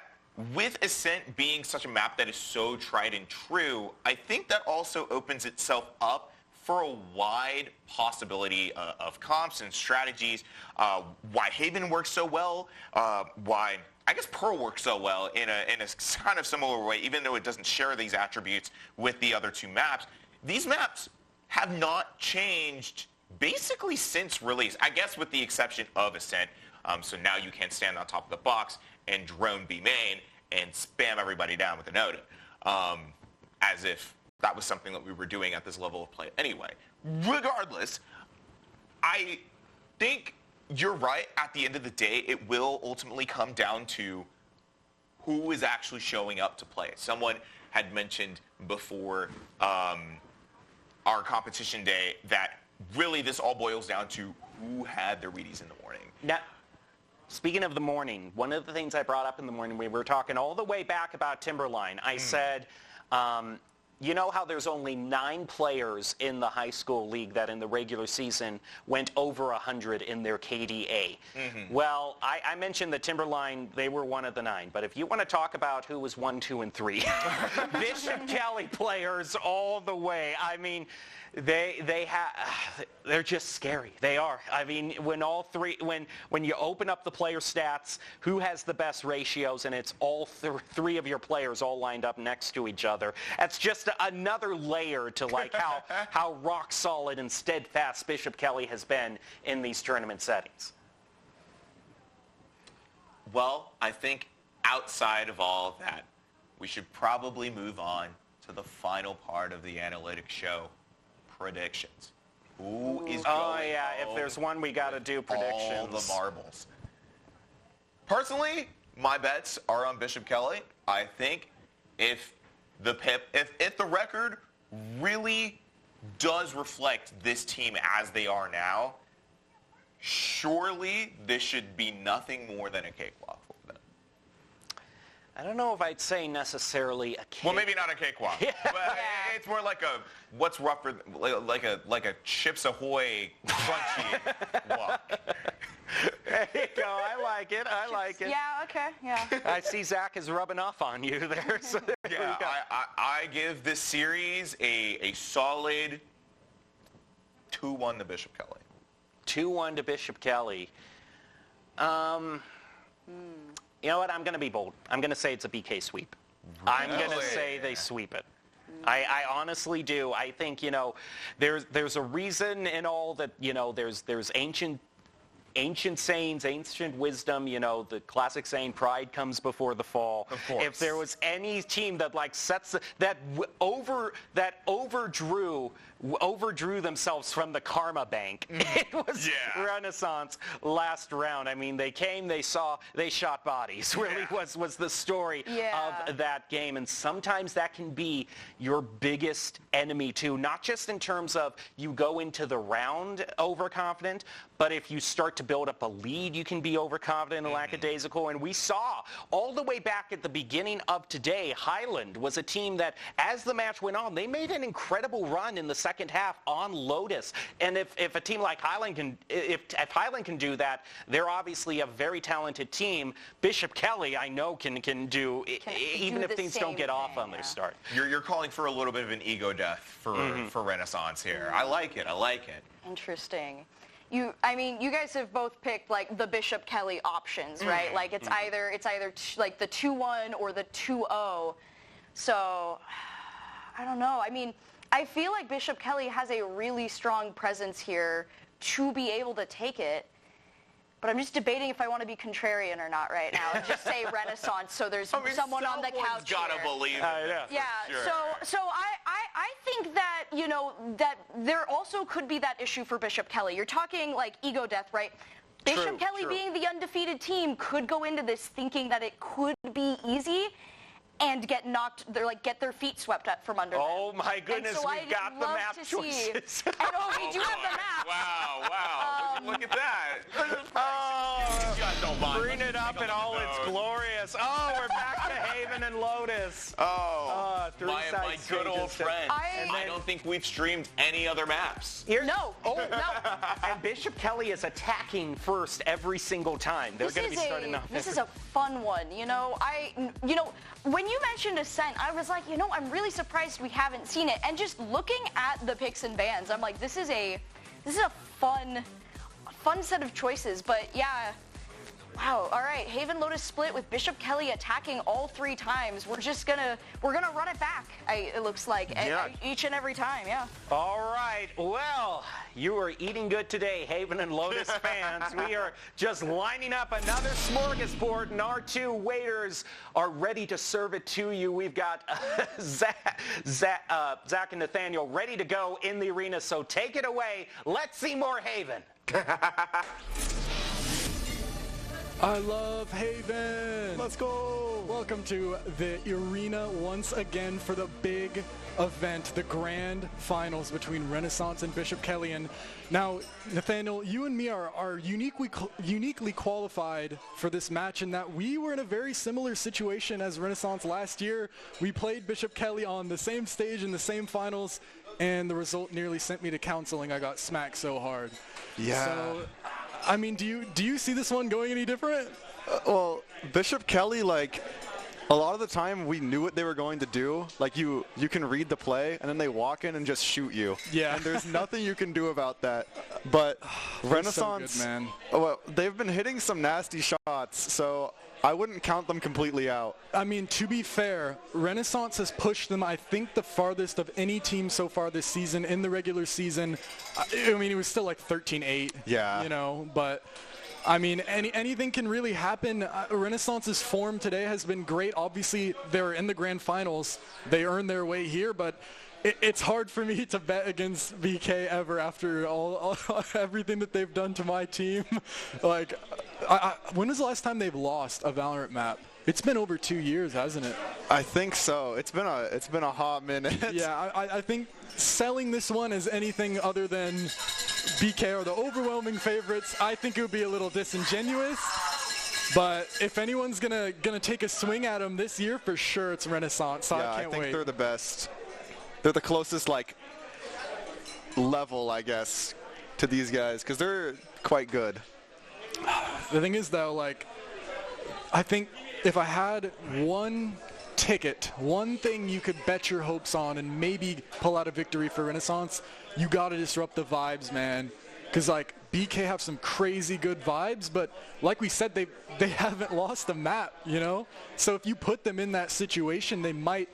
with Ascent being such a map that is so tried and true, I think that also opens itself up for a wide possibility of comps and strategies. Why Haven works so well, why I guess Pearl works so well in a kind of similar way, even though it doesn't share these attributes with the other two maps. These maps have not changed basically since release, I guess with the exception of Ascent. So now you can stand on top of the box and drone B main and spam everybody down with a node, as if that was something that we were doing at this level of play anyway. Regardless, I think you're right. At the end of the day, it will ultimately come down to who is actually showing up to play. Someone had mentioned before our competition day that really this all boils down to who had their Wheaties in the morning. Now, speaking of the morning, one of the things I brought up in the morning, we were talking all the way back about Timberline. I said, you know how there's only 9 players in the high school league that in the regular season went over 100 in their KDA. Well, I mentioned that Timberline, they were one of the 9. But if you want to talk about who was 1, 2, and 3, Bishop Kelly players all the way. I mean, they're just scary. They are. I mean, when you open up the player stats, who has the best ratios, and it's all 3 of your players all lined up next to each other. That's just another layer to how rock solid and steadfast Bishop Kelly has been in these tournament settings. Well, I think outside of all of that, we should probably move on to the final part of the analytics show. Predictions. Who is going if there's one, we got to do predictions. All the marbles. Personally, my bets are on Bishop Kelly. I think if the record really does reflect this team as they are now, surely this should be nothing more than a cakewalk for them. I don't know if I'd say necessarily a cake. Well, maybe not a cakewalk. But it's more like what's rougher, like a Chips Ahoy crunchy walk. There you go. I like it. I like it. Yeah, okay, yeah. I see Zach is rubbing off on you there. So there we Yeah, go. I give this series a solid 2-1 to Bishop Kelly. 2-1 to Bishop Kelly. You know what? I'm going to be bold. I'm going to say it's a BK sweep. I'm going to say they sweep it. I honestly do. I think, there's a reason in all that, there's ancient sayings, ancient wisdom, the classic saying, pride comes before the fall. Of course. If there was any team that overdrew themselves from the karma bank, it was Renaissance last round. I mean, they came, they saw, they shot bodies. Really was the story of that game. And sometimes that can be your biggest enemy too, not just in terms of you go into the round overconfident, but if you start to build up a lead, you can be overconfident and lackadaisical. And we saw all the way back at the beginning of today, Highland was a team that, as the match went on, they made an incredible run in the second half on Lotus. And if a team like Highland can, if Highland can do that, they're obviously a very talented team. Bishop Kelly, I know, can do, even if things don't get off on their start. You're calling for a little bit of an ego death for Renaissance here. I like it. I like it. Interesting. You guys have both picked like the Bishop Kelly options, right? Like it's either like the 2-1 or the 2-0. So I don't know. I mean, I feel like Bishop Kelly has a really strong presence here to be able to take it. But I'm just debating if I want to be contrarian or not right now and just say Renaissance so there's someone on the couch gotta here. believe it. Yeah, sure. so I think that, that there also could be that issue for Bishop Kelly. You're talking like ego death, right? Bishop Kelly being the undefeated team could go into this thinking that it could be easy and get their feet swept up from under them. Oh my goodness, so we've got the map choices. And we do have the map. Wow. Look at that. Bring it up in all its glorious. Oh, we're back to Haven and Lotus. My Three-side good old stages. friend. I don't think we've streamed any other maps. No. And Bishop Kelly is attacking first every single time. They're going to be starting off. This is a fun one. When you mentioned Ascent, I was like, I'm really surprised we haven't seen it. And just looking at the picks and bans, I'm like, this is a fun set of choices. But yeah, wow. All right, Haven Lotus split with Bishop Kelly attacking all 3 times. We're gonna run it back. It looks like each and every time. Yeah. All right. Well, you are eating good today, Haven and Lotus fans. We are just lining up another smorgasbord, and our 2 waiters are ready to serve it to you. We've got Zach and Nathaniel ready to go in the arena. So take it away. Let's see more Haven. I love Haven. Let's go. Welcome to the arena once again for the big event, the grand finals between Renaissance and Bishop Kelly. And now, Nathaniel, you and me are uniquely qualified for this match in that we were in a very similar situation as Renaissance last year. We played Bishop Kelly on the same stage in the same finals, and the result nearly sent me to counseling. I got smacked so hard. Yeah. So, I mean, do you see this one going any different? Well, Bishop Kelly, a lot of the time we knew what they were going to do. You can read the play, and then they walk in and just shoot you. Yeah. And there's nothing you can do about that. But Renaissance, so good, man. Well, they've been hitting some nasty shots, so I wouldn't count them completely out. I mean, to be fair, Renaissance has pushed them, I think, the farthest of any team so far this season in the regular season. I mean, it was still 13-8. Yeah. But I mean, anything can really happen. Renaissance's form today has been great. Obviously, they're in the grand finals. They earned their way here, but it's hard for me to bet against BK ever after everything that they've done to my team. When was the last time they've lost a Valorant map? It's been over 2 years, hasn't it? I think so. It's been a hot minute. Yeah, I think selling this one as anything other than BK are the overwhelming favorites, I think it would be a little disingenuous. But if anyone's gonna take a swing at them this year, for sure it's Renaissance. So yeah, I can't wait. I think they're the best. They're the closest level, I guess, to these guys because they're quite good. The thing is, though, like, I think if I had one ticket, one thing you could bet your hopes on and maybe pull out a victory for Renaissance, you got to disrupt the vibes, man. Because, like, BK have some crazy good vibes, but like we said, they haven't lost a map, you know? So if you put them in that situation, they might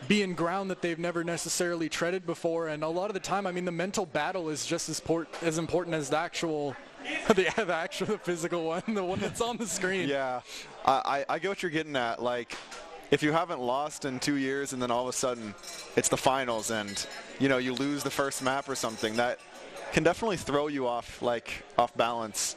be in ground that they've never necessarily treaded before. And a lot of the time, I mean, the mental battle is just as important as the actual physical one, the one that's on the screen. Yeah, I get what you're getting at. Like, if you haven't lost in 2 years and then all of a sudden it's the finals and, you know, you lose the first map or something, that can definitely throw you off balance.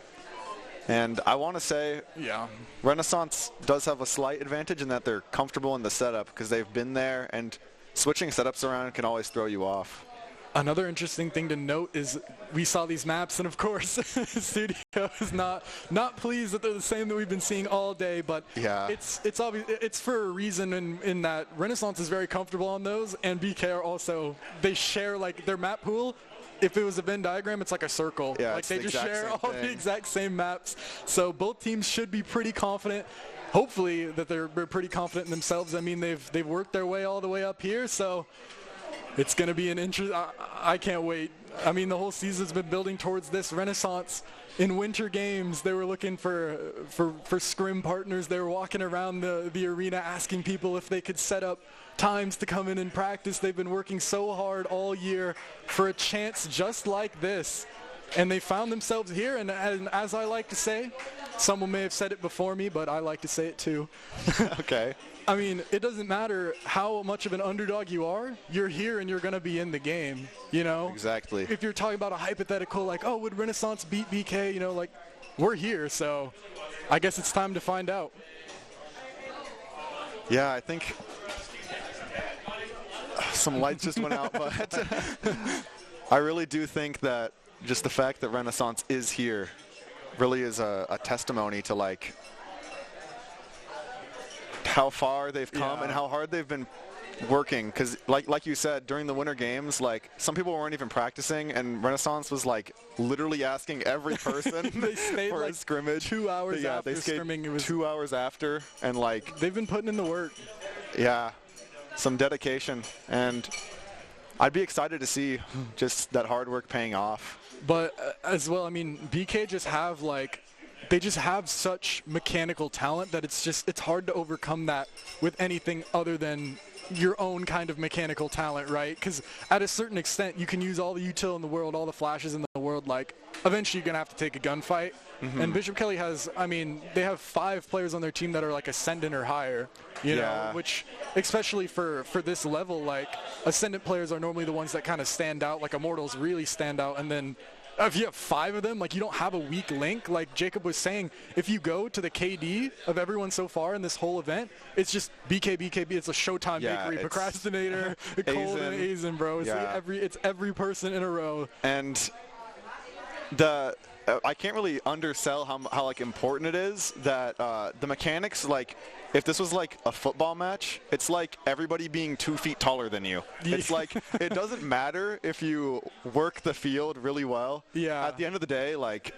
And I want to say, yeah, Renaissance does have a slight advantage in that they're comfortable in the setup because they've been there, and switching setups around can always throw you off. Another interesting thing to note is we saw these maps, and of course, Studio is not pleased that they're the same that we've been seeing all day. But yeah, it's obvious. It's for a reason in that Renaissance is very comfortable on those, and BK are also. They share like their map pool. If it was a Venn diagram, it's like a circle. Yeah, like they just share all thing. the exact same maps. So both teams should be pretty confident. Hopefully that they're pretty confident in themselves. I mean, they've worked their way all the way up here, so it's going to be an interest. I can't wait. I mean, the whole season's been building towards this. Renaissance in winter games, they were looking for scrim partners. They were walking around the arena asking people if they could set up times to come in and practice. They've been working so hard all year for a chance just like this. And they found themselves here, and as I like to say, someone may have said it before me, but I like to say it too. Okay. I mean, it doesn't matter how much of an underdog you are, you're here and you're going to be in the game, you know? Exactly. If you're talking about a hypothetical, like, oh, would Renaissance beat BK, you know, like, we're here, so I guess it's time to find out. Yeah, I think some lights just went out, but I really do think that just the fact that Renaissance is here really is a testimony to, like, how far they've come and how hard they've been working. Because like you said, during the winter games, like, some people weren't even practicing, and Renaissance was like literally asking every person they stayed for like a scrimmage. 2 hours after they stayed scrimming. It was 2 hours after, and like they've been putting in the work. Yeah, some dedication, and I'd be excited to see just that hard work paying off. But as well, I mean, BK just have they just have such mechanical talent that it's hard to overcome that with anything other than your own kind of mechanical talent, right? Because at a certain extent, you can use all the util in the world, all the flashes in the world. Like, eventually you're going to have to take a gunfight. Mm-hmm. And Bishop Kelly has, I mean, they have 5 players on their team that are like Ascendant or higher, you know, which especially for this level, like, Ascendant players are normally the ones that kind of stand out, like Immortals really stand out. And then if you have 5 of them, like, you don't have a weak link. Like Jacob was saying, if you go to the KD of everyone so far in this whole event, it's just BK. It's a Showtime Bakery, Procrastinator, Cold, and Azen, bro. It's every person in a row. And I can't really undersell how like important it is that the mechanics, like, if this was like a football match, it's like everybody being 2 feet taller than you. It's like, it doesn't matter if you work the field really well. Yeah. At the end of the day, like,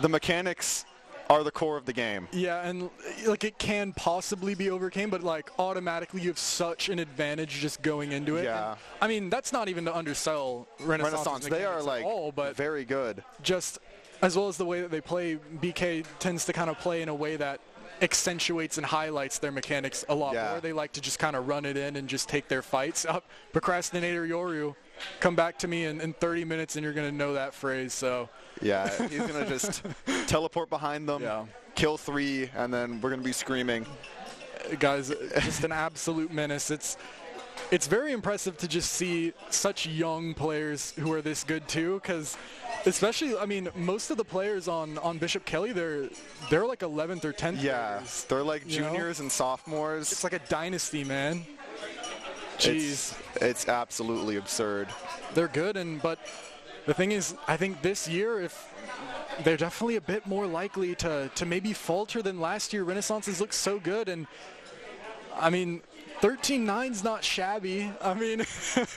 the mechanics are the core of the game. Yeah, and like, it can possibly be overcame, but like, automatically you have such an advantage just going into it. Yeah. And, I mean, that's not even to undersell Renaissance. They are like all, but very good. Just as well as the way that they play, BK tends to kind of play in a way that accentuates and highlights their mechanics a lot more. They like to just kind of run it in and just take their fights up. Procrastinator Yoru, come back to me in 30 minutes and you're going to know that phrase. So yeah, he's going to just teleport behind them, kill 3, and then we're going to be screaming. Guys, just an absolute menace. It's very impressive to just see such young players who are this good too, because especially, I mean, most of the players on Bishop Kelly, they're like 11th or 10th players, they're like juniors and sophomores. It's like a dynasty, man. Jeez. It's absolutely absurd. They're good, but the thing is, I think this year, if they're definitely a bit more likely to maybe falter than last year. Renaissance has looked so good, and I mean, 13-9's not shabby. I mean,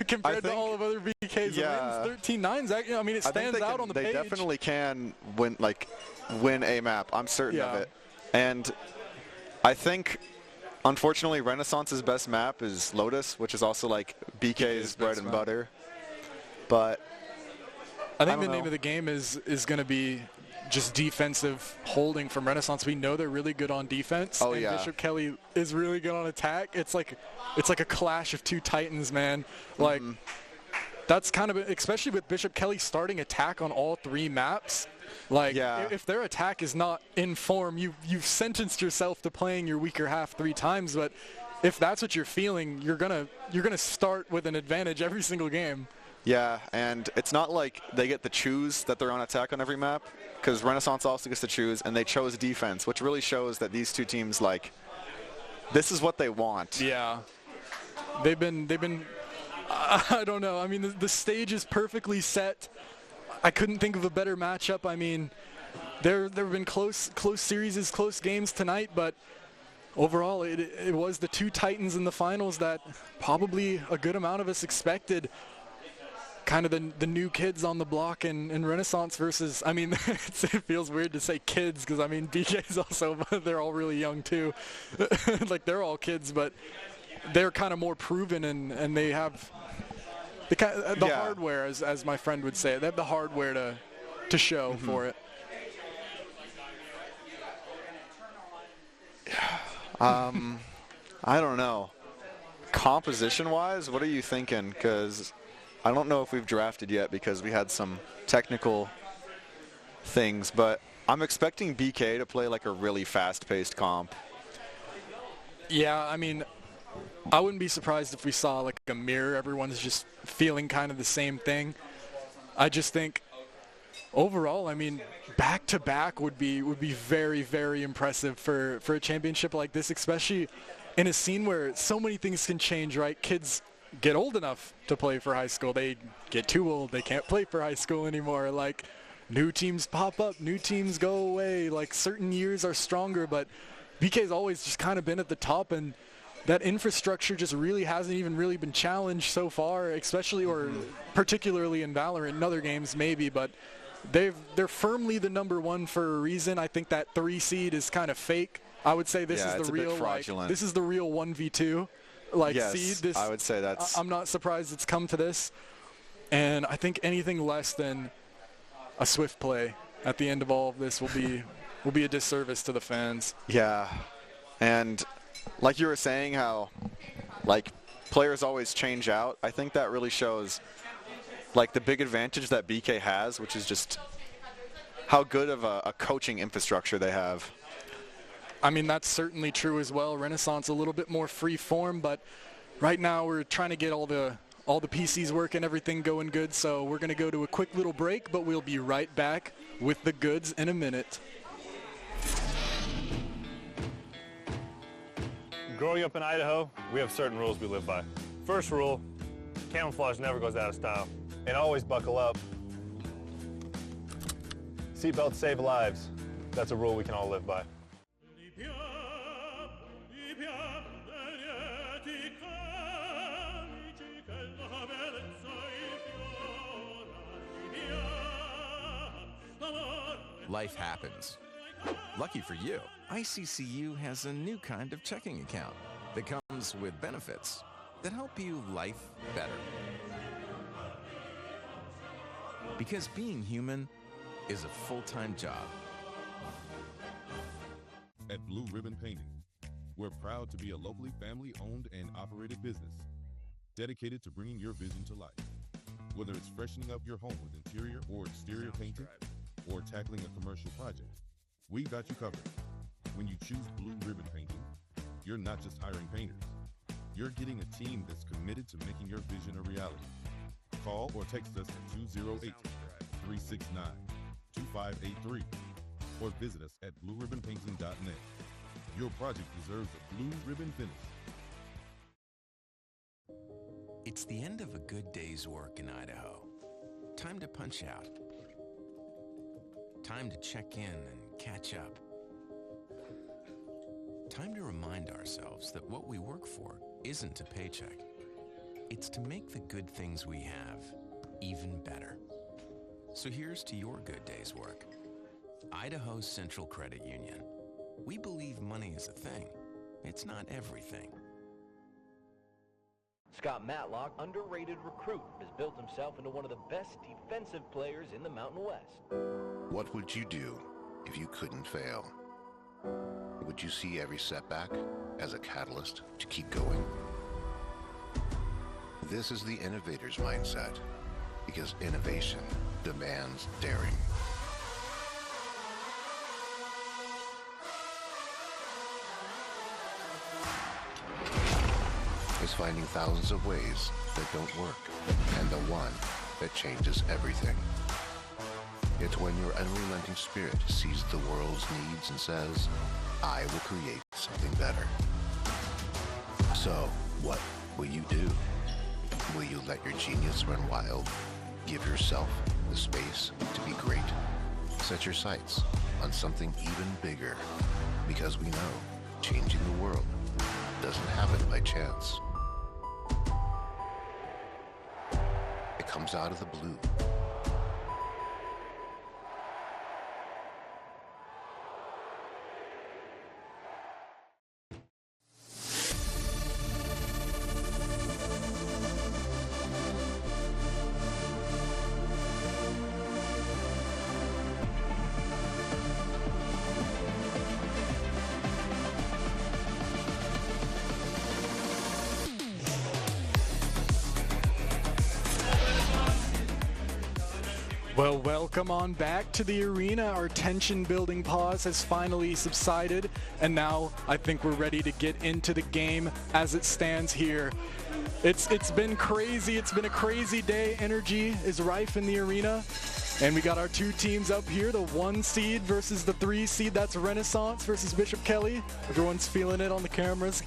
compared to all of other BK's wins, 13-9's, I mean, it stands out on the page. They definitely can win a map. I'm certain of it. And I think, unfortunately, Renaissance's best map is Lotus, which is also like BK's bread and butter. But I think the name of the game is going to be just defensive holding from Renaissance. We know they're really good on defense. Oh, and yeah. Bishop Kelly is really good on attack. It's like a clash of two titans, man. Like that's kind of, especially with Bishop Kelly starting attack on all 3 maps. Like if their attack is not in form, you've sentenced yourself to playing your weaker half 3 times. But if that's what you're feeling, you're gonna start with an advantage every single game. Yeah, and it's not like they get to choose that they're on attack on every map, because Renaissance also gets to choose, and they chose defense, which really shows that these two teams, like, this is what they want. Yeah. They've been I don't know. I mean, the stage is perfectly set. I couldn't think of a better matchup. I mean, there have been close series, close games tonight, but overall it was the 2 titans in the finals that probably a good amount of us expected. Kind of the new kids on the block in Renaissance versus, I mean, it feels weird to say kids because, I mean, BK's also, they're all really young too. Like, they're all kids, but they're kind of more proven and they have the hardware, as my friend would say. They have the hardware to show for it. I don't know. Composition-wise, what are you thinking? Because I don't know if we've drafted yet because we had some technical things, but I'm expecting BK to play like a really fast-paced comp. Yeah, I mean, I wouldn't be surprised if we saw like a mirror. Everyone's just feeling kind of the same thing. I just think overall, I mean, back-to-back would be very, very impressive for a championship like this, especially in a scene where so many things can change, right? Kids get old enough to play for high school. They get too old. They can't play for high school anymore. Like, new teams pop up, new teams go away. Like, certain years are stronger, but BK's always just kind of been at the top, and that infrastructure just really hasn't even really been challenged so far, especially or particularly in Valorant. In other games maybe, but they're firmly the #1 for a reason. I think that 3 seed is kind of fake. I would say this is the real, like, this is the real 1v2 seed. This, I would say that's. I'm not surprised it's come to this, and I think anything less than a swift play at the end of all of this will be a disservice to the fans. Yeah, and like you were saying, how like players always change out. I think that really shows like the big advantage that BK has, which is just how good of a coaching infrastructure they have. I mean, that's certainly true as well. Renaissance a little bit more free form, but right now we're trying to get all the PCs working, everything going good. So we're going to go to a quick little break, but we'll be right back with the goods in a minute. Growing up in Idaho, we have certain rules we live by. First rule, camouflage never goes out of style. And always buckle up. Seatbelts save lives. That's a rule we can all live by. Life happens. Lucky for you, ICCU has a new kind of checking account that comes with benefits that help you life better. Because being human is a full-time job. At Blue Ribbon Painting, we're proud to be a locally family-owned and operated business dedicated to bringing your vision to life. Whether it's freshening up your home with interior or exterior painting, or tackling a commercial project, we've got you covered. When you choose Blue Ribbon Painting, you're not just hiring painters. You're getting a team that's committed to making your vision a reality. Call or text us at 208-369-2583 or visit us at blueribbonpainting.net. Your project deserves a blue ribbon finish. It's the end of a good day's work in Idaho. Time to punch out. Time to check in and catch up. Time to remind ourselves that what we work for isn't a paycheck. It's to make the good things we have even better. So here's to your good day's work. Idaho Central Credit Union. We believe money is a thing. It's not everything. Scott Matlock, underrated recruit, has built himself into one of the best defensive players in the Mountain West. What would you do if you couldn't fail? Would you see every setback as a catalyst to keep going? This is the innovator's mindset, because innovation demands daring. Is finding thousands of ways that don't work, and the one that changes everything. It's when your unrelenting spirit sees the world's needs and says, I will create something better. So, what will you do? Will you let your genius run wild? Give yourself the space to be great. Set your sights on something even bigger, because we know changing the world doesn't happen by chance. It comes out of the blue. Well, welcome on back to the arena. Our tension-building pause has finally subsided, and now I think we're ready to get into the game as it stands here. It's been crazy. It's been a crazy day. Energy is rife in the arena, and we got our two teams up here, the 1 seed versus the 3 seed. That's Renaissance versus Bishop Kelly. Everyone's feeling it on the cameras,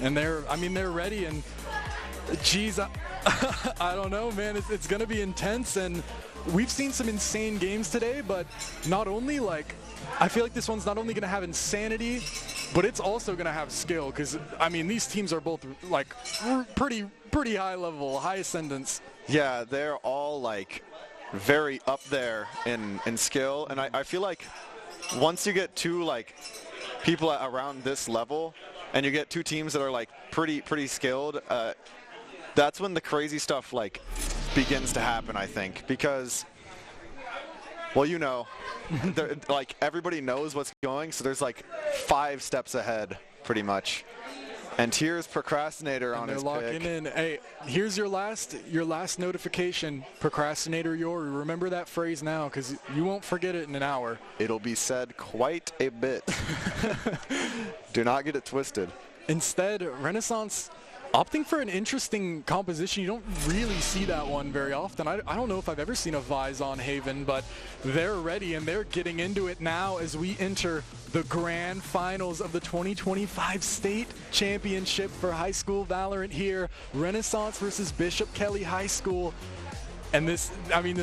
and they're ready. And geez, I don't know, man. It's going to be intense, and we've seen some insane games today, but not only I feel like this one's not only going to have insanity, but it's also going to have skill, because these teams are both pretty high level, high ascendance. Yeah, they're all very up there in skill, and I feel like once you get two people around this level, and you get two teams that are pretty skilled, that's when the crazy stuff begins to happen, I think, because, well, everybody knows what's going, so there's 5 steps ahead, pretty much. And here's Procrastinator on his pick. They're locking in. Hey, here's your last notification, Procrastinator Yori. Remember that phrase now, because you won't forget it in an hour. It'll be said quite a bit. Do not get it twisted. Instead, Renaissance opting for an interesting composition. You don't really see that one very often. I don't know if I've ever seen a Vise on Haven, but they're ready and they're getting into it now as we enter the grand finals of the 2025 state championship for high school Valorant here. Renaissance versus Bishop Kelly High School. And this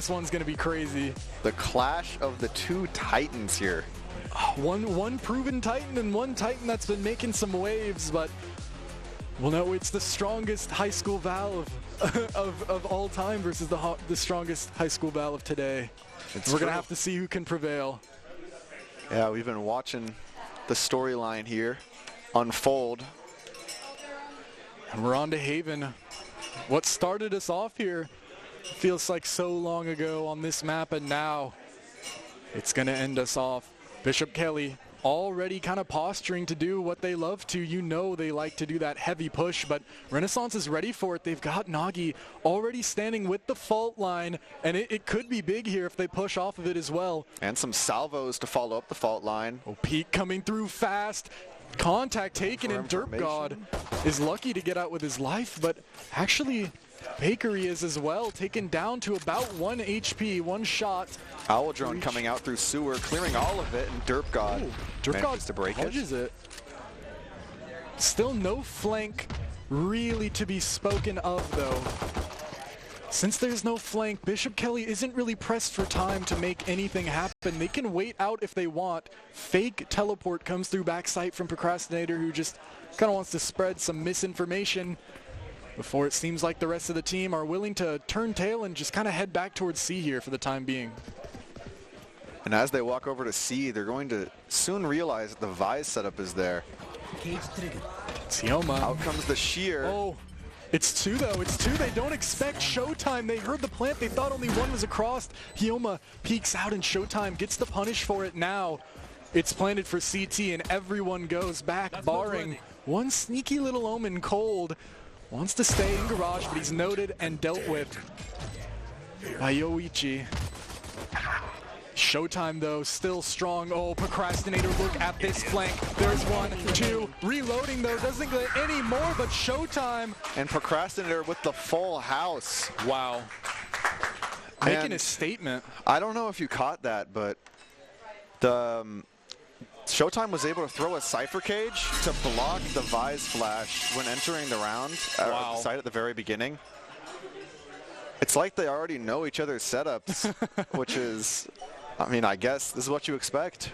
one's going to be crazy. The clash of the two titans here. One proven titan and one titan that's been making some waves, but well, no, it's the strongest high school Val of all time versus the strongest high school Val of today. We're going to have to see who can prevail. Yeah, we've been watching the storyline here unfold. And we're on to Haven. What started us off here feels like so long ago on this map, and now it's going to end us off. Bishop Kelly already kind of posturing to do what they love to. They like to do that heavy push, but Renaissance is ready for it. They've got Nagi already standing with the fault line, and it could be big here if they push off of it as well. And some salvos to follow up the fault line. Oh, Pete coming through fast. Contact taken, and Derpgod is lucky to get out with his life, but actually Bakery is as well, taken down to about 1 HP, 1 shot. Owl Drone coming out through sewer, clearing all of it, and Derpgod manages to break it. Still no flank really to be spoken of, though. Since there's no flank, Bishop Kelly isn't really pressed for time to make anything happen. They can wait out if they want. Fake teleport comes through backside from Procrastinator, who just kind of wants to spread some misinformation before it seems like the rest of the team are willing to turn tail and just kind of head back towards C here for the time being. And as they walk over to C, they're going to soon realize that the Vise setup is there. It's Hyoma. Out comes the shear. Oh, it's 2 though. It's 2. They don't expect Showtime. They heard the plant. They thought only 1 was across. Hyoma peeks out and Showtime gets the punish for it now. It's planted for CT and everyone goes back, barring one sneaky little Omen. Cold wants to stay in garage, but he's noted and dealt with by Yoichi. Showtime, though, still strong. Oh, Procrastinator, look at this flank. There's 1, 2. Reloading, though, doesn't get any more, but Showtime. And Procrastinator with the full house. Wow. Making a statement. I don't know if you caught that, but the Showtime was able to throw a Cypher Cage to block the Vise flash when entering the round at the site at the very beginning. It's like they already know each other's setups, which is... I mean, I guess this is what you expect.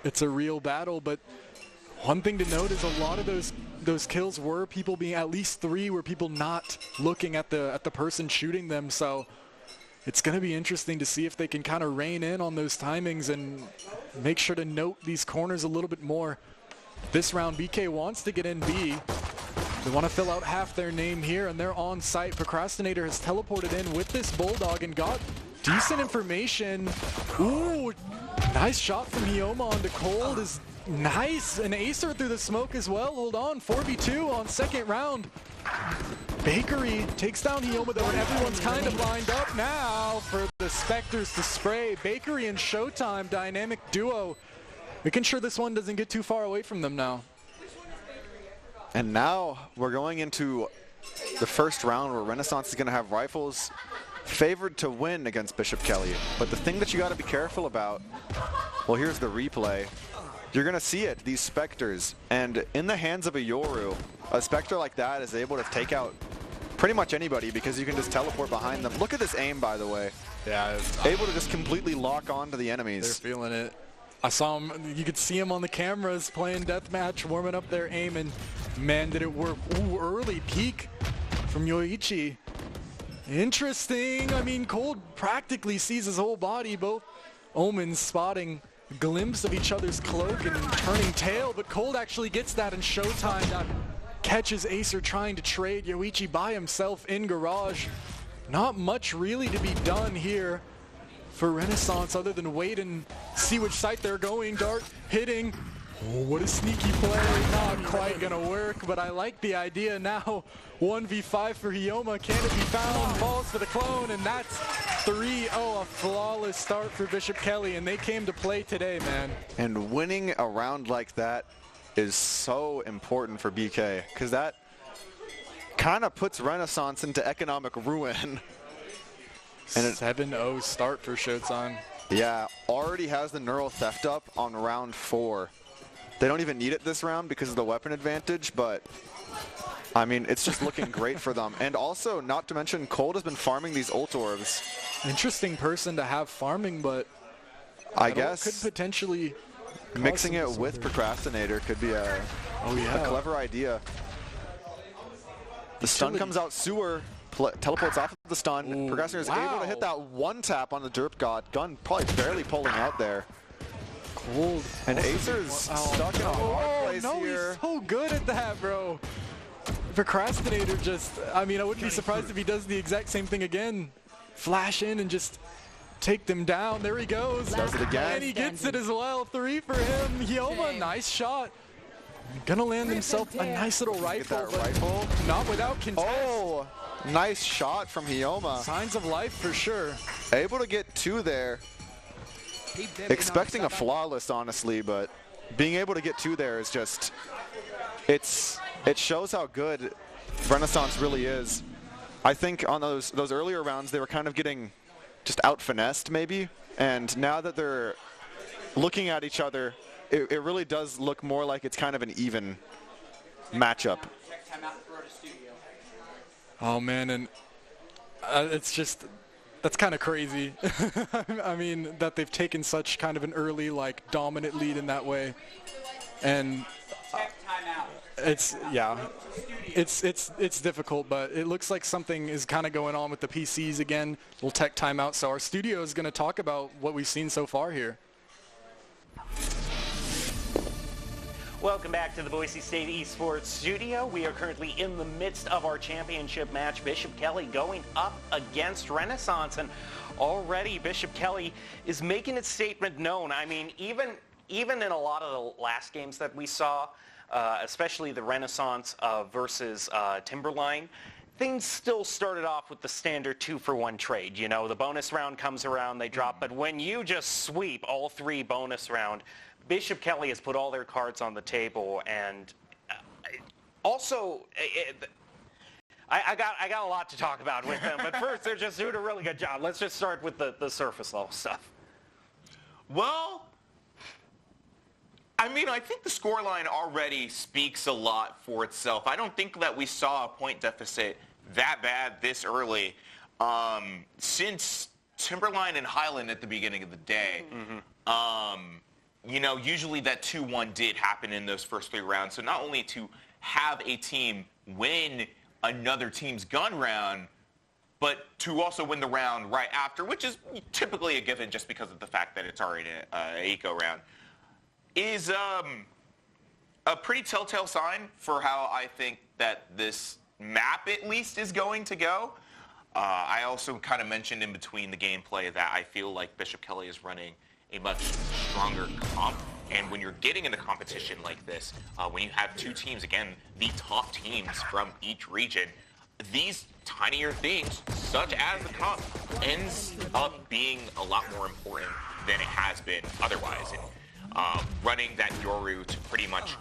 It's a real battle, but one thing to note is a lot of those kills were people being, at least 3 were people not looking at the person shooting them. So it's going to be interesting to see if they can kind of rein in on those timings and make sure to note these corners a little bit more. This round, BK wants to get in B. They want to fill out half their name here, and they're on site. Procrastinator has teleported in with this Bulldog and got decent information. Ooh, nice shot from Hyoma onto Cold is nice. An Acer through the smoke as well. Hold on, 4v2 on second round. Bakery takes down Hyoma though, and everyone's kind of lined up now for the Spectres to spray. Bakery and Showtime, dynamic duo. Making sure this one doesn't get too far away from them now. And now we're going into the first round where Renaissance is going to have rifles favored to win against Bishop Kelly. But the thing that you got to be careful about, well, here's the replay. You're going to see it, these Spectres. And in the hands of a Yoru, a Spectre like that is able to take out pretty much anybody because you can just teleport behind them. Look at this aim, by the way. Yeah. Able to just completely lock on to the enemies. They're feeling it. I saw him, you could see him on the cameras playing deathmatch, warming up their aim, and man, did it work. Ooh, early peek from Yoichi. Interesting. I mean, Cold practically sees his whole body. Both Omens spotting a glimpse of each other's cloak and turning tail, but Cold actually gets that in Showtime. Catches Acer trying to trade Yoichi by himself in garage. Not much really to be done here for Renaissance other than wait and see which site they're going. Dart hitting. Oh, what a sneaky play. Not quite going to work, but I like the idea now. 1v5 for Hyoma. Can it be found? Falls for the clone, and that's 3-0. A flawless start for Bishop Kelly, and they came to play today, man. And winning a round like that is so important for BK, because that kind of puts Renaissance into economic ruin. And 7-0 start for Showtime. Yeah, already has the neural theft up on round 4. They don't even need it this round because of the weapon advantage, but I mean, it's just looking great for them. And also, not to mention, Cold has been farming these ult orbs. Interesting person to have farming, but I guess could potentially mixing it with Procrastinator could be a clever idea. The stun comes out sewer. Teleports off of the stun. Procrastinator is able to hit that one tap on the Derp God. Gun probably barely pulling out there. Cold. And Acer's stuck in a hard place He's here. so good at that, bro. Procrastinator just, I mean, I wouldn't be surprised if he does the exact same thing again. Flash in and just take them down. There he goes. Does it again. And he gets it as well. 3 for him. Hyoma, nice shot. Gonna land himself a nice little rifle. Get that rifle. Not without contest. Oh, nice shot from Hyoma. Signs of life for sure. Able to get 2 there. Expecting a flawless, honestly, but being able to get 2 there is just, it shows how good Renaissance really is. I think on those earlier rounds, they were kind of getting just out-finessed, maybe. And now that they're looking at each other, it really does look more like it's kind of an even matchup. Oh, man, and It's just, that's kind of crazy. I mean, that they've taken such kind of an early, like, dominant lead in that way. And it's difficult, but it looks like something is kind of going on with the PCs again. Little tech timeout. So our studio is going to talk about what we've seen so far here. Welcome back to the Boise State Esports Studio. We are currently in the midst of our championship match. Bishop Kelly going up against Renaissance, and already Bishop Kelly is making its statement known. I mean, even in a lot of the last games that we saw, especially the Renaissance versus Timberline, things still started off with the standard 2-for-1 trade. You know, the bonus round comes around, they drop, but when you just sweep all 3 bonus round, Bishop Kelly has put all their cards on the table, and also I got a lot to talk about with them. But first, they're just doing a really good job. Let's just start with the surface level stuff. Well, I mean, I think the scoreline already speaks a lot for itself. I don't think that we saw a point deficit that bad this early since Timberline and Highland at the beginning of the day. You know, usually that 2-1 did happen in those first 3 rounds. So not only to have a team win another team's gun round, but to also win the round right after, which is typically a given just because of the fact that it's already an eco round, is a pretty telltale sign for how I think that this map at least is going to go. I also kind of mentioned in between the gameplay that I feel like Bishop Kelly is running a much stronger comp. And when you're getting in a competition like this, when you have 2 teams, again, the top teams from each region, these tinier things, such as the comp, ends up being a lot more important than it has been otherwise. And running that Yoru to pretty much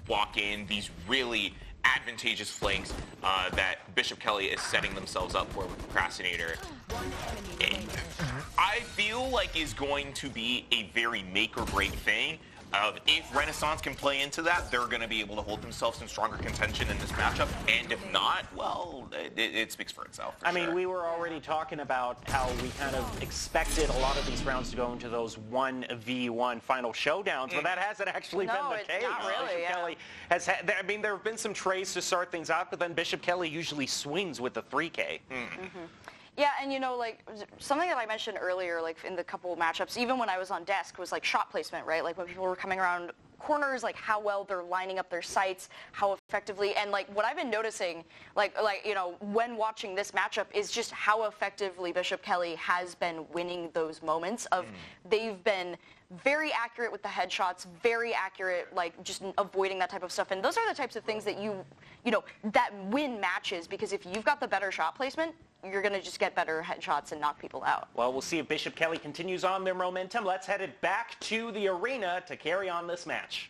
walk in these really advantageous flanks that Bishop Kelly is setting themselves up for with Procrastinator, I feel like is going to be a very make or break thing. If Renaissance can play into that, they're going to be able to hold themselves in stronger contention in this matchup. And if not, well, it speaks for itself. I mean, we were already talking about how we kind of expected a lot of these rounds to go into those 1v1 final showdowns, but that hasn't actually been the case. Not really, Bishop Kelly has had, I mean, there have been some trays to start things out, but then Bishop Kelly usually swings with the 3K. Yeah, and you know, like, something that I mentioned earlier, like, in the couple matchups, even when I was on desk, was, like, shot placement, right? Like, when people were coming around corners, like, how well they're lining up their sights, how effectively, and, like, what I've been noticing, like, you know, when watching this matchup is just how effectively Bishop Kelly has been winning those moments of they've been very accurate with the headshots, very accurate, like, just avoiding that type of stuff. And those are the types of things that you know, that win matches, because if you've got the better shot placement, you're going to just get better headshots and knock people out. Well, we'll see if Bishop Kelly continues on their momentum. Let's head it back to the arena to carry on this match.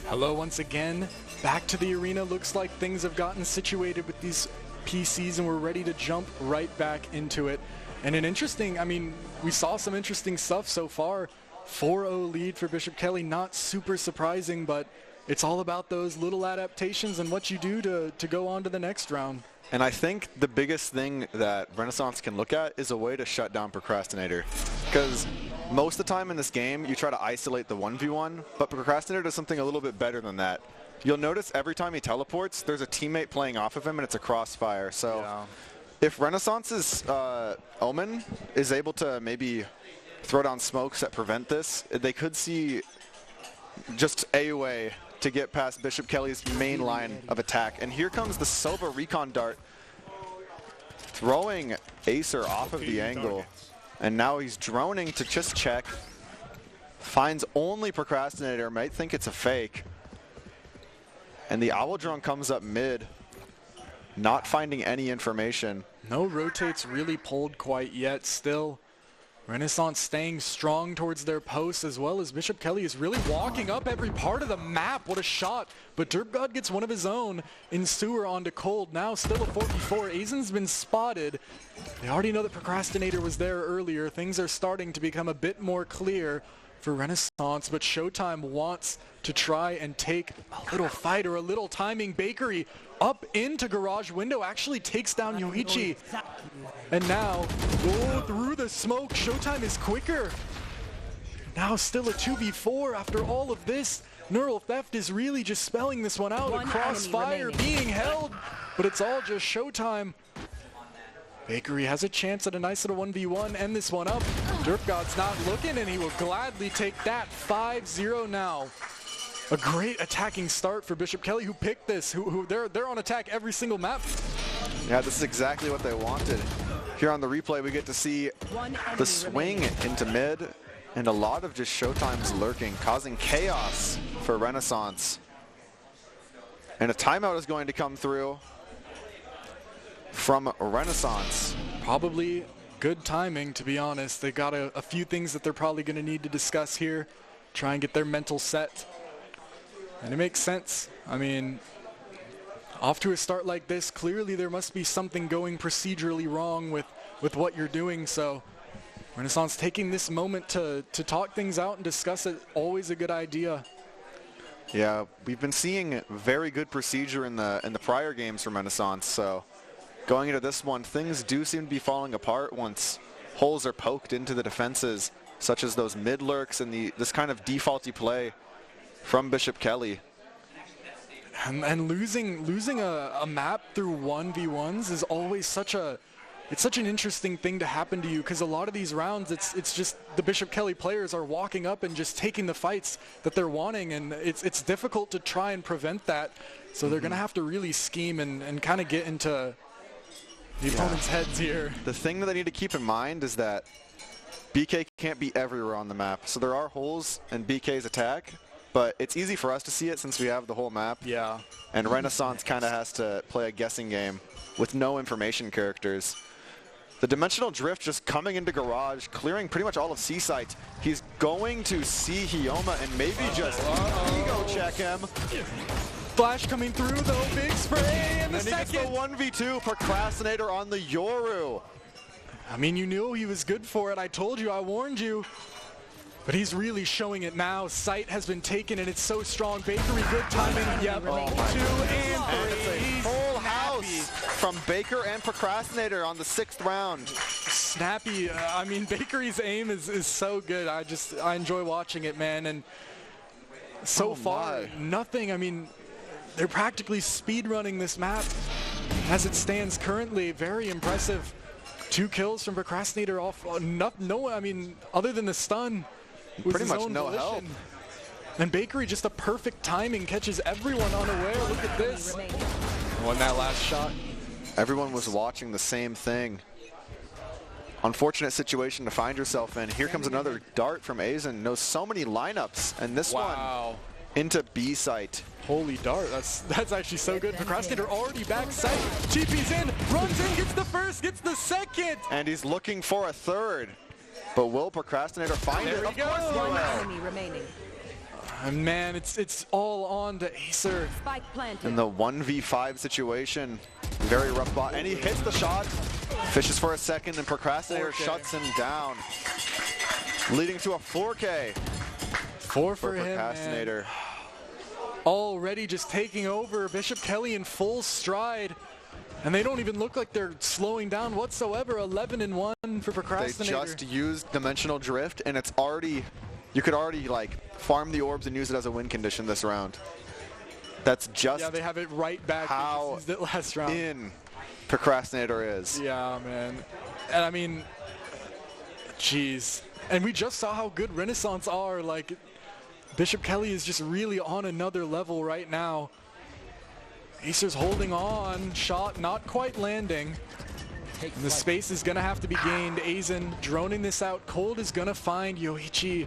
Hello once again. Back to the arena. Looks like things have gotten situated with these PCs and we're ready to jump right back into it. And an interesting, I mean, we saw some interesting stuff so far. 4-0 lead for Bishop Kelly. Not super surprising, but it's all about those little adaptations and what you do to go on to the next round. And I think the biggest thing that Renaissance can look at is a way to shut down Procrastinator. Because most of the time in this game, you try to isolate the 1v1, but Procrastinator does something a little bit better than that. You'll notice every time he teleports, there's a teammate playing off of him, and it's a crossfire. So if Renaissance's Omen is able to maybe throw down smokes that prevent this, they could see just AOA to get past Bishop Kelly's main line of attack. And here comes the Sova recon dart, throwing Acer off of the angle. And now he's droning to just check. Finds only Procrastinator, might think it's a fake. And the Owl Drone comes up mid, not finding any information. No rotates really pulled quite yet still. Renaissance staying strong towards their posts, as well as Bishop Kelly is really walking up every part of the map. What a shot. But DerpGod gets one of his own in Sewer onto Cold. Now still a 4v4. Azen's been spotted. They already know that Procrastinator was there earlier. Things are starting to become a bit more clear for Renaissance, but Showtime wants to try and take a little fight or a little timing. Bakery up into garage window, actually takes down Yoichi. And now, through the smoke, Showtime is quicker. Now still a 2v4 after all of this. Neural Theft is really just spelling this one out. A crossfire being held, but it's all just Showtime. Bakery has a chance at a nice little 1v1, end this one up. Derp God's not looking, and he will gladly take that. 5-0 now. A great attacking start for Bishop Kelly, who picked this, they're on attack every single map. Yeah, this is exactly what they wanted. Here on the replay, we get to see the swing into mid, and a lot of just Showtime's lurking, causing chaos for Renaissance. And a timeout is going to come through from Renaissance. Probably good timing, to be honest. They got a few things that they're probably going to need to discuss here, try and get their mental set. And it makes sense. I mean, off to a start like this, clearly there must be something going procedurally wrong with what you're doing. So Renaissance taking this moment to talk things out and discuss it, always a good idea. Yeah, we've been seeing very good procedure in the prior games from Renaissance. So going into this one, things do seem to be falling apart once holes are poked into the defenses, such as those mid lurks and this kind of defaulty play from Bishop Kelly. And losing a map through 1v1s is always such an interesting thing to happen to you, because a lot of these rounds it's just the Bishop Kelly players are walking up and just taking the fights that they're wanting, and it's difficult to try and prevent that. So they're gonna have to really scheme and kind of get into the opponent's heads here. The thing that they need to keep in mind is that BK can't be everywhere on the map. So there are holes in BK's attack, but it's easy for us to see it since we have the whole map. Yeah. And Renaissance kind of has to play a guessing game with no information characters. The Dimensional Drift just coming into garage, clearing pretty much all of C-Site. He's going to see Hyoma and maybe just ego check him. Flash coming through though, big spray in the second. He gets the 1v2 Procrastinator on the Yoru. I mean, you knew he was good for it. I told you, I warned you. But he's really showing it now. Sight has been taken, and it's so strong. Bakery, good timing. Yep. 2 and 3. Full house from Baker and Procrastinator on the 6th round. Snappy. I mean, Bakery's aim is so good. I enjoy watching it, man. And so far, nothing. I mean, they're practically speed running this map as it stands currently. Very impressive. 2 kills from Procrastinator off. No, I mean, other than the stun. Pretty much no help. And Bakery, just a perfect timing, catches everyone unaware. Look at this. Won that last shot. Everyone was watching the same thing. Unfortunate situation to find yourself in. Here comes another dart from Aizen. Knows so many lineups, and this one into B site. Holy dart, that's actually so good. Procrastinator already back site. TP's in, runs in, gets the first, gets the second. And he's looking for a third. But will Procrastinator find it? There he goes. One enemy remaining. Man, it's all on to Acer. Spike planted. In the 1v5 situation, very rough bot, and he hits the shot, fishes for a second, and Procrastinator shuts him down, leading to a 4K. 4 for him, Procrastinator. Man. Already just taking over. Bishop Kelly in full stride. And they don't even look like they're slowing down whatsoever. 11-1 for Procrastinator. They just used Dimensional Drift, and it's already, you could already like farm the orbs and use it as a win condition this round. That's just they have it right back how used it last round. In Procrastinator is. Yeah, man. And I mean, jeez. And we just saw how good Renaissance are. Like, Bishop Kelly is just really on another level right now. Acer's holding on, shot not quite landing. And the space is gonna have to be gained. Aizen droning this out. Cold is gonna find Yoichi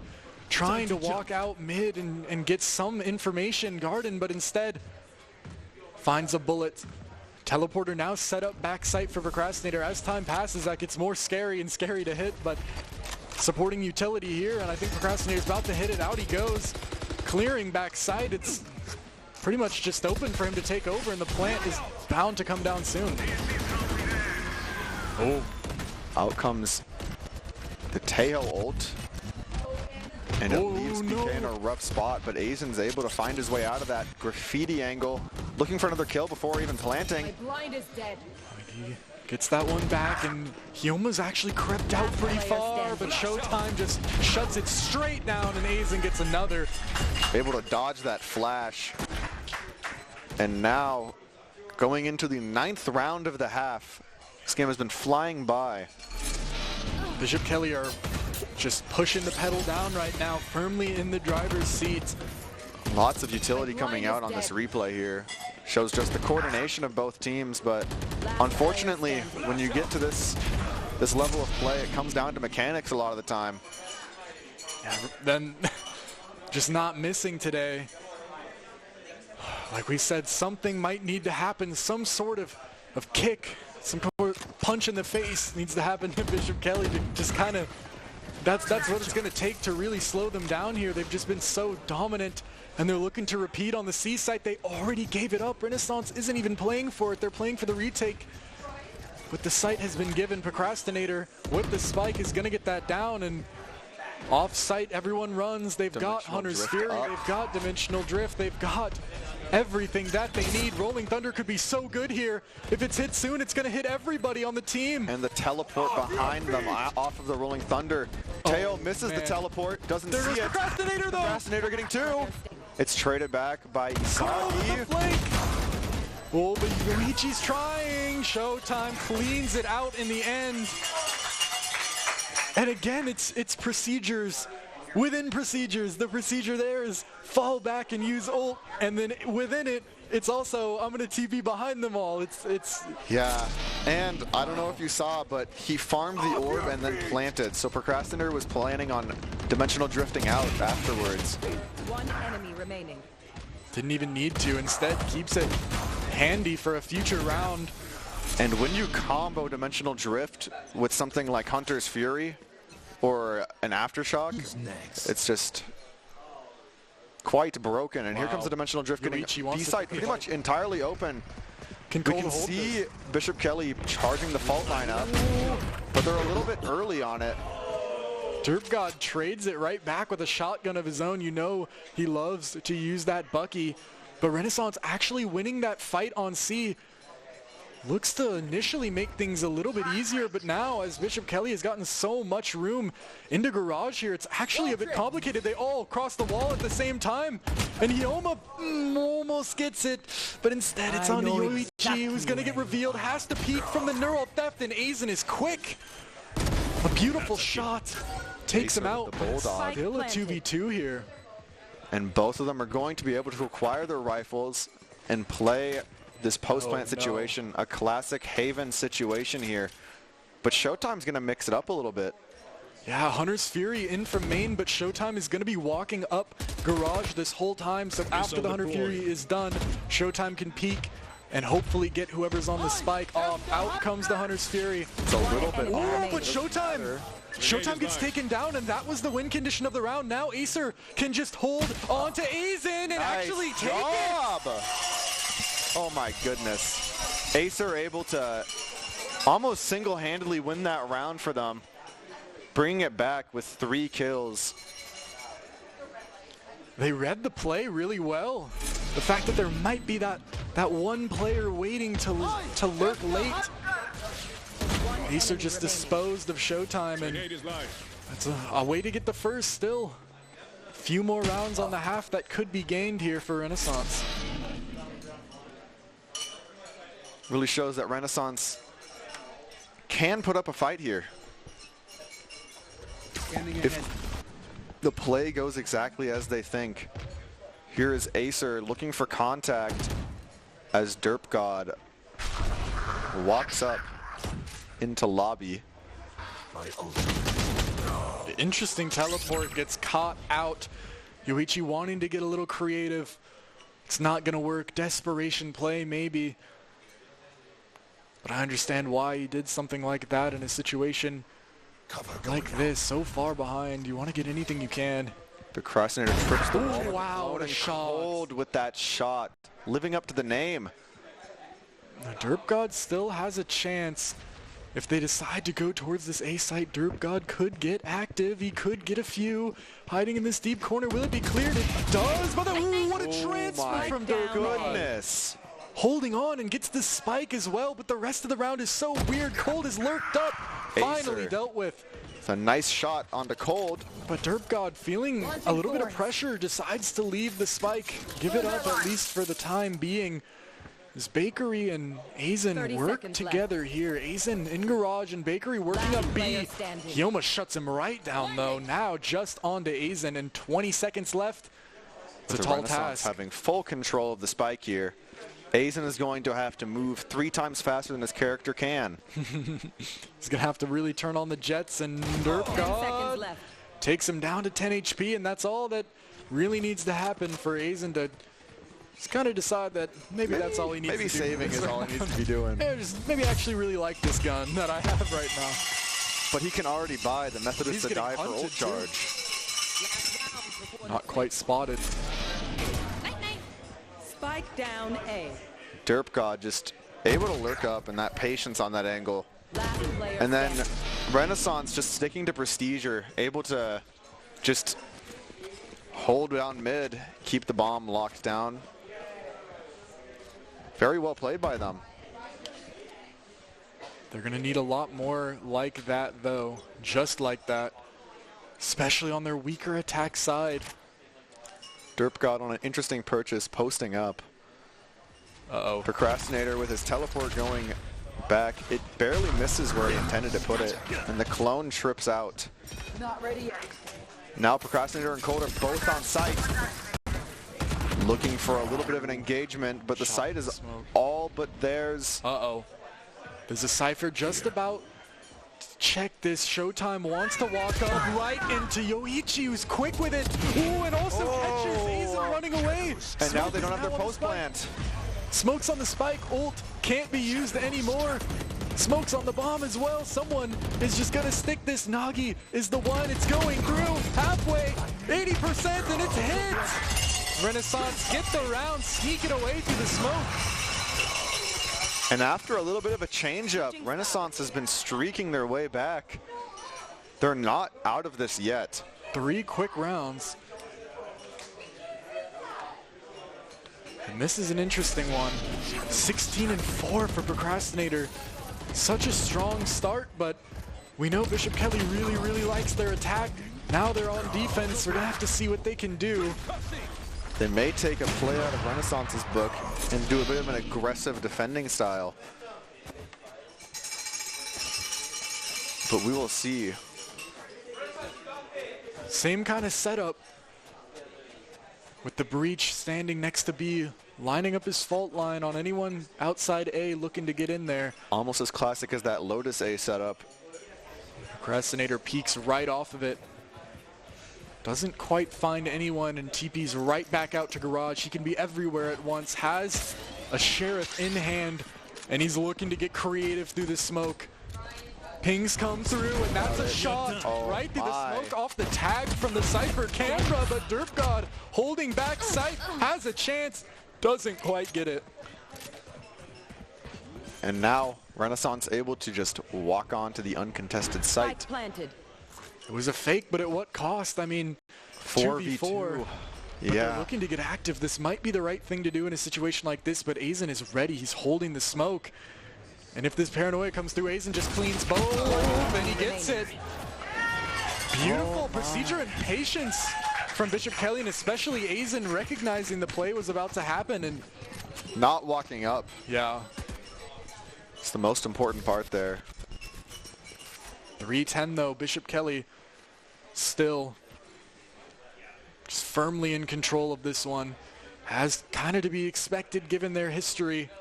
trying to walk out mid and get some information. Garden, but instead finds a bullet. Teleporter now set up backside for Procrastinator. As time passes, that gets more scary and scary to hit, but supporting utility here, and I think Procrastinator's about to hit it. Out he goes, clearing backside. It's pretty much just open for him to take over, and the plant is bound to come down soon. Oh, out comes the Teo ult. And it leaves BK in a rough spot, but Aizen's able to find his way out of that graffiti angle, looking for another kill before even planting. My blind is dead. He gets that one back, and he almost actually crept out pretty far, but Showtime just shuts it straight down, and Aizen gets another. Able to dodge that flash. And now, going into the 9th round of the half, this game has been flying by. Bishop Kelly are just pushing the pedal down right now, firmly in the driver's seat. Lots of utility coming out on this replay here. Shows just the coordination of both teams, but unfortunately, when you get to this level of play, it comes down to mechanics a lot of the time. Yeah, then just not missing today. Like we said, something might need to happen, some sort of kick, some punch in the face needs to happen to Bishop Kelly to just kind of, that's what it's going to take to really slow them down here. They've just been so dominant, and they're looking to repeat on the C site. They already gave it up. Renaissance isn't even playing for it. They're playing for the retake. But the site has been given. Procrastinator with the spike is going to get that down, and off site everyone runs. They've got Hunter's Fury. They've got Dimensional Drift. They've got everything that they need. Rolling Thunder could be so good here. If it's hit soon, it's going to hit everybody on the team. And the teleport behind them off of the Rolling Thunder. Teo misses the teleport, doesn't see it. Procrastinator though. Procrastinator getting 2. It's traded back by Isagi. Oh, but Yoichi's trying. Showtime cleans it out in the end. And again, it's procedures within procedures. The procedure there is fall back and use ult, and then within it, it's also, I'm going to TP behind them all. It's Yeah, and I don't know if you saw, but he farmed the orb and then planted. So Procrastinator was planning on dimensional drifting out afterwards. One enemy remaining. Didn't even need to. Instead, keeps it handy for a future round. And when you combo dimensional drift with something like Hunter's Fury or an Aftershock, it's just quite broken. And here comes the dimensional drift getting B-side pretty much entirely open. We can see Bishop Kelly charging the fault line up, but they're a little bit early on it. Derpgod trades it right back with a shotgun of his own. You know he loves to use that Bucky, but Renaissance actually winning that fight on C looks to initially make things a little bit easier, but now as Bishop Kelly has gotten so much room into garage here, it's actually a bit complicated. They all cross the wall at the same time, and Hyoma almost gets it, but instead it's on to Yoichi, who's going to get revealed, has to peek from the neural theft, and Aizen is quick. A beautiful shot takes him out, but still a 2v2 here. And both of them are going to be able to acquire their rifles and play this post-plant situation, a classic Haven situation here. But Showtime's going to mix it up a little bit. Yeah, Hunter's Fury in from main, but Showtime is going to be walking up garage this whole time, so after the Hunter Fury is done, Showtime can peek and hopefully get whoever's on the spike off. Out comes the Hunter's Fury. It's a little bit off. But Showtime gets taken down, and that was the win condition of the round. Now Acer can just hold on to Aizen and actually take it. Oh my goodness. Acer able to almost single-handedly win that round for them, bringing it back with 3 kills. They read the play really well. The fact that there might be that one player waiting to lurk late. Acer just disposed of Showtime, and that's a way to get the first still. A few more rounds on the half that could be gained here for Renaissance. Really shows that Renaissance can put up a fight here. If the play goes exactly as they think. Here is Acer looking for contact as Derpgod walks up into lobby. The interesting teleport gets caught out. Yoichi wanting to get a little creative. It's not going to work. Desperation play maybe. But I understand why he did something like that in a situation like this. So far behind, you want to get anything you can. Procrastinator trips the wall. Wow, what a shot. Cold with that shot. Living up to the name. Now, Derpgod still has a chance if they decide to go towards this A site, Derpgod could get active. He could get a few hiding in this deep corner. Will it be cleared? It does, but what a transfer from Derpgod. Goodness. Holding on and gets the spike as well, but the rest of the round is so weird. Cold is lurked up, finally dealt with. It's a nice shot onto Cold. But Derpgod, feeling a little bit of pressure, decides to leave the spike, give it up at least for the time being. As Bakery and Aizen work together here. Aizen in garage and Bakery working up B. He almost shuts him right down though. Now just onto Aizen and 20 seconds left. It's a tall task. Having full control of the spike here. Aizen is going to have to move 3 times faster than his character can. He's going to have to really turn on the jets, and Derpgod takes him down to 10 HP, and that's all that really needs to happen for Aizen to just kind of decide that maybe that's all he needs to do. Maybe saving is all he needs to be doing. Yeah, maybe actually really like this gun that I have right now. But he can already buy the Methodist to die for ult charge. Not quite spotted. Spike down A. Derpgod just able to lurk up, and that patience on that angle. And then Renaissance just sticking to Prestiger, able to just hold down mid, keep the bomb locked down. Very well played by them. They're going to need a lot more like that, though. Just like that. Especially on their weaker attack side. Derpgod on an interesting purchase, posting up. Uh-oh. Procrastinator with his teleport going back. It barely misses where he intended to put it. And the clone trips out. Not ready yet. Now Procrastinator and Cold are both on site. Looking for a little bit of an engagement, but the site is all but theirs. Uh-oh. There's a Cypher just about to check this. Showtime wants to walk up right into Yoichi, who's quick with it. Ooh, and also catches Aizen running away. And now they don't have their post plant. Smokes on the spike. Ult can't be used anymore. Smokes on the bomb as well. Someone is just going to stick this. Nagi is the one. It's going through halfway. 80% and it's hit. Renaissance get the round, sneak it away through the smoke. And after a little bit of a change-up, Renaissance has been streaking their way back. They're not out of this yet. 3 quick rounds. And this is an interesting one. 16-4 for Procrastinator. Such a strong start, but we know Bishop Kelly really likes their attack. Now they're on defense. We're going to have to see what they can do. They may take a play out of Renaissance's book and do a bit of an aggressive defending style. But we will see. Same kind of setup. With the Breach standing next to B, lining up his fault line on anyone outside A looking to get in there. Almost as classic as that Lotus A setup. Procrastinator peeks right off of it. Doesn't quite find anyone and TP's right back out to garage. He can be everywhere at once. Has a Sheriff in hand and he's looking to get creative through the smoke. Pings come through and that's a shot right through the smoke off the tag from the Cypher camera, but Derpgod holding back sight, has a chance, doesn't quite get it. And now Renaissance able to just walk on to the uncontested site. Planted. It was a fake, but at what cost? I mean, 2v4. But they're looking to get active. This might be the right thing to do in a situation like this, but Aizen is ready. He's holding the smoke. And if this paranoia comes through, Aizen just cleans both, and he gets it. Beautiful procedure and patience from Bishop Kelly, and especially Aizen recognizing the play was about to happen and not walking up. Yeah. It's the most important part there. 3-10 though, Bishop Kelly still just firmly in control of this one. As kind of to be expected given their history.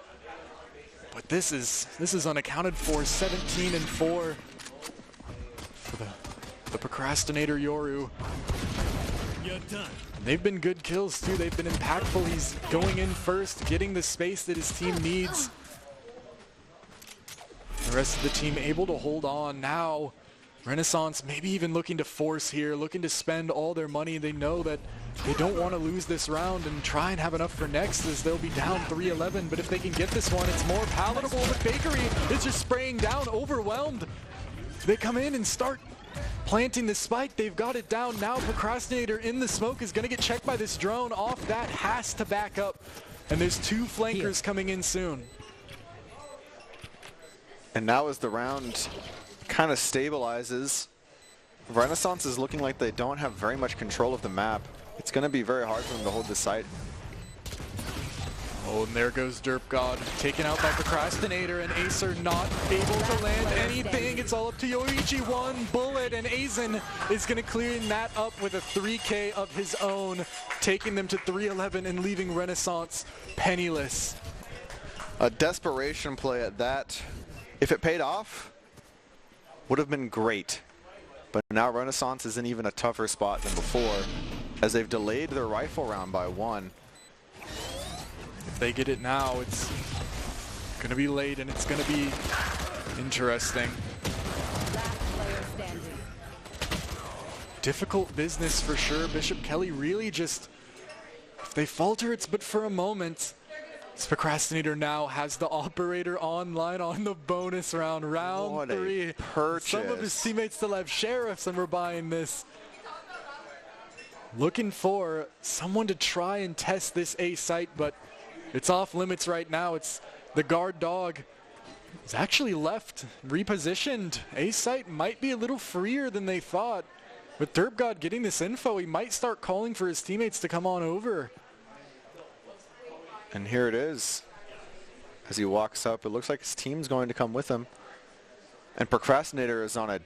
But this is unaccounted for. 17-4 for the Procrastinator Yoru. You're done. They've been good kills too. They've been impactful. He's going in first, getting the space that his team needs. The rest of the team able to hold on. Now Renaissance maybe even looking to force here, looking to spend all their money. They know that They don't want to lose this round and try and have enough for next, as they'll be down 3-11. But if they can get this one, it's more palatable. But Bakery is just spraying down, overwhelmed. They come in and start planting the spike. They've got it down. Now Procrastinator in the smoke is going to get checked by this drone. Off that, has to back up. And there's 2 flankers coming in soon. And now as the round kind of stabilizes, Renaissance is looking like they don't have very much control of the map. It's going to be very hard for them to hold the site. Oh, and there goes Derp God, taken out by Procrastinator, and Acer not able to land anything. It's all up to Yoichi. 1 bullet, and Aizen is going to clean that up with a 3K of his own, taking them to 3-11 and leaving Renaissance penniless. A desperation play at that. If it paid off, would have been great. But now Renaissance is in even a tougher spot than before, as they've delayed their rifle round by 1. If they get it now, it's going to be late, and it's going to be interesting. Difficult business for sure. Bishop Kelly really just, if they falter, it's but for a moment. This Procrastinator now has the operator online on the bonus round. Round 3. Purchase. Some of his teammates still have sheriffs, and we're buying this. Looking for someone to try and test this A site, but it's off limits right now. It's the guard dog. It's actually left, repositioned. A site might be a little freer than they thought. With Derp God getting this info, he might start calling for his teammates to come on over. And here it is. As he walks up, it looks like his team's going to come with him. And Procrastinator is on an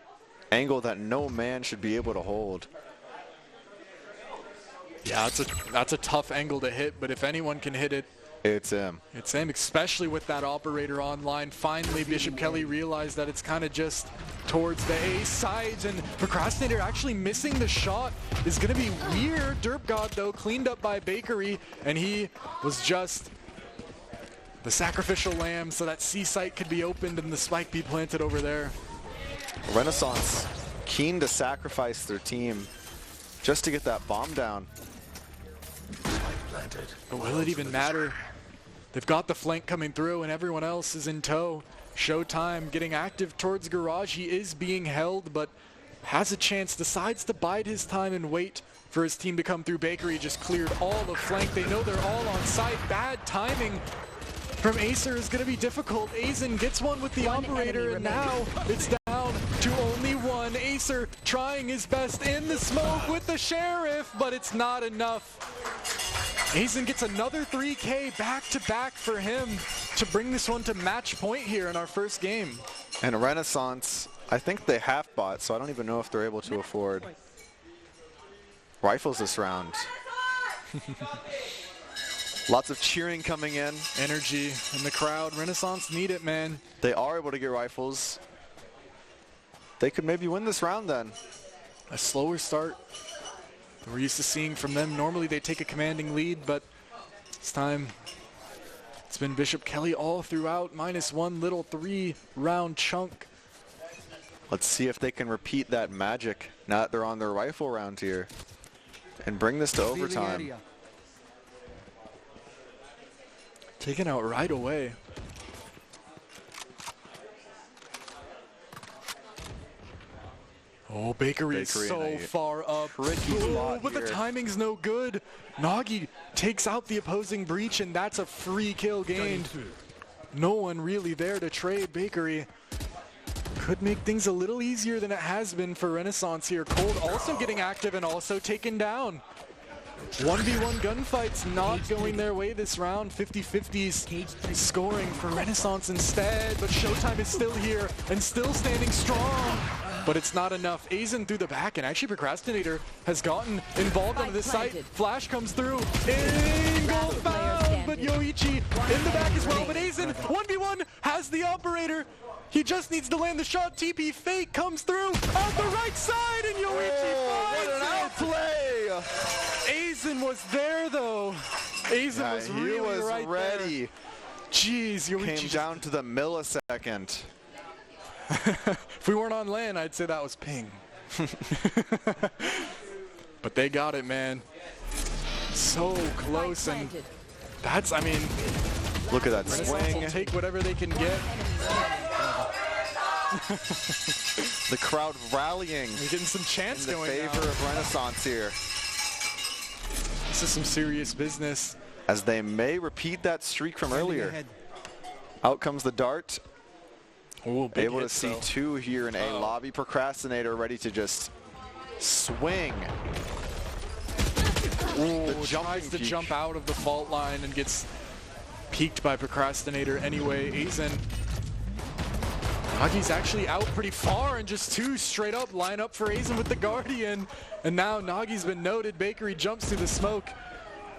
angle that no man should be able to hold. Yeah, that's a tough angle to hit, but if anyone can hit it, it's him. It's him, especially with that operator online. Finally, Bishop Kelly realized that it's kind of just towards the A sides, and Procrastinator actually missing the shot is going to be weird. Derp God, though, cleaned up by Bakery, and he was just the sacrificial lamb so that C site could be opened and the spike be planted over there. Renaissance keen to sacrifice their team just to get that bomb down. But will it even matter? They've got the flank coming through and everyone else is in tow. Showtime getting active towards Garage. He is being held, but has a chance, decides to bide his time and wait for his team to come through. Bakery just cleared all the flank. They know they're all on site. Bad timing from Acer is going to be difficult. Aizen gets one with the operator, and now it's down to only 1. Acer trying his best in the smoke with the sheriff, but it's not enough. Aizen gets another 3K back-to-back for him to bring this one to match point here in our first game. And Renaissance, I think they half bought, so I don't even know if they're able to afford rifles this round. Lots of cheering coming in. Energy in the crowd. Renaissance need it, man. They are able to get rifles. They could maybe win this round then. A slower start we're used to seeing from them. Normally they take a commanding lead, but this time it's been Bishop Kelly all throughout, minus 1 little 3-round chunk. Let's see if they can repeat that magic now that they're on their rifle round here and bring this to overtime. Taken out right away. Oh, Bakery is so far up. But the timing's no good. Nagi takes out the opposing breach, and that's a free kill gained. No one really there to trade. Bakery could make things a little easier than it has been for Renaissance here. Cold also getting active and also taken down. 1v1 gunfights not going their way this round. 50-50s scoring for Renaissance instead, but Showtime is still here and still standing strong. But it's not enough. Aizen through the back, and actually Procrastinator has gotten involved on this site. Flash comes through. Angle found, but Yoichi in the back as well. But Aizen, 1v1, has the operator. He just needs to land the shot. TP fake comes through on the right side, and Yoichi finds what an outplay! Aizen was there, though. Aizen was really right ready. There. Jeez, Yoichi came down to the millisecond. If we weren't on land, I'd say that was ping. But they got it, man. So close, and that's, I mean, look at that Renaissance swing. will take whatever they can get. The crowd rallying. We're getting some chants in the going favor of Renaissance here. This is some serious business. As they may repeat that streak from earlier. Out comes the dart. Ooh, big able to hit, see though. two here in a lobby procrastinator ready to just swing. Ooh, tries to jump out of the fault line and gets peeked by procrastinator anyway. Aizen. Nagi's actually out pretty far, and just two straight up line up for Aizen with the Guardian. And now Nagi's been noted. Bakery jumps through the smoke,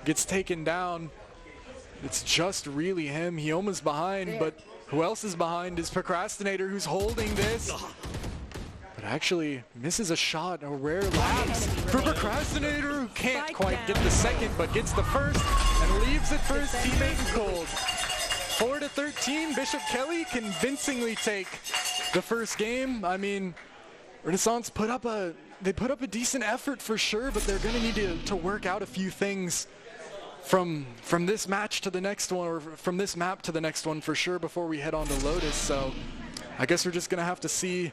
gets taken down. It's just really him. Hioma's behind, but who else is behind is Procrastinator, who's holding this. But actually misses a shot, a rare lapse for Procrastinator, who can't quite get the second, but gets the first and leaves it for his teammate in cold. 4-13, Bishop Kelly convincingly take the first game. I mean, Renaissance put up a decent effort for sure, but they're going to need to work out a few things from this match to the next one, or from this map to the next one for sure, before we head on to Lotus. So I guess we're just going to have to see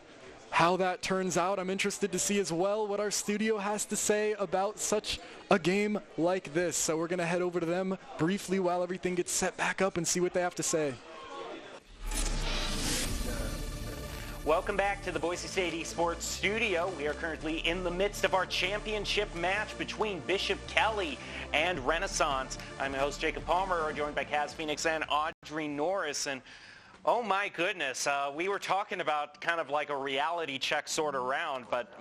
how that turns out. I'm interested to see as well what our studio has to say about such a game like this. So we're going to head over to them briefly while everything gets set back up and see what they have to say. Welcome back to the Boise State Esports studio. We are currently in the midst of our championship match between Bishop Kelly and Renaissance. I'm your host, Jacob Palmer, joined by Kaz Phoenix and Audrey Norris. And oh my goodness, we were talking about kind of like a reality check sort of round, but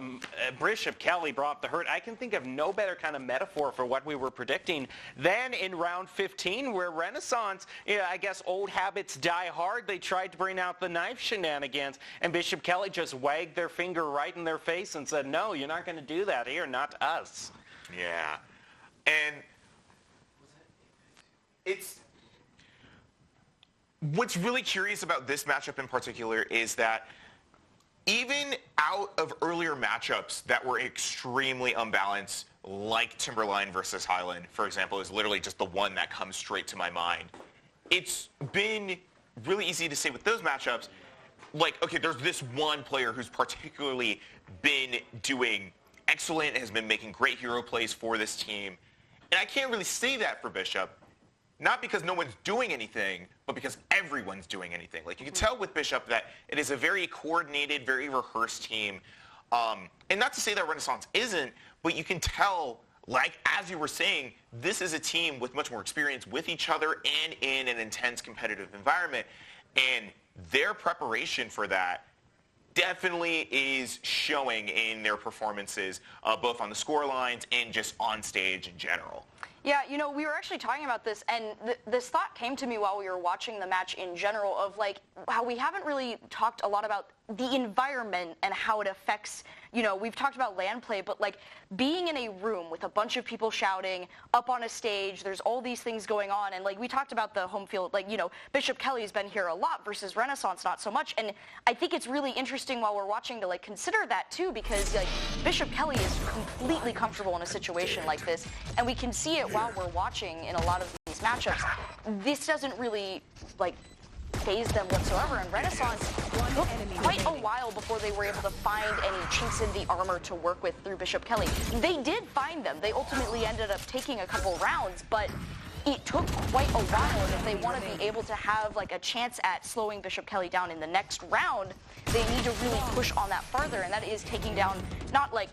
Bishop Kelly brought the hurt. I can think of no better kind of metaphor for what we were predicting than in round 15, where Renaissance, I guess old habits die hard. They tried to bring out the knife shenanigans, and Bishop Kelly just wagged their finger right in their face and said, no, you're not going to do that here, not us. Yeah. And it's... What's really curious about this matchup in particular is that even out of earlier matchups that were extremely unbalanced, like Timberline versus Highland, for example, is literally just the one that comes straight to my mind. It's been really easy to say with those matchups, like, okay, there's this one player who's particularly been doing excellent, has been making great hero plays for this team. And I can't really say that for Bishop. Not because no one's doing anything, but because everyone's doing anything. Like, you can tell with Bishop that it is a very coordinated, very rehearsed team. And not to say that Renaissance isn't, but you can tell, like, as you were saying, this is a team with much more experience with each other and in an intense competitive environment. And their preparation for that definitely is showing in their performances, both on the score lines and just on stage in general. Yeah, you know, we were actually talking about this, and this thought came to me while we were watching the match in general, of like how we haven't really talked a lot about the environment and how it affects, you know, we've talked about LAN play, but like being in a room with a bunch of people shouting up on a stage, there's all these things going on, and like we talked about the home field, like, you know, Bishop Kelly's been here a lot versus Renaissance not so much, and I think it's really interesting while we're watching to like consider that too, because like Bishop Kelly is completely comfortable in a situation like this, and we can see it while we're watching in a lot of these matchups. This doesn't really like phase them whatsoever, and Renaissance took quite a while before they were able to find any chinks in the armor to work with through Bishop Kelly. They did find them. They ultimately ended up taking a couple rounds, but it took quite a while, and if they want to be able to have like a chance at slowing Bishop Kelly down in the next round, they need to really push on that further, and that is taking down not like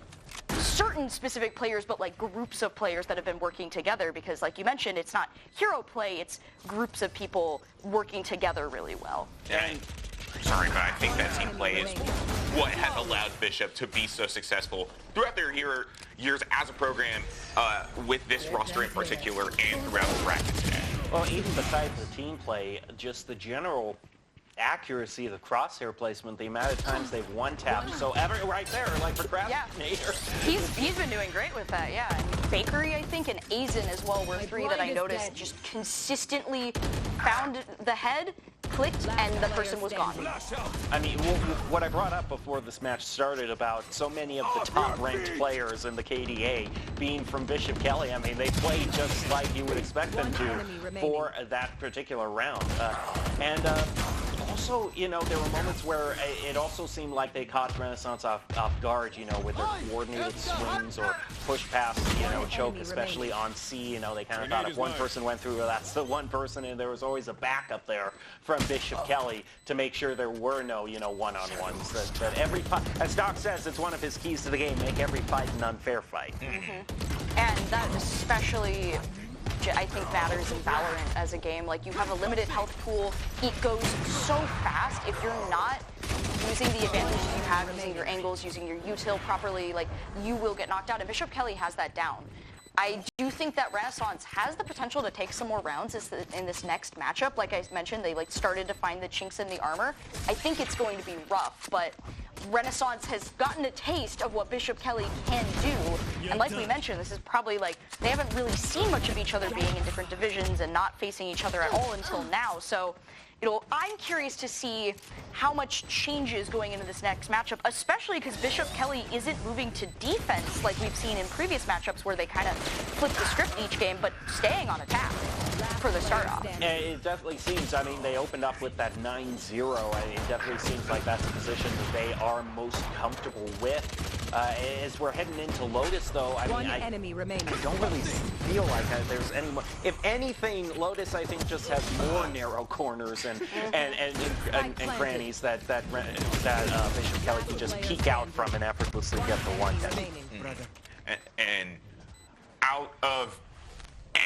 certain specific players, but like groups of players that have been working together, because like you mentioned, it's not hero play, it's groups of people working together really well. And, sorry, but I think that team play is what has allowed Bishop to be so successful throughout their years as a program, with this roster in particular and throughout the bracket today. Well, even besides the team play, just the general accuracy of the crosshair placement, the amount of times they've one-tapped. So Everett right there, like Procrastinator. Yeah. He's been doing great with that, yeah. And Bakery, I think, and Aizen as well were three that I noticed just consistently found the head clicked and the person was gone. I mean, what I brought up before this match started about so many of the top-ranked players in the KDA being from Bishop Kelly, I mean, they played just like you would expect them to for that particular round. Also, you know, there were moments where it also seemed like they caught Renaissance off guard, you know, with their coordinated swings or push pass, you know, choke, especially on C. You know, they kind of thought if one person went through, well, that's the one person, and there was always a backup there from Bishop Kelly to make sure there were no, you know, one-on-ones. That every fight, as Doc says, it's one of his keys to the game, make every fight an unfair fight. And that especially, I think, matters in Valorant as a game. Like, you have a limited health pool. It goes so fast. If you're not using the advantages you have, using your angles, using your util properly, like, you will get knocked out. And Bishop Kelly has that down. I do think that Renaissance has the potential to take some more rounds in this next matchup. Like I mentioned, they started to find the chinks in the armor. I think it's going to be rough, but Renaissance has gotten a taste of what Bishop Kelly can do. And like we mentioned, this is probably like, they haven't really seen much of each other being in different divisions and not facing each other at all until now. So, you know, I'm curious to see how much changes going into this next matchup, especially because Bishop Kelly isn't moving to defense like we've seen in previous matchups where they kind of flip the script each game, but staying on attack for the start off. Yeah, it definitely seems, I mean, they opened up with that 9-0. It definitely seems like that's a position that they are most comfortable with. As we're heading into Lotus, though, I mean, I don't really feel like there's any more. If anything, Lotus, I think, just has more narrow corners and crannies that Bishop Kelly can just peek out from and effortlessly get the one hit. And out of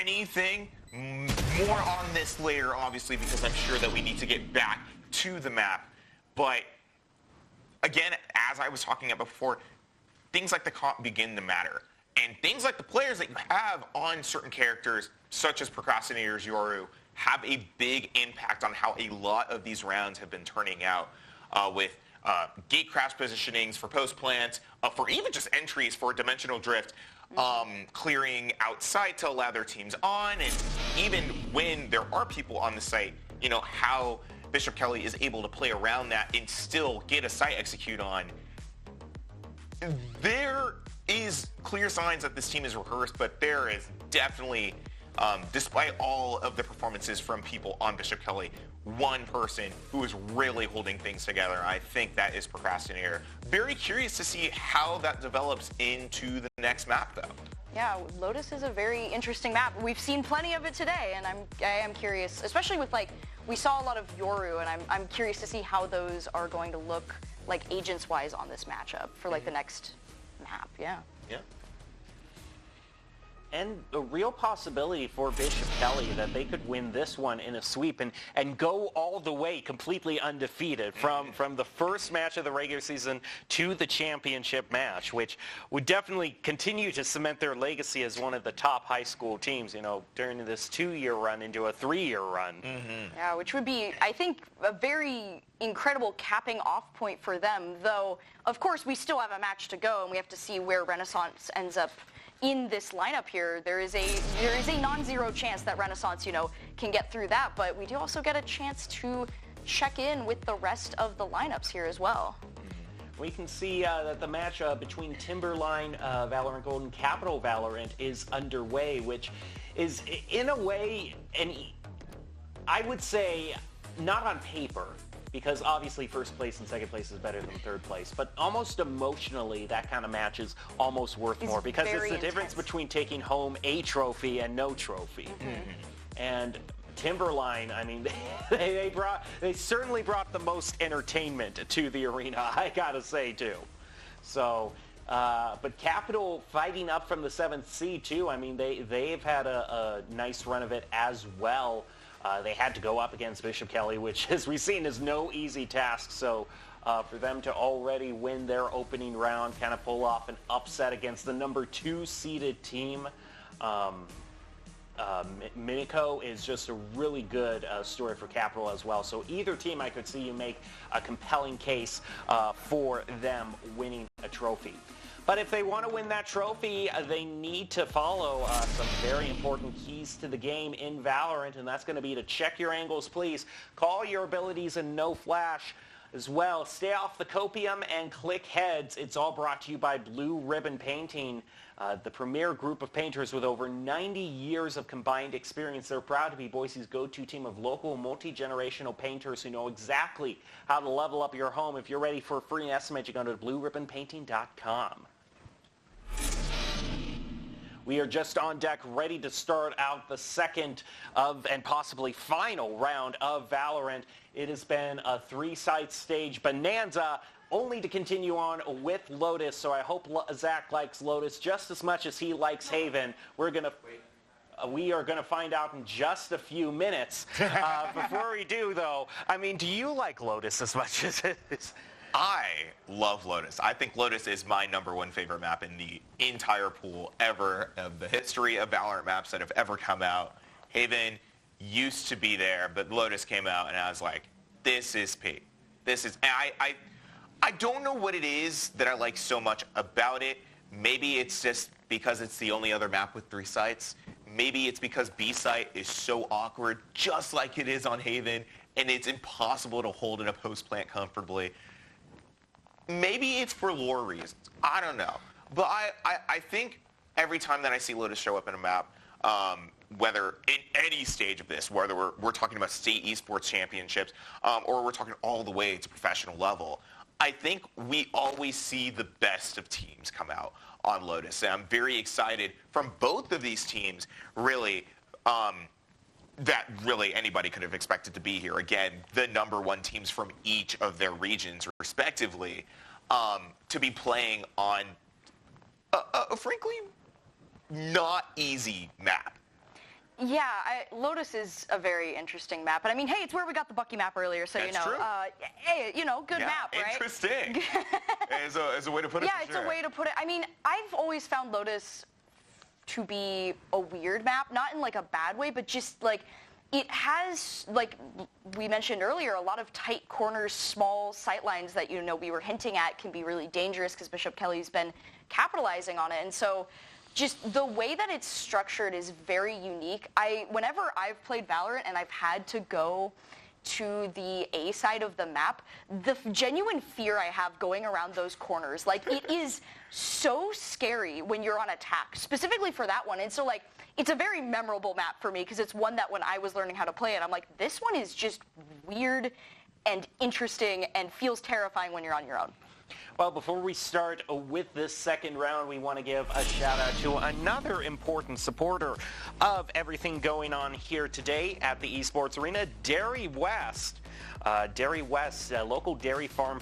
anything, more on this later, obviously, because I'm sure that we need to get back to the map. But again, as I was talking about before, things like the comp begin to matter. And things like the players that you have on certain characters, such as Procrastinators Yoru, have a big impact on how a lot of these rounds have been turning out with gate crash positionings for post plants, for even just entries for Dimensional Drift, clearing outside to allow their teams on, and even when there are people on the site, you know, how Bishop Kelly is able to play around that and still get a site execute on. There is clear signs that this team is rehearsed, but there is definitely, despite all of the performances from people on Bishop Kelly, one person who is really holding things together. I think that is Procrastinator. Very curious to see how that develops into the next map, though. Yeah, Lotus is a very interesting map. We've seen plenty of it today, and I am curious, especially with, like, we saw a lot of Yoru, and I'm curious to see how those are going to look, like, agents-wise on this matchup for, like, the next map. Yeah. And a real possibility for Bishop Kelly that they could win this one in a sweep and go all the way completely undefeated from the first match of the regular season to the championship match, which would definitely continue to cement their legacy as one of the top high school teams, you know, during this 2-year run into a 3-year run. Yeah, which would be, I think, a very incredible capping off point for them, though, of course, we still have a match to go, and we have to see where Renaissance ends up in this lineup here. There is a non-zero chance that Renaissance, you know, can get through that, but we do also get a chance to check in with the rest of the lineups here as well. We can see that the match between Timberline Valorant Gold and Capital Valorant is underway, which is, in a way, I would say, not on paper, because obviously first place and second place is better than third place, but almost emotionally that kind of match is almost worth more, because it's the difference between taking home a trophy and no trophy. And Timberline, I mean, they certainly brought the most entertainment to the arena, I gotta say, too. So, but Capital fighting up from the 7th seed, too. I mean, they've had a nice run of it as well. They had to go up against Bishop Kelly, which, as we've seen, is no easy task. So for them to already win their opening round, kind of pull off an upset against the number 2 seeded team, Minico, is just a really good story for Capital as well. So either team, I could see you make a compelling case for them winning a trophy. But if they want to win that trophy, they need to follow some very important keys to the game in Valorant, and that's going to be to check your angles, please. Call your abilities and no flash as well. Stay off the copium and click heads. It's all brought to you by Blue Ribbon Painting, the premier group of painters with over 90 years of combined experience. They're proud to be Boise's go-to team of local multi-generational painters who know exactly how to level up your home. If you're ready for a free estimate, you go to blueribbonpainting.com. We are just on deck, ready to start out the second of and possibly final round of Valorant. It has been a three-side stage bonanza, only to continue on with Lotus. So I hope Zach likes Lotus just as much as he likes Haven. We are going to find out in just a few minutes. Before we do, though, I mean, do you like Lotus as much as it is? I love Lotus. I think Lotus is my #1 favorite map in the entire pool ever of the history of Valorant maps that have ever come out. Haven used to be there, but Lotus came out, and I was like, this is peak. This is, and I don't know what it is that I like so much about it. Maybe it's just because it's the only other map with 3 sites. Maybe it's because B site is so awkward, just like it is on Haven, and it's impossible to hold in a post plant comfortably. Maybe it's for lore reasons. I don't know. But I think every time that I see Lotus show up in a map, whether in any stage of this, whether we're talking about state esports championships or we're talking all the way to professional level, I think we always see the best of teams come out on Lotus. And I'm very excited from both of these teams, really, that really anybody could have expected to be here. Again, the #1 teams from each of their regions, respectively, to be playing on a frankly not easy map. Yeah, Lotus is a very interesting map. And I mean, hey, it's where we got the Bucky map earlier, so That's you know, true. hey, you know, good map, right? Interesting. As a way to put it. Yeah, it's a way to put it. I mean, I've always found Lotus to be a weird map, not in like a bad way, but just like it has, like we mentioned earlier, a lot of tight corners, small sight lines that, you know, we were hinting at can be really dangerous because Bishop Kelly's been capitalizing on it. And so just the way that it's structured is very unique. Whenever I've played Valorant and I've had to go to the A side of the map, the genuine fear I have going around those corners, like it is so scary when you're on attack, specifically for that one. And so like, it's a very memorable map for me because it's one that when I was learning how to play it, I'm like, this one is just weird and interesting and feels terrifying when you're on your own. Well, before we start with this second round, we want to give a shout out to another important supporter of everything going on here today at the Esports Arena, Dairy West. Dairy West, local dairy farm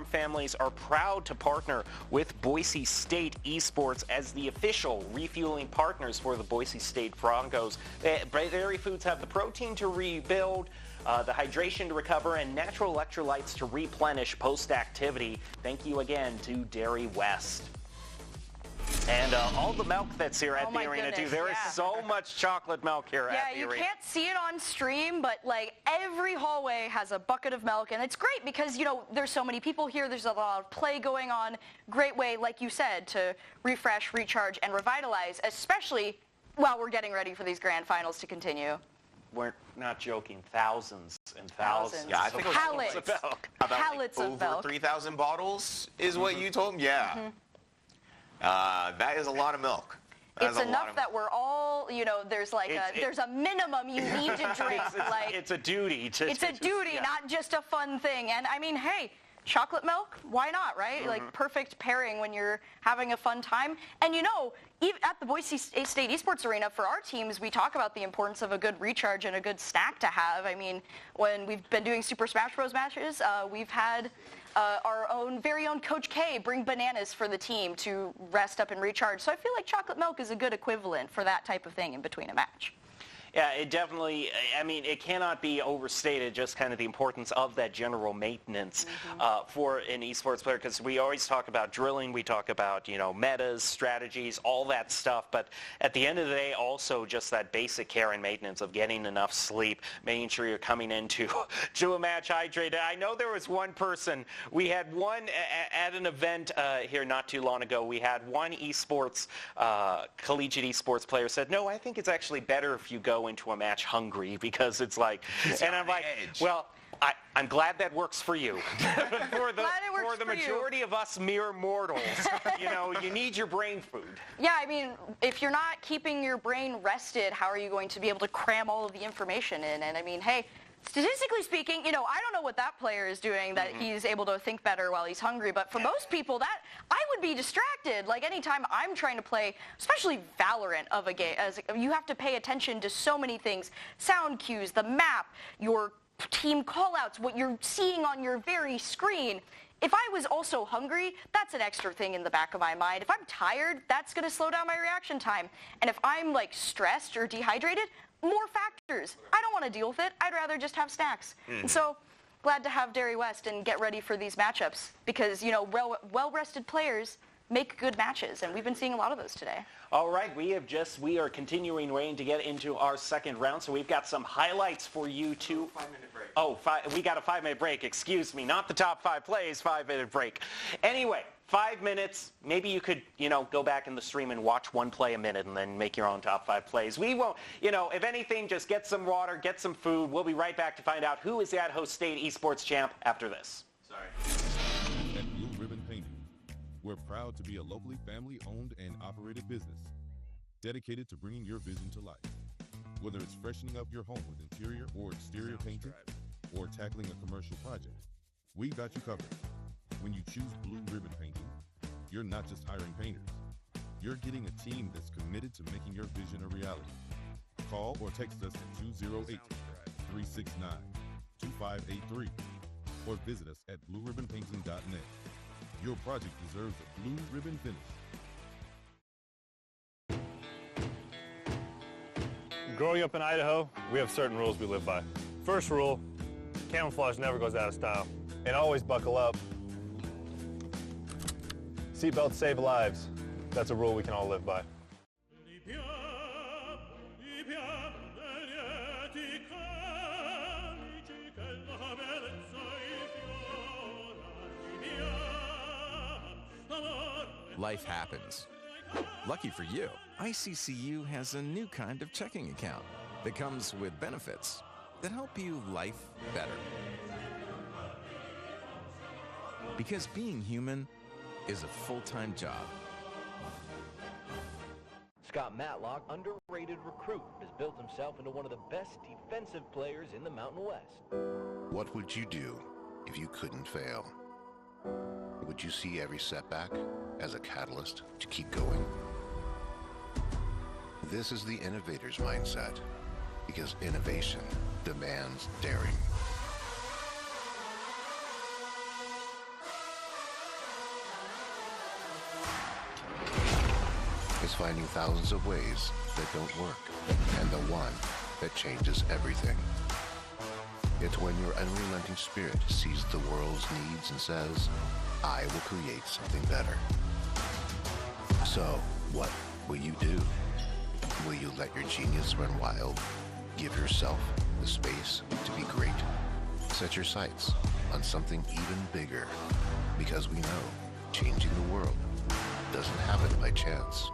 families are proud to partner with Boise State Esports as the official refueling partners for the Boise State Broncos. Dairy foods have the protein to rebuild, the hydration to recover, and natural electrolytes to replenish post-activity. Thank you again to Dairy West. And all the milk that's here at the arena, too. There is so much chocolate milk here at the arena. Yeah, you can't see it on stream, but like every hallway has a bucket of milk, and it's great because, you know, there's so many people here. There's a lot of play going on. Great way, like you said, to refresh, recharge, and revitalize, especially while we're getting ready for these grand finals to continue. We're not joking. Thousands and thousands. Yeah, I think it was pallets of milk. About pallets like of over milk. 3,000 bottles is what you told me? Yeah. That is a lot of milk. It's enough that we're all, you know, there's like there's a minimum you need to drink. It's a duty. It's a duty, not just a fun thing. And I mean, hey, chocolate milk, why not, right? Like perfect pairing when you're having a fun time. And you know, even at the Boise State Esports Arena, for our teams, we talk about the importance of a good recharge and a good snack to have. I mean, when we've been doing Super Smash Bros. Matches, we've had our very own Coach K bring bananas for the team to rest up and recharge. So I feel like chocolate milk is a good equivalent for that type of thing in between a match. Yeah, it definitely, I mean, it cannot be overstated just kind of the importance of that general maintenance for an esports player, because we always talk about drilling, we talk about, you know, metas, strategies, all that stuff, but at the end of the day, also just that basic care and maintenance of getting enough sleep, making sure you're coming into to a match hydrated. I know there was one person, we had one at an event here not too long ago, we had one esports, collegiate esports player said, no, I think it's actually better if you go into a match hungry, because it's like, and I'm like, well, I'm glad that works for you. for the majority of us mere mortals, you know, you need your brain food. Yeah, I mean, if you're not keeping your brain rested, how are you going to be able to cram all of the information in? And I mean, hey, statistically speaking, you know, I don't know what that player is doing that he's able to think better while he's hungry, but for most people, that I would be distracted. Like anytime I'm trying to play, especially Valorant of a game, as you have to pay attention to so many things, sound cues, the map, your team callouts, what you're seeing on your very screen. If I was also hungry, that's an extra thing in the back of my mind. If I'm tired, that's going to slow down my reaction time. And if I'm like stressed or dehydrated, more factors. I don't want to deal with it. I'd rather just have snacks. And so glad to have Derry West and get ready for these matchups, because, you know, well-rested players make good matches, and we've been seeing a lot of those today. All right, we are continuing, Wayne, to get into our second round, so we've got some highlights for you to... 5-minute break. Oh, we got a 5-minute break, excuse me, not the top 5 plays, 5-minute break. Anyway, 5 minutes, maybe you could, you know, go back in the stream and watch one play a minute and then make your own top 5 plays. We won't, you know, if anything, just get some water, get some food. We'll be right back to find out who is the Idaho State Esports champ after this. Sorry. At Blue Ribbon Painting, we're proud to be a locally family-owned and operated business dedicated to bringing your vision to life. Whether it's freshening up your home with interior or exterior painting or tackling a commercial project, we've got you covered. When you choose Blue Ribbon Painting, you're not just hiring painters. You're getting a team that's committed to making your vision a reality. Call or text us at 208-369-2583 or visit us at blueribbonpainting.net. Your project deserves a blue ribbon finish. Growing up in Idaho, we have certain rules we live by. First rule, camouflage never goes out of style. And always buckle up. Seatbelts save lives. That's a rule we can all live by. Life happens. Lucky for you, ICCU has a new kind of checking account that comes with benefits that help you life better. Because being human is a full-time job. Scott Matlock, underrated recruit, has built himself into one of the best defensive players in the Mountain West. What would you do if you couldn't fail? Would you see every setback as a catalyst to keep going? This is the innovator's mindset, because innovation demands daring. It's finding thousands of ways that don't work, and the one that changes everything. It's when your unrelenting spirit sees the world's needs and says, I will create something better. So, what will you do? Will you let your genius run wild? Give yourself the space to be great? Set your sights on something even bigger, because we know changing the world doesn't happen by chance.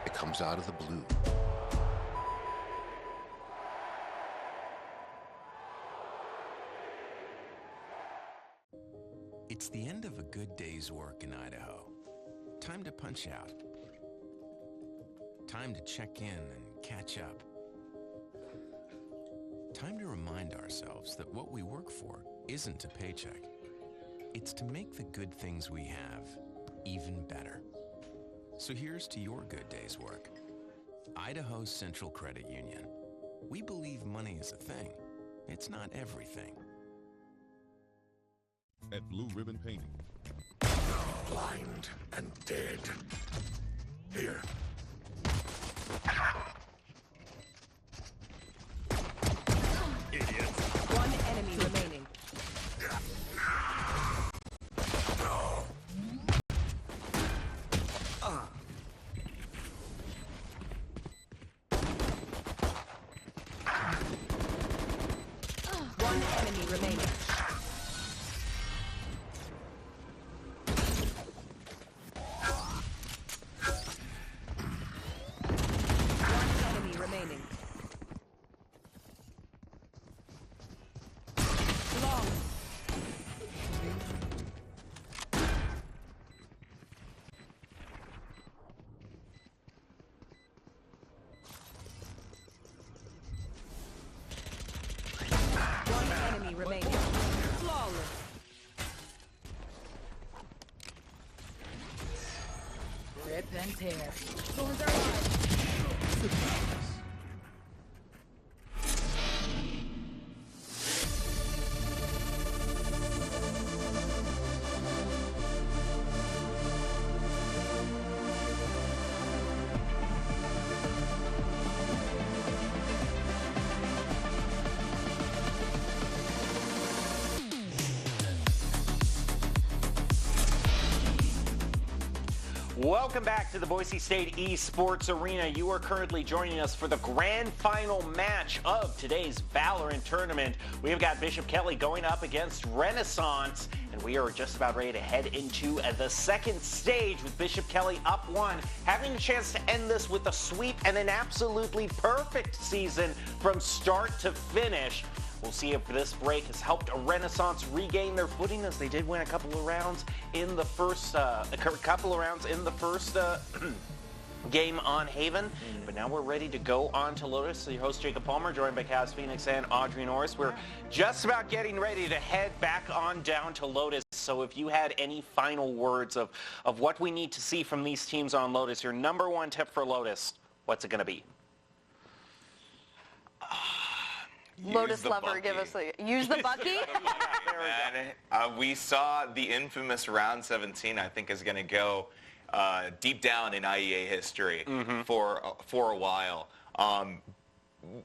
It comes out of the blue. It's the end of a good day's work in Idaho. Time to punch out. Time to check in and catch up. Time to remind ourselves that what we work for isn't a paycheck. It's to make the good things we have even better. So here's to your good day's work. Idaho Central Credit Union. We believe money is a thing. It's not everything. At Blue Ribbon Painting, Blind and dead. Here. remaining. One enemy remaining. Long. One enemy remaining. Flawless. Rip and tear. Thorns are alive. Welcome back to the Boise State Esports Arena. You are currently joining us for the grand final match of today's Valorant tournament. We have got Bishop Kelly going up against Renaissance, and we are just about ready to head into the second stage with Bishop Kelly up 1, having a chance to end this with a sweep and an absolutely perfect season from start to finish. We'll see if this break has helped Renaissance regain their footing, as they did win a couple of rounds in the first game on Haven. But now we're ready to go on to Lotus. So your host Jacob Palmer, joined by Kaz Phoenix and Audrey Norris. We're just about getting ready to head back on down to Lotus. So if you had any final words of what we need to see from these teams on Lotus, your number one tip for Lotus, what's it going to be? Lotus lover, give us use the Bucky. We saw the infamous round 17. I think is going to go deep down in IEA history for a while.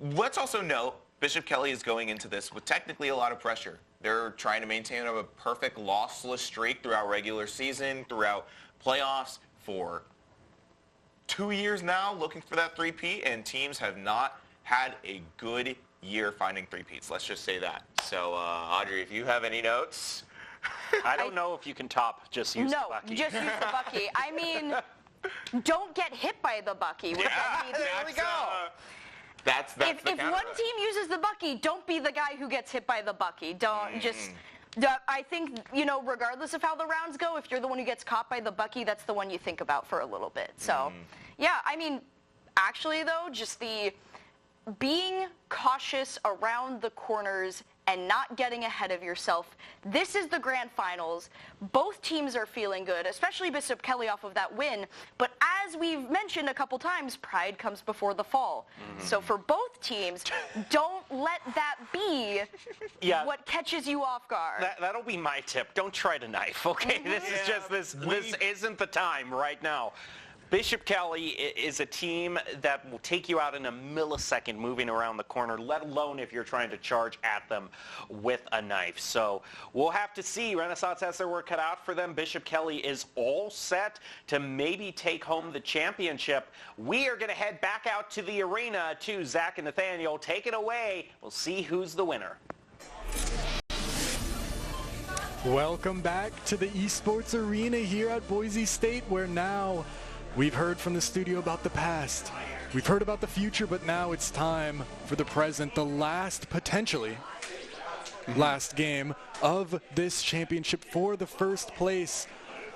Let's also note Bishop Kelly is going into this with technically a lot of pressure. They're trying to maintain a perfect lossless streak throughout regular season, throughout playoffs for 2 years now, looking for that 3-peat, and teams have not had a good year finding 3-peats. Let's just say that. So, Audrey, if you have any notes. I don't know if you can top just use the Bucky. No, just use the Bucky. I mean, don't get hit by the Bucky. There we go. That's if one team uses the Bucky, don't be the guy who gets hit by the Bucky. Don't just... I think, regardless of how the rounds go, if you're the one who gets caught by the Bucky, that's the one you think about for a little bit. So, yeah, I mean, actually, though, just the being cautious around the corners and not getting ahead of yourself. This is the grand finals. Both teams are feeling good, especially Bishop Kelly off of that win. But as we've mentioned a couple times, pride comes before the fall. So for both teams, don't let that be what catches you off guard. That'll be my tip. Don't try to knife, okay? This is just, this isn't the time right now. Bishop Kelly is a team that will take you out in a millisecond moving around the corner, let alone if you're trying to charge at them with a knife. So we'll have to see. Renaissance has their work cut out for them. Bishop Kelly is all set to maybe take home the championship. We are going to head back out to the arena to Zach and Nathaniel. Take it away. We'll see who's the winner. Welcome back to the Esports Arena here at Boise State, where now we've heard from the studio about the past. We've heard about the future, but now it's time for the present, the last, potentially, last game of this championship for the first place.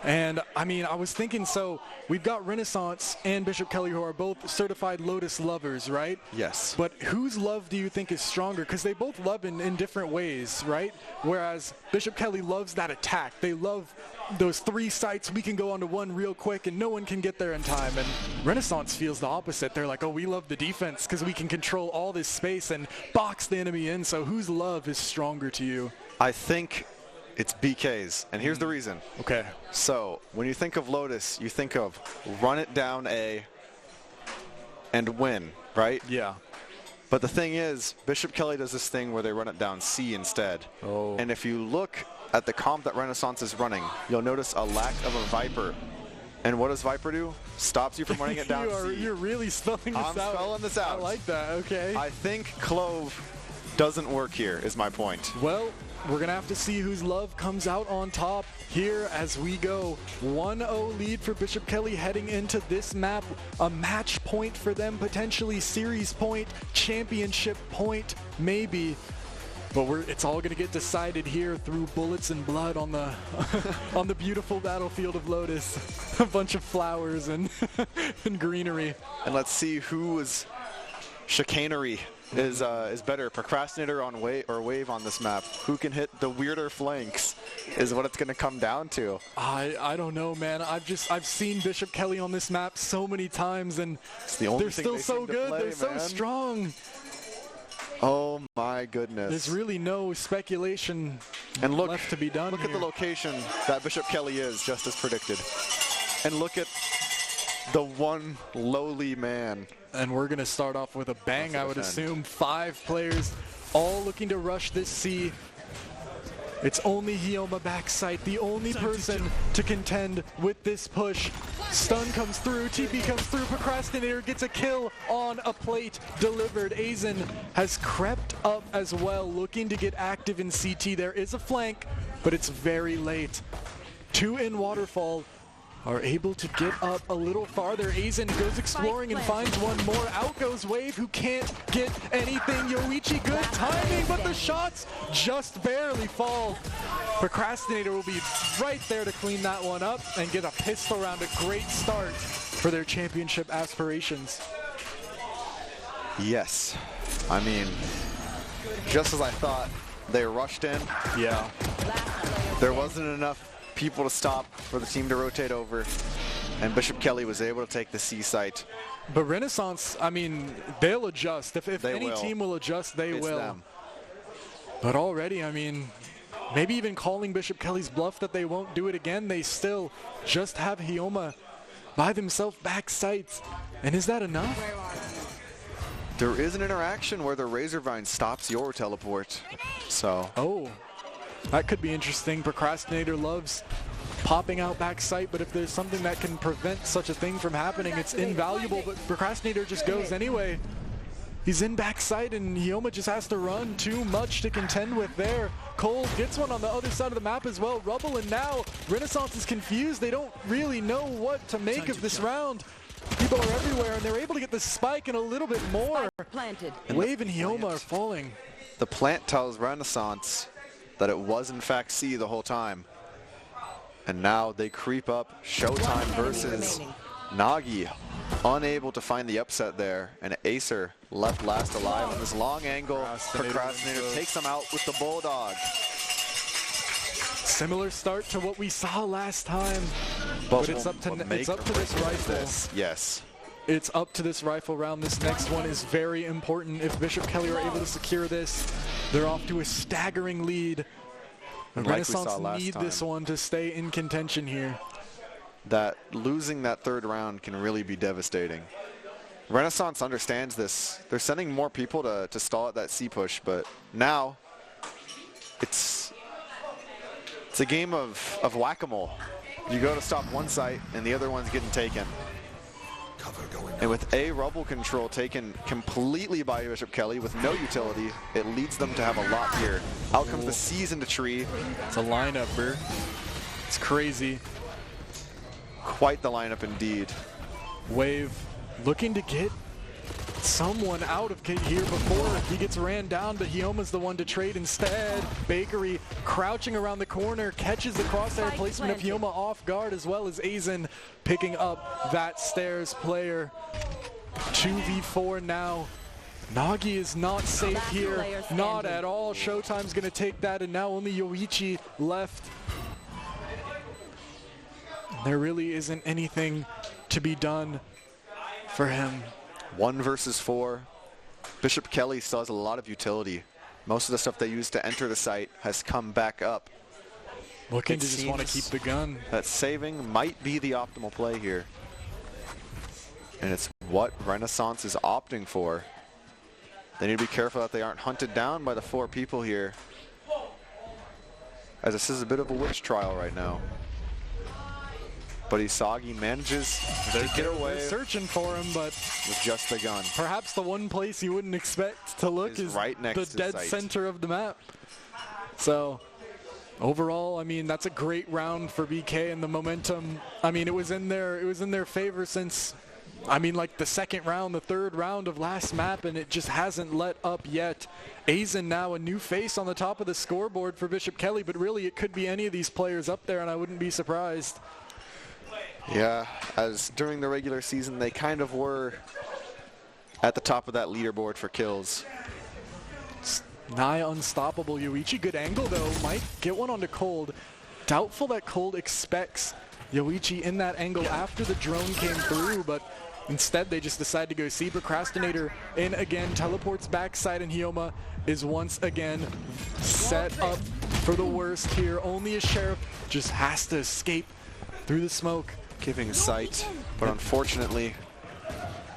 And, I mean, I was thinking, so we've got Renaissance and Bishop Kelly, who are both certified Lotus lovers, right? Yes. But whose love do you think is stronger? Because they both love in different ways, right? Whereas Bishop Kelly loves that attack. They love those 3 sites. We can go onto one real quick, and no one can get there in time. And Renaissance feels the opposite. They're like, oh, we love the defense because we can control all this space and box the enemy in. So whose love is stronger to you? I think it's BK's, and here's the reason. Okay. So when you think of Lotus, you think of run it down A and win, right? Yeah. But the thing is, Bishop Kelly does this thing where they run it down C instead. Oh. And if you look at the comp that Renaissance is running, you'll notice a lack of a Viper. And what does Viper do? Stops you from running it down C. You're really spelling this out. I'm spelling this out. I like that, okay. I think Clove doesn't work here, is my point. Well, we're going to have to see whose love comes out on top here as we go. 1-0 lead for Bishop Kelly heading into this map. A match point for them, potentially series point, championship point, maybe. But it's all going to get decided here through bullets and blood on the on the beautiful battlefield of Lotus. A bunch of flowers and, and greenery. And let's see whose chicanery is better, Procrastinator on Wave on this map. Who can hit the weirder flanks is what it's going to come down to. I don't know, man. I've seen Bishop Kelly on this map so many times, and they're still so good. They're so strong. Oh my goodness. There's really no speculation left to be done. Look at the location that Bishop Kelly is, just as predicted. And look at the one lowly man. And we're going to start off with a bang, I would assume. 5 players all looking to rush this C. It's only Hyoma backside, the only person to contend with this push. Stun comes through, TP comes through, Procrastinator gets a kill on a plate delivered. Aizen has crept up as well, looking to get active in CT. There is a flank, but it's very late. 2 in Waterfall are able to get up a little farther. Aizen goes exploring and finds one more. Out goes Wave, who can't get anything. Yoichi, good timing, but the shots just barely fall. Procrastinator will be right there to clean that one up and get a pistol round. A great start for their championship aspirations. Yes. I mean, just as I thought, they rushed in. Yeah. There wasn't enough people to stop for the team to rotate over, and Bishop Kelly was able to take the C site. But Renaissance, I mean, they'll adjust. If any team will adjust, they will. Them. But already, I mean, maybe even calling Bishop Kelly's bluff that they won't do it again, they still just have Hyoma by themselves back sites. And is that enough? There is an interaction where the Razorvine stops your teleport. So. Oh. That could be interesting. Procrastinator loves popping out back sight, but if there's something that can prevent such a thing from happening, it's invaluable, but Procrastinator just goes anyway. He's in back sight, and Hyoma just has to run. Too much to contend with there. Cole gets one on the other side of the map as well. Rubble, and now Renaissance is confused. They don't really know what to make of this round. People are everywhere, and they're able to get the spike and a little bit more. Wave and Hyoma are falling. The plant tells Renaissance that it was in fact C the whole time. And now they creep up. Showtime versus Nagi. Unable to find the upset there. And Acer left last alive on this long angle. Procrastinator takes him out with the Bulldog. Similar start to what we saw last time. But it's up to this rifle. Yes. It's up to this rifle round. This next one is very important. If Bishop Kelly are able to secure this, they're off to a staggering lead. And Renaissance need this one to stay in contention here. That losing that third round can really be devastating. Renaissance understands this. They're sending more people to stall at that C push, but now it's a game of whack-a-mole. You go to stop one site and the other one's getting taken. And with a rubble control taken completely by Bishop Kelly with no utility, it leads them to have a lot here. Out comes the C's into tree. It's a lineup, bro. It's crazy. Quite the lineup indeed. Wave looking to get someone out of here before he gets ran down, but Hyoma's the one to trade instead. Bakery crouching around the corner, catches the crosshair placement of Hyoma off guard, as well as Aizen picking up that stairs player. 2v4 now. Nagi is not safe here, not at all. Showtime's gonna take that, and now only Yoichi left. There really isn't anything to be done for him. 1 versus 4. Bishop Kelly still has a lot of utility. Most of the stuff they used to enter the site has come back up. Looking to just want to keep the gun. That saving might be the optimal play here. And it's what Renaissance is opting for. They need to be careful that they aren't hunted down by the 4 people here, as this is a bit of a witch trial right now. but Isagi manages to get away. They're searching for him, but with just the gun. Perhaps the one place you wouldn't expect to look is right next the to dead sight. center of the map. So overall, I mean, that's a great round for BK, and the momentum, I mean, it was in their favor since, I mean, like the second round, the third round of last map, and it just hasn't let up yet. Aizen now a new face on the top of the scoreboard for Bishop Kelly, but really it could be any of these players up there, and I wouldn't be surprised. Yeah, as during the regular season, they kind of were at the top of that leaderboard for kills. Nigh unstoppable. Yoichi, good angle though, might get one onto Cold. Doubtful that Cold expects Yoichi in that angle after the drone came through, but instead they just decide to go see. Procrastinator in again, teleports backside, and Hyoma is once again set up for the worst here. Only a Sheriff just has to escape through the smoke. Giving sight, but unfortunately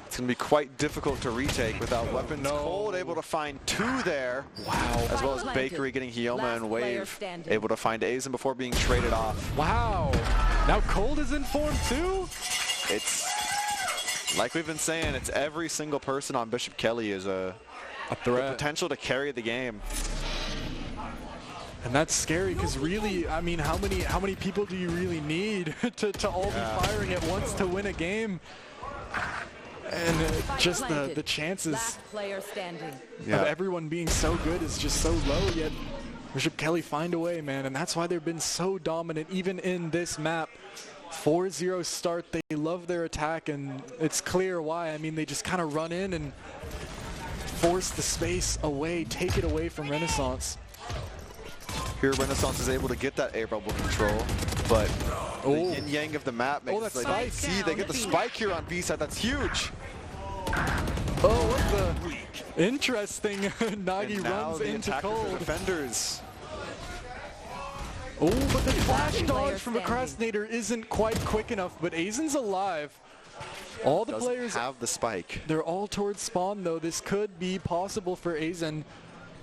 it's going to be quite difficult to retake without weapons. Cold able to find 2 there. Wow. As well as Bakery getting Hyoma and Wave able to find Aizen before being traded off. Wow. Now Cold is in form too? It's like we've been saying, it's every single person on Bishop Kelly is a threat. The potential to carry the game. And that's scary because really, I mean, how many people do you really need to all be firing at once to win a game? And just the chances of everyone being so good is just so low, yet Bishop Kelly find a way, man, and that's why they've been so dominant even in this map. 4-0 start, they love their attack, and it's clear why. I mean, they just kind of run in and force the space away, take it away from Renaissance. Here Renaissance is able to get that air bubble control, but the yin-yang of the map makes it like, see, they get the spike here on B-side, that's huge. Oh, what the interesting. Nagi runs into Cold. Defenders. Oh, but the flash dodge from Procrastinator isn't quite quick enough, but Aizen's alive. All the players have the spike. They're all towards spawn though. This could be possible for Aizen.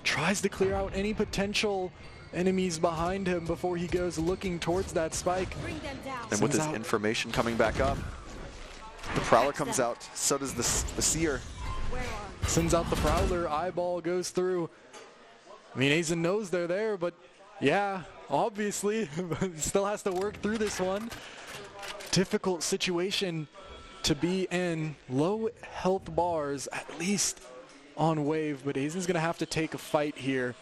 Tries to clear out any potential enemies behind him before he goes looking towards that spike. And with this information coming back up, the Prowler comes out, so does the Seer. Sends out the Prowler, eyeball goes through. I mean, Aizen knows they're there, but yeah, obviously, still has to work through this one. Difficult situation to be in. Low health bars, at least on Wave, but Aizen's gonna have to take a fight here.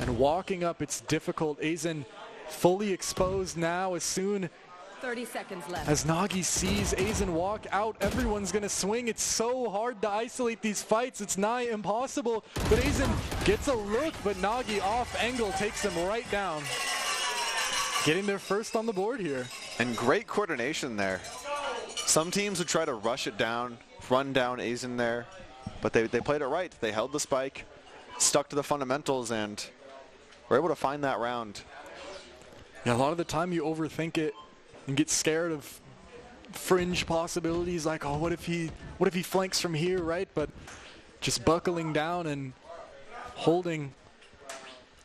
And walking up, it's difficult. Aizen fully exposed now. As soon 30 seconds left. As Nagi sees Aizen walk out, everyone's gonna swing. It's so hard to isolate these fights. It's nigh impossible. But Aizen gets a look, but Nagi off angle takes him right down. Getting their first on the board here. And great coordination there. Some teams would try to rush it down, run down Aizen there, but they played it right. They held the spike, stuck to the fundamentals, and were able to find that round. Yeah, a lot of the time you overthink it and get scared of fringe possibilities like, oh, what if he flanks from here, right? But just buckling down and holding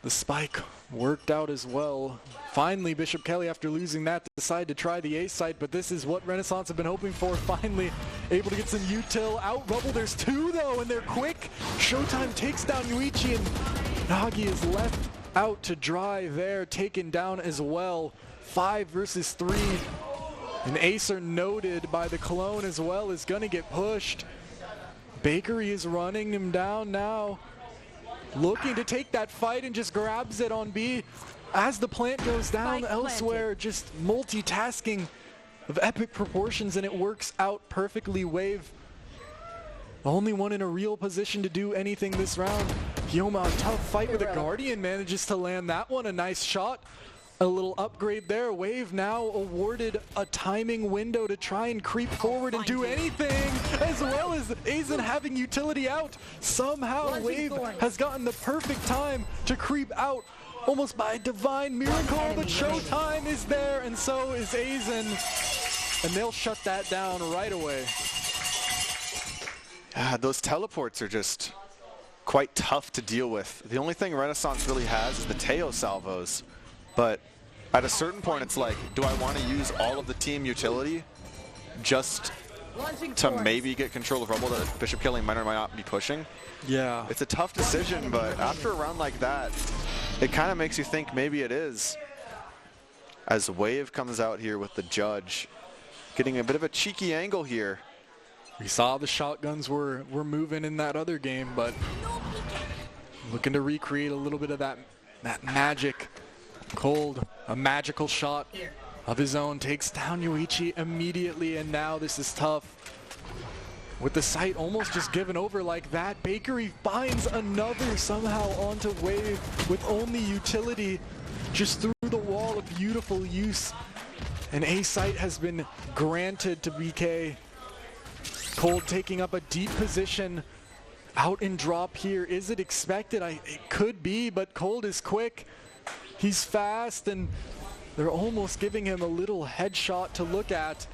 the spike worked out as well. Finally, Bishop Kelly, after losing that, decided to try the A site, but this is what Renaissance have been hoping for. Finally able to get some util out. Rubble, there's 2 though, and they're quick. Showtime takes down Yuichi, and Nagi is left out to dry there, taken down as well. 5 versus 3. And Acer, noted by the clone as well, is gonna get pushed. Bakery is running him down now. Looking to take that fight and just grabs it on B. As the plant goes down elsewhere, just multitasking of epic proportions, and it works out perfectly. Wave, the only one in a real position to do anything this round. Hyoma, a tough fight with a Guardian, manages to land that one. A nice shot. A little upgrade there. Wave now awarded a timing window to try and creep forward and do anything, as well as Aizen having utility out. Somehow Wave has gotten the perfect time to creep out, almost by a divine miracle, but Showtime is there, and so is Aizen, and they'll shut that down right away. Those teleports are just quite tough to deal with. The only thing Renaissance really has is the Teo salvos, but at a certain point, it's like, do I want to use all of the team utility just to maybe get control of Rumble that Bishop Kelly might or might not be pushing? Yeah. It's a tough decision, but after a round like that, it kind of makes you think maybe it is. As Wave comes out here with the judge, getting a bit of a cheeky angle here. We saw the shotguns were moving in that other game, but looking to recreate a little bit of that magic. Cold, a magical shot of his own, takes down Yoichi immediately, and now this is tough. With the sight almost just given over like that, Bakery finds another somehow onto Wave with only utility just through the wall. A beautiful use. And a sight has been granted to BK. Cold taking up a deep position. Out in drop here. Is it expected? It could be, but Cold is quick. He's fast, and they're almost giving him a little headshot to look at.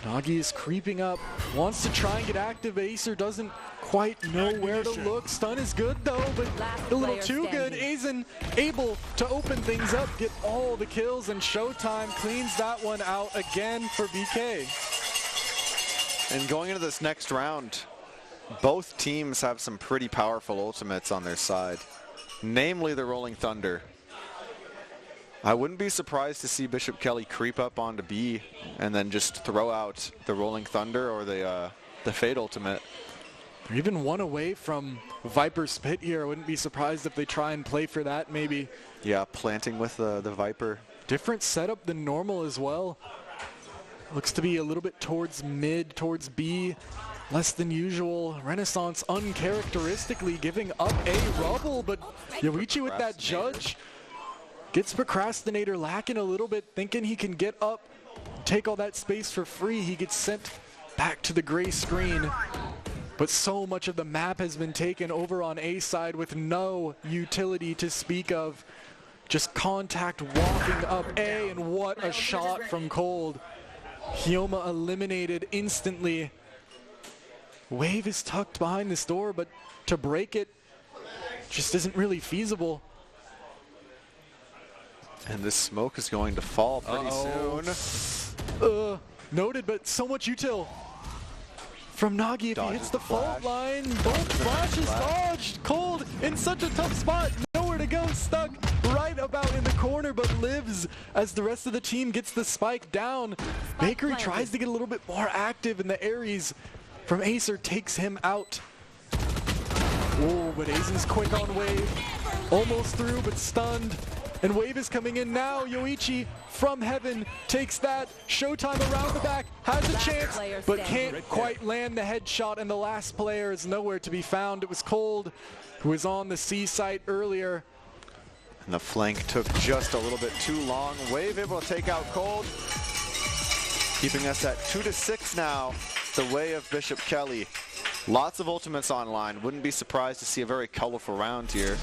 Nagi is creeping up, wants to try and get active. Acer doesn't quite know where to look. Stun is good though, but a little too good. Aizen able to open things up, get all the kills, and Showtime cleans that one out again for BK. And going into this next round, both teams have some pretty powerful ultimates on their side, namely the Rolling Thunder. I wouldn't be surprised to see Bishop Kelly creep up onto B and then just throw out the Rolling Thunder or the Fade ultimate. They're even one away from Viper's Pit here. I wouldn't be surprised if they try and play for that maybe. Yeah, planting with the Viper. Different setup than normal as well. Looks to be a little bit towards mid, towards B. Less than usual. Renaissance uncharacteristically giving up a rubble, but Yoichi with that judge gets Procrastinator lacking a little bit, thinking he can get up, take all that space for free. He gets sent back to the gray screen. But so much of the map has been taken over on A side with no utility to speak of. Just contact walking up A, and what a shot from Cold. Hyoma eliminated instantly. Wave is tucked behind this door, but to break it just isn't really feasible. And this smoke is going to fall pretty soon. Noted, but so much util from Nagi if he hits the fault line. Both flashes dodged. Cold in such a tough spot. Nowhere to go. Stuck right about in the corner, but lives as the rest of the team gets the spike down. Bakery tries to get a little bit more active, and the Ares from Acer takes him out. Oh, but Aizen's quick on Wave. Almost through, but stunned. And Wave is coming in now. Yoichi from heaven takes that. Showtime around the back, has a chance, but can't quite land the headshot, and the last player is nowhere to be found. It was Cold, who was on the C site earlier. And the flank took just a little bit too long. Wave able to take out Cold, keeping us at 2-6 now, the way of Bishop Kelly. Lots of ultimates online. Wouldn't be surprised to see a very colorful round here.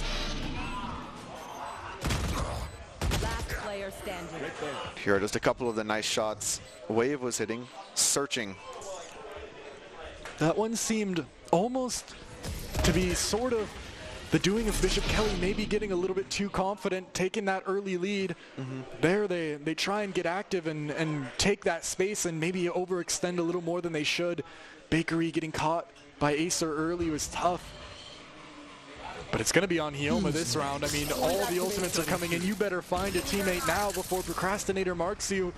Here are just a couple of the nice shots Wave was hitting, searching. That one seemed almost to be sort of the doing of Bishop Kelly, maybe getting a little bit too confident, taking that early lead. There they try and get active and take that space and maybe overextend a little more than they should. Bakery getting caught by Acer early was tough. But it's going to be on Hyoma this round. I mean, all the ultimates are coming in. You better find a teammate now before Procrastinator marks you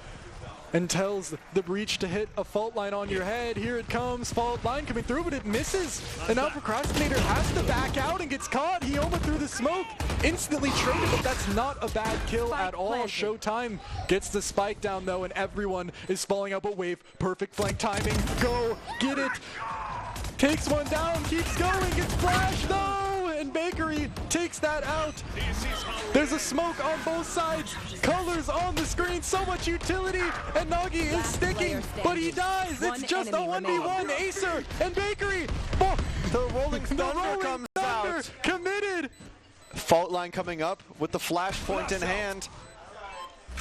and tells the Breach to hit a fault line on your head. Here it comes, fault line coming through, but it misses. And now Procrastinator has to back out and gets caught. Hyoma through the smoke, instantly traded, but that's not a bad kill at all. Showtime gets the spike down though, and everyone is falling out, but Wave, perfect flank timing. Go, get it. Takes one down, keeps going, gets flashed though! And Bakery takes that out. There's a smoke on both sides. Colors on the screen, so much utility, and Nagi is sticking, but he dies. It's just a 1v1. Acer and Bakery. Oh, the Rolling Thunder comes out. Committed. Fault line coming up with the flash point in hand.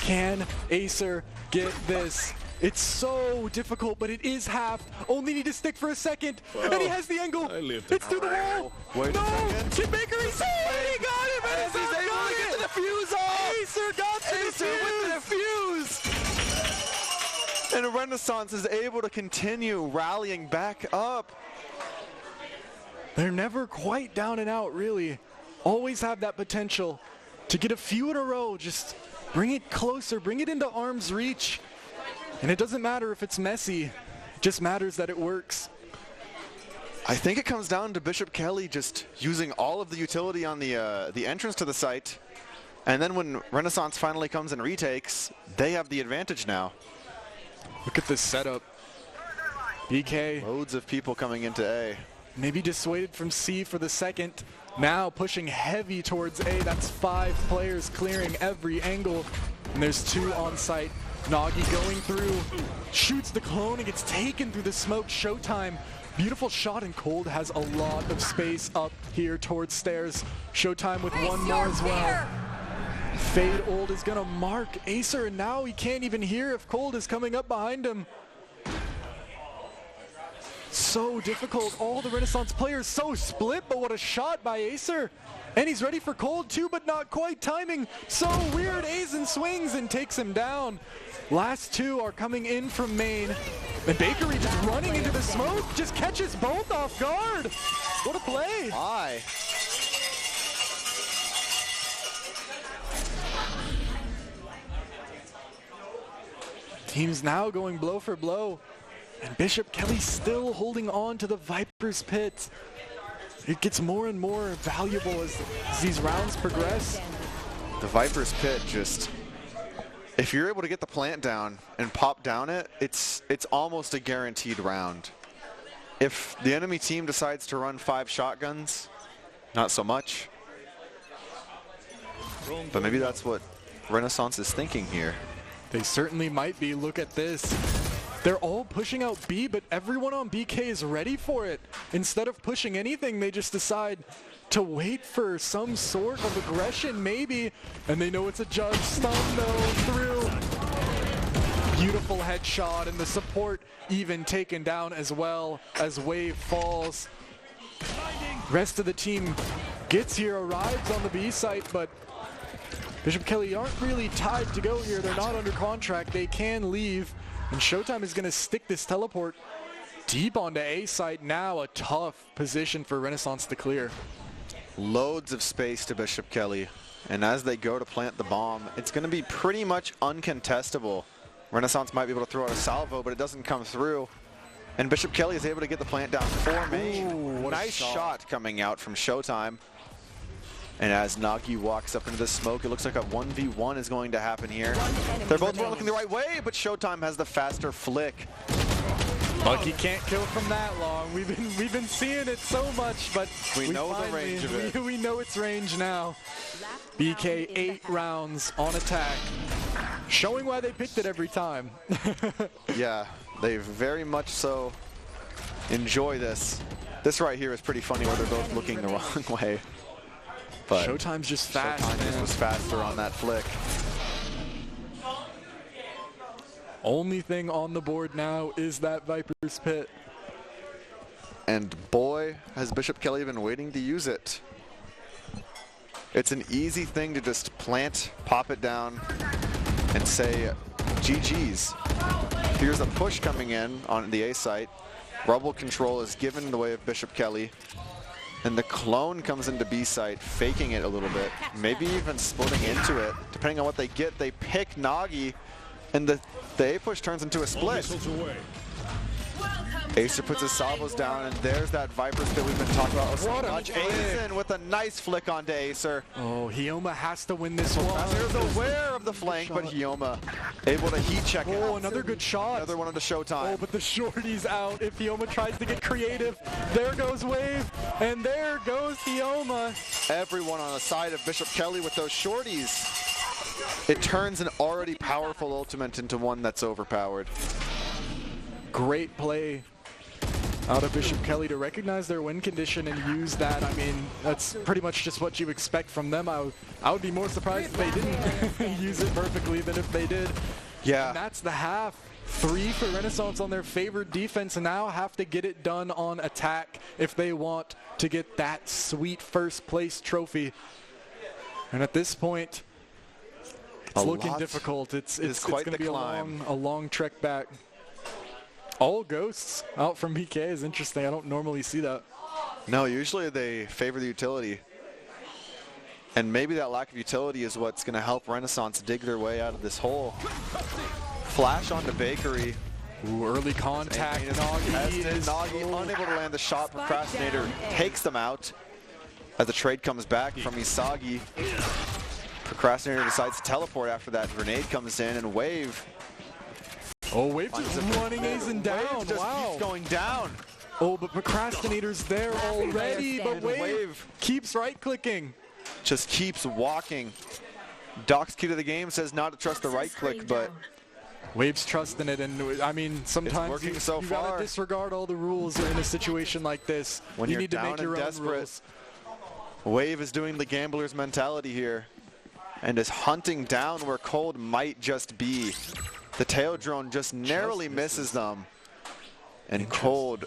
Can Acer get this? It's so difficult, but it is halved. Only need to stick for a second, and he has the angle. It's through the wall. Wait no, Kid Bakery saved it. He got it, and he's able to get the defuse off! Acer got the Acer with the defuse! And Renaissance is able to continue rallying back up. They're never quite down and out, really. Always have that potential to get a few in a row. Just bring it closer, bring it into arm's reach. And it doesn't matter if it's messy. It just matters that it works. I think it comes down to Bishop Kelly just using all of the utility on the entrance to the site. And then when Renaissance finally comes and retakes, they have the advantage now. Look at this setup. BK. Loads of people coming into A. Maybe dissuaded from C for the second. Now pushing heavy towards A. That's 5 players clearing every angle. And there's 2 on site. Nagi going through, shoots the clone and gets taken through the smoke. Showtime. Beautiful shot, and Cold has a lot of space up here towards stairs. Showtime with one more as well. Fade Old is gonna mark Acer, and now he can't even hear if Cold is coming up behind him. So difficult, all the Renaissance players so split, but what a shot by Acer. And he's ready for Cold too, but not quite timing. So weird, Aizen swings and takes him down. Last 2 are coming in from main. And Bakery just running into the smoke, just catches both off guard. What a play. Why? Teams now going blow for blow. And Bishop Kelly still holding on to the Viper's Pit. It gets more and more valuable as these rounds progress. The Viper's Pit just, if you're able to get the plant down and pop down it, it's almost a guaranteed round. If the enemy team decides to run 5 shotguns, not so much. But maybe that's what Renaissance is thinking here. They certainly might be. Look at this. They're all pushing out B, but everyone on BK is ready for it. Instead of pushing anything, they just decide to wait for some sort of aggression, maybe. And they know it's a judge stun, though, through. Beautiful headshot, and the support even taken down as well as Wave falls. Rest of the team gets here, arrives on the B site, but Bishop Kelly aren't really tied to go here. They're not under contract. They can leave. And Showtime is going to stick this teleport deep onto A site. Now a tough position for Renaissance to clear. Loads of space to Bishop Kelly. And as they go to plant the bomb, it's going to be pretty much uncontestable. Renaissance might be able to throw out a salvo, but it doesn't come through. And Bishop Kelly is able to get the plant down for main. Ooh, nice shot coming out from Showtime. And as Nagi walks up into the smoke, it looks like a 1v1 is going to happen here. They're both looking the right way, but Showtime has the faster flick. Bucky can't kill from that long. We've been seeing it so much, but we know the range of it. We know its range now. BK 8 rounds on attack, showing why they picked it every time. Yeah, they very much so enjoy this. This right here is pretty funny where they're both looking the wrong way. But Showtime's just fast. Showtime just was faster on that flick. Only thing on the board now is that Viper's Pit. And boy, has Bishop Kelly been waiting to use it. It's an easy thing to just plant, pop it down, and say GG's. Here's a push coming in on the A site. Rubble control is given in the way of Bishop Kelly. And the clone comes into B site, faking it a little bit, maybe even splitting into it. Depending on what they get, they pick Nagi, and the A push turns into a split. Acer puts his salvos down, and there's that Viper's Pit we've been talking about so much. Aizen with a nice flick onto Acer. Oh, Hyoma has to win this one. Acer's aware of the flank, but Hyoma able to heat check it. Oh, another good shot. Another one into Showtime. Oh, but the shorty's out. If Hyoma tries to get creative, there goes Wave, and there goes Hyoma. Everyone on the side of Bishop Kelly with those shorties. It turns an already powerful ultimate into one that's overpowered. Great play out of Bishop Kelly to recognize their win condition and use that. I mean, that's pretty much just what you expect from them. I would be more surprised if they didn't use it perfectly than if they did. Yeah. And that's the half. 3 for Renaissance on their favored defense, and now have to get it done on attack if they want to get that sweet first place trophy. And at this point, It's looking difficult. It's quite going to the be climb. a long trek back. All ghosts out from BK is interesting. I don't normally see that. No, usually they favor the utility. And maybe that lack of utility is what's going to help Renaissance dig their way out of this hole. Flash onto Bakery. Ooh, early contact. Nagi unable to land the shot. Procrastinator takes them out as the trade comes back from Isagi. Procrastinator decides to teleport after that grenade comes in, and Wave. Oh, Wave just running Aizen down. Wave just keeps going down. Oh, but Procrastinator's there already, but Wave keeps right-clicking. Just keeps walking. Doc's key to the game says not to trust the right-click, but Wave's trusting it, and I mean, sometimes you gotta disregard all the rules in a situation like this. When you you're need to down make your and own desperate, rules. Wave is doing the gambler's mentality here and is hunting down where Cold might just be. The tail drone just narrowly misses them, and Cold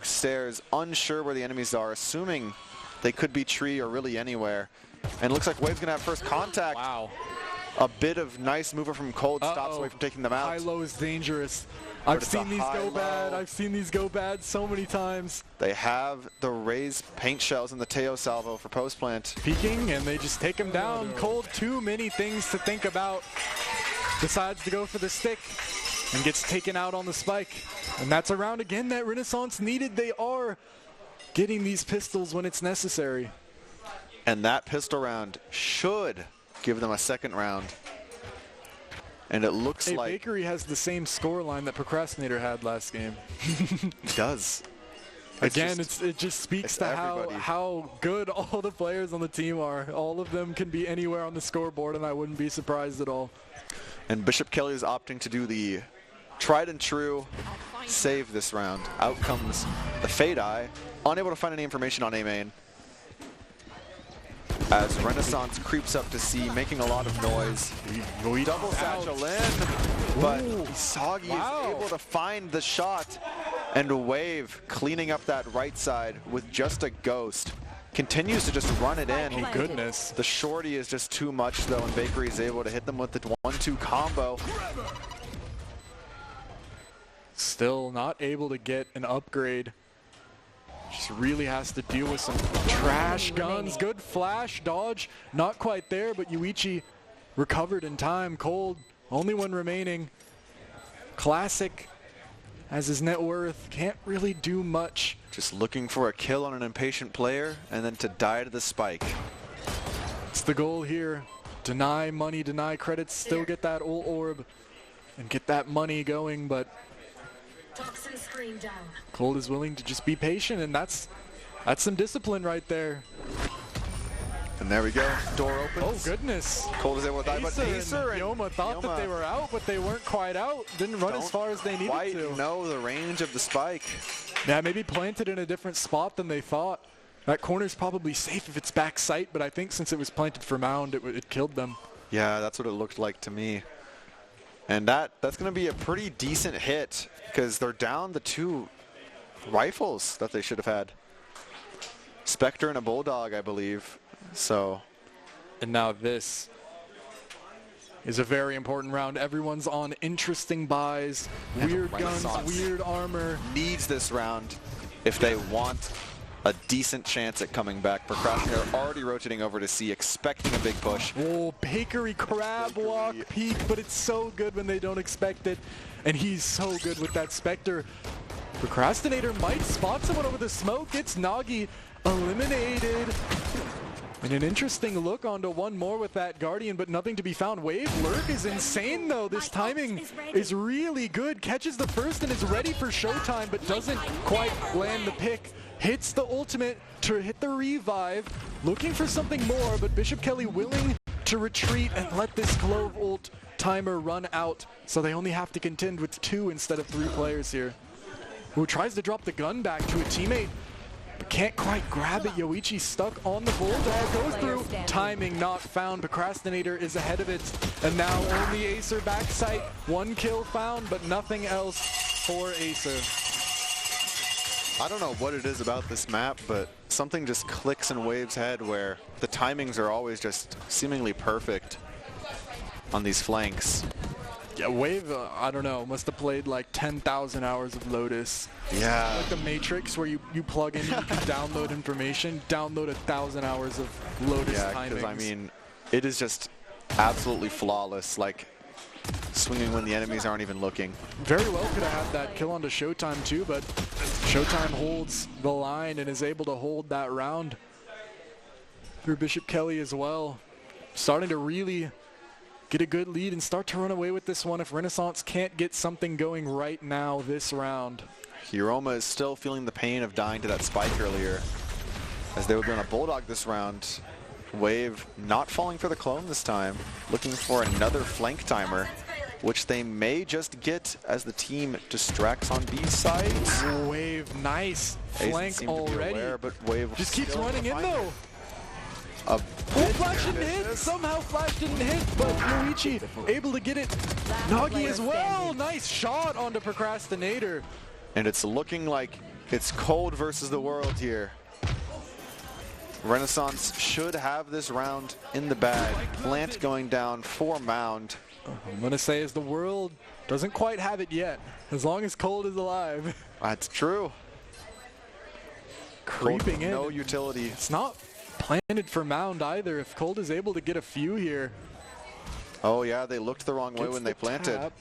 stares unsure where the enemies are, assuming they could be tree or really anywhere. And it looks like Wave's gonna have first contact. Wow. A bit of nice mover from Cold stops Wave from taking them out. High-low is dangerous. I've seen these go bad. I've seen these go bad so many times. They have the raised paint shells in the Teo salvo for post plant. Peeking, and they just take him down. Cold, too many things to think about. Decides to go for the stick and gets taken out on the spike. And that's a round again that Renaissance needed. They are getting these pistols when it's necessary. And that pistol round should give them a second round. And it looks like Bakery has the same score line that Procrastinator had last game. It does. Again, it just speaks to how good all the players on the team are. All of them can be anywhere on the scoreboard, and I wouldn't be surprised at all. And Bishop Kelly is opting to do the tried and true save this round. Out comes the Fade Eye, unable to find any information on A main. As Renaissance creeps up to C, making a lot of noise. Double satchel in, but Isagi is able to find the shot. And Wave cleaning up that right side with just a ghost. Continues to just run it in. Oh, goodness. The shorty is just too much, though, and Bakery is able to hit them with the 1-2 combo. Still not able to get an upgrade. Just really has to deal with some trash guns. Good flash, dodge, not quite there, but Yuichi recovered in time. Cold, only one remaining. Classic has his net worth, can't really do much. Just looking for a kill on an impatient player and then to die to the spike. It's the goal here. Deny money, deny credits, still get that ult orb and get that money going, but Cold is willing to just be patient, and that's some discipline right there. And there we go. Door opens. Oh, goodness. Cold is able to die, but Acer and Yoma thought that they were out, but they weren't quite out. Didn't run as far as they needed quite to. know the range of the spike. Yeah, maybe planted in a different spot than they thought. That corner's probably safe if it's back sight, but I think since it was planted for mound, it killed them. Yeah, that's what it looked like to me. And that's going to be a pretty decent hit because they're down the 2 rifles that they should have had. Spectre and a Bulldog, I believe. So. And now this is a very important round. Everyone's on interesting buys, weird guns, weird armor. Needs this round if they want a decent chance at coming back. Procrastinator already rotating over to C, expecting a big push. Oh, Bakery crab walk peek, but it's so good when they don't expect it. And he's so good with that Spectre. Procrastinator might spot someone over the smoke. It's Nagi eliminated. And an interesting look onto one more with that Guardian, but nothing to be found. Wave Lurk is insane, though. This timing is really good. Catches the first and is ready for showtime, but doesn't quite land the pick. Hits the ultimate to hit the revive. Looking for something more, but Bishop Kelly willing to retreat and let this Clove ult timer run out. So they only have to contend with 2 instead of 3 players here. Who tries to drop the gun back to a teammate, but can't quite grab it. Yoichi stuck on the Bulldog, goes through. Timing not found. Procrastinator is ahead of it. And now only Acer backside. 1 kill found, but nothing else for Acer. I don't know what it is about this map, but something just clicks in Wave's head where the timings are always just seemingly perfect. on these flanks. Yeah, Wave, I don't know, must have played like 10,000 hours of Lotus. Yeah. Like the Matrix where you plug in and you can download information, download 1,000 hours of Lotus timings. Yeah, because I mean, it is just absolutely flawless, like swinging when the enemies aren't even looking. Very well could have had that kill onto Showtime too, but Showtime holds the line and is able to hold that round through Bishop Kelly as well. Starting to really get a good lead and start to run away with this one if Renaissance can't get something going right now this round. Hiroma is still feeling the pain of dying to that spike earlier, as they would be on a Bulldog this round. Wave not falling for the clone this time, looking for another flank timer, which they may just get as the team distracts on B side. Wave, nice flank already. Aware, but Wave just keeps running in though. Flash didn't hit, somehow Flash didn't hit, but Yoichi able to get it. Nagi as well, nice shot onto Procrastinator. And it's looking like it's Cold versus the world here. Renaissance should have this round in the bag. Plant going down for Mound. I'm going to say as the world doesn't quite have it yet, as long as Cold is alive. That's true. Creeping in. No utility. It's not planted for Mound either. If Cold is able to get a few here. Oh yeah, they looked the wrong way when they planted. Tap.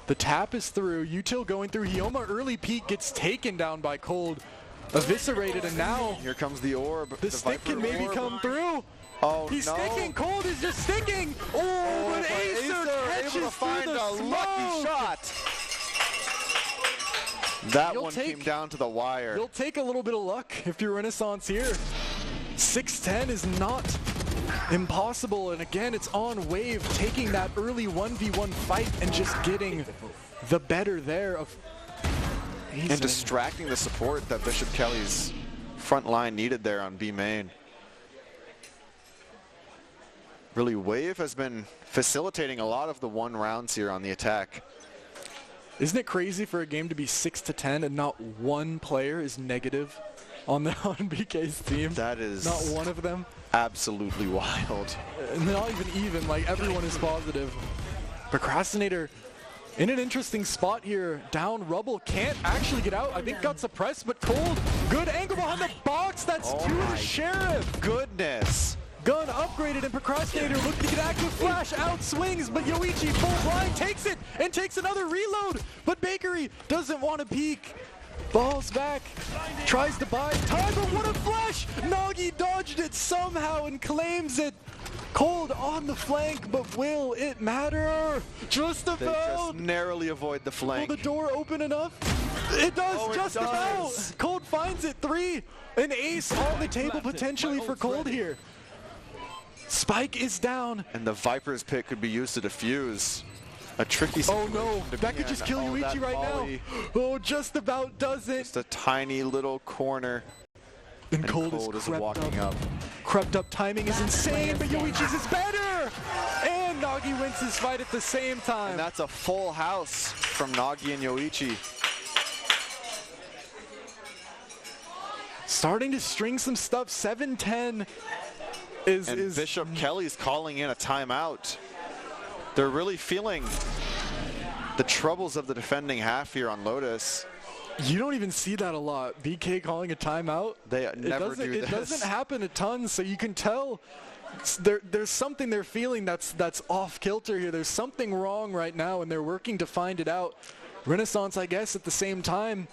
The tap is through. Util going through. Hioma early peek gets taken down by Cold. Eviscerated, and now here comes the orb. The stick can maybe come through. Oh, he's no. sticking. Cold is just sticking. Oh, but Acer able to find a lucky shot. That one came down to the wire. You'll take a little bit of luck if you're Renaissance here. 6-10 is not impossible, and again, it's on Wave taking that early 1v1 fight and just getting the better there of Acer. And distracting the support that Bishop Kelly's front line needed there on B main. Really, Wave has been facilitating a lot of the 1 rounds here on the attack. Isn't it crazy for a game to be 6-10 and not one player is negative on BK's team? That is not one of them. Absolutely wild. Not even, like everyone is positive. Procrastinator in an interesting spot here. Down Rubble, can't actually get out. I think got suppressed, but Cold. Good angle behind the box. That's 2 to the Sheriff. Goodness. Gun upgraded, and Procrastinator looking to get active flash, out swings, but Yoichi full blind takes it and takes another reload, but Bakery doesn't want to peek. Balls back, tries to buy time, but what a flash! Nagi dodged it somehow and claims it. Cold on the flank, but will it matter? Just about. They just narrowly avoid the flank. Will the door open enough? It does, just about. Cold finds it, 3. An ace on the table potentially for Cold here. Spike is down. And the Viper's pit could be used to defuse. A tricky situation. Oh no, that could just kill Yoichi right now. Oh, just about does it. Just a tiny little corner. And Cold is walking up. Crept up, timing is insane, but Yoichi's is better! And Nagi wins his fight at the same time. And that's a full house from Nagi and Yoichi. Starting to string some stuff, 7-10. And Bishop Kelly's calling in a timeout. They're really feeling the troubles of the defending half here on Lotus. You don't even see that a lot. BK calling a timeout. They never do this. It doesn't happen a ton, so you can tell there's something they're feeling that's off kilter here. There's something wrong right now, and they're working to find it out. Renaissance, I guess, at the same time,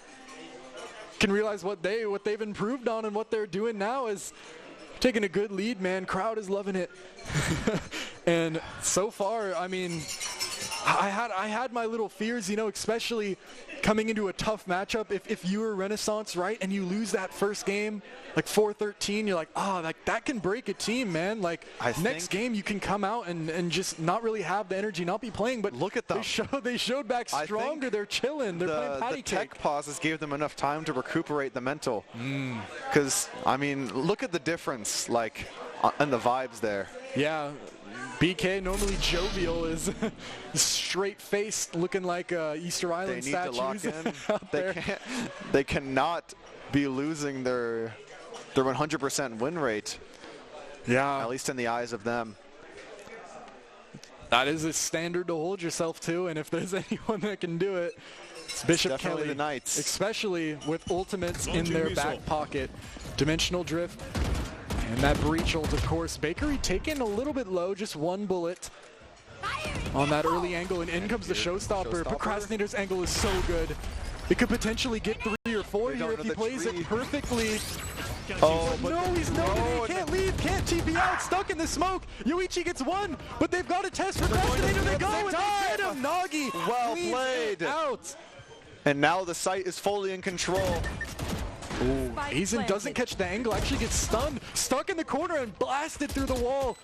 can realize what they've improved on, and what they're doing now is taking a good lead, man. Crowd is loving it. And so far, I mean, I had my little fears, you know, especially coming into a tough matchup. If you were Renaissance, right, and you lose that first game, like 4-13, you're like, oh, like that can break a team, man. Like next game you can come out and just not really have the energy, not be playing. But look at them. They showed back stronger. They're chilling. They're playing patty the cake. tech pauses gave them enough time to recuperate the mental. Because I mean, look at the difference, like, and the vibes there. Yeah. BK, normally jovial, is straight-faced, looking like Easter Island statues. They need to lock in. They cannot be losing their 100% win rate. Yeah. At least in the eyes of them. That is a standard to hold yourself to, and if there's anyone that can do it, it's Bishop Kelly. The Knights. Especially with ultimates in their back pocket. Dimensional Drift and that breach ult, of course. Bakery taken a little bit low, just one bullet on that early angle, and in comes the Showstopper. Procrastinator's angle is so good. It could potentially get 3 or 4 here if he plays it perfectly. Oh, but no, he's no, he can't leave, can't TP out, stuck in the smoke. Yoichi gets 1, but they've got to test Procrastinator. They go, and they get him. Nagi well played. Out. And now the site is fully in control. Ooh, Aizen doesn't catch the angle, actually gets stunned, stuck in the corner and blasted through the wall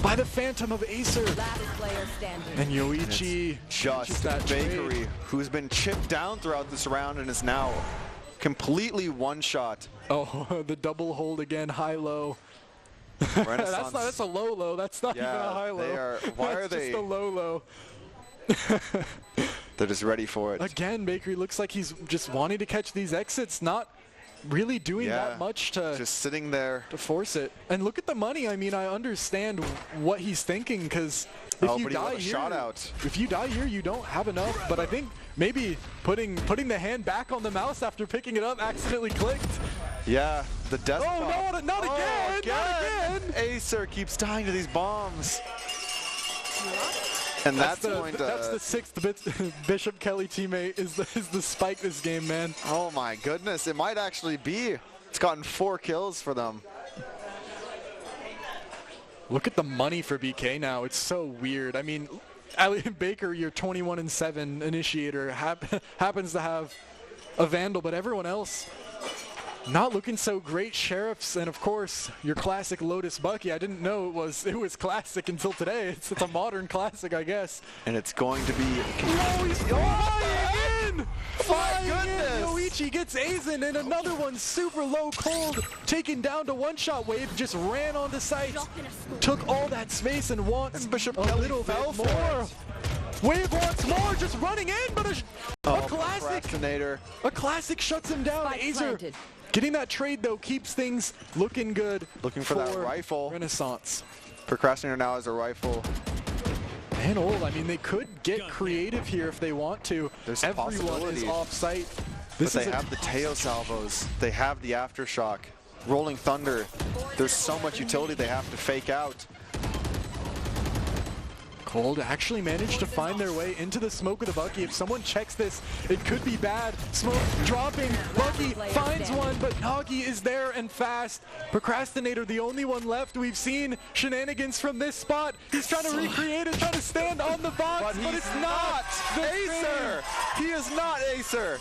by the Phantom of Acer. And Yoichi just that Bakery, trade. who's been chipped down throughout this round and is now completely one-shot. Oh, the double hold again, high-low. that's a low-low, that's not even a high-low. Why are that's they? just a low-low. They're just ready for it. Again, Bakery looks like he's just wanting to catch these exits, not really doing that much to just sitting there to force it. And look at the money. I mean, I understand what he's thinking, because if you die here, if you die here, you don't have enough. But I think maybe putting the hand back on the mouse after picking it up accidentally clicked. Yeah, the death. Oh, no, not again! Not again! Acer keeps dying to these bombs. And that's the 6th Bishop Kelly teammate is the spike this game, man. Oh my goodness, it might actually be. It's gotten 4 kills for them. Look at the money for BK now. It's so weird. I mean, Baker, your 21-7 initiator, happens to have a Vandal, but everyone else not looking so great. Sheriffs, and of course your classic Lotus Bucky. I didn't know it was classic until today. It's a modern classic, I guess. And it's going to be. Oh, he's flying in! Flying in! Yoichi gets Aizen, and another one super low cold, taken down to one-shot. Wave just ran onto site, took all that space and wants Bishop a little bit more. Wave wants more, just running in, but a classic shuts him down. Acer getting that trade, though, keeps things looking good. Looking for that rifle. Renaissance. Procrastinator now has a rifle. And ult, I mean, they could get creative here if they want to. There's Everyone is off-site. But they have the Teo salvos. They have the Aftershock. Rolling Thunder. There's so much utility they have to fake out. Cold actually managed to find their way into the smoke of the Bucky. If someone checks this, it could be bad. Smoke dropping. Bucky finds one, but Nagi is there and fast. Procrastinator, the only one left. We've seen shenanigans from this spot. He's trying to recreate it, trying to stand on the box, but it's not Acer. He is not Acer.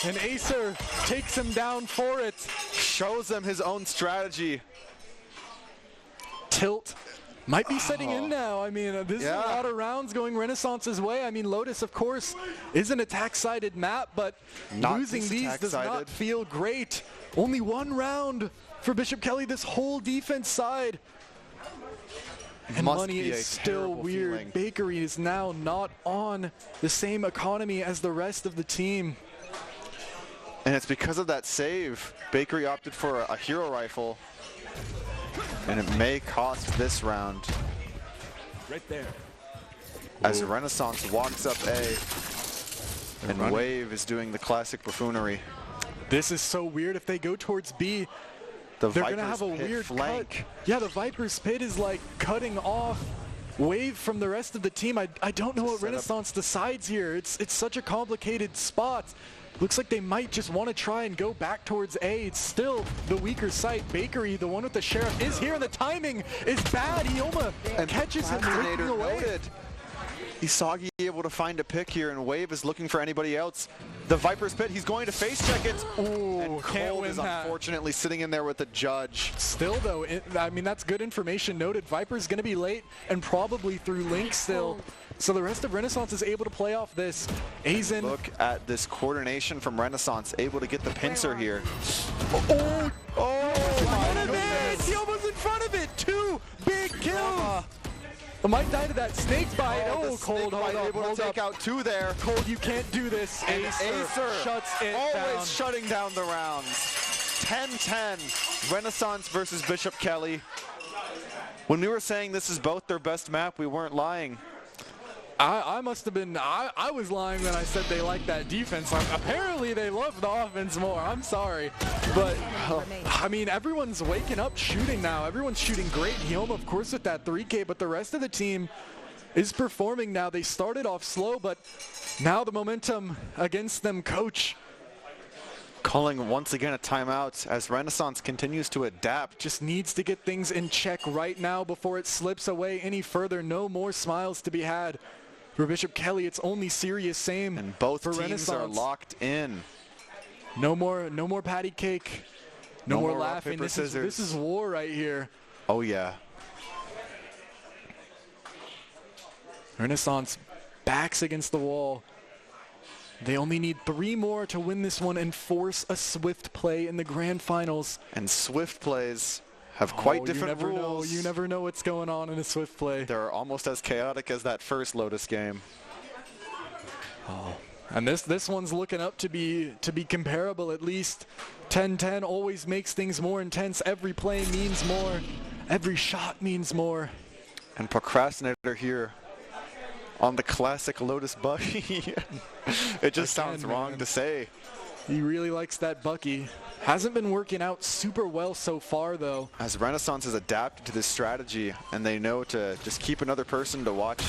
And Acer takes him down for it. Shows them his own strategy. Tilt might be setting in now. I mean, this is a lot of rounds going Renaissance's way. I mean, Lotus, of course, is an attack-sided map, but losing these does not feel great. Only 1 round for Bishop Kelly, this whole defense side. And money is still weird. Feeling. Bakery is now not on the same economy as the rest of the team. And it's because of that save. Bakery opted for a hero rifle. And it may cost this round. Right there. As Renaissance walks up A. And Wave is doing the classic buffoonery. This is so weird. If they go towards B, they're going to have a weird flank. Cut. Yeah, the Viper's Pit is like cutting off Wave from the rest of the team. I don't know what Renaissance decides here. It's such a complicated spot. Looks like they might just want to try and go back towards A. It's still the weaker site. Bakery, the one with the Sheriff, is here, and the timing is bad. Ioma catches him leaking away. Isagi able to find a pick here, and Wave is looking for anybody else. The Viper's Pit, he's going to face check it. Ooh, and Cold is unfortunately sitting in there with the judge. Still, though, I mean, that's good information noted. Viper's going to be late and probably through Link still. So the rest of Renaissance is able to play off this. Aizen. Look at this coordination from Renaissance, able to get the pincer here. Oh my goodness! He almost in front of it! 2 big kills! I might die to that snake bite. Oh, Cold, hold up, able to take out 2 there. Cold, you can't do this. Acer shuts it always shutting down the rounds. 10-10. Renaissance versus Bishop Kelly. When we were saying this is both their best map, we weren't lying. I must have been, I was lying when I said they liked that defense. Apparently they love the offense more. I'm sorry. But, I mean, everyone's waking up shooting now. Everyone's shooting great. Hyoma, of course, with that 3K, but the rest of the team is performing now. They started off slow, but now the momentum against them. Coach calling once again a timeout as Renaissance continues to adapt. Just needs to get things in check right now before it slips away any further. No more smiles to be had for Bishop Kelly. It's only serious same. And both for teams Renaissance. are locked in. No more patty cake. No more laughing. Rock, paper, this is war right here. Oh yeah. Renaissance backs against the wall. They only need 3 more to win this one and force a swift play in the grand finals. And swift plays have quite different rules. You never know what's going on in a swift play. They're almost as chaotic as that first Lotus game. Oh. And this one's looking up to be comparable at least. 10-10 always makes things more intense. Every play means more. Every shot means more. And Procrastinator here on the classic Lotus Bucky. It just sounds wrong to say. He really likes that Bucky. Hasn't been working out super well so far, though. As Renaissance has adapted to this strategy, and they know to just keep another person to watch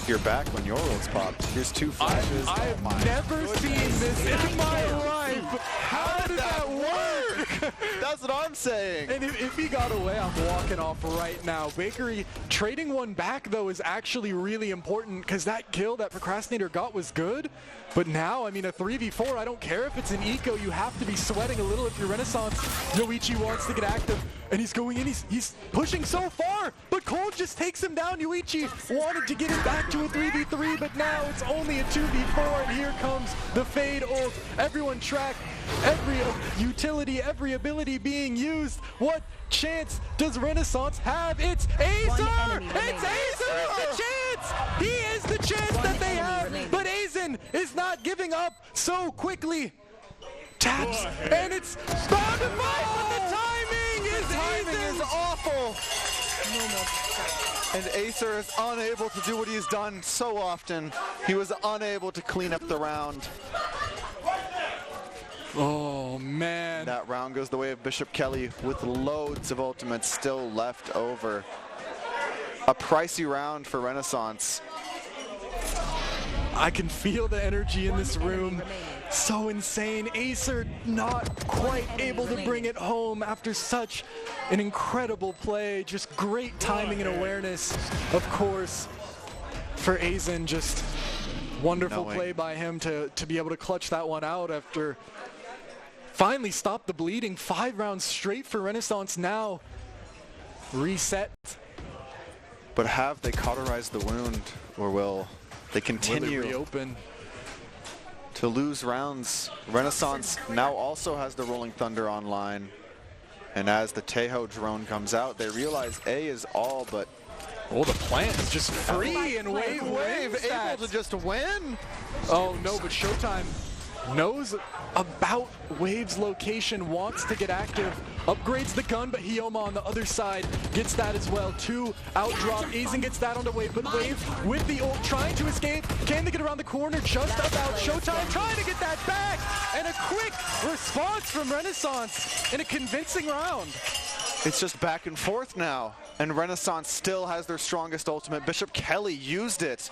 your back when your ult's popped. Here's 2 flashes. I've never seen this in my life. How did that work? That's what I'm saying. And if he got away, I'm walking off right now. Bakery trading one back, though, is actually really important because that kill that Procrastinator got was good. But now, I mean, a 3v4, I don't care if it's an eco, you have to be sweating a little if you're Renaissance. Yoichi wants to get active, and he's going in, he's pushing so far, but Cole just takes him down. Yoichi wanted to get it back to a 3v3, but now it's only a 2v4, and here comes the Fade ult. Everyone track, every utility, every ability being used. What chance does Renaissance have? It's Azer! It's Azer is the chance! He is the chance that they have, but Azen is not giving up so quickly. Taps, and it's bound and fight, but the timing is awful. And Acer is unable to do what he's done so often. He was unable to clean up the round. Oh, man. That round goes the way of Bishop Kelly with loads of ultimates still left over. A pricey round for Renaissance. I can feel the energy in this room. So insane. Acer not quite able to bring it home after such an incredible play. Just great timing and awareness, of course, for Azen. Just wonderful play by him to be able to clutch that one out after finally stop the bleeding. 5 rounds straight for Renaissance now. Reset. But have they cauterized the wound, or will they continue reopen to lose rounds? Renaissance now also has the Rolling Thunder online. And as the Tejo drone comes out, they realize A is all, but the plant is just free, and Wave able to just win. Oh no, but Showtime knows about Wave's location, wants to get active, upgrades the gun, but Hyoma on the other side gets that as well. 2 out drop. Azen gets that onto Wave, but Wave with the ult trying to escape. Can they get around the corner? Just about. Showtime trying to get that back, and a quick response from Renaissance in a convincing round. It's just back and forth now, and Renaissance still has their strongest ultimate. Bishop Kelly used it,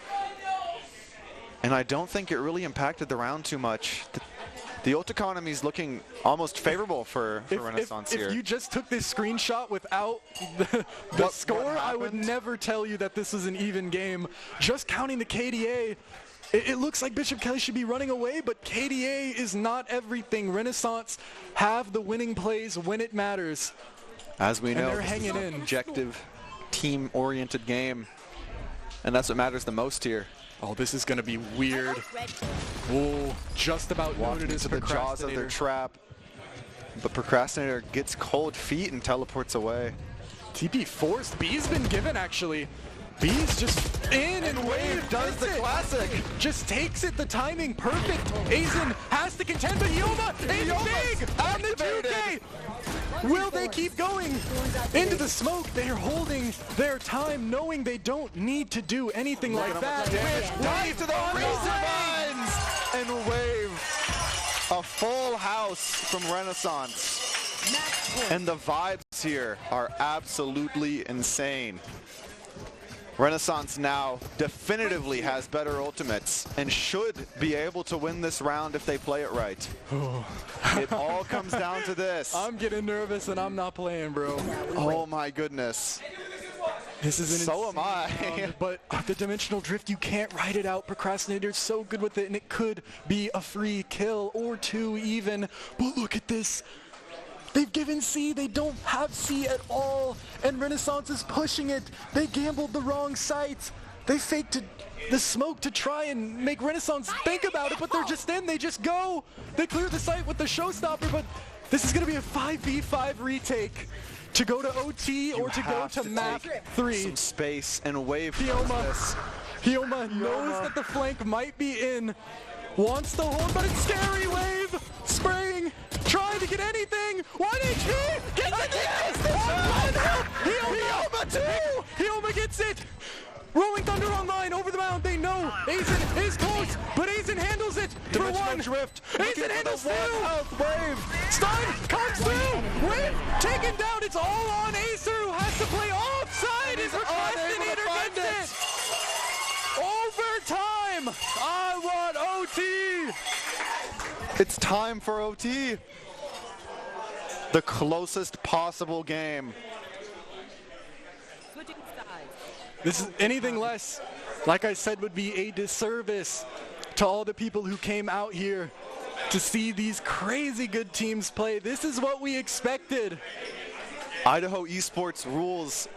and I don't think it really impacted the round too much. The ult economy is looking almost favorable for Renaissance here. If you just took this screenshot without the score, I would never tell you that this was an even game. Just counting the KDA, it looks like Bishop Kelly should be running away, but KDA is not everything. Renaissance have the winning plays when it matters. As we know, they're hanging in. Objective, team-oriented game, and that's what matters the most here. Oh, this is going to be weird. Oh, just about noted as into the jaws of their trap. But Procrastinator gets cold feet and teleports away. TP forced. B's been given, actually. B's just in, and Wave does the classic. Just takes it. The timing perfect. Azen has to contend, but Hyoma is big on the 2K. Will they keep going into the smoke? They're holding their time, knowing they don't need to do anything like that. Dive to the reasons! And Wave. A full house from Renaissance. And the vibes here are absolutely insane. Renaissance now definitively has better ultimates and should be able to win this round if they play it right. It all comes down to this. I'm getting nervous and I'm not playing, bro. Oh my goodness. This is so am I. round, but the dimensional drift, you can't ride it out. Procrastinator's so good with it, and it could be a free kill or two even. But look at this. They've given C, they don't have C at all, and Renaissance is pushing it. They gambled the wrong site. They faked the smoke to try and make Renaissance think about it, but they're just in, they just go. They clear the site with the showstopper, but this is gonna be a 5v5 retake to go to OT or to go to map 3. Some space and Wave. Hyoma knows that the flank might be in, wants to hold, but it's scary. Wave spraying, trying to get anything. 1 HP, gets it! Hyoma too! Hyoma gets it! Rolling Thunder online, over the mound, they know Aizen is close, but Aizen handles it for one. Drift. Aizen handles two! Wave, stun, comes through! Wave, taken down, it's all on Acer, who has to play offside, and Procrastinator gets it! Overtime! I want OT! It's time for OT. The closest possible game. This is anything less, like I said, would be a disservice to all the people who came out here to see these crazy good teams play. This is what we expected. Idaho esports rules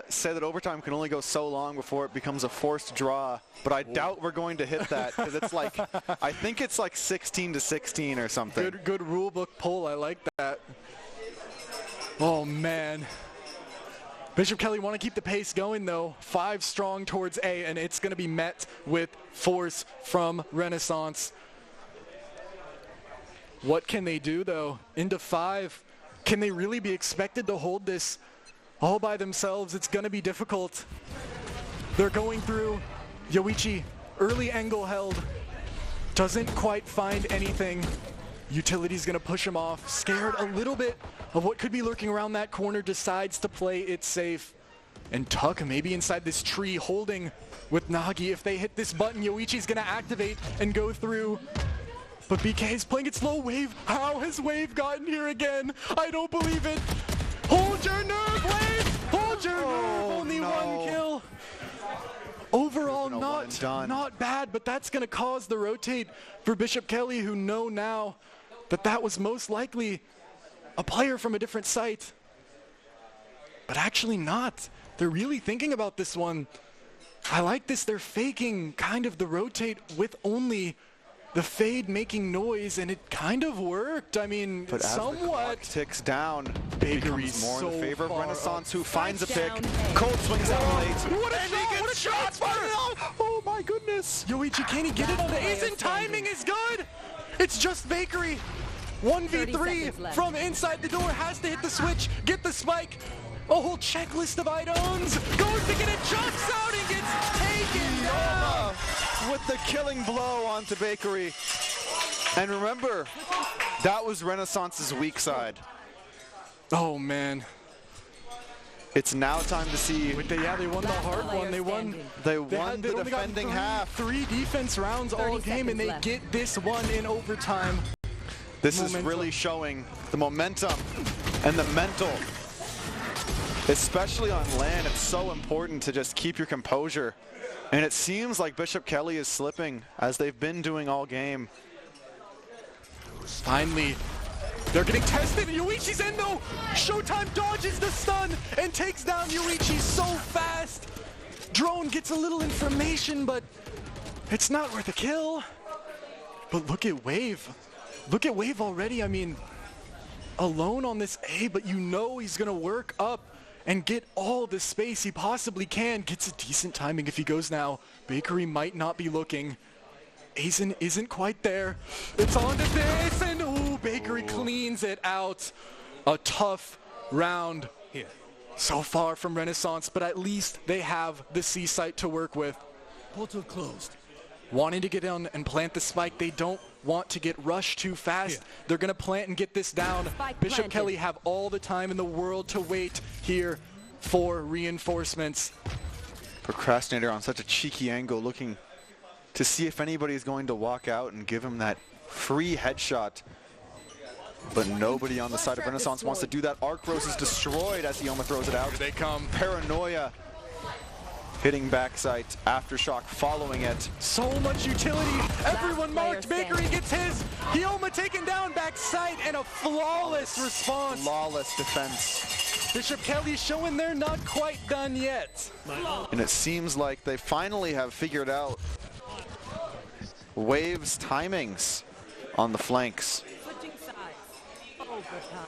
say that overtime can only go so long before it becomes a forced draw, but I doubt we're going to hit that because it's like, I think it's like 16-16 or something. Good rule book pull, I like that. Oh man. Bishop Kelly want to keep the pace going though. 5 strong towards A, and it's going to be met with force from Renaissance. What can they do though? Into 5. Can they really be expected to hold this all by themselves? It's going to be difficult. They're going through. Yoichi, early angle held. Doesn't quite find anything. Utility's going to push him off. Scared a little bit of what could be lurking around that corner. Decides to play it safe. And Tuck maybe inside this tree holding with Nagi. If they hit this button, Yoichi's going to activate and go through. But BK is playing it slow. Wave, how has Wave gotten here again? I don't believe it. Hold your nerve, Wave! Hold your nerve, only 1 kill. Overall, not bad, but that's going to cause the rotate for Bishop Kelly, who know now that that was most likely a player from a different site. But actually not. They're really thinking about this one. I like this. They're faking kind of the rotate with only the fade making noise, and it kind of worked. I mean, but somewhat. As the clock ticks down, Bakery's more so in the favor of Renaissance, who finds a pick. down. Cold swings out late. What a shot! What a shot! Oh my goodness! Yoichi, can he get it on the Aizen? Timing is good! It's just Bakery. 1v3 from inside the door, has to hit the switch, get the spike. A whole checklist of items. Goes to get it, jumps out and gets taken down. With the killing blow onto Bakery. And remember, that was Renaissance's weak side. Oh man. It's now time to see. They won the hard one. They won the defending half. 3 defense rounds all game, and they get this one in overtime. This is really showing the momentum and the mental. Especially on land, it's so important to just keep your composure. And it seems like Bishop Kelly is slipping, as they've been doing all game. Finally, they're getting tested. Yoichi's in though. Showtime dodges the stun and takes down Yoichi so fast. Drone gets a little information, but it's not worth a kill. But look at Wave. Look at Wave already. I mean, alone on this A, but you know he's going to work up and get all the space he possibly can. Gets a decent timing if he goes now. Bakery might not be looking. Aizen isn't quite there. It's on to this, and ooh, Bakery cleans it out. a tough round here so far from Renaissance, but at least they have the C site to work with. Portal closed. Wanting to get in and plant the spike, they don't want to get rushed too fast. Here. They're going to plant and get this down. Bishop planted. Kelly have all the time in the world to wait here for reinforcements. Procrastinator on such a cheeky angle, looking to see if anybody is going to walk out and give him that free headshot. But nobody on the side of Renaissance wants to do that. Arc Rose is destroyed as Ioma throws it out. Here they come. Paranoia hitting backside. Aftershock following it. So much utility. Everyone marked. player Bakery gets his. Ioma taken down backside and a flawless response. Flawless defense. Bishop Kelly showing they're not quite done yet. And it seems like they finally have figured out Wave's timings on the flanks.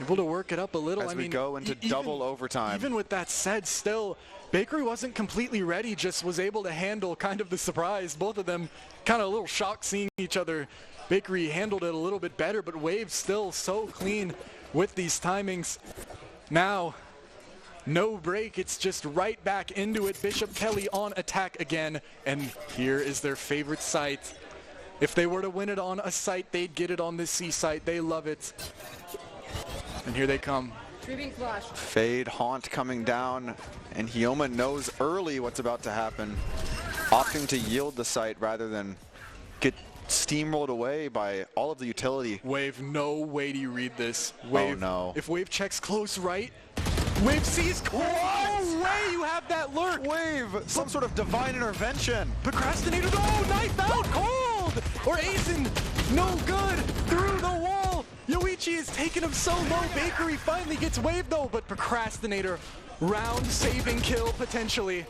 Able to work it up a little. As we go into double overtime. Even with that said, still, Bakery wasn't completely ready, just was able to handle kind of the surprise. Both of them kind of a little shocked seeing each other. Bakery handled it a little bit better, but Wave still so clean with these timings. Now, no break, it's just right back into it. Bishop Kelly on attack again, and here is their favorite site. If they were to win it on a site, they'd get it on this C site. They love it. And here they come. Fade Haunt coming down, and Ioma knows early what's about to happen, opting to yield the site rather than get steamrolled away by all of the utility. Wave, no way do you read this. Wave, oh no. If Wave checks close right, Wave sees no way you have that lurk. Wave, some sort of divine intervention. Procrastinator, no, knife out, cold. Or Aizen, no good, through the wall. Yoichi is taking him so low. Bakery finally gets Wave though, but Procrastinator, round saving kill potentially.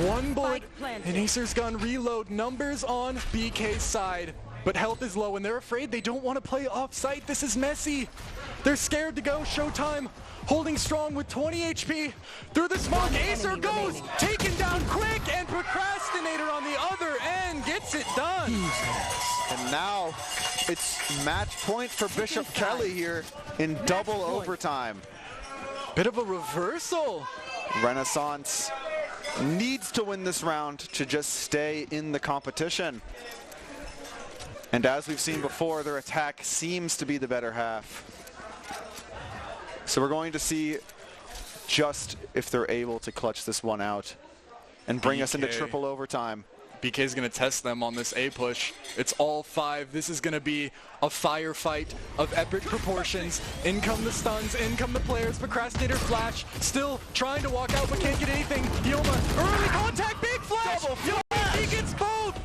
One bullet, and Acer's gun reload. Numbers on BK's side, but health is low, and they're afraid. They don't want to play off-site. This is messy. They're scared to go. Showtime holding strong with 20 HP. Through the smoke, Acer goes, taken down quick, and Procrastinator on the other end gets it done. And now it's match point for Bishop Kelly here in double overtime. Bit of a reversal. Renaissance needs to win this round to just stay in the competition. And as we've seen before, their attack seems to be the better half. So we're going to see just if they're able to clutch this one out and bring us into triple overtime. BK is going to test them on this A push. It's all 5. This is going to be a firefight of epic proportions. In come the stuns, in come the players. Procrastinator flash, still trying to walk out but can't get anything. Ioma, early contact, big flash! He gets both!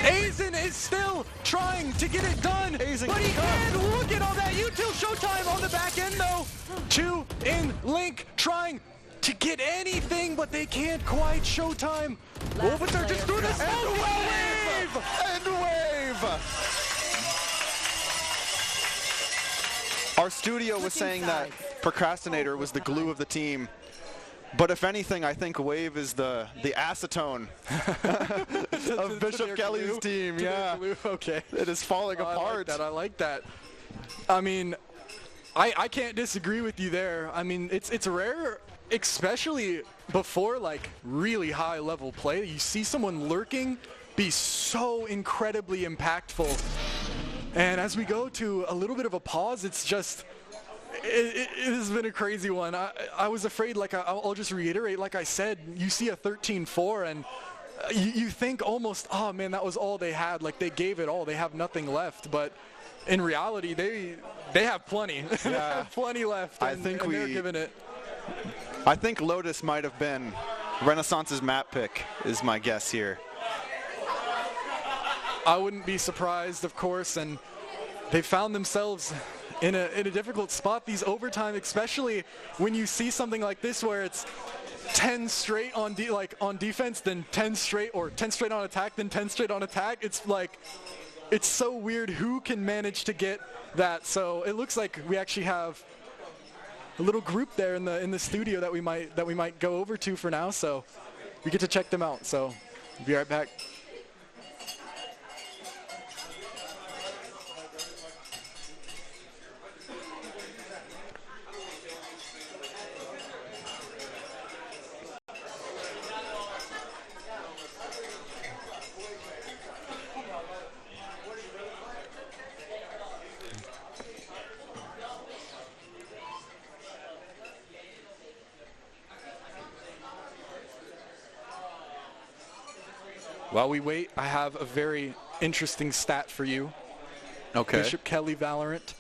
Aizen is still trying to get it done, but he can. Look at all that util Showtime on the back end though. 2 in Link trying to get anything, but they can't quite. Showtime. Oh, but they're just through the smoke. And Wave! Our studio was saying that Procrastinator was the glue of the team. But if anything, I think Wave is the acetone of Bishop Kelly's team. Yeah. Okay. It is falling apart. I like that. I mean, I can't disagree with you there. I mean, it's rare, especially before like really high level play. You see someone lurking be so incredibly impactful. And as we go to a little bit of a pause, it's just, it has been a crazy one. I was afraid, like I'll just reiterate, like I said, you see a 13-4 and you think almost, oh man, that was all they had. Like they gave it all, they have nothing left. But in reality, they have plenty. They have plenty left. I think they're giving it. I think Lotus might have been Renaissance's map pick, is my guess here. I wouldn't be surprised, of course, and they found themselves in a difficult spot these overtime, especially when you see something like this where it's 10 straight on defense, then 10 straight, or 10 straight on attack, then 10 straight on attack. It's like, it's so weird who can manage to get that. So it looks like we actually have a little group there in the studio that we might go over to for now. So we get to check them out. So be right back. While we wait, I have a very interesting stat for you. Okay. Bishop Kelly Valorant,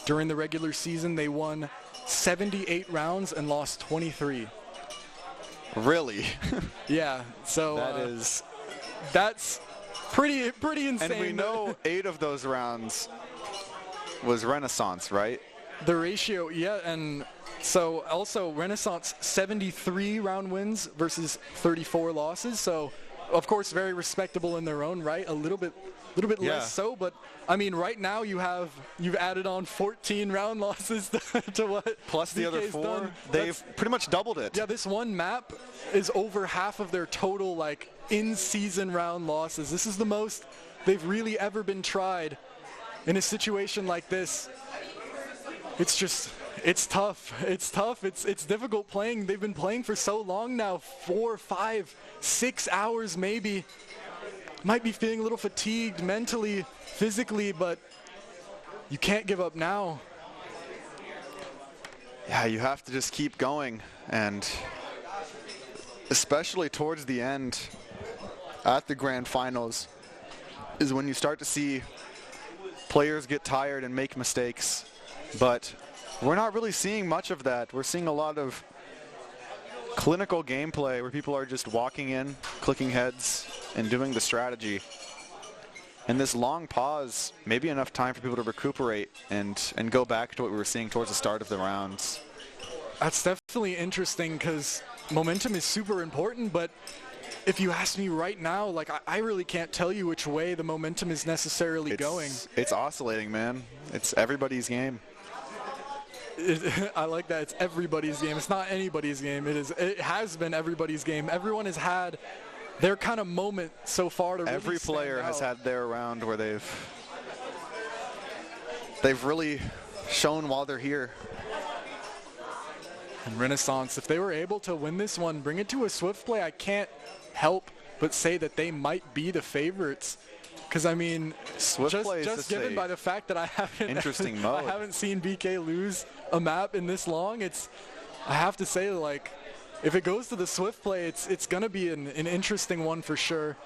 during the regular season, they won 78 rounds and lost 23. Really? Yeah. So that's pretty insane. And we know 8 of those rounds was Renaissance, right? The ratio, yeah, and so also Renaissance 73 round wins versus 34 losses. So, of course, very respectable in their own right. A little bit less so, but I mean, right now you've added on 14 round losses to what plus the other 4. Done. They've pretty much doubled it. Yeah, this one map is over half of their total like in-season round losses. This is the most they've really ever been tried in a situation like this. It's tough. It's tough. It's difficult playing. They've been playing for so long now, 4, 5, 6 hours maybe. Might be feeling a little fatigued mentally, physically, but you can't give up now. Yeah, you have to just keep going, and especially towards the end at the grand finals is when you start to see players get tired and make mistakes. But we're not really seeing much of that. We're seeing a lot of clinical gameplay where people are just walking in, clicking heads, and doing the strategy. And this long pause, maybe enough time for people to recuperate and go back to what we were seeing towards the start of the rounds. That's definitely interesting because momentum is super important, but if you ask me right now, like I really can't tell you which way the momentum is necessarily going. It's oscillating, man. It's everybody's game. I like that. It's everybody's game. It's not anybody's game. It has been everybody's game. Everyone has had their kind of moment so far to really Every player has had their round where they've really shown while they're here. And Renaissance, if they were able to win this one, bring it to a swift play, I can't help but say that they might be the favorites. Because I mean, just given by the fact that I haven't seen BK lose a map in this long, I have to say, like, if it goes to the swift play, it's gonna be an interesting one for sure.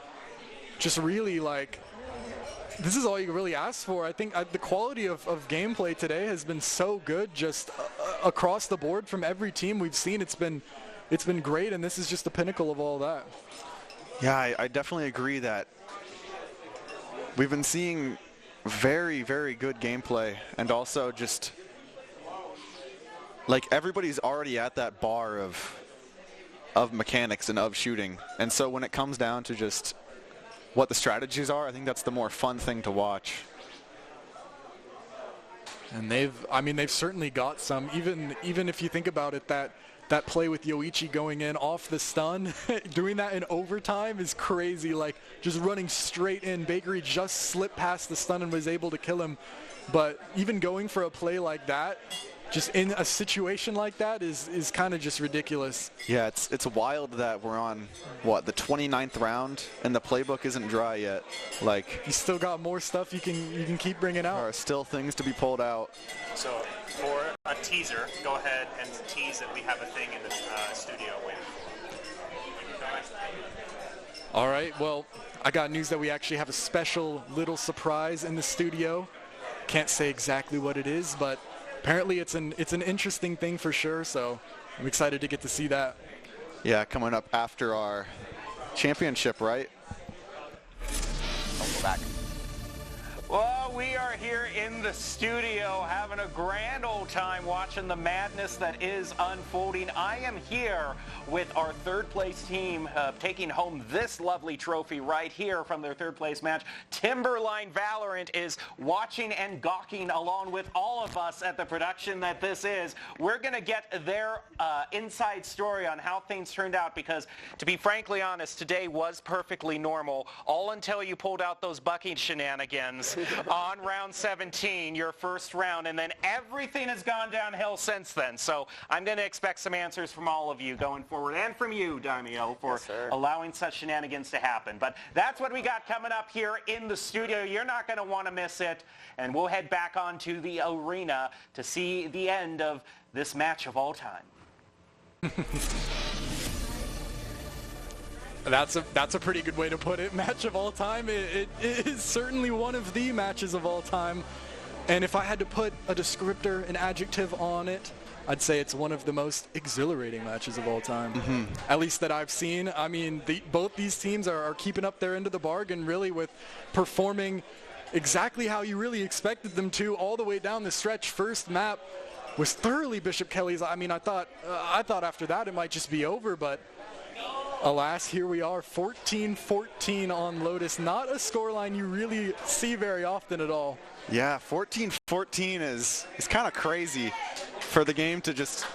Just really, like, this is all you really ask for. I think the quality of gameplay today has been so good, just across the board from every team we've seen. It's been great, and this is just the pinnacle of all that. Yeah, I definitely agree that we've been seeing very, very good gameplay, and also just like everybody's already at that bar of mechanics and of shooting. And so when it comes down to just what the strategies are, I think that's the more fun thing to watch. And they've certainly got some, even if you think about it, that play with Yoichi going in off the stun, doing that in overtime is crazy. Like, just running straight in. Bakery just slipped past the stun and was able to kill him. But even going for a play like that, just in a situation like that, is kind of just ridiculous. Yeah, it's wild that we're on, the 29th round, and the playbook isn't dry yet. Like, you still got more stuff you can keep bringing out. There are still things to be pulled out. So for a teaser, go ahead and tease that we have a thing in the studio waiting. All right, well, I got news that we actually have a special little surprise in the studio. Can't say exactly what it is, but apparently it's an interesting thing for sure, so I'm excited to get to see that. Yeah, coming up after our championship, right? Don't go back. Well, we are here in the studio having a grand old time watching the madness that is unfolding. I am here with our third place team taking home this lovely trophy right here from their third place match. Timberline Valorant is watching and gawking along with all of us at the production that this is. We're going to get their inside story on how things turned out because, to be frankly honest, today was perfectly normal, all until you pulled out those bucking shenanigans on round 17, your first round, and then everything has gone downhill since then. So I'm going to expect some answers from all of you going forward, and from you, Daimyo, for allowing such shenanigans to happen. But that's what we got coming up here in the studio. You're not going to want to miss it, and we'll head back onto the arena to see the end of this match of all time. That's a pretty good way to put it. Match of all time. It is certainly one of the matches of all time. And if I had to put a descriptor, an adjective on it, I'd say it's one of the most exhilarating matches of all time, at least that I've seen. I mean, both these teams are keeping up their end of the bargain, really, with performing exactly how you really expected them to all the way down the stretch. First map was thoroughly Bishop Kelly's. I mean, I thought after that it might just be over, but alas, here we are, 14-14 on Lotus. Not a scoreline you really see very often at all. Yeah, 14-14 is kind of crazy for the game to just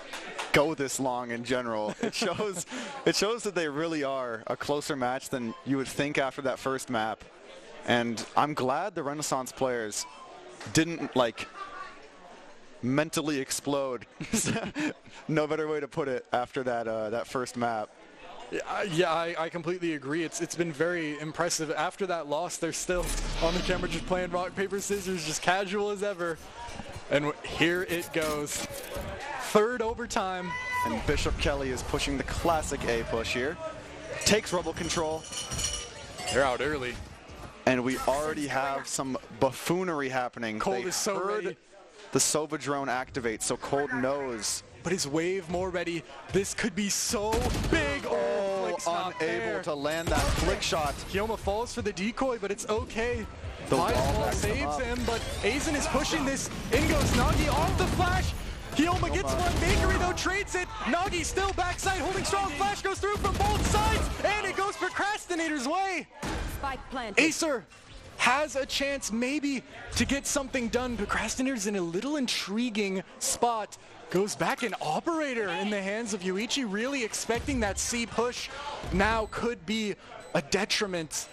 go this long in general. It shows that they really are a closer match than you would think after that first map. And I'm glad the Renaissance players didn't mentally explode. No better way to put it after that first map. Yeah, I completely agree. It's been very impressive. After that loss, they're still on the camera just playing rock, paper, scissors, just casual as ever. And here it goes. Third overtime. And Bishop Kelly is pushing the classic A push here. Takes Rebel control. They're out early. And we already have some buffoonery happening. Cold is so ready. The Sova drone activates, so Cold knows. But his wave more ready. This could be so big. Oh, unable to land that flick shot. Hyoma falls for the decoy, but it's okay. The wall saves him, but Aizen is pushing this. In goes Nagi off the flash. Hyoma gets one. Bakery, though, trades it. Nagi still backside, holding strong. Flash goes through from both sides, and it goes Procrastinator's way. Spike planted. Acer has a chance maybe to get something done. Procrastinator's in a little intriguing spot. Goes back an operator in the hands of Yoichi, really expecting that C push now could be a detriment.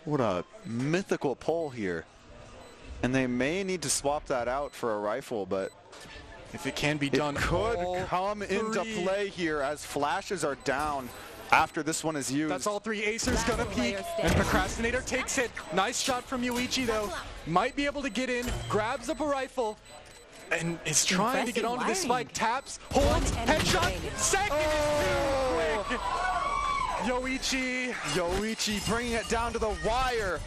What a mythical pull here. And they may need to swap that out for a rifle, but if it can be done, it could come into play here as flashes are down after this one is used. That's all three. Acer's gonna peek, and Procrastinator takes it. Nice shot from Yoichi, though. Might be able to get in, grabs up a rifle, and is trying to get onto the spike. Taps, holds, headshot. Second is too quick. Yoichi bringing it down to the wire.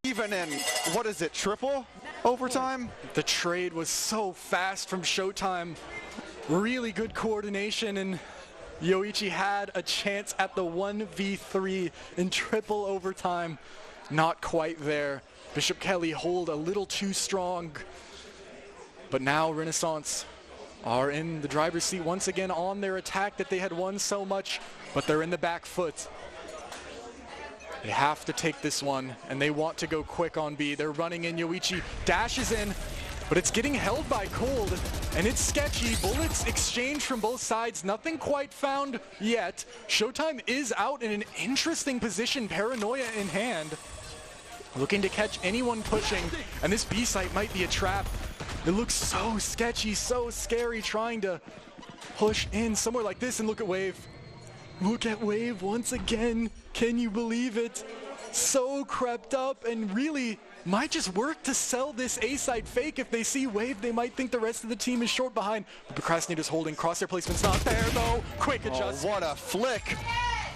Even in, what is it, triple overtime? The trade was so fast from Showtime. Really good coordination, and Yoichi had a chance at the 1v3 in triple overtime. Not quite there. Bishop Kelly hold a little too strong. But now Renaissance are in the driver's seat once again on their attack that they had won so much, but they're in the back foot. They have to take this one, and they want to go quick on B. They're running in. Yoichi dashes in, but it's getting held by Cold, and it's sketchy. Bullets exchange from both sides. Nothing quite found yet. Showtime is out in an interesting position, paranoia in hand, looking to catch anyone pushing, and this B site might be a trap. It looks so sketchy, so scary, trying to push in somewhere like this, and look at Wave. Look at Wave once again. Can you believe it? So crept up, and really might just work to sell this A-side fake. If they see Wave, they might think the rest of the team is short behind. But Procrastinator's holding. Crosshair placement's not there, though. Quick adjustment. What a flick.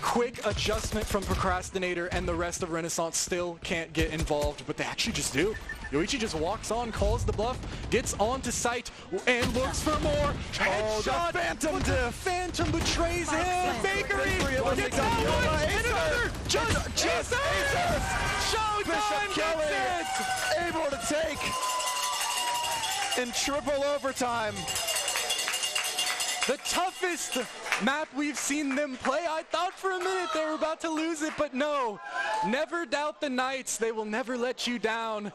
Quick adjustment from Procrastinator, and the rest of Renaissance still can't get involved, but they actually just do. Yoichi just walks on, calls the bluff, gets onto site, and looks for more. Headshot, the Phantom diff. The Phantom betrays him. Bakery gets that one, and another. Just Jesus. Showtime, that's it. Able to take in triple overtime. The toughest map we've seen them play. I thought for a minute they were about to lose it, but no. Never doubt the Knights. They will never let you down.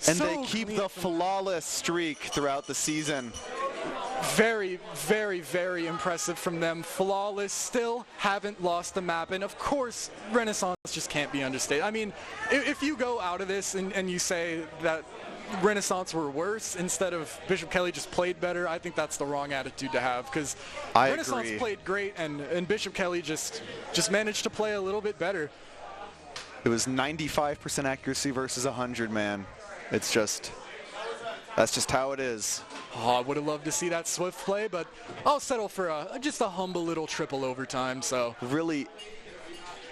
And so they keep the flawless streak throughout the season. Very, very, very impressive from them. Flawless, still haven't lost the map. And of course, Renaissance just can't be understated. I mean, if you go out of this and you say that Renaissance were worse instead of Bishop Kelly just played better, I think that's the wrong attitude to have, because Renaissance played great and Bishop Kelly just managed to play a little bit better. It was 95% accuracy versus 100, man. It's just That's just how it is. Oh, I would have loved to see that swift play, but I'll settle for just a humble little triple overtime. So really,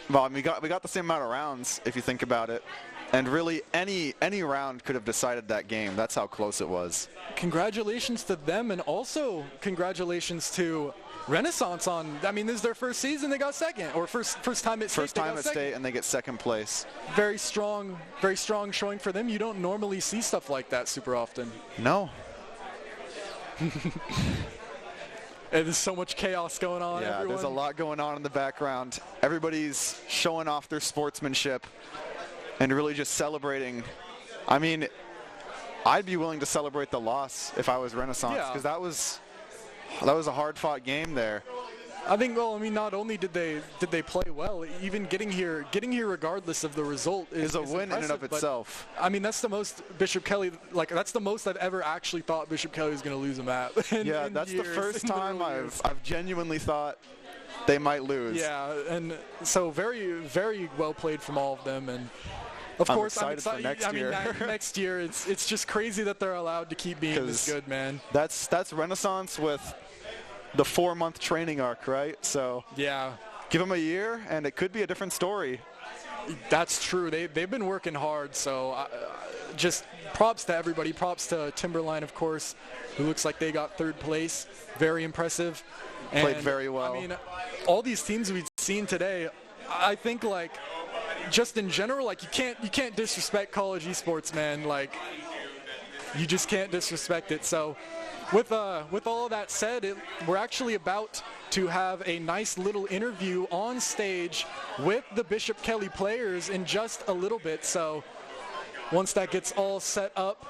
well, I mean, we got the same amount of rounds if you think about it, and really any round could have decided that game. That's how close it was. Congratulations to them, and also congratulations to Renaissance on. I mean, this is their first season. They got second, or first time at state. First time at state, and they get second place. Very strong showing for them. You don't normally see stuff like that super often. No. And there's so much chaos going on. Yeah, there's a lot going on in the background. Everybody's showing off their sportsmanship and really just celebrating. I mean, I'd be willing to celebrate the loss if I was Renaissance, because that was a hard-fought game there. I think, well, I mean, not only did they play well, even getting here regardless of the result is a win in and of itself. I mean, that's the most Bishop Kelly, that's the most I've ever actually thought Bishop Kelly was going to lose a map. Yeah, that's the first time I've genuinely thought they might lose. Yeah, and so very, very well played from all of them, and of course, I'm excited for next year. I mean, next year, it's just crazy that they're allowed to keep being this good, man. That's Renaissance with the 4-month training arc, right? So yeah, give them a year, and it could be a different story. That's true. They've been working hard. So just props to everybody. Props to Timberline, of course, who looks like they got third place. Very impressive. Played very well. I mean, all these teams we've seen today, I think just in general, you can't disrespect college esports, man. You just can't disrespect it. So with all of that said, we're actually about to have a nice little interview on stage with the Bishop Kelly players in just a little bit. So once that gets all set up,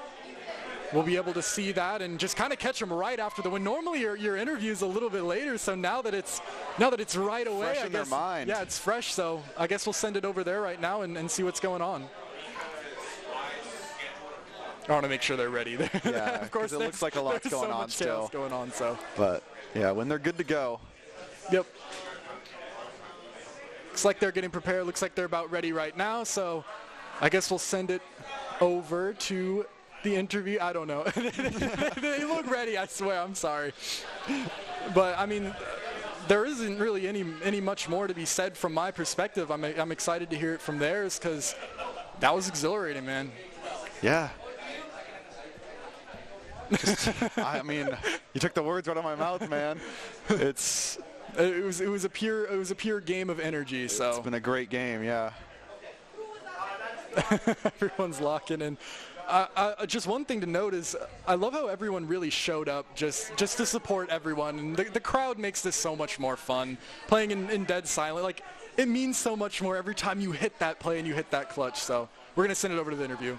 we'll be able to see that and just kind of catch them right after the win. Normally your interview is a little bit later, so now that it's right away, fresh I in guess, their mind. Yeah, it's fresh. So I guess we'll send it over there right now and see what's going on. I want to make sure they're ready. Yeah, of course. It looks like a lot's going so on much still. Chaos going on. So. But yeah, when they're good to go. Yep. Looks like they're getting prepared. Looks like they're about ready right now. So I guess we'll send it over to the interview. I don't know. They look ready, I swear. I'm sorry. But, I mean, there isn't really any much more to be said from my perspective. I'm excited to hear it from theirs because that was exhilarating, man. Yeah. I mean, you took the words right out of my mouth, man. It was a pure game of energy. So it's been a great game, yeah. Everyone's locking in. Just one thing to note is I love how everyone really showed up just to support everyone, and the crowd makes this so much more fun. Playing in dead silent, it means so much more every time you hit that play and you hit that clutch. So we're gonna send it over to the interview.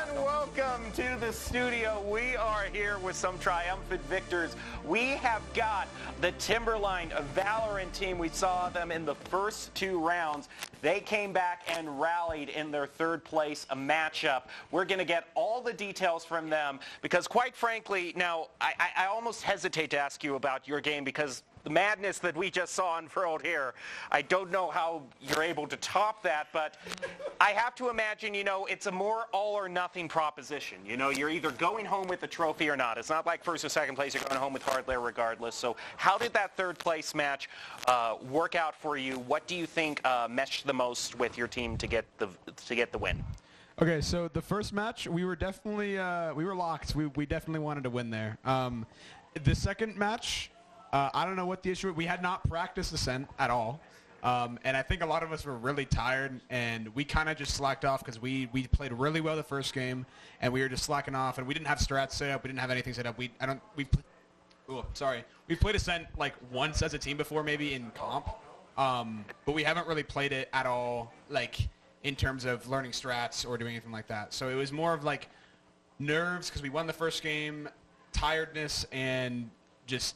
And welcome to the studio. We are here with some triumphant victors. We have got the Timberline Valorant team. We saw them in the first 2 rounds. They came back and rallied in their third place matchup. We're going to get all the details from them because, quite frankly, now I almost hesitate to ask you about your game because the madness that we just saw unfurled here, I don't know how you're able to top that, but I have to imagine, it's a more all or nothing proposition. You're either going home with the trophy or not. It's not like first or second place, you're going home with hardware regardless. So how did that third place match work out for you? What do you think meshed the most with your team to get the win? Okay, so the first match, we were definitely we were locked. We definitely wanted to win there. The second match, I don't know what the issue was. We had not practiced Ascent at all. And I think a lot of us were really tired, and we kind of just slacked off because we played really well the first game, and we were just slacking off, and we didn't have strats set up. We didn't have anything set up. We've played Ascent once as a team before, maybe in comp. but we haven't really played it at all, like in terms of learning strats or doing anything like that. So it was more of like nerves because we won the first game, tiredness, and just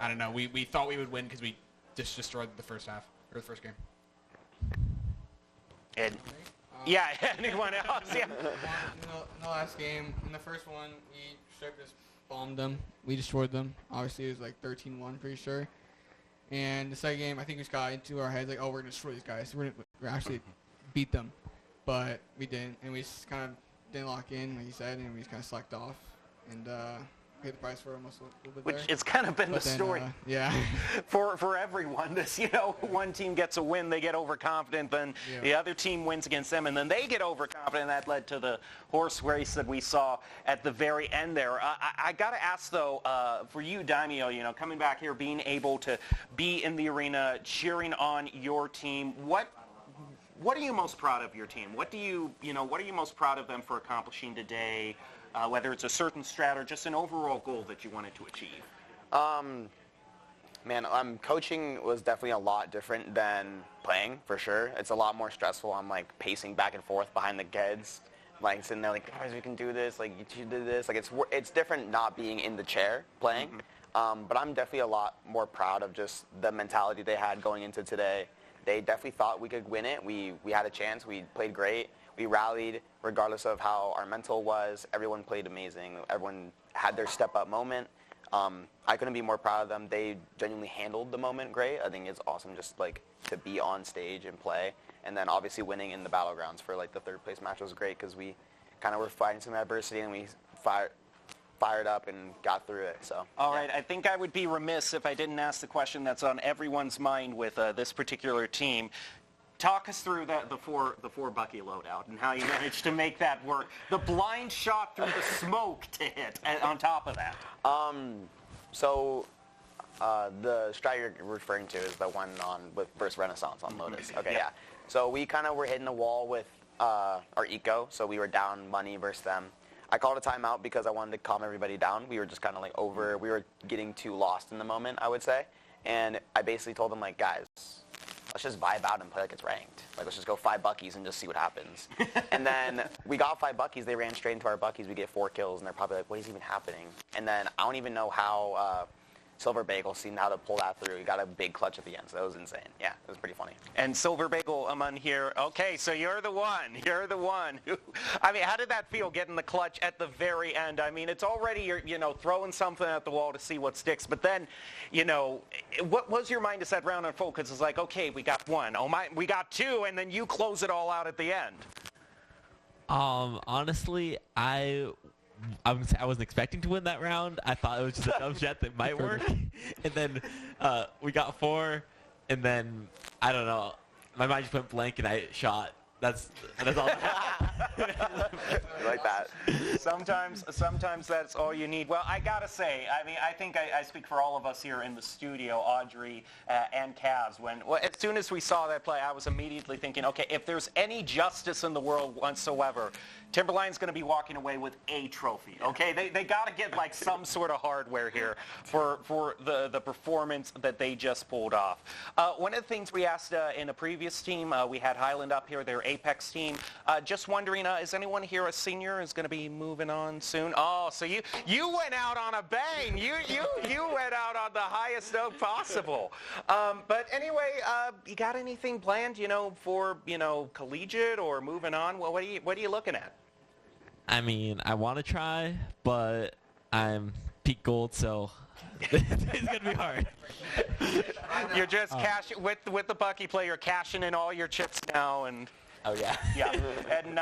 I don't know. We thought we would win because we just destroyed the first half or the first game. And yeah, anyone else? Yeah. In the last game, in the first one, we straight just bombed them. We destroyed them. Obviously, it was like 13-1, pretty sure. And the second game, I think we just got into our heads like, oh, we're gonna destroy these guys. We're actually beat them, but we didn't, and we just kind of didn't lock in, like you said, and we just kind of slacked off, and paid the price for it almost a little bit Which there. it's kind of been But the then, story. Yeah. For everyone, this, one team gets a win, they get overconfident, then the other team wins against them, and then they get overconfident. That led to the horse race that we saw at the very end there. I got to ask, though, for you, Daimyo, coming back here, being able to be in the arena, cheering on your team, what are you most proud of your team? What are you most proud of them for accomplishing today? Whether it's a certain strat or just an overall goal that you wanted to achieve? Coaching was definitely a lot different than playing, for sure. It's a lot more stressful. I'm like pacing back and forth behind the kids, like sitting there like, guys, we can do this. Like, you did this. Like, it's different not being in the chair playing. But I'm definitely a lot more proud of just the mentality they had going into today. They definitely thought we could win it. We had a chance. We played great. We rallied regardless of how our mental was. Everyone played amazing. Everyone had their step-up moment. I couldn't be more proud of them. They genuinely handled the moment great. I think it's awesome just like to be on stage and play. And then obviously winning in the Battlegrounds for like the third place match was great because we kind of were fighting some adversity and we fired up and got through it. So. All right, I think I would be remiss if I didn't ask the question that's on everyone's mind with this particular team. Talk us through the four Bucky loadout and how you managed to make that work. The blind shot through the smoke to hit on top of that. The strat you're referring to is the one with versus Renaissance on Lotus. Okay, yeah. So we kind of were hitting the wall with our eco, so we were down money versus them. I called a timeout because I wanted to calm everybody down. We were just kind of like we were getting too lost in the moment, I would say. And I basically told them, like, guys, let's just vibe out and play like it's ranked. Like, let's just go 5 Buckies and just see what happens. And then we got 5 Buckies. They ran straight into our Buckies. We get 4 kills, and they're probably like, what is even happening? And then I don't even know how Silver Bagel seemed how to pull that through. He got a big clutch at the end, so that was insane. Yeah, it was pretty funny. And Silver Bagel, I'm on here. Okay, so you're the one. You're the one. I mean, how did that feel, getting the clutch at the very end? I mean, it's already, you're throwing something at the wall to see what sticks. But then, what was your mind as that round unfolded? Because it's like, okay, we got 1. Oh my, we got 2, and then you close it all out at the end. Honestly, I wasn't expecting to win that round. I thought it was just a dumb shot that might work. And then we got 4, and then, I don't know, my mind just went blank and I shot. That's all. Like that. Sometimes that's all you need. Well, I gotta say, I mean, I think I speak for all of us here in the studio, Audrey and Kaz. As soon as we saw that play, I was immediately thinking, okay, if there's any justice in the world whatsoever, Timberline's going to be walking away with a trophy. Okay, they got to get like some sort of hardware here for the performance that they just pulled off. One of the things we asked in a previous team, we had Highland up here, their Apex team. Just wondering, is anyone here a senior is going to be moving on soon? Oh, so you went out on a bang. You went out on the highest note possible. But anyway, you got anything planned, for collegiate or moving on? Well, what are you looking at? I mean, I want to try, but I'm peak gold, so it's going to be hard. You're just cashing with the Bucky play. You're cashing in all your chips now, and oh yeah, yeah. And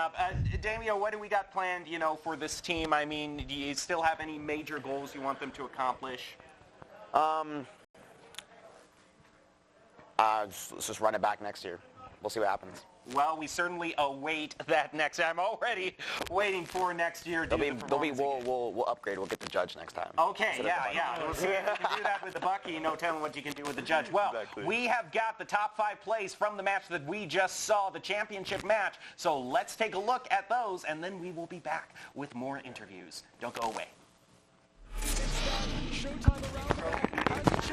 Daimyo, what do we got planned? For this team. I mean, do you still have any major goals you want them to accomplish? Let's just run it back next year. We'll see what happens. Well, we certainly await that next. I'm already waiting for next year. We'll upgrade. We'll get the judge next time. Okay, yeah. We'll see if you can do that with the Bucky. No telling what you can do with the judge. Well, exactly. We have got the top 5 plays from the match that we just saw, the championship match. So let's take a look at those, and then we will be back with more interviews. Don't go away. Showtime around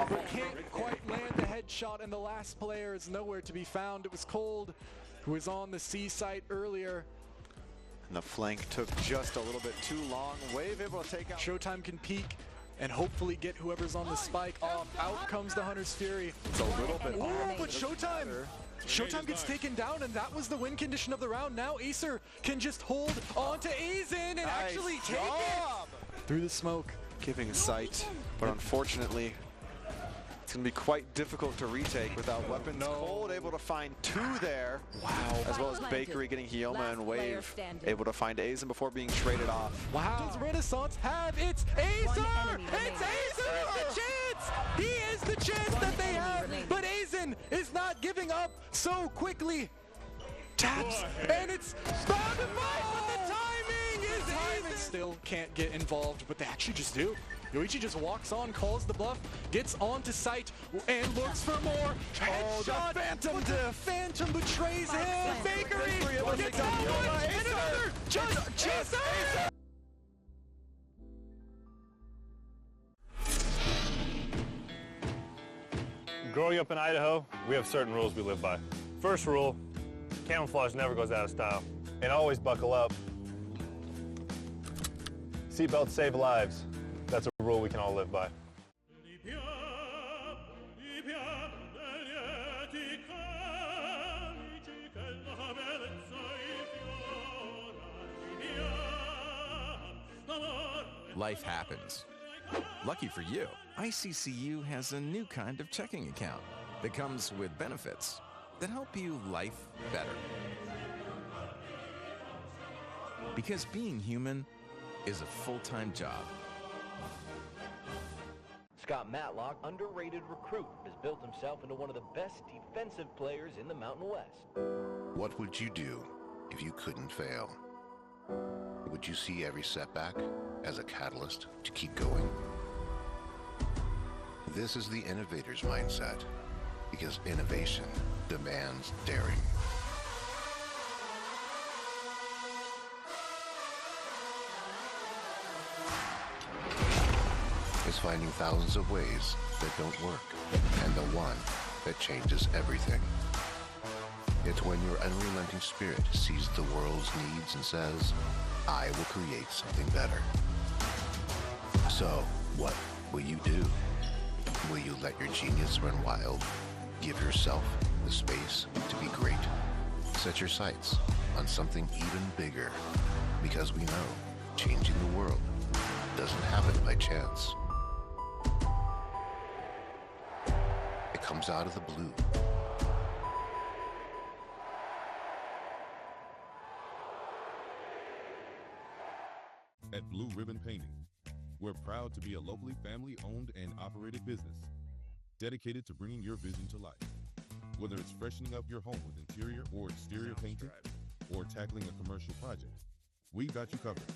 but can't quite land the headshot, and the last player is nowhere to be found. It was Cold, who was on the C site earlier. And the flank took just a little bit too long. Wave able to take out. Showtime can peek and hopefully get whoever's on the spike off. Out comes the Hunter's Fury. It's a little bit Oh, off. but Showtime gets taken down, and that was the win condition of the round. Now Acer can just hold on to Aizen and actually take it through the smoke. Giving a sight, but unfortunately, it's going to be quite difficult to retake without weapons. Cold able to find 2 there. Wow. As well as Bakery getting Hyoma and Wave able to find Aizen before being traded off. Wow. Does Renaissance have It's Acer? It's Acer is the chance! He is the chance that they have, but Aizen is not giving up so quickly. Taps, and it's bound to fight, but the timing is Aizen. Still can't get involved, but they actually just do. Yoichi just walks on, calls the bluff, gets onto site, and looks for more. Headshot! The Phantom betrays him! Bakery gets on one, and another! Just chaser! Growing up in Idaho, we have certain rules we live by. First rule, camouflage never goes out of style. And always buckle up. Seatbelts save lives. That's a rule we can all live by. Life happens. Lucky for you, ICCU has a new kind of checking account that comes with benefits that help you life better. Because being human is a full-time job. Scott Matlock, underrated recruit, has built himself into one of the best defensive players in the Mountain West. What would you do if you couldn't fail? Would you see every setback as a catalyst to keep going? This is the innovator's mindset, because innovation demands daring. Is finding thousands of ways that don't work, and the one that changes everything. It's when your unrelenting spirit sees the world's needs and says, I will create something better. So, what will you do? Will you let your genius run wild? Give yourself the space to be great. Set your sights on something even bigger, because we know changing the world doesn't happen by chance. It comes out of the blue. At Blue Ribbon Painting, we're proud to be a locally family-owned and operated business dedicated to bringing your vision to life. Whether it's freshening up your home with interior or exterior painting or tackling a commercial project, we've got you covered.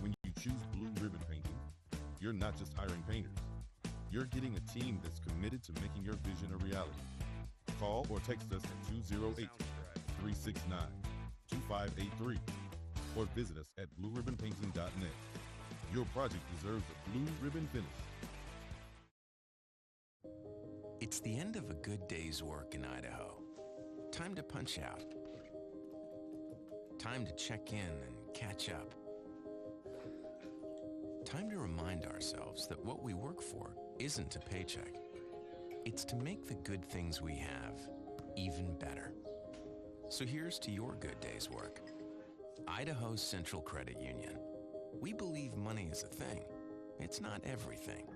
When you choose Blue Ribbon Painting, you're not just hiring painters. You're getting a team that's committed to making your vision a reality. Call or text us at 208-369-2583 or visit us at blueribbonpainting.net. Your project deserves a blue ribbon finish. It's the end of a good day's work in Idaho. Time to punch out. Time to check in and catch up. Time to remind ourselves that what we work for isn't a paycheck. It's to make the good things we have even better. So here's to your good day's work. Idaho Central Credit Union. We believe money is a thing. It's not everything.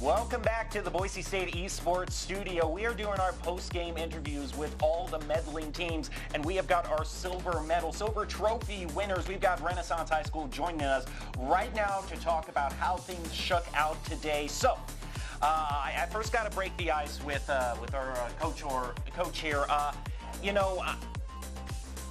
Welcome back to the Boise State Esports Studio. We are doing our post-game interviews with all the medaling teams, and we have got our silver trophy winners. We've got Renaissance High School joining us right now to talk about how things shook out today. So, I first got to break the ice with our coach here.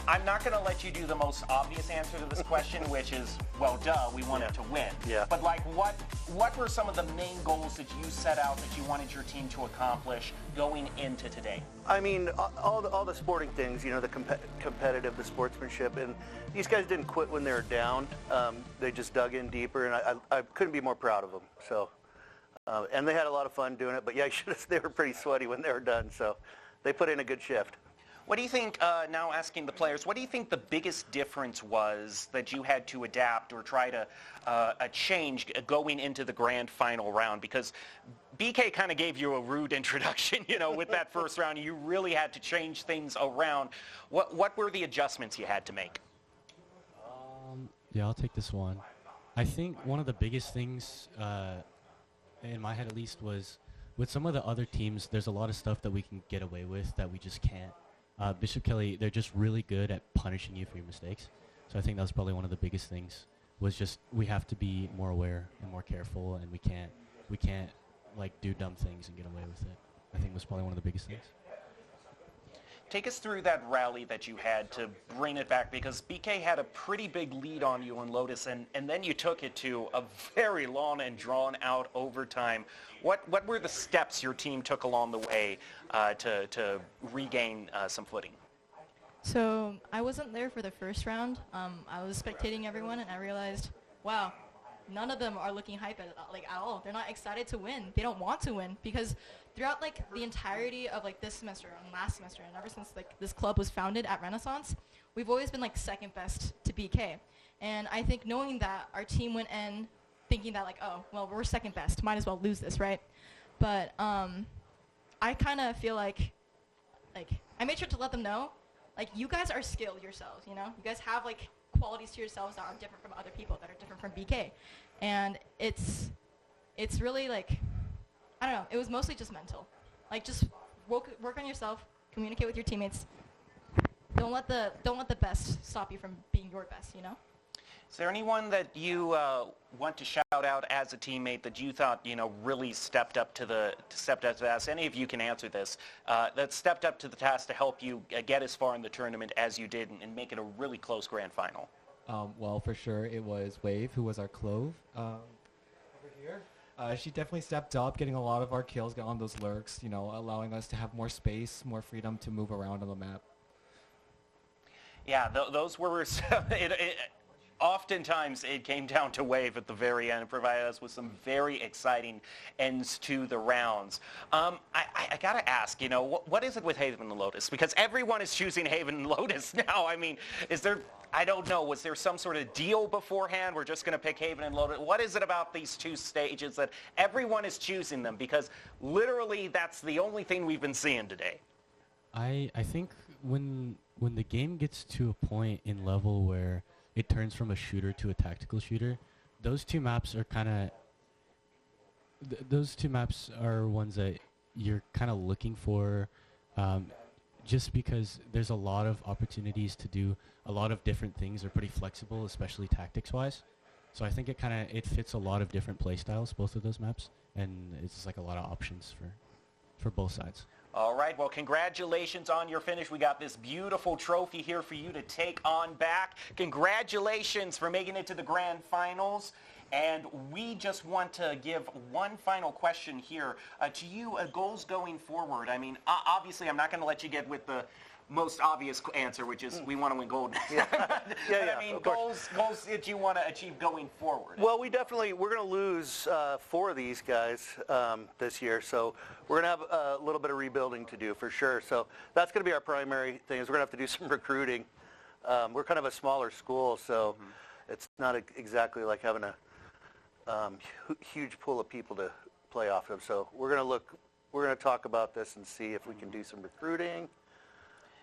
I'm not going to let you do the most obvious answer to this question, which is, well, duh, we wanted to win. Yeah. But like, what were some of the main goals that you set out that you wanted your team to accomplish going into today? I mean, all the sporting things, you know, the competitive, the sportsmanship, and these guys didn't quit when they were down. They just dug in deeper, and I couldn't be more proud of them. So, and they had a lot of fun doing it. But yeah, they were pretty sweaty when they were done. So, they put in a good shift. What do you think, now asking the players, what do you think the biggest difference was that you had to adapt or try to change going into the grand final round? Because BK kind of gave you a rude introduction, you know, with that first round. You really had to change things around. What were the adjustments you had to make? Yeah, I'll take this one. I think one of the biggest things, in my head at least, was with some of the other teams, there's a lot of stuff that we can get away with that we just can't. Bishop Kelly, they're just really good at punishing you for your mistakes. So I think that was probably one of the biggest things, was just we have to be more aware and more careful, and we can't like do dumb things and get away with it. I think was probably one of the biggest things. Take us through that rally that you had to bring it back, because BK had a pretty big lead on you in Lotus, and then you took it to a very long and drawn-out overtime. What were the steps your team took along the way to regain some footing? So I wasn't there for the first round. I was spectating everyone, and I realized, wow, none of them are looking hype at all. They're not excited to win. They don't want to win, because throughout like the entirety of like this semester and last semester, and ever since like this club was founded at Renaissance, we've always been like second best to BK. And I think knowing that, our team went in thinking that like, oh, well, we're second best, might as well lose this, right? But I kind of feel like I made sure to let them know, like, you guys are skilled yourselves, you know? You guys have like qualities to yourselves that are different from other people, that are different from BK. And it's really like, I don't know, it was mostly just mental. Like, just work on yourself, communicate with your teammates. Don't let the best stop you from being your best, you know? Is there anyone that you want to shout out as a teammate that you thought, you know, really stepped up to the task? Any of you can answer this. That stepped up to the task to help you get as far in the tournament as you did and make it a really close grand final. Well, for sure, it was Wave, who was our Clove over here. She definitely stepped up, getting a lot of our kills, got on those lurks, you know, allowing us to have more space, more freedom to move around on the map. Yeah, those were oftentimes it came down to Wave at the very end and provided us with some very exciting ends to the rounds. I got to ask, you know, what is it with Haven and Lotus? Because everyone is choosing Haven and Lotus now. I mean, is there, I don't know, was there some sort of deal beforehand? We're just going to pick Haven and Lotus. What is it about these two stages that everyone is choosing them? Because literally that's the only thing we've been seeing today. I think when the game gets to a point in level where it turns from a shooter to a tactical shooter, those two maps are kind of those two maps are ones that you're kind of looking for, just because there's a lot of opportunities to do a lot of different things. They're pretty flexible, especially tactics wise. So I think it fits a lot of different play styles, both of those maps, and it's just like a lot of options for both sides. All right, well, congratulations on your finish. We got this beautiful trophy here for you to take on back. Congratulations for making it to the grand finals. And we just want to give one final question here to you, goals going forward. I mean, obviously, I'm not going to let you get with the most obvious answer, which is we want to win gold. Yeah. But I mean, goals that you want to achieve going forward. Well, we're going to lose 4 of these guys this year, so we're going to have a little bit of rebuilding to do for sure. So that's going to be our primary thing, is we're going to have to do some recruiting. We're kind of a smaller school, so it's not exactly like having a huge pool of people to play off of. So we're going to talk about this and see if we can do some recruiting.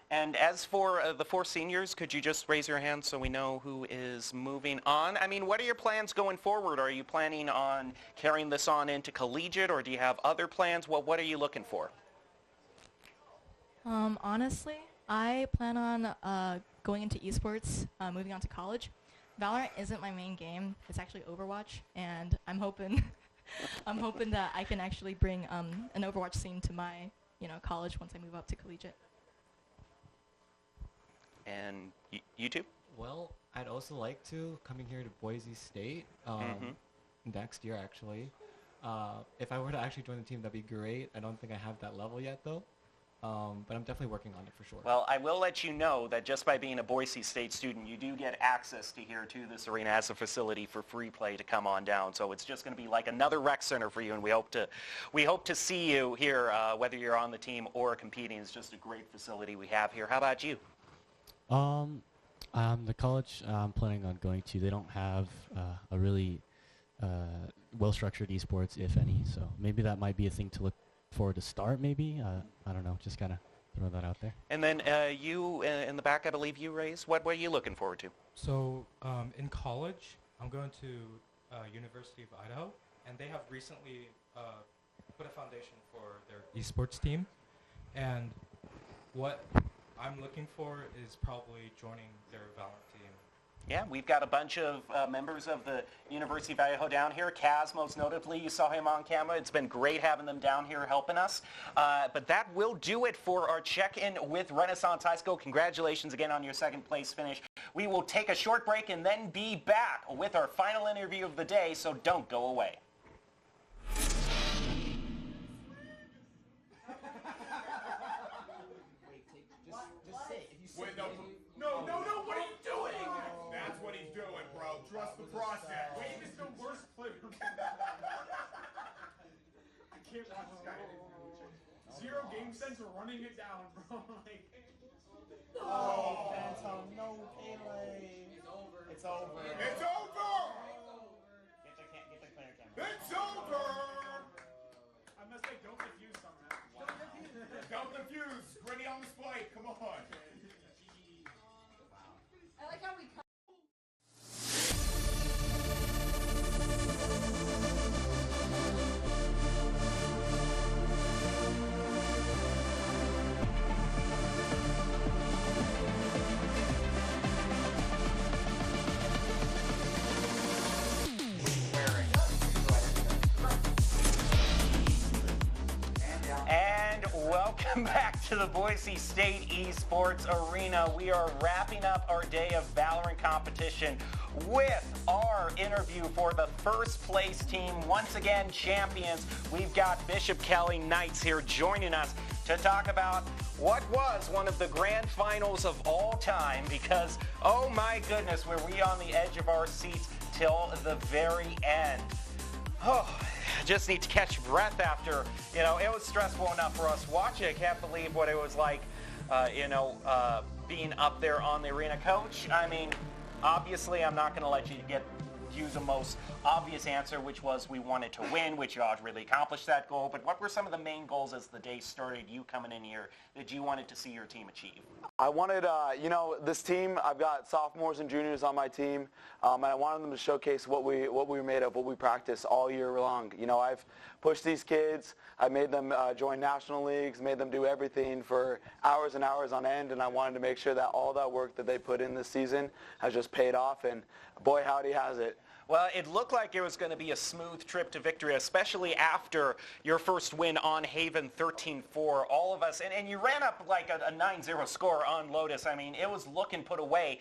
And as for the 4 seniors, could you just raise your hand so we know who is moving on? I mean, what are your plans going forward? Are you planning on carrying this on into collegiate, or do you have other plans? What are you looking for? Honestly, I plan on going into esports, moving on to college. Valorant isn't my main game. It's actually Overwatch, and I'm hoping that I can actually bring an Overwatch scene to my college once I move up to collegiate. And you two? Well, I'd also like to, coming here to Boise State next year, actually. If I were to actually join the team, that'd be great. I don't think I have that level yet, though. But I'm definitely working on it for sure. Well, I will let you know that just by being a Boise State student, you do get access to here to this arena as a facility for free play to come on down. So it's just going to be like another rec center for you, and we hope to see you here, whether you're on the team or competing. It's just a great facility we have here. How about you? The college I'm planning on going to, they don't have a really well-structured esports, if any. So maybe that might be a thing to look forward to start, maybe. I don't know, just kind of throw that out there. And then you in the back, I believe you raised. What are you looking forward to? So in college, I'm going to University of Idaho, and they have recently put a foundation for their esports team. And what I'm looking for is probably joining their Valorant team. Yeah, we've got a bunch of members of the University of Idaho down here. Kaz, most notably, you saw him on camera. It's been great having them down here helping us. But that will do it for our check-in with Renaissance High School. Congratulations again on your second place finish. We will take a short break and then be back with our final interview of the day, so don't go away. Wait, no, what are you doing? That's what he's doing, bro. Trust the process. Wade is the worst player. I can't watch this guy. Zero game sense or running it down, bro. Oh, Phantom, no Pele. It's over. It's over. It's over! Get the clear camera. It's over! I must say, don't confuse somehow. Don't confuse. Gritty on the spike. Come on. I like how we And welcome back to the Boise State Esports Arena. We are wrapping up our day of Valorant competition with our interview for the first place team. Once again, champions. We've got Bishop Kelly Knights here joining us to talk about what was one of the grand finals of all time, because, oh my goodness, were we on the edge of our seats till the very end. Oh, I just need to catch breath after, it was stressful enough for us watching. I can't believe what it was like, being up there on the arena. Coach, I mean, obviously I'm not going to let you use the most obvious answer, which was we wanted to win, which you all really accomplished that goal. But what were some of the main goals as the day started, you coming in here, that you wanted to see your team achieve? I wanted, this team, I've got sophomores and juniors on my team, and I wanted them to showcase what we were made of, what we practice all year long. I've pushed these kids, I made them join national leagues, made them do everything for hours and hours on end, and I wanted to make sure that all that work that they put in this season has just paid off, and boy, howdy has it. Well, it looked like it was going to be a smooth trip to victory, especially after your first win on Haven 13-4. All of us, and you ran up like a 9-0 score on Lotus. I mean, it was looking put away.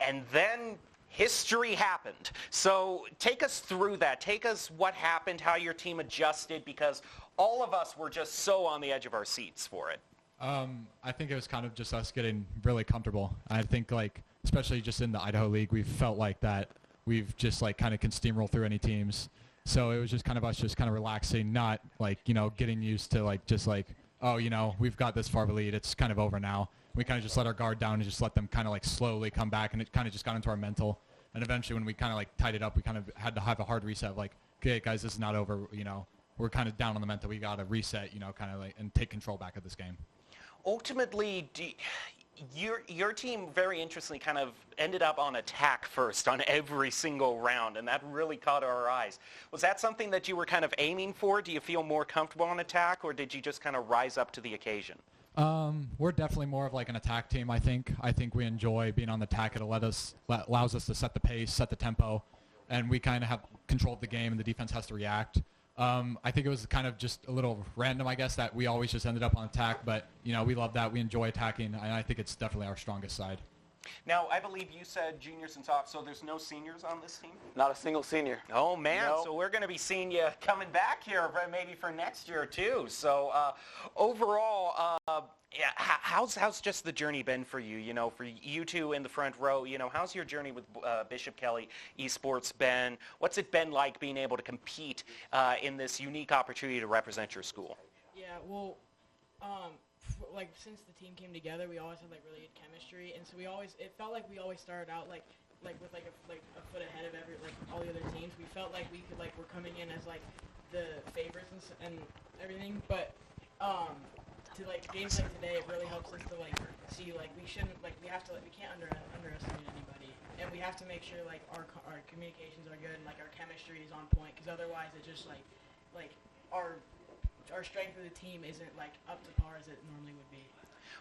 And then history happened. So take us through that. Take us what happened, how your team adjusted, because all of us were just so on the edge of our seats for it. I think it was kind of just us getting really comfortable. I think, especially just in the Idaho League, we felt like that we've just kind of can steamroll through any teams. So it was just kind of us just kind of relaxing, not getting used to we've got this far of a lead, it's kind of over now. We kind of just let our guard down and just let them kind of slowly come back, and it kind of just got into our mental. And eventually when we kind of tied it up, we kind of had to have a hard reset, okay guys, this is not over, we're kind of down on the mental, we got to reset, and take control back of this game. Ultimately, your team, very interestingly, kind of ended up on attack first on every single round, and that really caught our eyes. Was that something that you were kind of aiming for? Do you feel more comfortable on attack, or did you just kind of rise up to the occasion? We're definitely more of an attack team, I think. I think we enjoy being on the attack. It allows us to set the pace, set the tempo, and we kind of have control of the game, and the defense has to react. I think it was kind of just a little random, I guess, that we always just ended up on attack, but we love that. We enjoy attacking, and I think it's definitely our strongest side. Now, I believe you said juniors and sophomores, so there's no seniors on this team? Not a single senior. Oh, man. Nope. So we're going to be seeing you coming back here maybe for next year, too. So overall, yeah, how's just the journey been for you? You know, for you two in the front row, you know, how's your journey with Bishop Kelly Esports been? What's it been like being able to compete in this unique opportunity to represent your school? Yeah, well, like since the team came together, we always had like really good chemistry, and so it felt like we always started out like with a foot ahead of all the other teams. We felt like we could we're coming in as like the favorites and everything, but to games like today, it really helps us to see we shouldn't we can't underestimate anybody, and we have to make sure our communications are good and our chemistry is on point, because otherwise it just our strength of the team isn't up to par as it normally would be.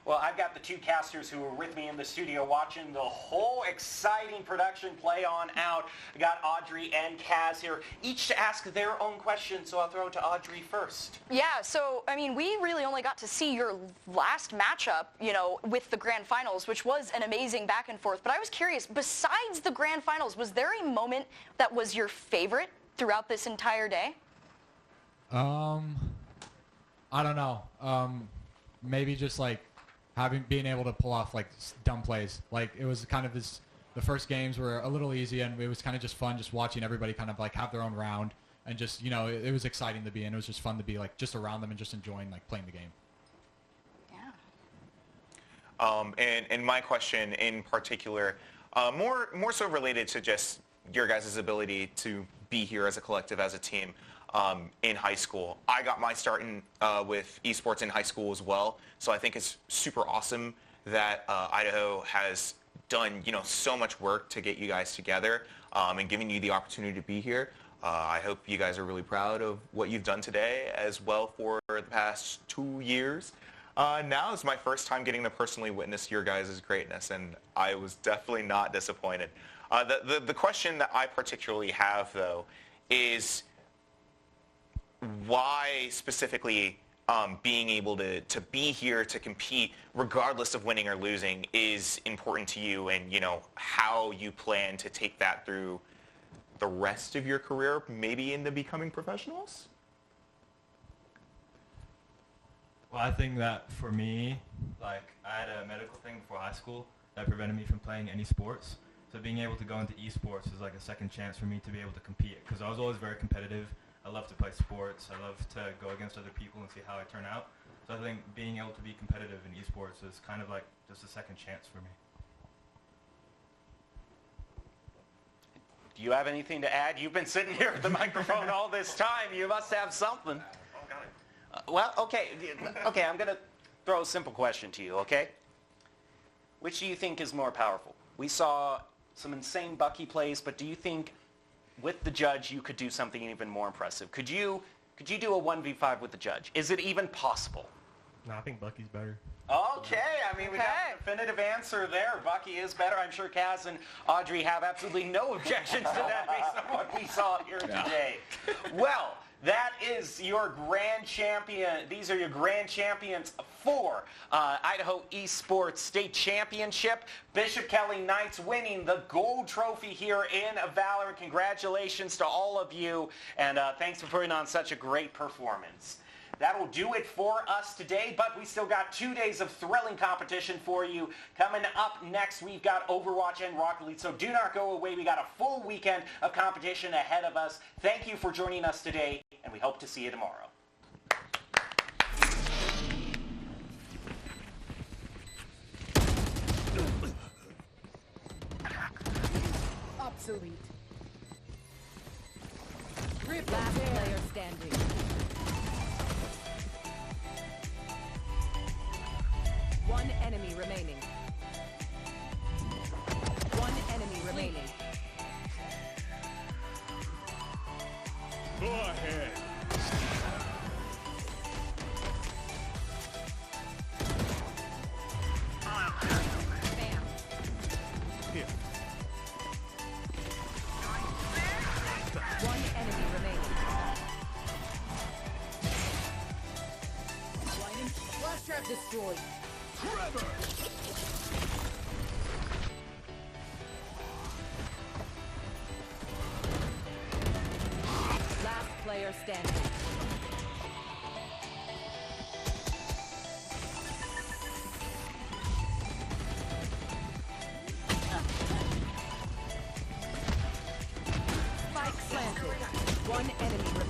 Well, I've got the two casters who are with me in the studio watching the whole exciting production play on out. I got Audrey and Kaz here, each to ask their own question, so I'll throw it to Audrey first. Yeah, so, I mean, we really only got to see your last matchup, you know, with the Grand Finals, which was an amazing back and forth. But I was curious, besides the Grand Finals, was there a moment that was your favorite throughout this entire day? I don't know. Maybe just being able to pull off dumb plays. It was kind of the first games were a little easy, and it was kind of just fun just watching everybody kind of have their own round, and just, you know, it was exciting to be in. It was just fun to be just around them and just enjoying playing the game. Yeah. And my question in particular, more so related to just your guys' ability to be here as a collective, as a team. In high school, I got my start with esports in high school as well. So I think it's super awesome that Idaho has done, you know, so much work to get you guys together and giving you the opportunity to be here. I hope you guys are really proud of what you've done today as well for the past 2 years. Now is my first time getting to personally witness your guys' greatness, and I was definitely not disappointed. The question that I particularly have, though, is why specifically being able to be here to compete regardless of winning or losing is important to you, and, you know, how you plan to take that through the rest of your career, maybe into becoming professionals? Well, I think that for me, I had a medical thing before high school that prevented me from playing any sports. So being able to go into esports is a second chance for me to be able to compete, because I was always very competitive. I love to play sports. I love to go against other people and see how I turn out. So I think being able to be competitive in esports is kind of just a second chance for me. Do you have anything to add? You've been sitting here at the microphone all this time. You must have something. Oh, got it. Well, okay. Okay, I'm going to throw a simple question to you, okay? Which do you think is more powerful? We saw some insane Bucky plays, but do you think with the judge you could do something even more impressive? Could you do a 1v5 with the judge? Is it even possible? No, I think Bucky's better. Okay, I mean, we got a definitive answer there. Bucky is better. I'm sure Kaz and Audrey have absolutely no objections to that based on what we saw here today. Well, that is your grand champion. These are your grand champions for Idaho Esports State Championship. Bishop Kelly Knights winning the gold trophy here in Valorant. Congratulations to all of you, and thanks for putting on such a great performance. That'll do it for us today, but we still got 2 days of thrilling competition for you. Coming up next, we've got Overwatch and Rocket League, so do not go away. We got a full weekend of competition ahead of us. Thank you for joining us today, and we hope to see you tomorrow. Obsolete. Last player standing. One enemy remaining. One enemy remaining. Go ahead. Bam. Here. One enemy remaining. Flash trap destroyed. Trevor! player standing. Spike planted. One enemy